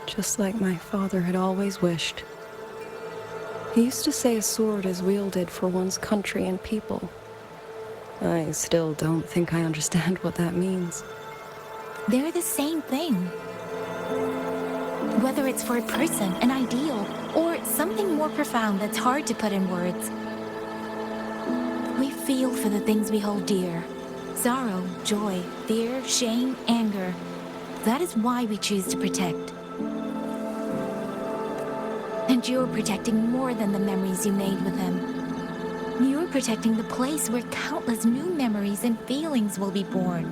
M: just like my father had always wished. He used to say a sword is wielded for one's country and people. I still don't think I understand what that means.
E: They're the same thing. Whether it's for a person, an ideal, or something more profound that's hard to put in words. We feel for the things we hold dear. Sorrow, joy, fear, shame, anger. That is why we choose to protect. And you're protecting more than the memories you made with him. You're protecting the place where countless new memories and feelings will be born.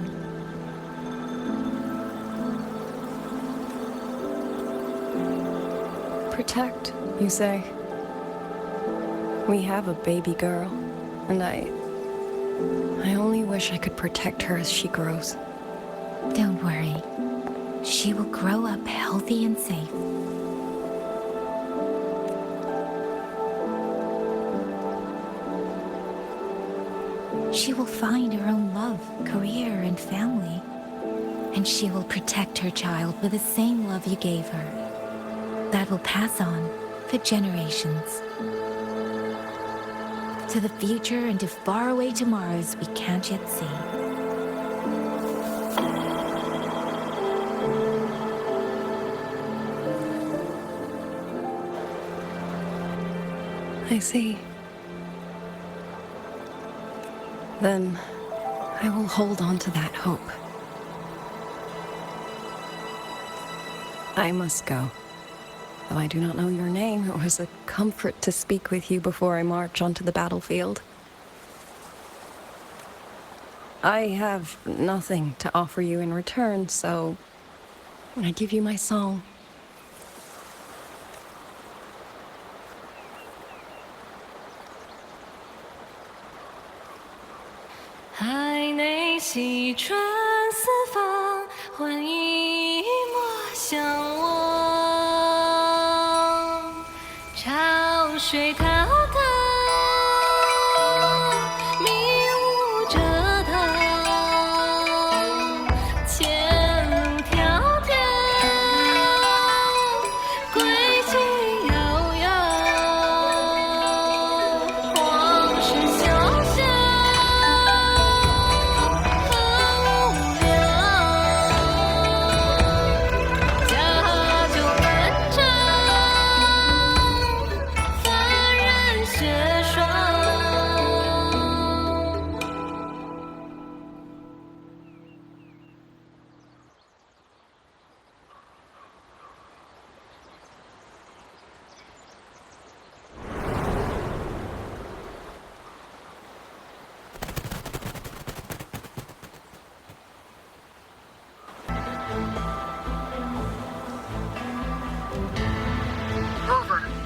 M: Protect, you say? We have a baby girl, and I only wish I could protect her as she grows.
E: Don't worry. She will grow up healthy and safe. She will find her own love, career, and family. And she will protect her child with the same love you gave her. That will pass on for generations. To the future and to faraway tomorrows we can't yet see.
M: I see. Then I will hold on to that hope. I must go. Though I do not know your name, it was a comfort to speak with you before I march onto the battlefield. I have nothing to offer you in return, so I give you my song.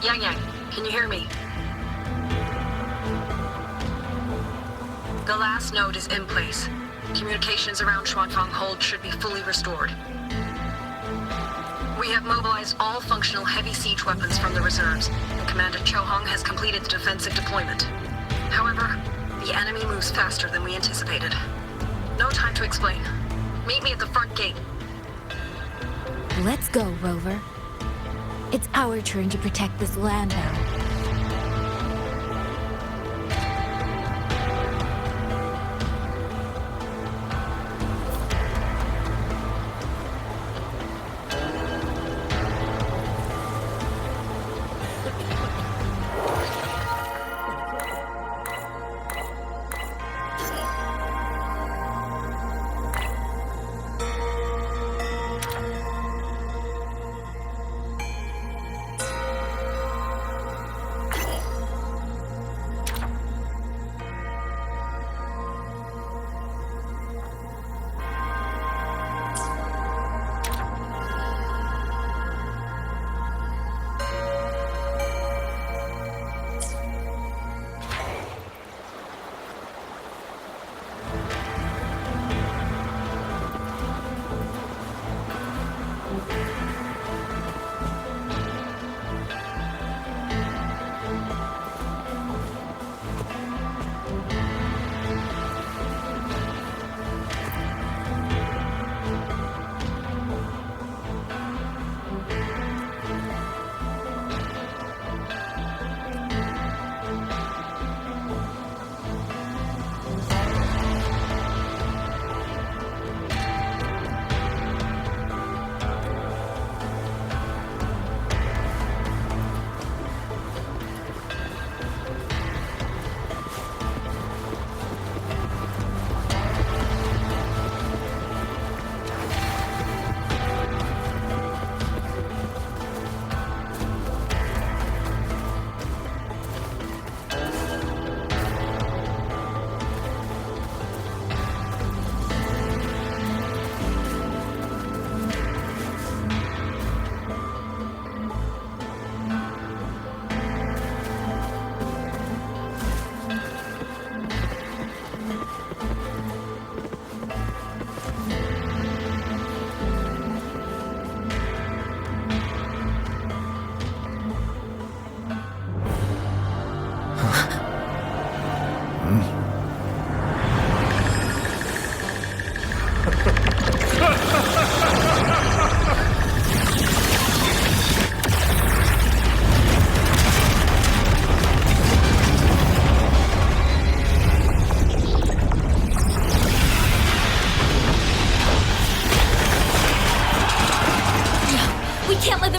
D: Yangyang, can you hear me? The last node is in place. Communications around Xuanfang hold should be fully restored. We have mobilized all functional heavy siege weapons from the reserves, and Commander Chohong has completed the defensive deployment. However, the enemy moves faster than we anticipated. No time to explain. Meet me at the front gate.
E: Let's go, Rover. It's our turn to protect this land now.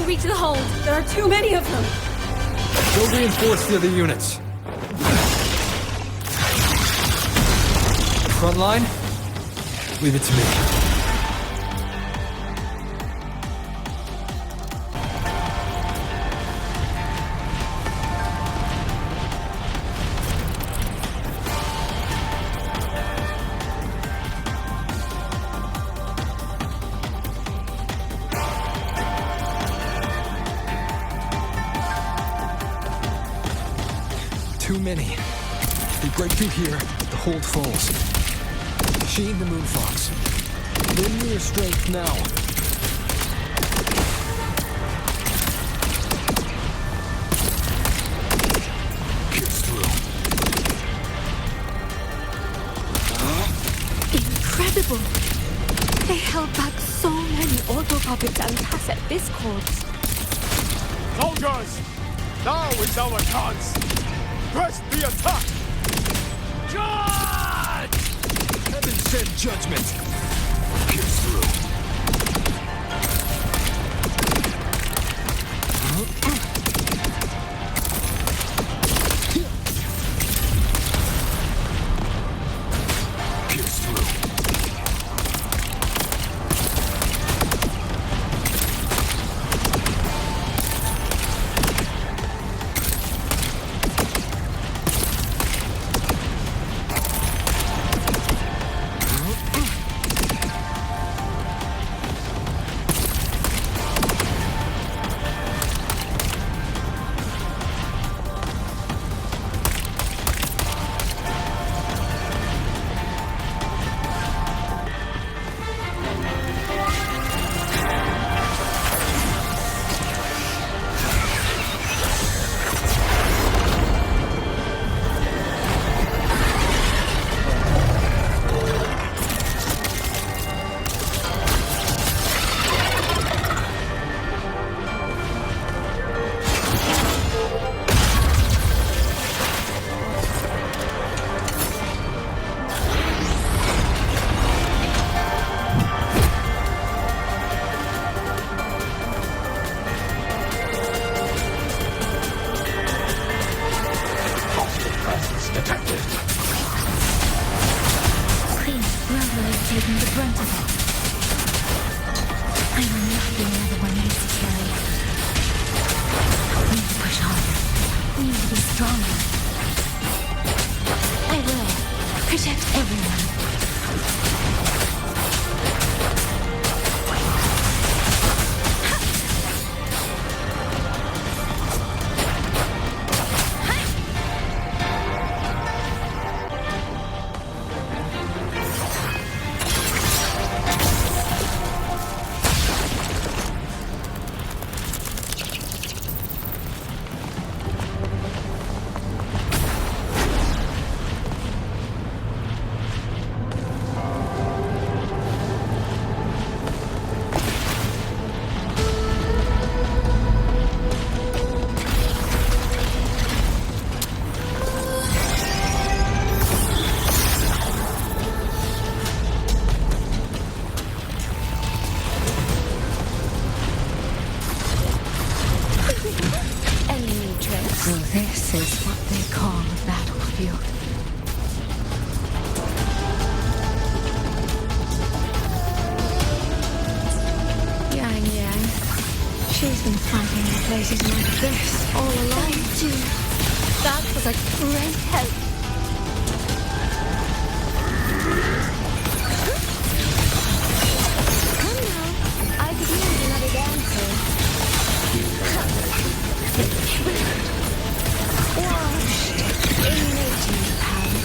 M: Reach the hold. There are too many of them.
O: Go reinforce the other units. Front line? Leave it to me. Too many. They break through here, the hold falls. Hsin the Moonfox. Lend me your strength now. Gets through.
E: Incredible! They held back so many Autopuppets and Tacet discords.
C: Soldiers! Now is our chance! Press the attack!
O: Charge! Heaven send judgment! Gets through. Gets through.
E: bearing the brunt of it. I will not be another one needs to carry. We need to push harder. We need to be stronger. I will protect everyone. This is what they call a battlefield.
F: Yangyang. She's been fighting in places like this all along.
E: Thank you. That was a great help.
F: Come now. I could use another dancer. Washed in native power.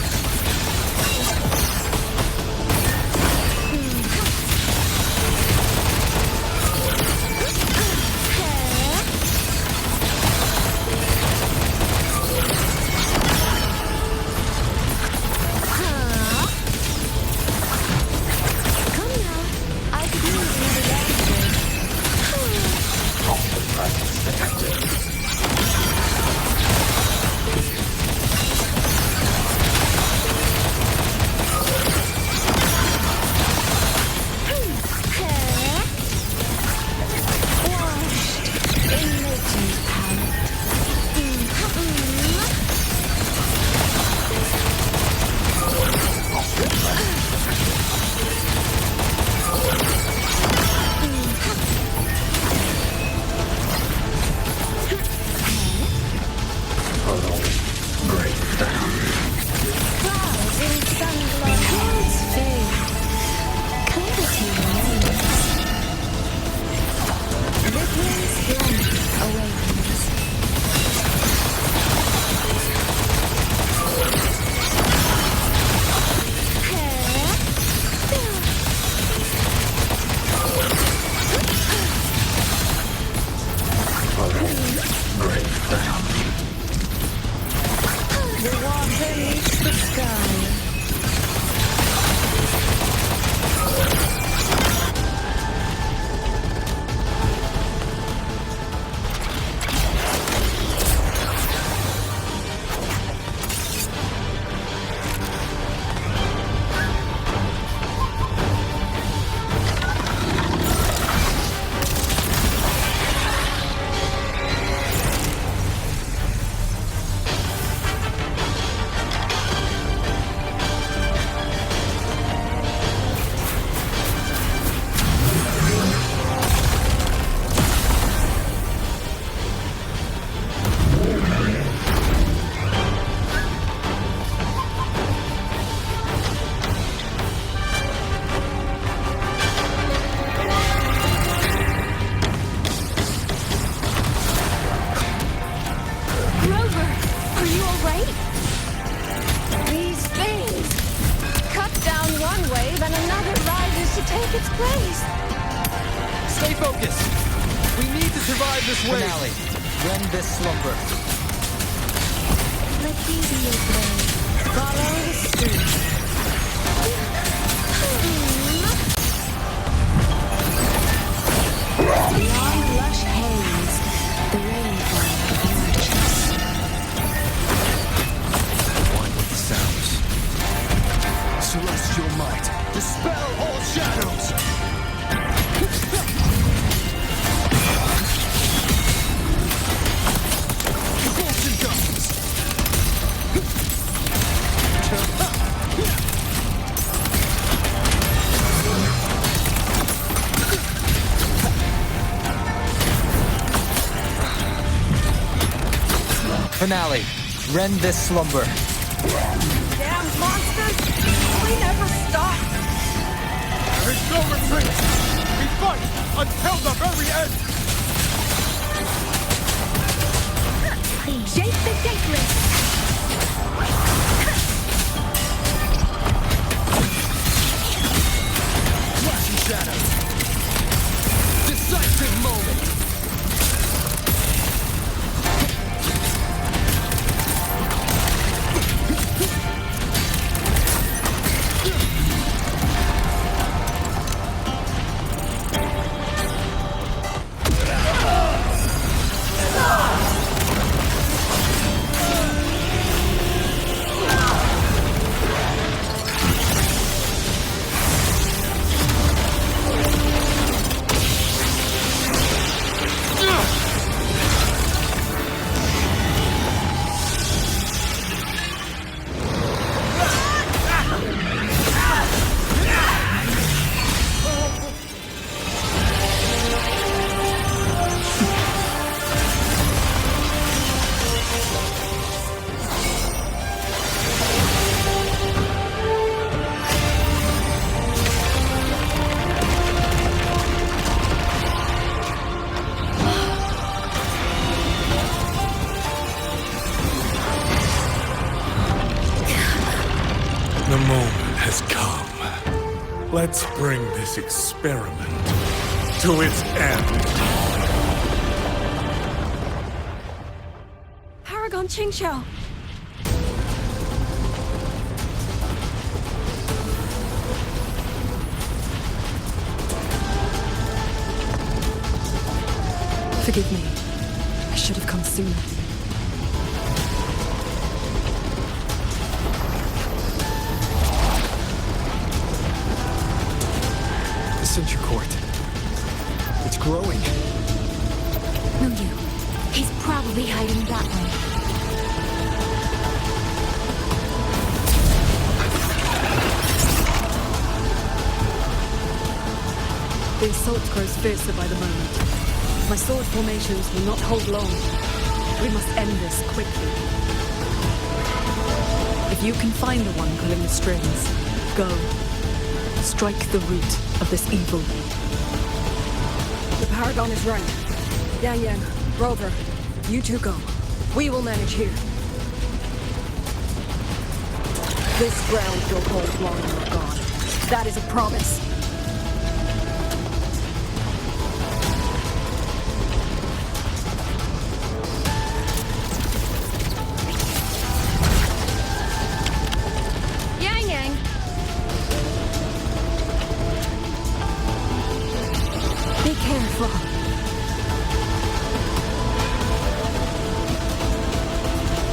K: finale. Rend this slumber.
M: Damn monsters! Will they never stop?
L: There is no retreat! We fight until the very end!
E: Shape the dateless!
L: Flashing shadows! Decisive moment!
I: The moment has come. Let's bring this experiment to its end.
M: Paragon Qingxiao! Forgive me. I should have come sooner.
O: The Censure Court. It's growing.
E: Mingyu. He's probably hiding that way.
M: The assault grows fiercer by the moment. My sword formations will not hold long. We must end this quickly. If you can find the one pulling the strings, go. Strike the root of this evil. The Paragon is right. Yangyang, Rover, you two go. We will manage here. This ground will hold long you're gone. That is a promise.
F: Yangyang!
M: Be careful.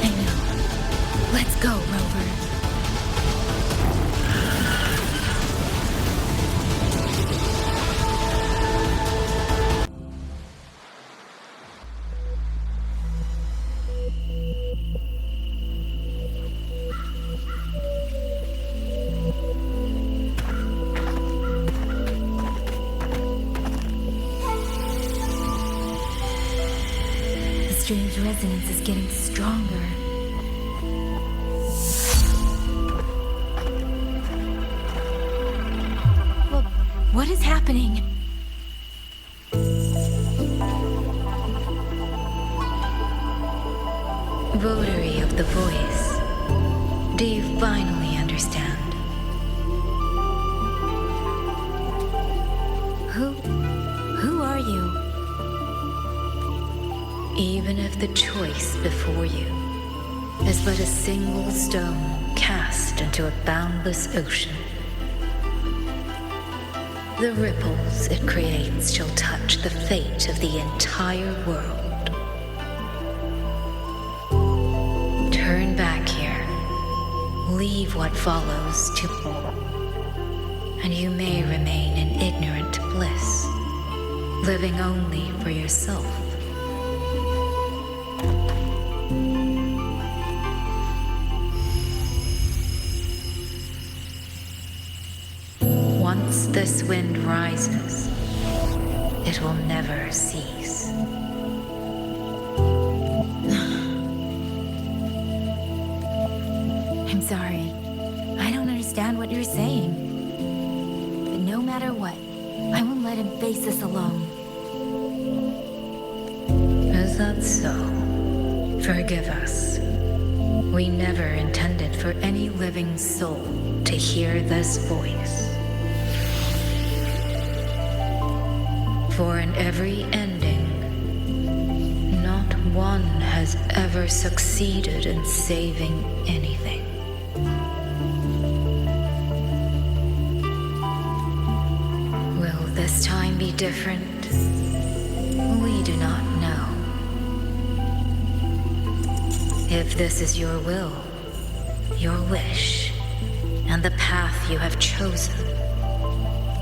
E: I know. Let's go, Rover. The strange resonance is getting stronger. Well, what is happening? Votary of the voice, do you finally understand? Who are you? Even if the choice before you is but a single stone cast into a boundless ocean, the ripples it creates shall touch the fate of the entire world. Turn back here, leave what follows to and you may remain in ignorant bliss, living only for yourself. Once this wind rises, it will never cease. sorry. I don't understand what you're saying. But no matter what, I won't let him face this alone.
H: Is that so? Forgive us. We never intended for any living soul to hear this voice. For in every ending, not one has ever succeeded in saving anything. Will this time be different? We do not know. If this is your will, your wish, and the path you have chosen,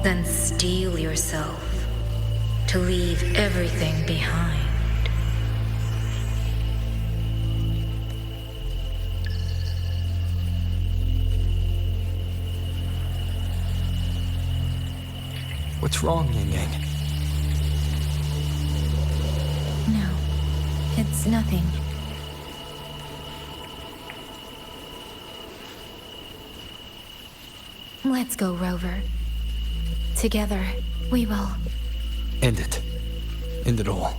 H: then steel yourself to leave everything behind.
O: What's wrong, Yangyang?
E: No, it's nothing. Let's go, Rover. Together, we will.
O: End it. End it all.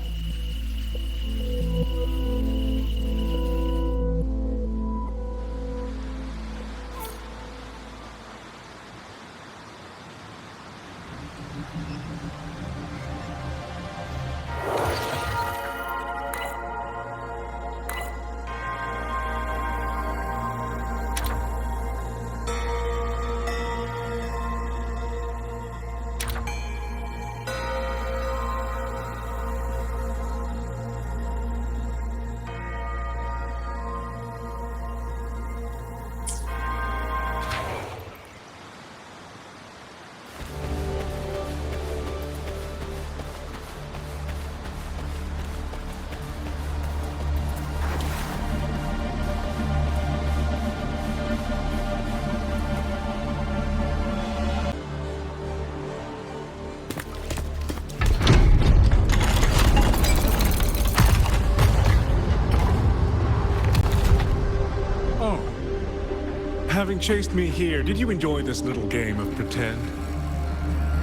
I: Having chased me here, did you enjoy this little game of pretend?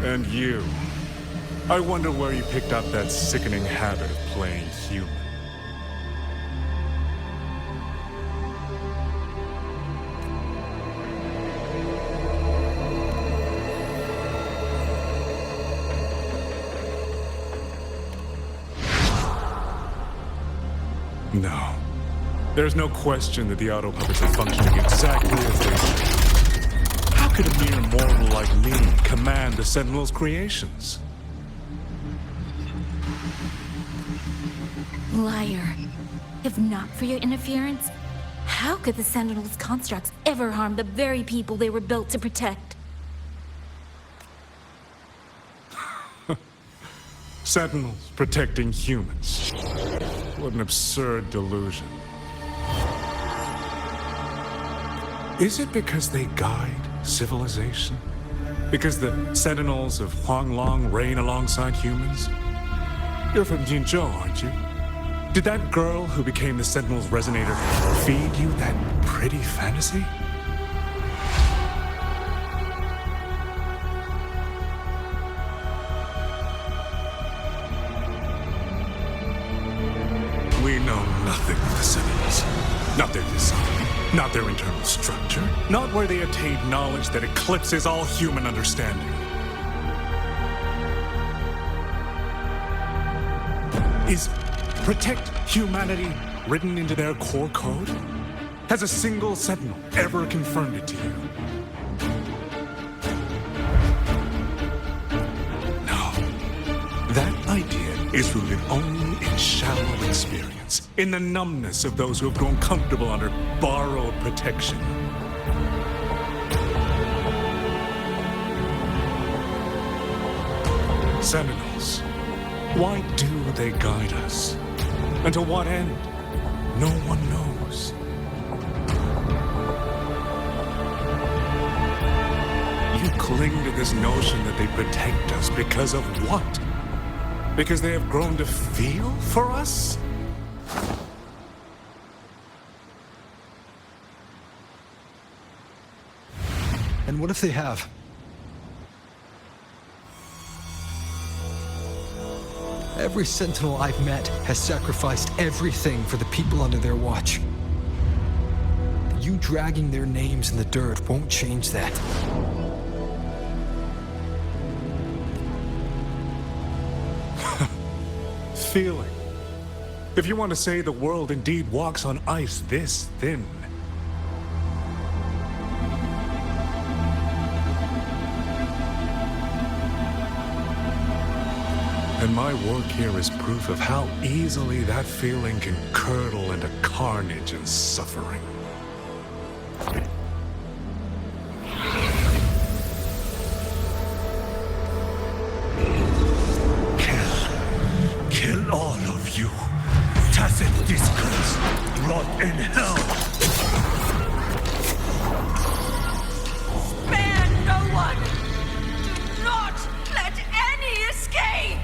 I: And you? I wonder where you picked up that sickening habit of playing human. No. There's no question that the Autopuppets are functioning exactly as they should. How could a mere mortal like me command the Sentinel's creations?
E: Liar. If not for your interference, how could the Sentinel's constructs ever harm the very people they were built to protect?
I: Sentinels protecting humans. What an absurd delusion. Is it because they guide civilization? Because the Sentinels of Huanglong reign alongside humans? You're from Jinzhou, aren't you? Did that girl who became the Sentinel's resonator feed you that pretty fantasy? We know nothing of the Sentinels. Not their design. Not their internal structure. Not where they attained knowledge that eclipses all human understanding. Is protect humanity written into their core code? Has a single Sentinel ever confirmed it to you? No. That idea is rooted only in shallow experience, in the numbness of those who have grown comfortable under borrowed protection. Sentinels, why do they guide us? And to what end? No one knows. You cling to this notion that they protect us because of what? Because they have grown to feel for us?
O: And what if they have? Every Sentinel I've met has sacrificed everything for the people under their watch. You dragging their names in the dirt won't change that.
I: Feeling. If you want to say the world indeed walks on ice this thin. And my work here is proof of how easily that feeling can curdle into carnage and suffering.
L: Kill all of you. Tacet discords, rot in hell.
B: Spare no one! Do not let any escape!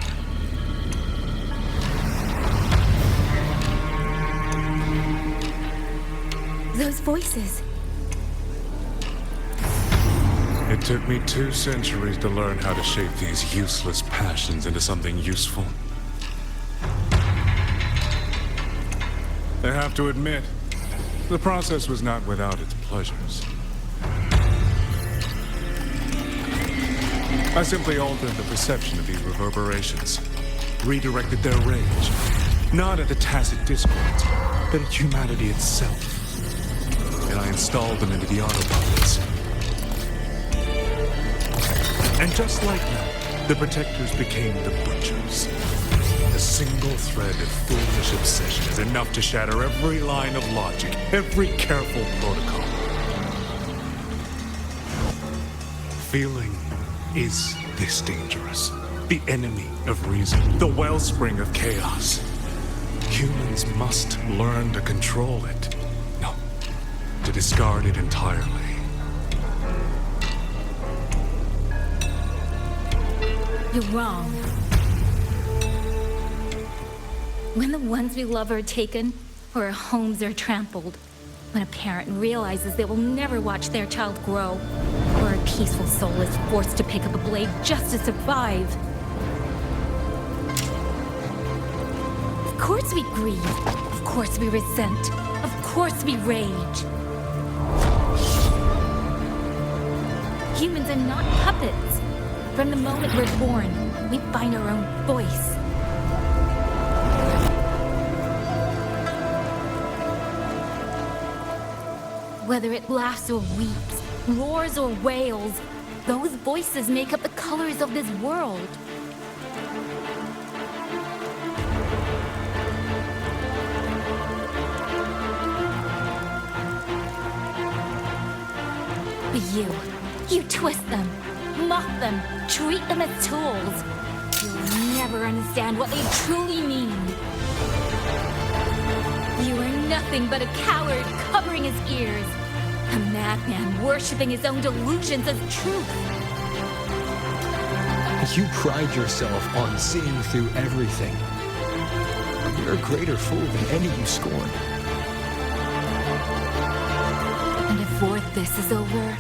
E: Those voices.
I: It took me 2 centuries to learn how to shape these useless passions into something useful. I have to admit, the process was not without its pleasures. I simply altered the perception of these reverberations, redirected their rage, not at the Tacet discords, but at humanity itself. And I installed them into the Autopuppets. And just like that, the Protectors became the Butchers. A single thread of foolish obsession is enough to shatter every line of logic, every careful protocol. Feeling is this dangerous. The enemy of reason, the wellspring of chaos. Humans must learn to control it. No, to discard it entirely.
E: You're wrong. When the ones we love are taken, or our homes are trampled, when a parent realizes they will never watch their child grow, or a peaceful soul is forced to pick up a blade just to survive. Of course we grieve. Of course we resent. Of course we rage. Humans are not puppets. From the moment we're born, we find our own voice. Whether it laughs or weeps, roars or wails, those voices make up the colors of this world. But you twist them, mock them, treat them as tools. You'll never understand what they truly mean. You are nothing but a coward covering his ears. A madman worshipping his own delusions as truth.
O: You pride yourself on seeing through everything. You're a greater fool than any you scorn.
E: And before this is over,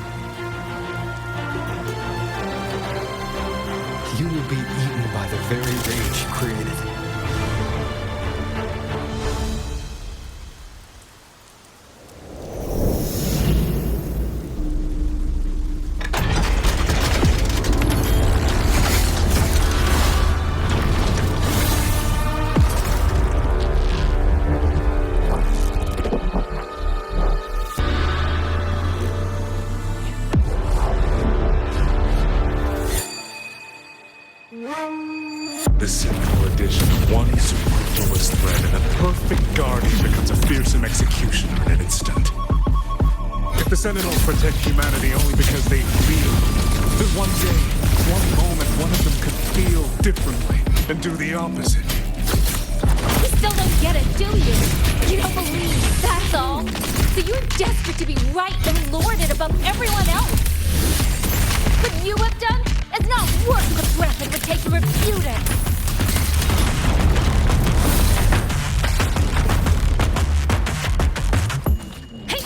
O: you will be eaten by the very rage you created.
I: The single addition of one superfluous thread and the perfect guardian becomes a fearsome executioner in an instant. If the Sentinels protect humanity only because they feel, then one day, one moment, one of them could feel differently and do the opposite.
E: you still don't get it, do you? You don't believe, that's all. So you're desperate to be right and lord it above everyone else. What you have done is not worth the breath it would take to refute it.
L: Hey!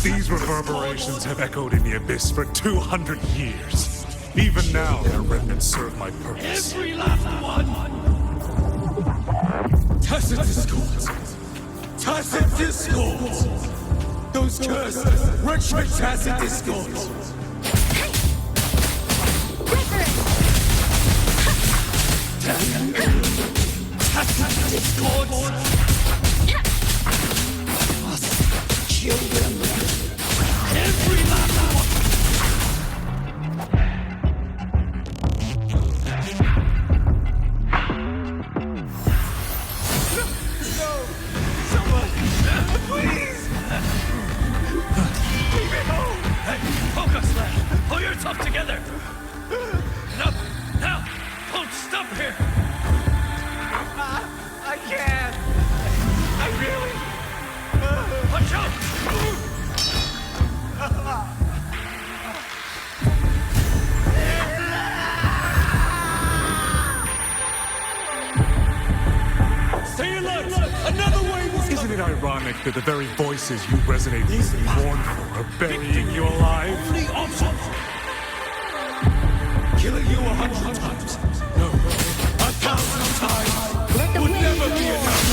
I: These reverberations have echoed in the abyss for 200 years. Even now, their remnants serve my purpose.
L: Every last one! Tacet discords! Tacet discords! Those cursed, wretched Tacet discords! Tacet discords! Must kill them! Every last one!
N: Tough together! Enough! Now! Don't stop here!
L: I can't! I really...
N: Watch out!
I: Stay alert! Another wave is... Isn't it ironic that the very voices you resonate with and mourn for are burying you alive?
L: Only option! Killing you 100 times. No, 1,000 times. Would never be enough.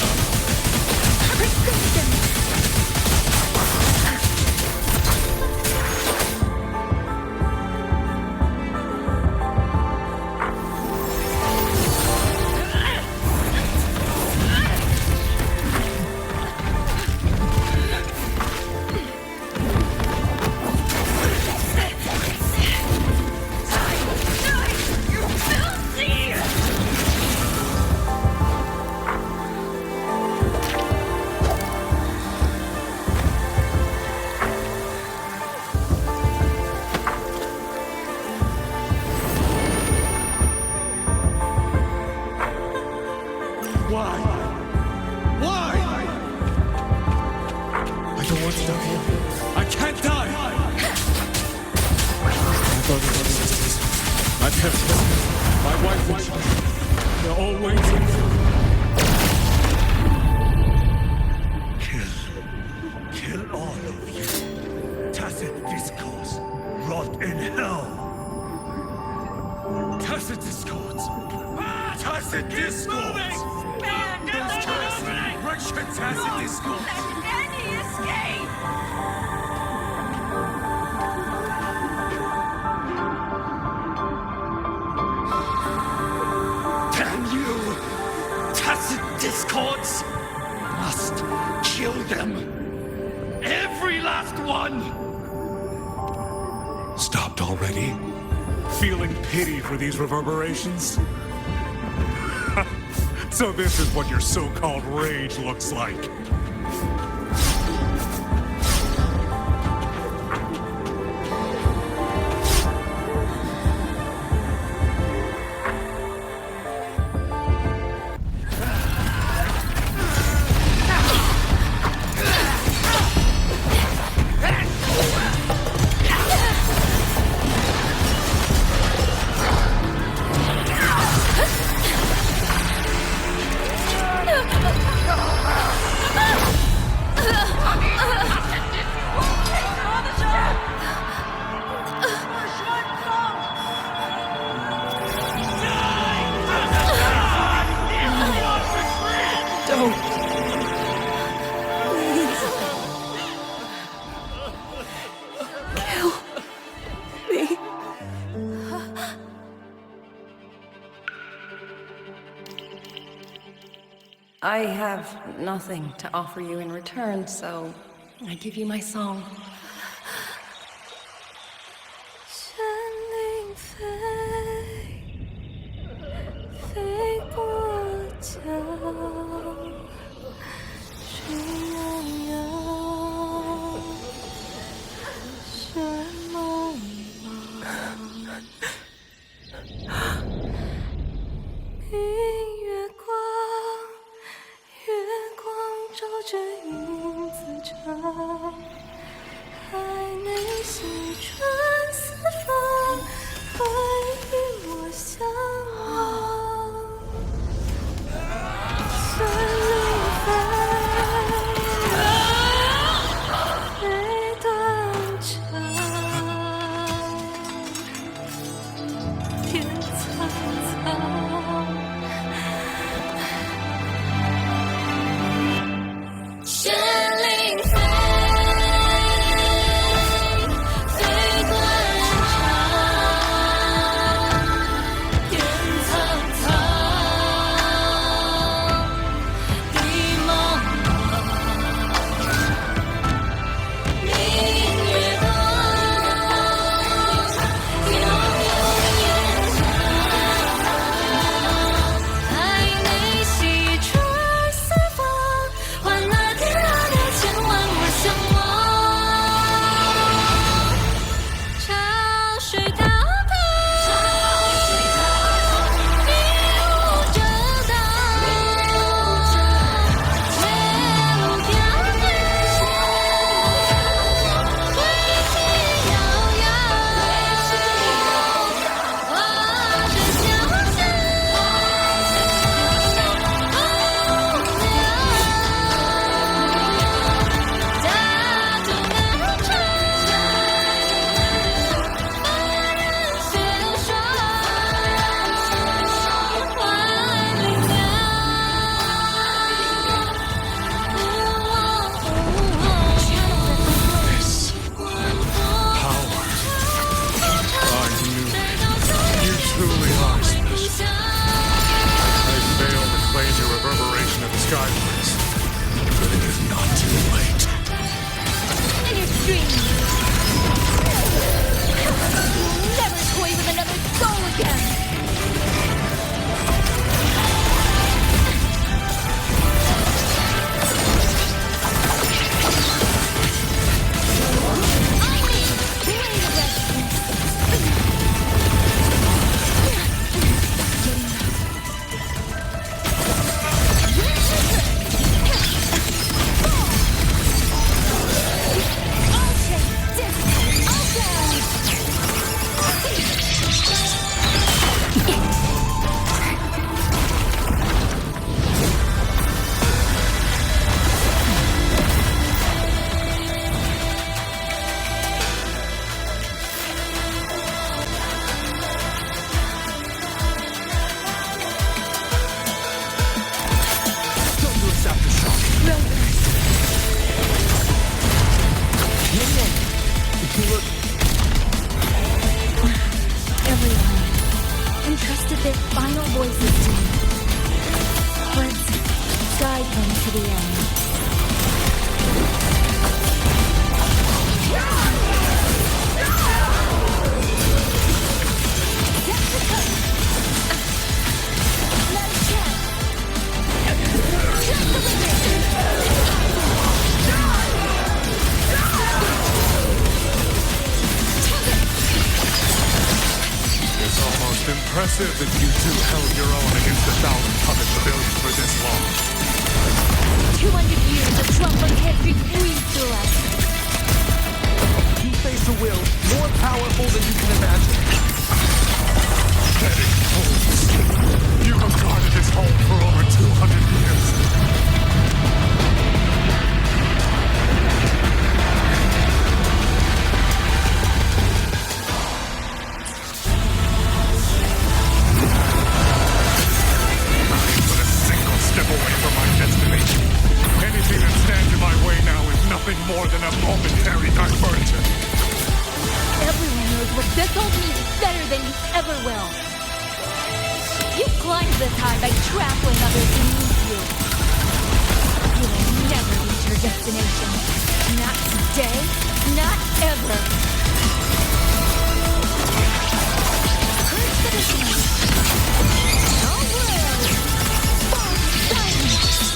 I: Stopped already? Feeling pity for these reverberations? So this is what your so-called rage looks like.
M: I have nothing to offer you in return, so I give you my song.
T: Xuanling飞过人潮，天苍苍，地茫茫，明月光，悠悠眼角，暧昧细川四方，换那天涯的千万我向往。潮水滔滔，迷雾遮挡，铁路飘渺，归期遥遥，化身潇湘，家徒难长，凡人雪霜，万灵鸟，I
I: knew it. You truly are special. I failed to claim your reverberation of the Skyworks, but it is not too late.
B: In your dreams! You'll never toy with another soul again!
L: Don't do us aftershock. Yangyang, you look...
E: Everyone entrusted their final voices to me. Let's guide them to the end.
I: It's almost impressive that you two held your own against 1,000 puppet pavilions for this long.
B: 200 years of Xuanfang history breathed through us.
L: You face a will more powerful than you can imagine.
I: Pathetic fools. You have guarded this home for over 200 years. But a single step away from my destination. Anything that stands in my way now is nothing more than a momentary diversion.
B: Everyone knows what this old means better than you ever will. You climbed this high by trampling others beneath you. You will never reach your destination. Not today, not ever. Curse the dissonance. No world. False silence.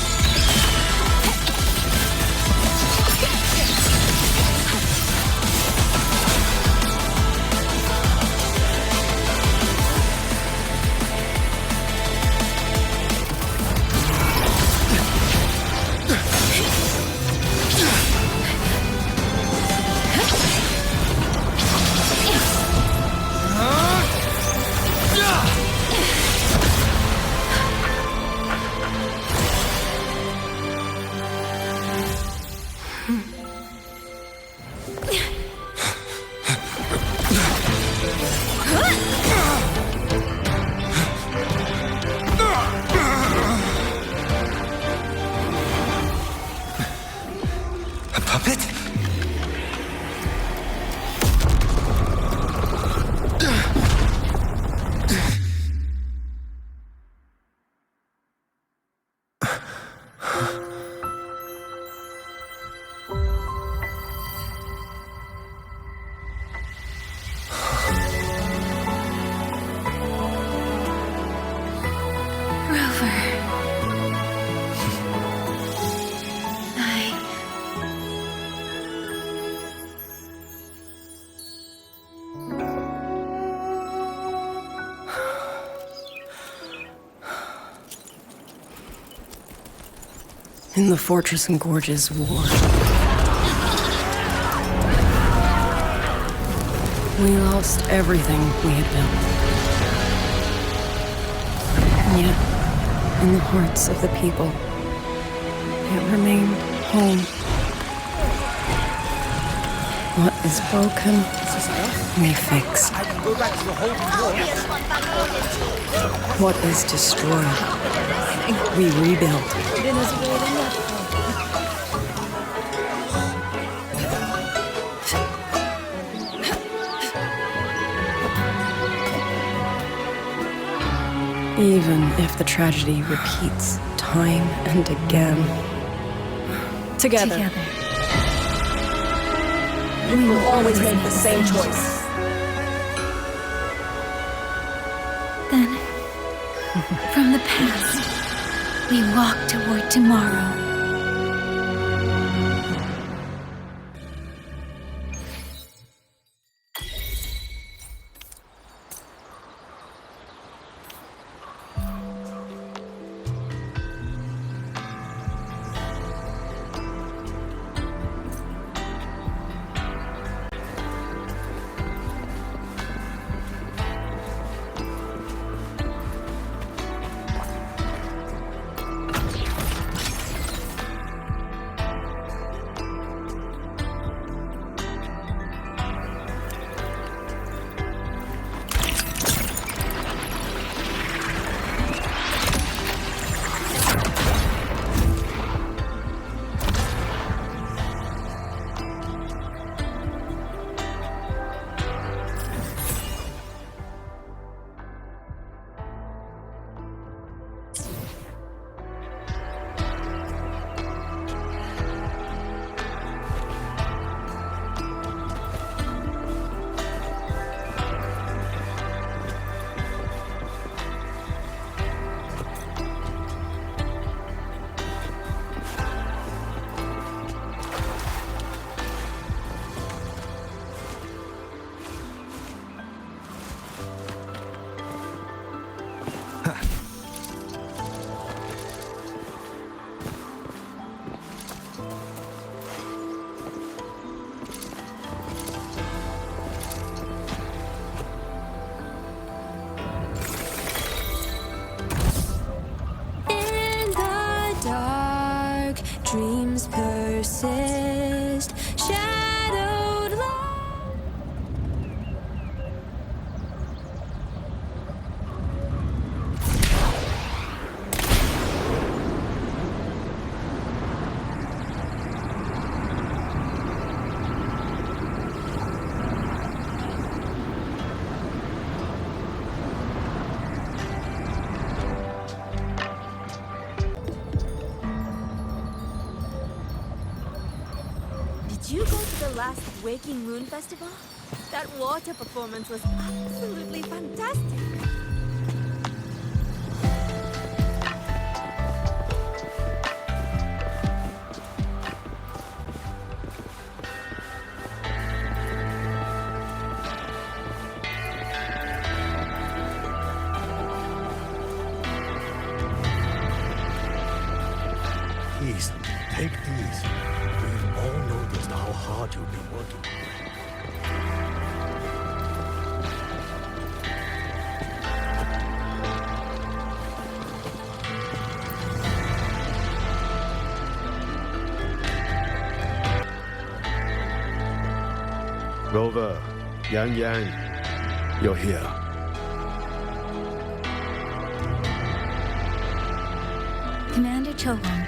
Q: A puppet?
M: In the Fortress and Gorge's war, we lost everything we had built. And yet, in the hearts of the people, it remained home. What is broken, we fix. What is destroyed, we rebuild. Even if the tragedy repeats time and again. Together. We will always make the same choice.
E: Then, from the past, we walk toward tomorrow.
R: Dreams persist, shadowed light.
V: Did you go to the last Waking Moon Festival? That water performance was absolutely fantastic.
N: Please, take these. We've all noticed how hard you've been working.
U: Rover, Yangyang, you're here.
E: Commander Chohong,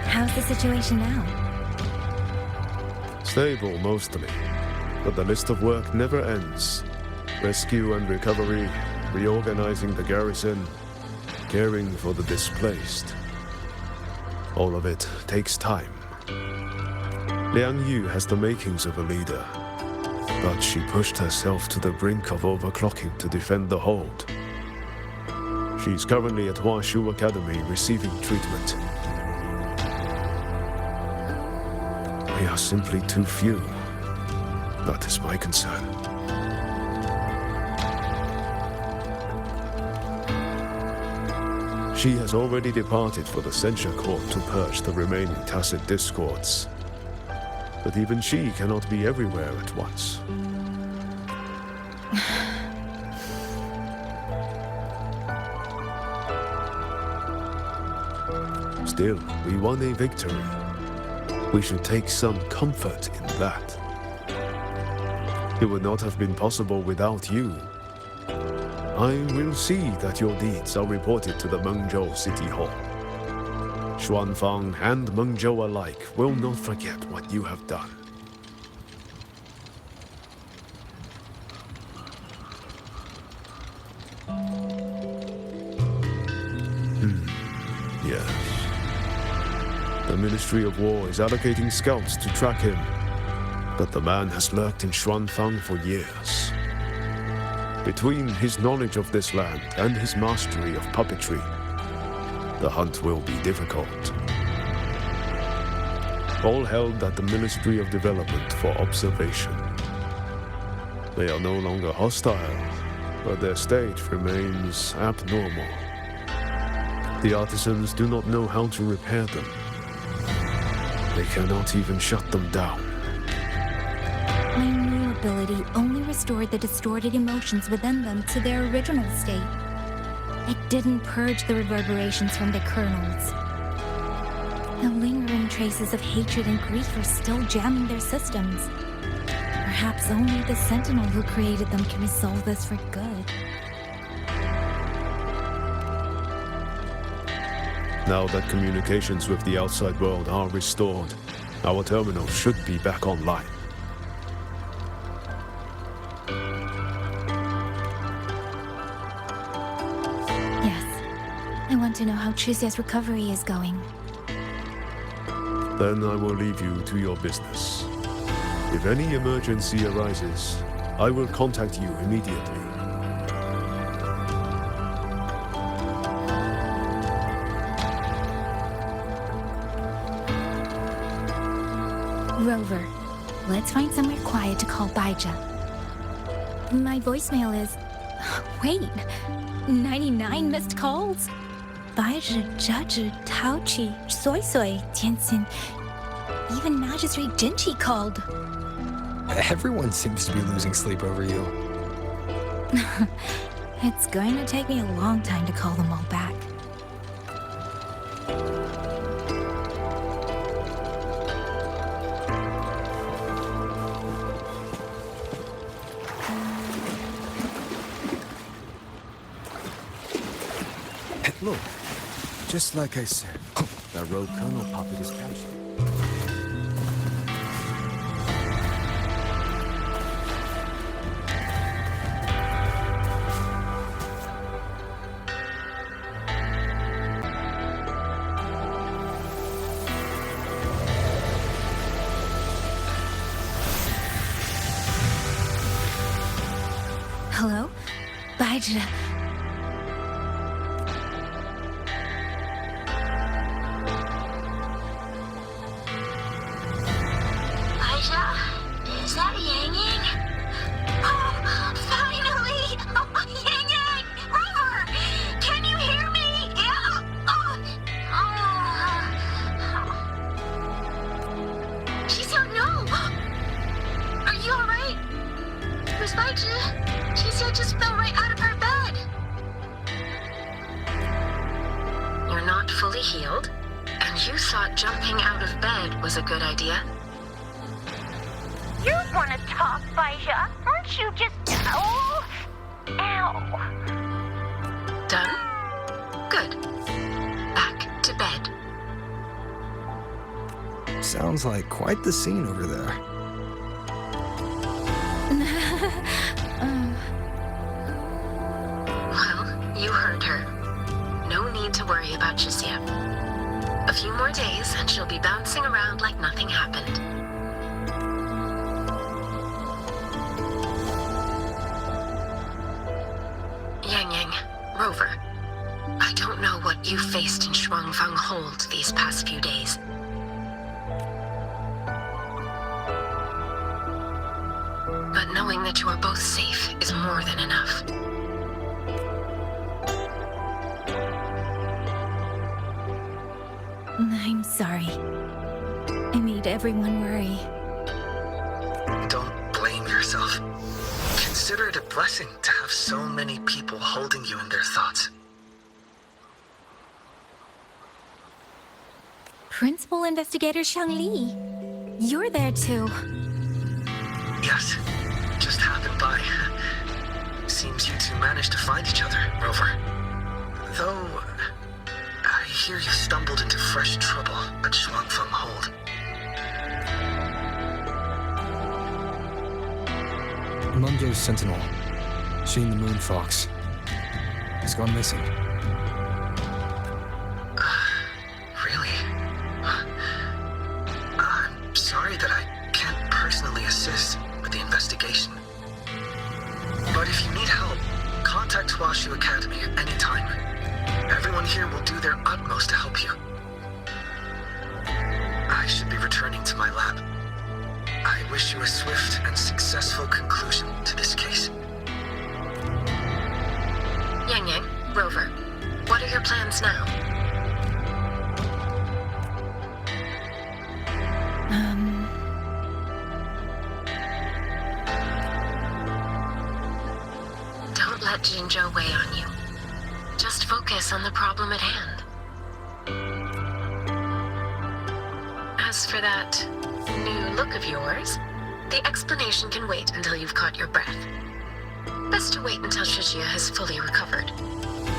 E: how's the situation now?
U: Stable, mostly. But the list of work never ends. Rescue and recovery, reorganizing the garrison, caring for the displaced. All of it takes time. Liang Yu has the makings of a leader, but she pushed herself to the brink of overclocking to defend the hold. She's currently at Huaxu Academy receiving treatment. We are simply too few. That is my concern. She has already departed for the Censure Court to purge the remaining Tacet discords. But even she cannot be everywhere at once. Still, we won a victory. We should take some comfort in that. It would not have been possible without you. I will see that your deeds are reported to the Mengzhou City Hall. Xuanfang and Mengzhou alike will not forget what you have done. Yes. The Ministry of War is allocating scouts to track him, but the man has lurked in Xuanfang for years. Between his knowledge of this land and his mastery of puppetry, the hunt will be difficult. All held at the Ministry of Development for observation. They are no longer hostile, but their state remains abnormal. The artisans do not know how to repair them. They cannot even shut them down.
E: My new ability only restored the distorted emotions within them to their original state. It didn't purge the reverberations from their kernels. The lingering traces of hatred and grief are still jamming their systems. Perhaps only the Sentinel who created them can resolve this for good.
U: Now that communications with the outside world are restored, our terminal should be back online.
E: I want to know how Chixia's recovery is going.
U: Then I will leave you to your business. If any emergency arises, I will contact you immediately.
E: Rover, let's find somewhere quiet to call baizhi. My voicemail is... Wait, 99 missed calls? baizhi, judge, taoqi, soy, tianxin. Even Magistrate Jinchi called.
O: Everyone seems to be losing sleep over you.
E: It's going to take me a long time to call them all back.
L: Look, just like I said, that rogue Colonel Puppet is captured.
E: Hello? baizhi.
B: Is that Yangyang? Oh, finally! Oh, Yangyang! Rover! Can you hear me? Yeah! She's out, no! Are you alright? Where's baizhi? She said just fell right out of her bed.
D: You're not fully healed, and you thought jumping out of bed was a good idea?
B: You want to talk, baizhi? Aren't you just... Oh! Ow!
D: Done? Good. Back to bed.
O: Sounds like quite the scene over there.
D: Well, you heard her. No need to worry about chixia. A few more days and she'll be bouncing around like nothing happened. Yangyang, Rover, I don't know what you faced in Xuanfang Hold these past few days. But knowing that you are both safe is more than enough.
E: I'm sorry. I made everyone worry.
J: Don't blame yourself. Consider it a blessing to have so many people holding you in their thoughts.
E: Principal Investigator Xiangli, you're there too.
J: Yes, just happened by. Seems you two managed to find each other, Rover. Though, I hear you stumbled into fresh trouble at Xuanfang Hold.
O: Mengzhou's sentinel, Hsin the Moon Fox, has gone missing.
J: Really? I'm sorry that I can't personally assist with the investigation. But if you need help, contact Huaxu Academy at any time. Everyone here will do their utmost to help you. I should be returning to my lab. I wish you a swift and successful conclusion to this case.
D: Yangyang, Rover, what are your plans now? Don't let Qingxiao weigh on you. Just focus on the problem at hand. As for that new look of yours, the explanation can wait until you've caught your breath. Best to wait until Chixia has fully recovered.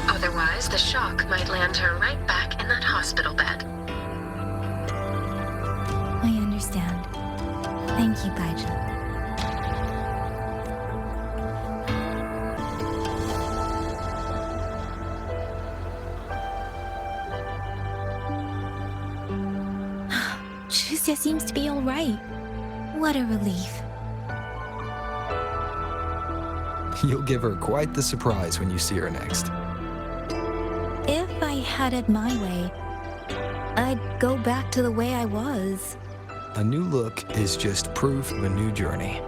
D: Otherwise, the shock might land her right back in that hospital bed.
E: I understand. Thank you, baizhi. Chixia seems to be all right. What a relief.
O: You'll give her quite the surprise when you see her next.
E: If I had it my way, I'd go back to the way I was.
O: A new look is just proof of a new journey.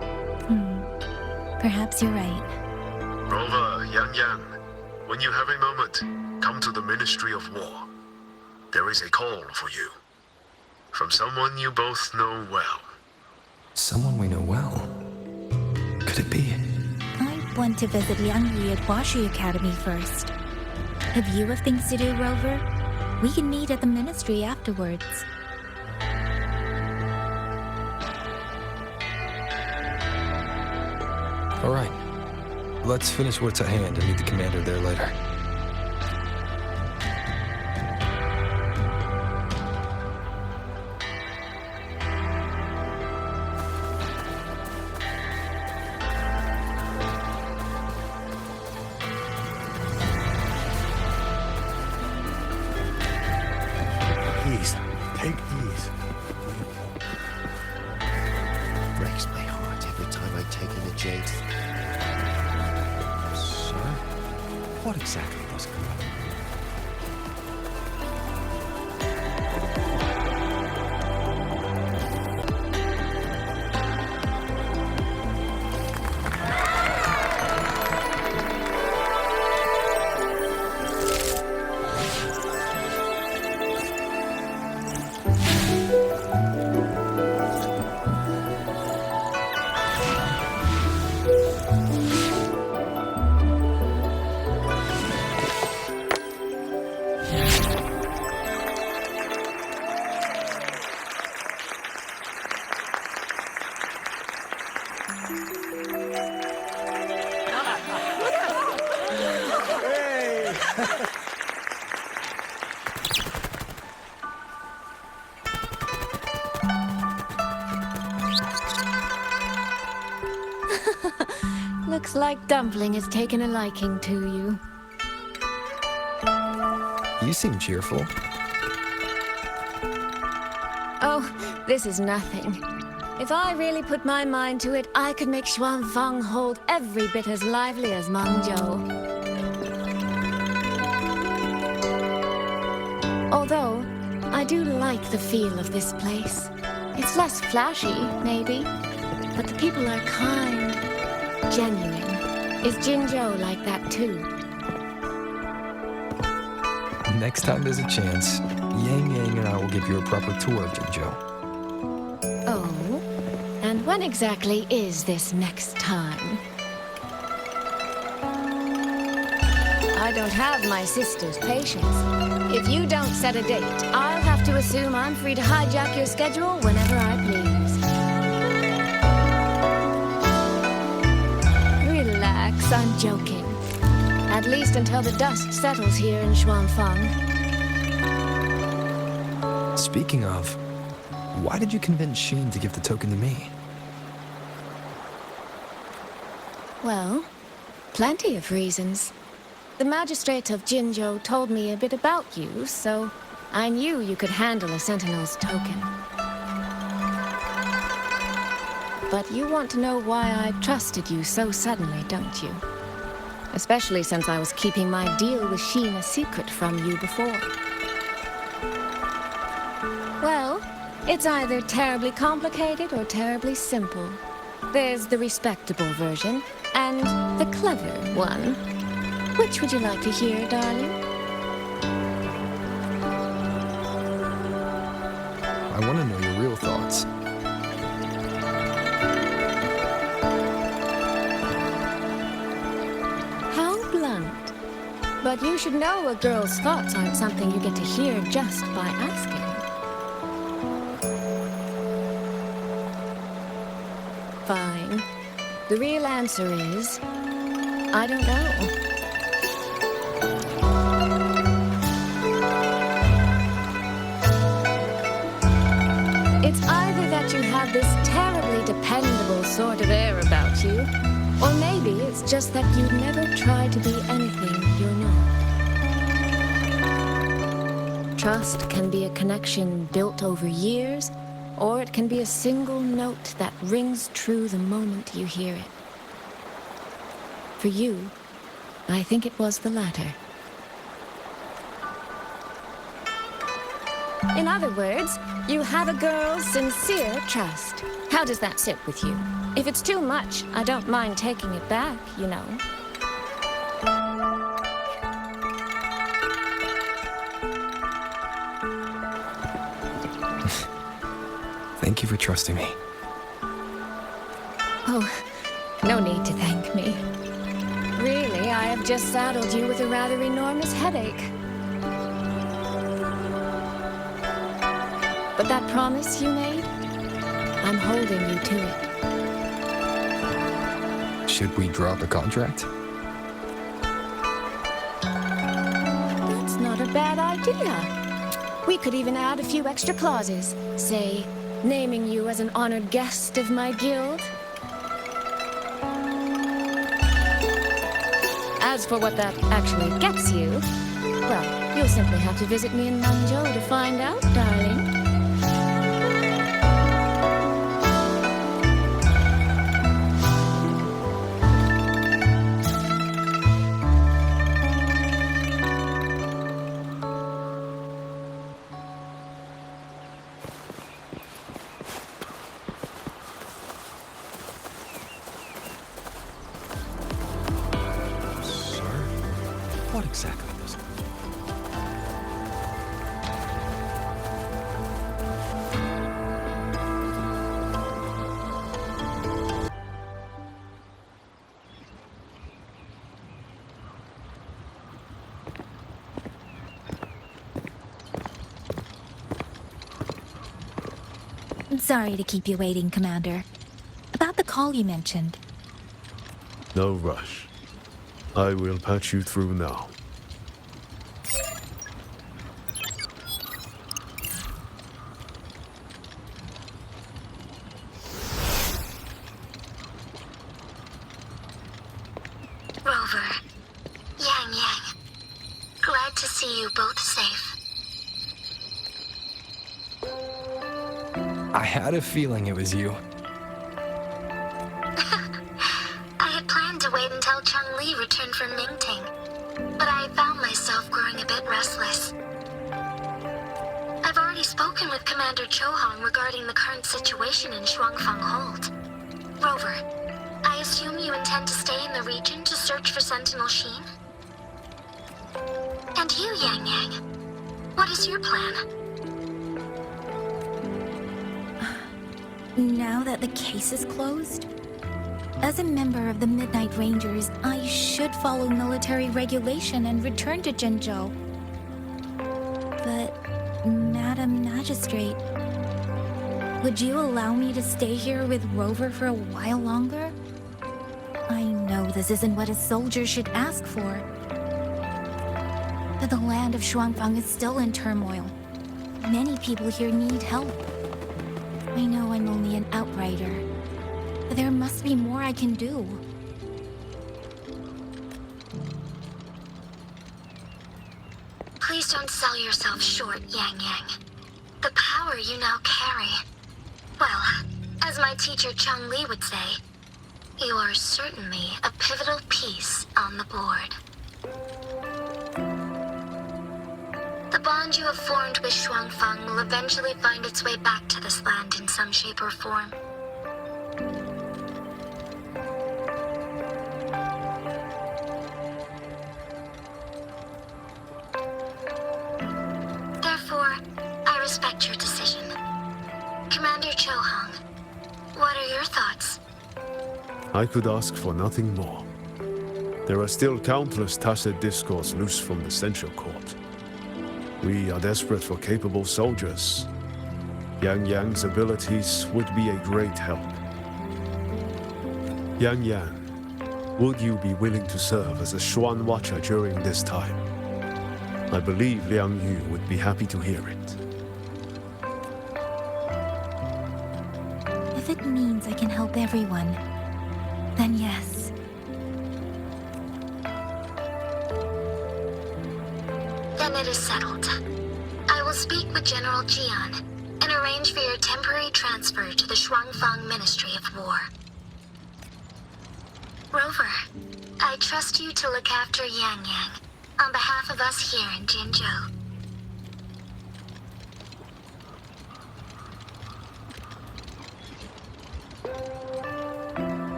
E: Perhaps you're right.
Q: Rover, Yangyang, when you have a moment, come to the Ministry of War. There is a call for you. From someone you both know well.
O: Someone we know well? Could it be?
E: I want to visit Yangyang at Huaxu Academy first. If you have things to do, Rover, we can meet at the Ministry afterwards.
O: All right. Let's finish what's at hand and meet the commander there later.
N: Please, take these.
P: Breaks my heart every time I take in a jade.
G: Sir? What exactly was going on?
F: Looks like Dumpling has taken a liking to you.
O: You seem cheerful.
F: Oh, this is nothing. If I really put my mind to it, I could make Xuanfang hold every bit as lively as Mengzhou. Although, I do like the feel of this place. It's less flashy, maybe, but the people are kind, genuine. Is Jingzhou like that too?
O: Next time there's a chance, Yangyang and I will give you a proper tour of Jingzhou.
F: Oh? And when exactly is this next time? I don't have my sister's patience. If you don't set a date, I'll have to assume I'm free to hijack your schedule whenever I please. Relax, I'm joking. At least until the dust settles here in Xuanfang.
O: Speaking of, why did you convince Hsin to give the token to me?
F: Well, plenty of reasons. The magistrate of Jingzhou told me a bit about you, so I knew you could handle a Sentinel's token. But you want to know why I trusted you so suddenly, don't you? Especially since I was keeping my deal with Hsin a secret from you before. Well, it's either terribly complicated or terribly simple. There's the respectable version, and the clever one. Which would you like to hear, darling?
O: I want to know your real thoughts.
F: How blunt. But you should know a girl's thoughts aren't something you get to hear just by asking. Fine. The real answer is, I don't know. It's either that you have this terribly dependable sort of air about you, or maybe it's just that you'd never try to be anything you're not. Trust can be a connection built over years, or it can be a single note that rings true the moment you hear it. For you, I think it was the latter. In other words, you have a girl's sincere trust. How does that sit with you? If it's too much, I don't mind taking it back, you know.
O: Thank you for trusting me.
F: Oh, no need to thank me. Really, I have just saddled you with a rather enormous headache. But that promise you made, I'm holding you to it.
O: Should we drop the contract?
F: That's not a bad idea. We could even add a few extra clauses. Say, naming you as an honored guest of my guild. As for what that actually gets you, well, you'll simply have to visit me in Mengzhou to find out, darling.
G: What exactly does it mean?
E: I'm sorry to keep you waiting, Commander. About the call you mentioned.
U: No rush. I will patch you through now.
A: Rover. Yangyang. Glad to see you both safe.
O: I had a feeling it was you.
A: I had planned to wait until Changli returned from Ningting, but I found myself growing a bit restless. I've already spoken with Commander Chohong regarding the current situation in Xuanfang Hold. Rover, I assume you intend to stay in the region to search for Sentinel Hsin? And you, Yangyang, what is your plan?
E: Now that the case is closed, as a member of the Midnight Rangers, I should follow military regulation and return to Zhenzhou. But, Madam Magistrate, would you allow me to stay here with Rover for a while longer? I know this isn't what a soldier should ask for. But the land of Xuanfang is still in turmoil. Many people here need help. I know I'm only an outrider, but there must be more I can do.
A: Please don't sell yourself short, Yangyang. The power you now carry. Well, as my teacher Changli would say, you are certainly a pivotal piece on the board. The bond you have formed with Xuanfang will eventually find its way back to this land in some shape or form. Therefore, I respect your decision. Commander Chohong, what are your thoughts?
U: I could ask for nothing more. There are still countless Tacet discords loose from the Censure Court. We are desperate for capable soldiers. Yangyang's abilities would be a great help. Yangyang, would you be willing to serve as a Xuan Watcher during this time? I believe Liang Yu would be happy to hear it.
E: If it means I can help everyone, then yes.
A: Then it is settled. I will speak with General Jian and arrange for your temporary transfer to the Xuanfang Ministry of War. Rover, I trust you to look after Yangyang on behalf of us here in Zhenzhou.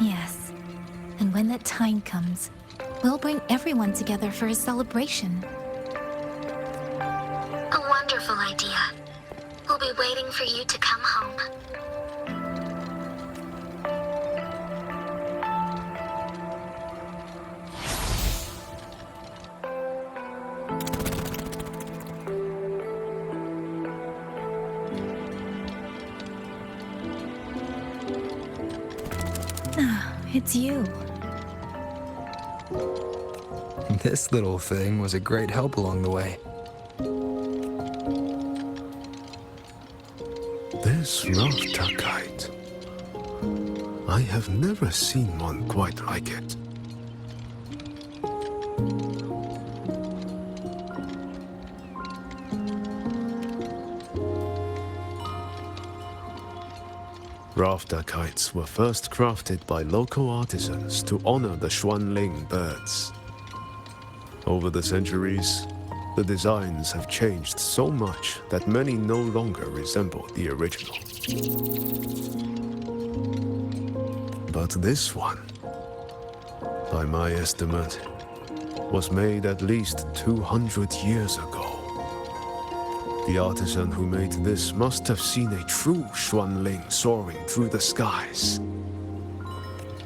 E: Yes. And when that time comes, we'll bring everyone together for a celebration.
A: A wonderful idea. We'll be waiting for you to come home.
E: It's you.
O: This little thing was a great help along the way.
U: This Rustfire kite. I have never seen one quite like it. Rafter kites were first crafted by local artisans to honor the Xuanling birds. Over the centuries, the designs have changed so much that many no longer resemble the original. But this one, by my estimate, was made at least 200 years ago. The artisan who made this must have seen a true Xuanling soaring through the skies.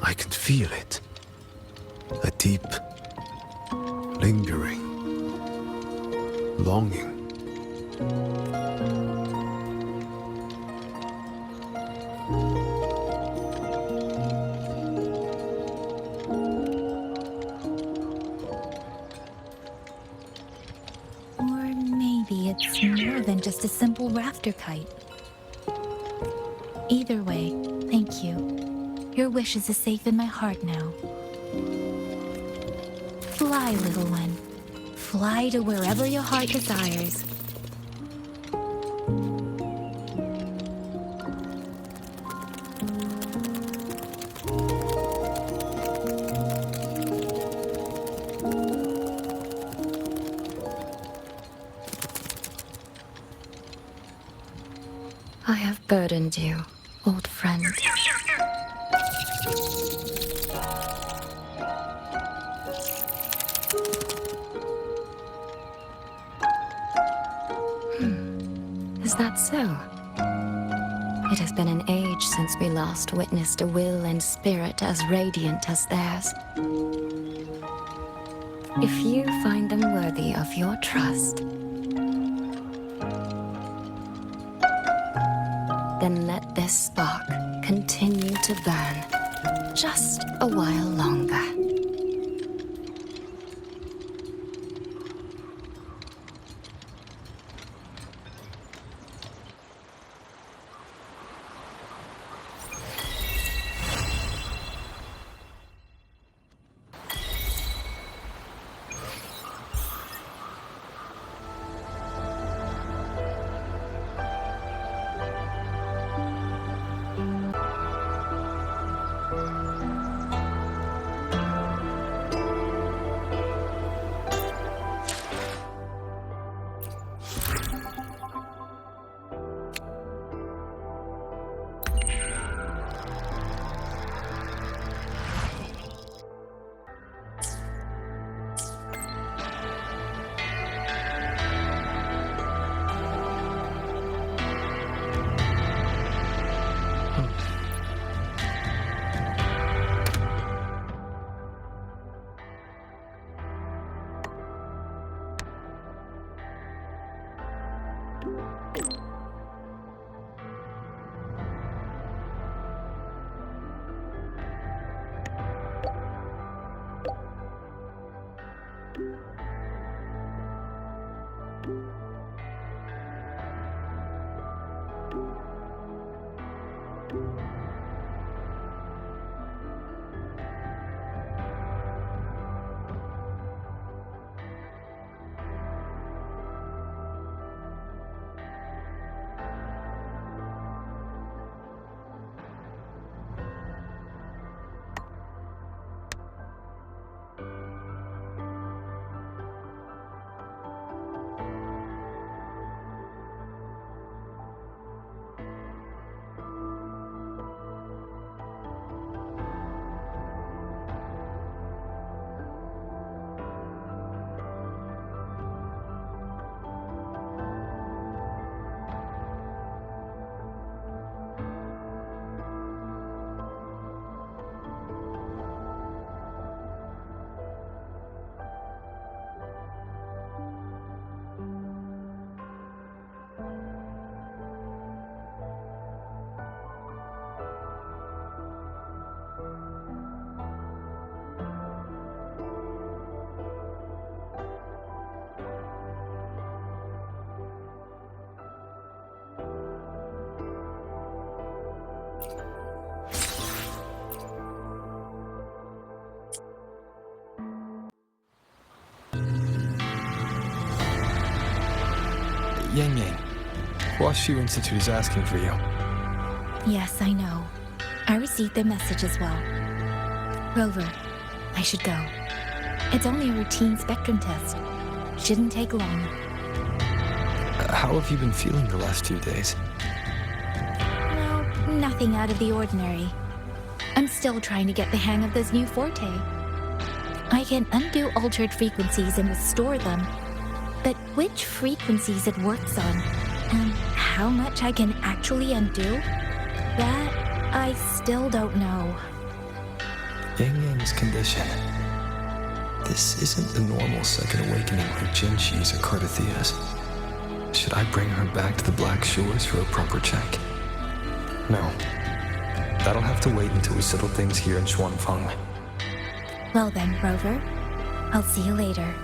U: I can feel it. A deep, lingering longing.
E: Or maybe it's more than just a simple rafter kite. Either way, thank you. Your wishes is safe in my heart now. Fly, little one. Fly to wherever your heart desires.
T: I have burdened you, old friend. Is that so? It has been an age since we last witnessed a will and spirit as radiant as theirs. If you find them worthy of your trust, then let this spark continue to burn just a while longer.
O: Yangyang, Huaxu Institute is asking for you.
E: Yes, I know. I received their message as well. Rover, I should go. It's only a routine spectrum test. Shouldn't take long.
O: How have you been feeling the last 2 days?
E: No, nothing out of the ordinary. I'm still trying to get the hang of this new forte. I can undo altered frequencies and restore them. But which frequencies it works on, and how much I can actually undo, that I still don't know.
O: Yangyang's condition. This isn't the normal second awakening like Jinxi's or Cardathia's. Should I bring her back to the Black Shores for a proper check? No. That'll have to wait until we settle things here in Xuanfang.
E: Well then, Rover. I'll see you later.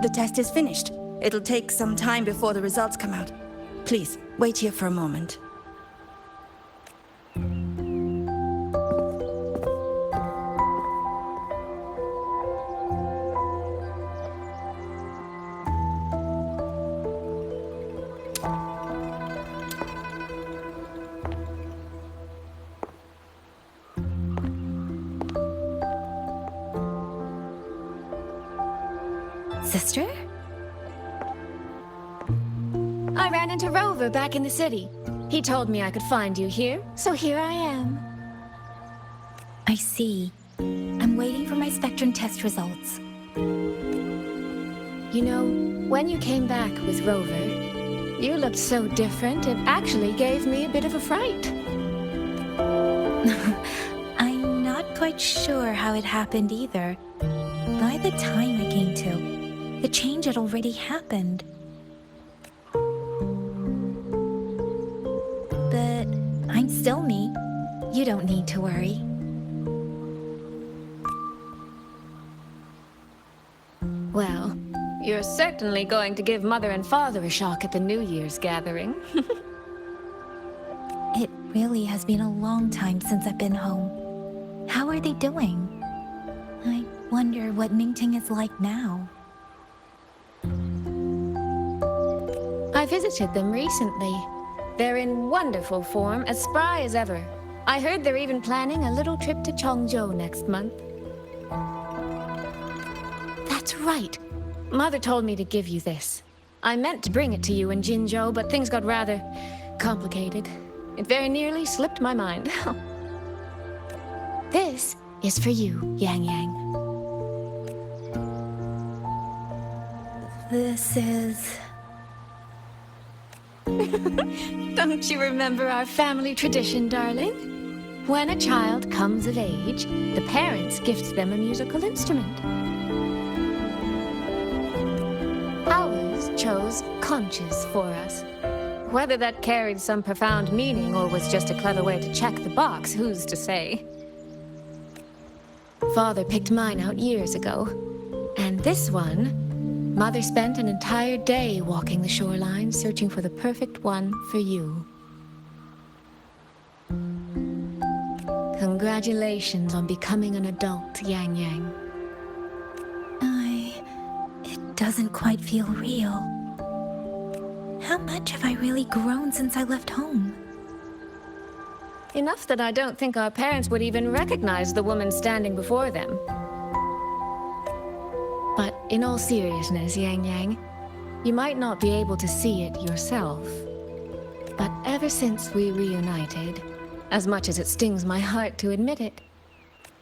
C: The test is finished. It'll take some time before the results come out. Please, wait here for a moment.
E: Sister? I ran into Rover back in the city. He told me I could find you here, so here I am. I see. I'm waiting for my Spectrum test results. You know, when you came back with Rover, you looked so different, it actually gave me a bit of a fright. I'm not quite sure how it happened either. By the time I came to, the change had already happened. But I'm still me. You don't need to worry. Well, you're certainly going to give Mother and Father a shock at the New Year's gathering. It really has been a long time since I've been home. How are they doing? I wonder what Mingting is like now. I visited them recently. They're in wonderful form, as spry as ever. I heard they're even planning a little trip to Chongzhou next month. That's right. Mother told me to give you this. I meant to bring it to you in Jinzhou, but things got rather complicated. It very nearly slipped my mind. This is for you, Yangyang. This is... Don't you remember our family tradition, darling? When a child comes of age, the parents gift them a musical instrument. Ours chose conches for us. Whether that carried some profound meaning or was just a clever way to check the box, who's to say? Father picked mine out years ago. And this one, Mother spent an entire day walking the shoreline, searching for the perfect one for you. Congratulations on becoming an adult, Yangyang. It doesn't quite feel real. How much have I really grown since I left home? Enough that I don't think our parents would even recognize the woman standing before them. But in all seriousness, Yangyang, you might not be able to see it yourself. But ever since we reunited, as much as it stings my heart to admit it,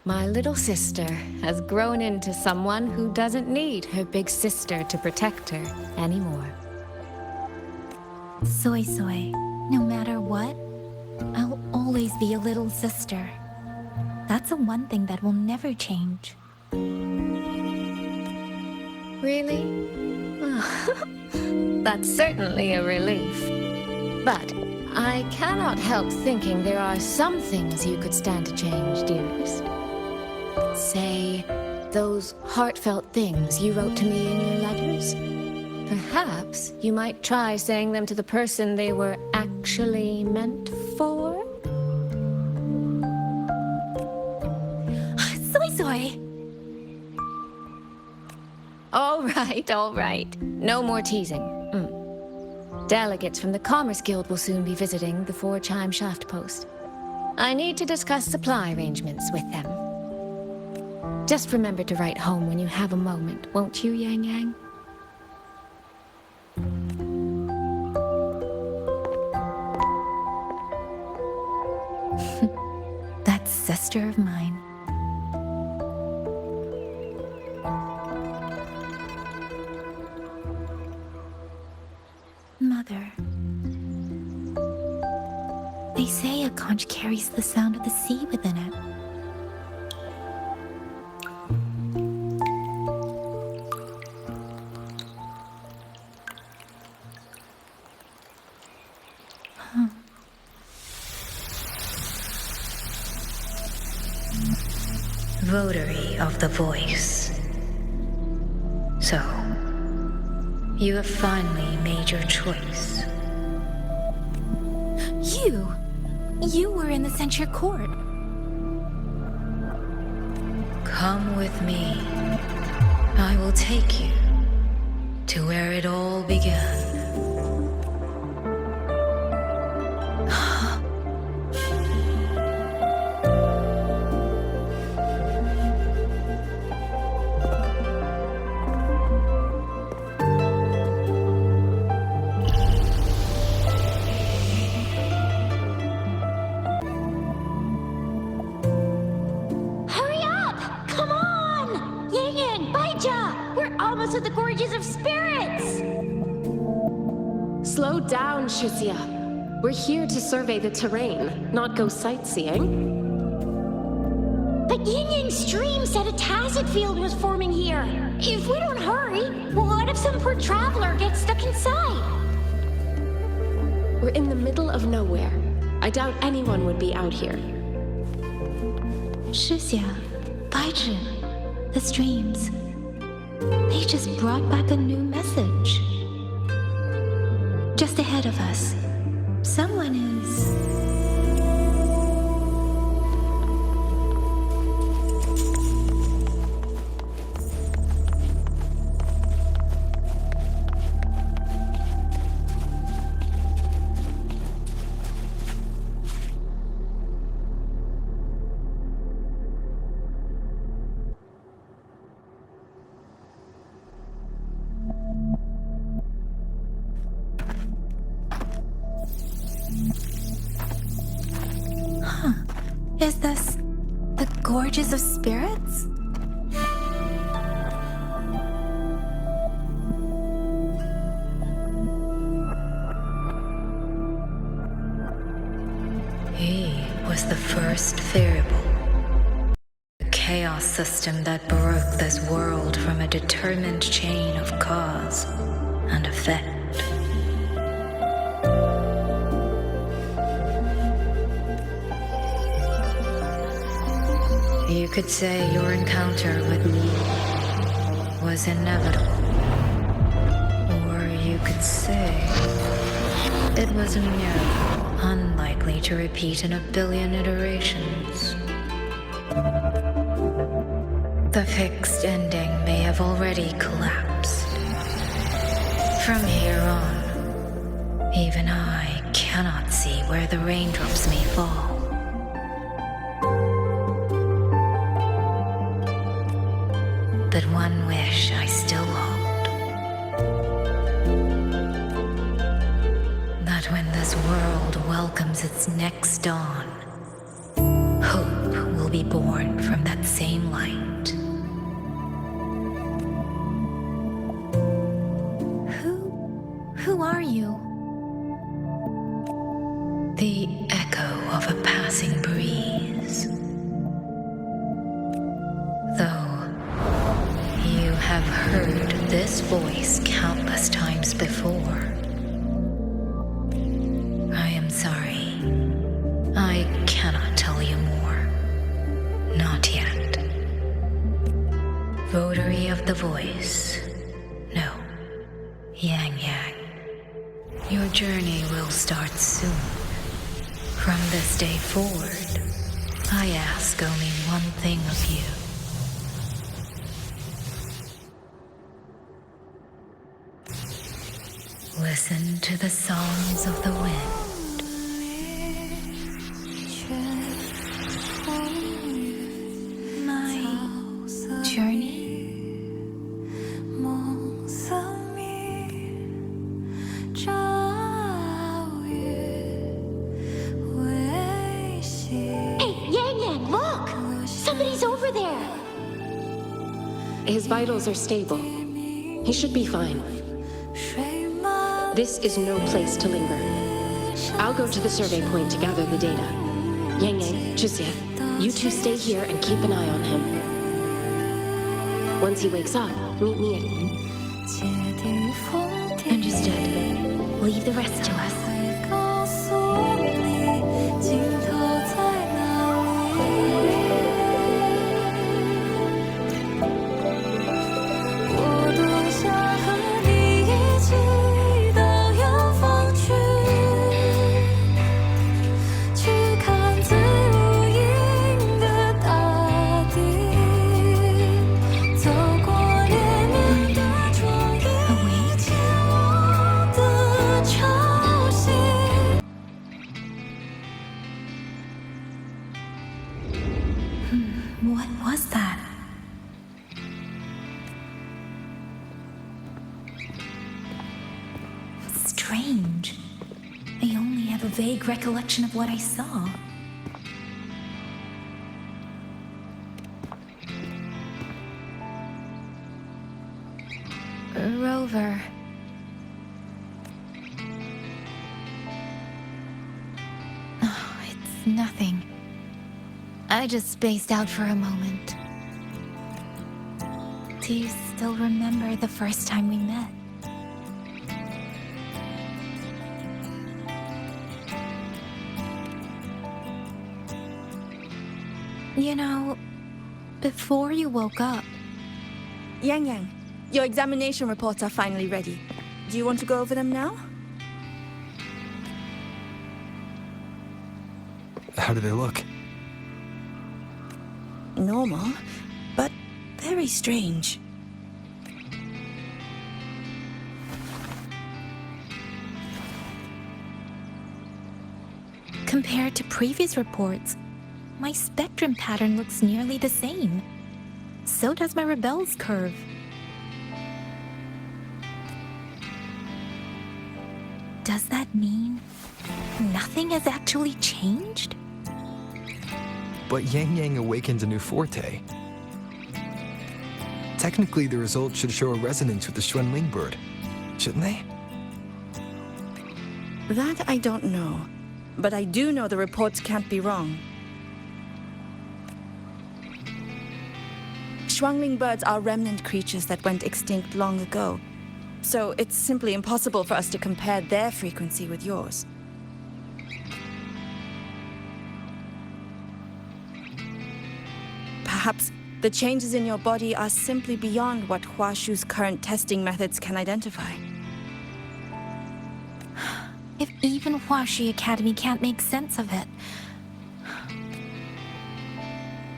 E: my little sister has grown into someone who doesn't need her big sister to protect her anymore. Soy Soy, no matter what, I'll always be a little sister. That's the one thing that will never change. Really? That's certainly a relief. But I cannot help thinking there are some things you could stand to change, dearest. Say, those heartfelt things you wrote to me in your letters. Perhaps you might try saying them to the person they were actually meant for? Soy Soy! All right. No more teasing. Delegates from the Commerce Guild will soon be visiting the Four-Chime Shaftpost. I need to discuss supply arrangements with them. Just remember to write home when you have a moment, won't you, Yangyang? That sister of mine. Mother. They say a conch carries the sound of the sea within it.
S: Votary of the voice. So,
T: You have finally made your choice.
E: You were in the Censure Court.
T: Come with me. I will take you to where it all began.
B: To the Gorges of Spirits!
K: Slow down, Chixia. We're here to survey the terrain, not go sightseeing.
B: But Yangyang's stream said a Tacet field was forming here. If we don't hurry, what if some poor traveler gets stuck inside?
K: We're in the middle of nowhere. I doubt anyone would be out here.
E: Chixia, baizhi, the streams. They just brought back a new message. Just ahead of us, someone is... Is this the Gorges of Spirits?
T: He was the first variable. The chaos system that broke this world from a determined chain of cause and effect. You could say your encounter with me was inevitable. Or you could say it was a miracle unlikely to repeat in a billion iterations. The fixed ending may have already collapsed. From here on, even I cannot see where the raindrops may fall. But one wish I still hold. That when this world welcomes its next dawn, hope will be born from that same light.
E: Who are you?
T: The echo of a passing breeze. Though you have heard this voice countless times before, I am sorry. I cannot tell you more. Not yet. Votary of the voice. No. Yangyang. Your journey will start soon. From this day forward, I ask only one thing of you. Listen to the songs of the wind.
E: My journey?
K: His vitals are stable. He should be fine. This is no place to linger. I'll go to the survey point to gather the data. Yangyang, Chixia, you two stay here and keep an eye on him. Once he wakes up, meet me at...
E: Understood. Leave the rest to us. vague recollection of what I saw. Rover. Oh, it's nothing. I just spaced out for a moment. Do you still remember the first time we met? You know, before you woke up...
C: Yangyang, your examination reports are finally ready. Do you want to go over them now?
O: How do they look?
C: Normal, but very strange.
E: Compared to previous reports, my spectrum pattern looks nearly the same. So does my Rebel's curve. Does that mean nothing has actually changed?
O: But Yangyang awakens a new forte. Technically, the results should show a resonance with the Xuanling bird, shouldn't they?
C: That I don't know, but I do know the reports can't be wrong. Xuanling birds are remnant creatures that went extinct long ago, so it's simply impossible for us to compare their frequency with yours. Perhaps the changes in your body are simply beyond what Huaxu's current testing methods can identify.
E: If even Huaxu Academy can't make sense of it.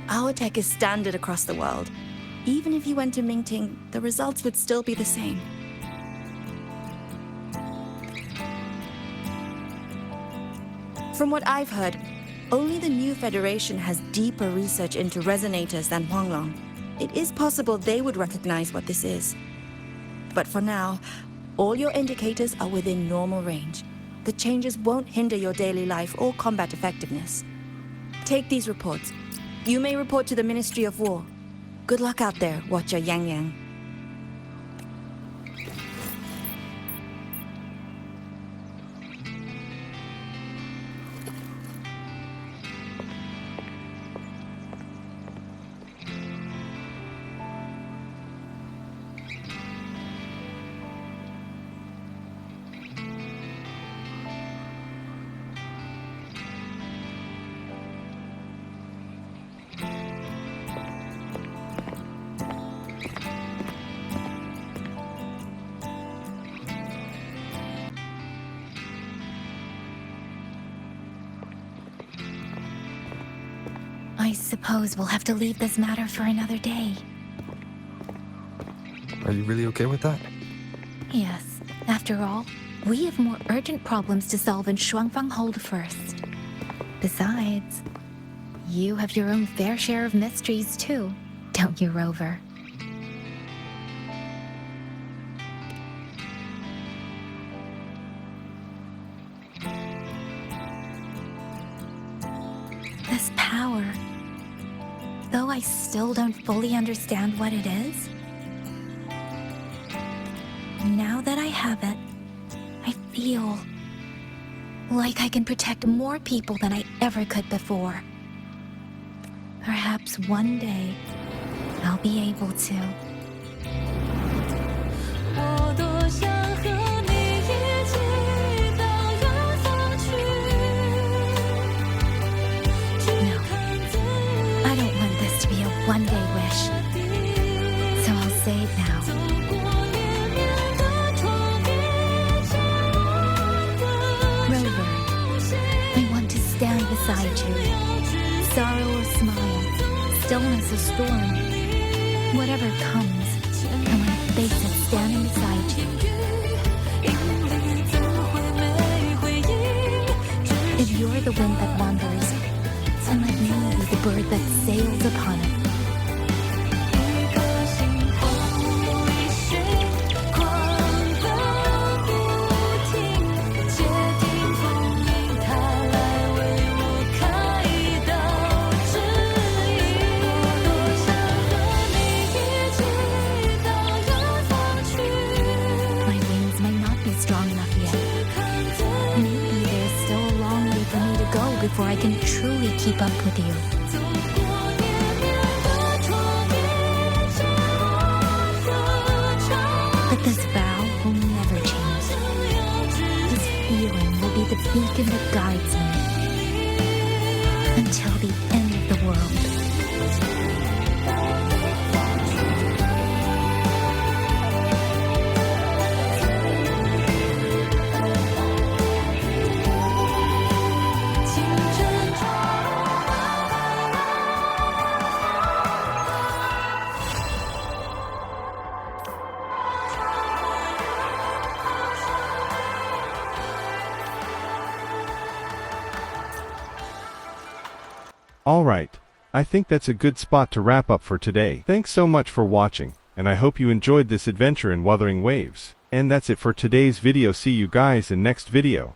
C: Our tech is standard across the world. Even if you went to Mingting, the results would still be the same. From what I've heard, only the new Federation has deeper research into resonators than Huanglong. It is possible they would recognize what this is. But for now, all your indicators are within normal range. The changes won't hinder your daily life or combat effectiveness. Take these reports. You may report to the Ministry of War. Good luck out there, Watcher Yangyang.
E: I suppose we'll have to leave this matter for another day.
O: Are you really okay with that?
E: Yes. After all, we have more urgent problems to solve in Xuanfang Hold first. Besides, you have your own fair share of mysteries too, don't you, Rover? This power, though I still don't fully understand what it is, now that I have it, I feel like I can protect more people than I ever could before. Perhaps one day, I'll be able to. No, I don't want this to be a one-day wish, so I'll say it now. Rover, I want to stand beside you. Sorrow or smile, stillness or storm, whatever comes, I want to face it standing beside you. If you're the wind that wanders, then let me be the bird that sails upon it. before I can truly keep up with you. But this vow will never change. This feeling will be the beacon that guides me until the end of the world.
H: Alright, I think that's a good spot to wrap up for today. Thanks so much for watching, and I hope you enjoyed this adventure in Wuthering Waves. And that's it for today's video. See you guys in next video.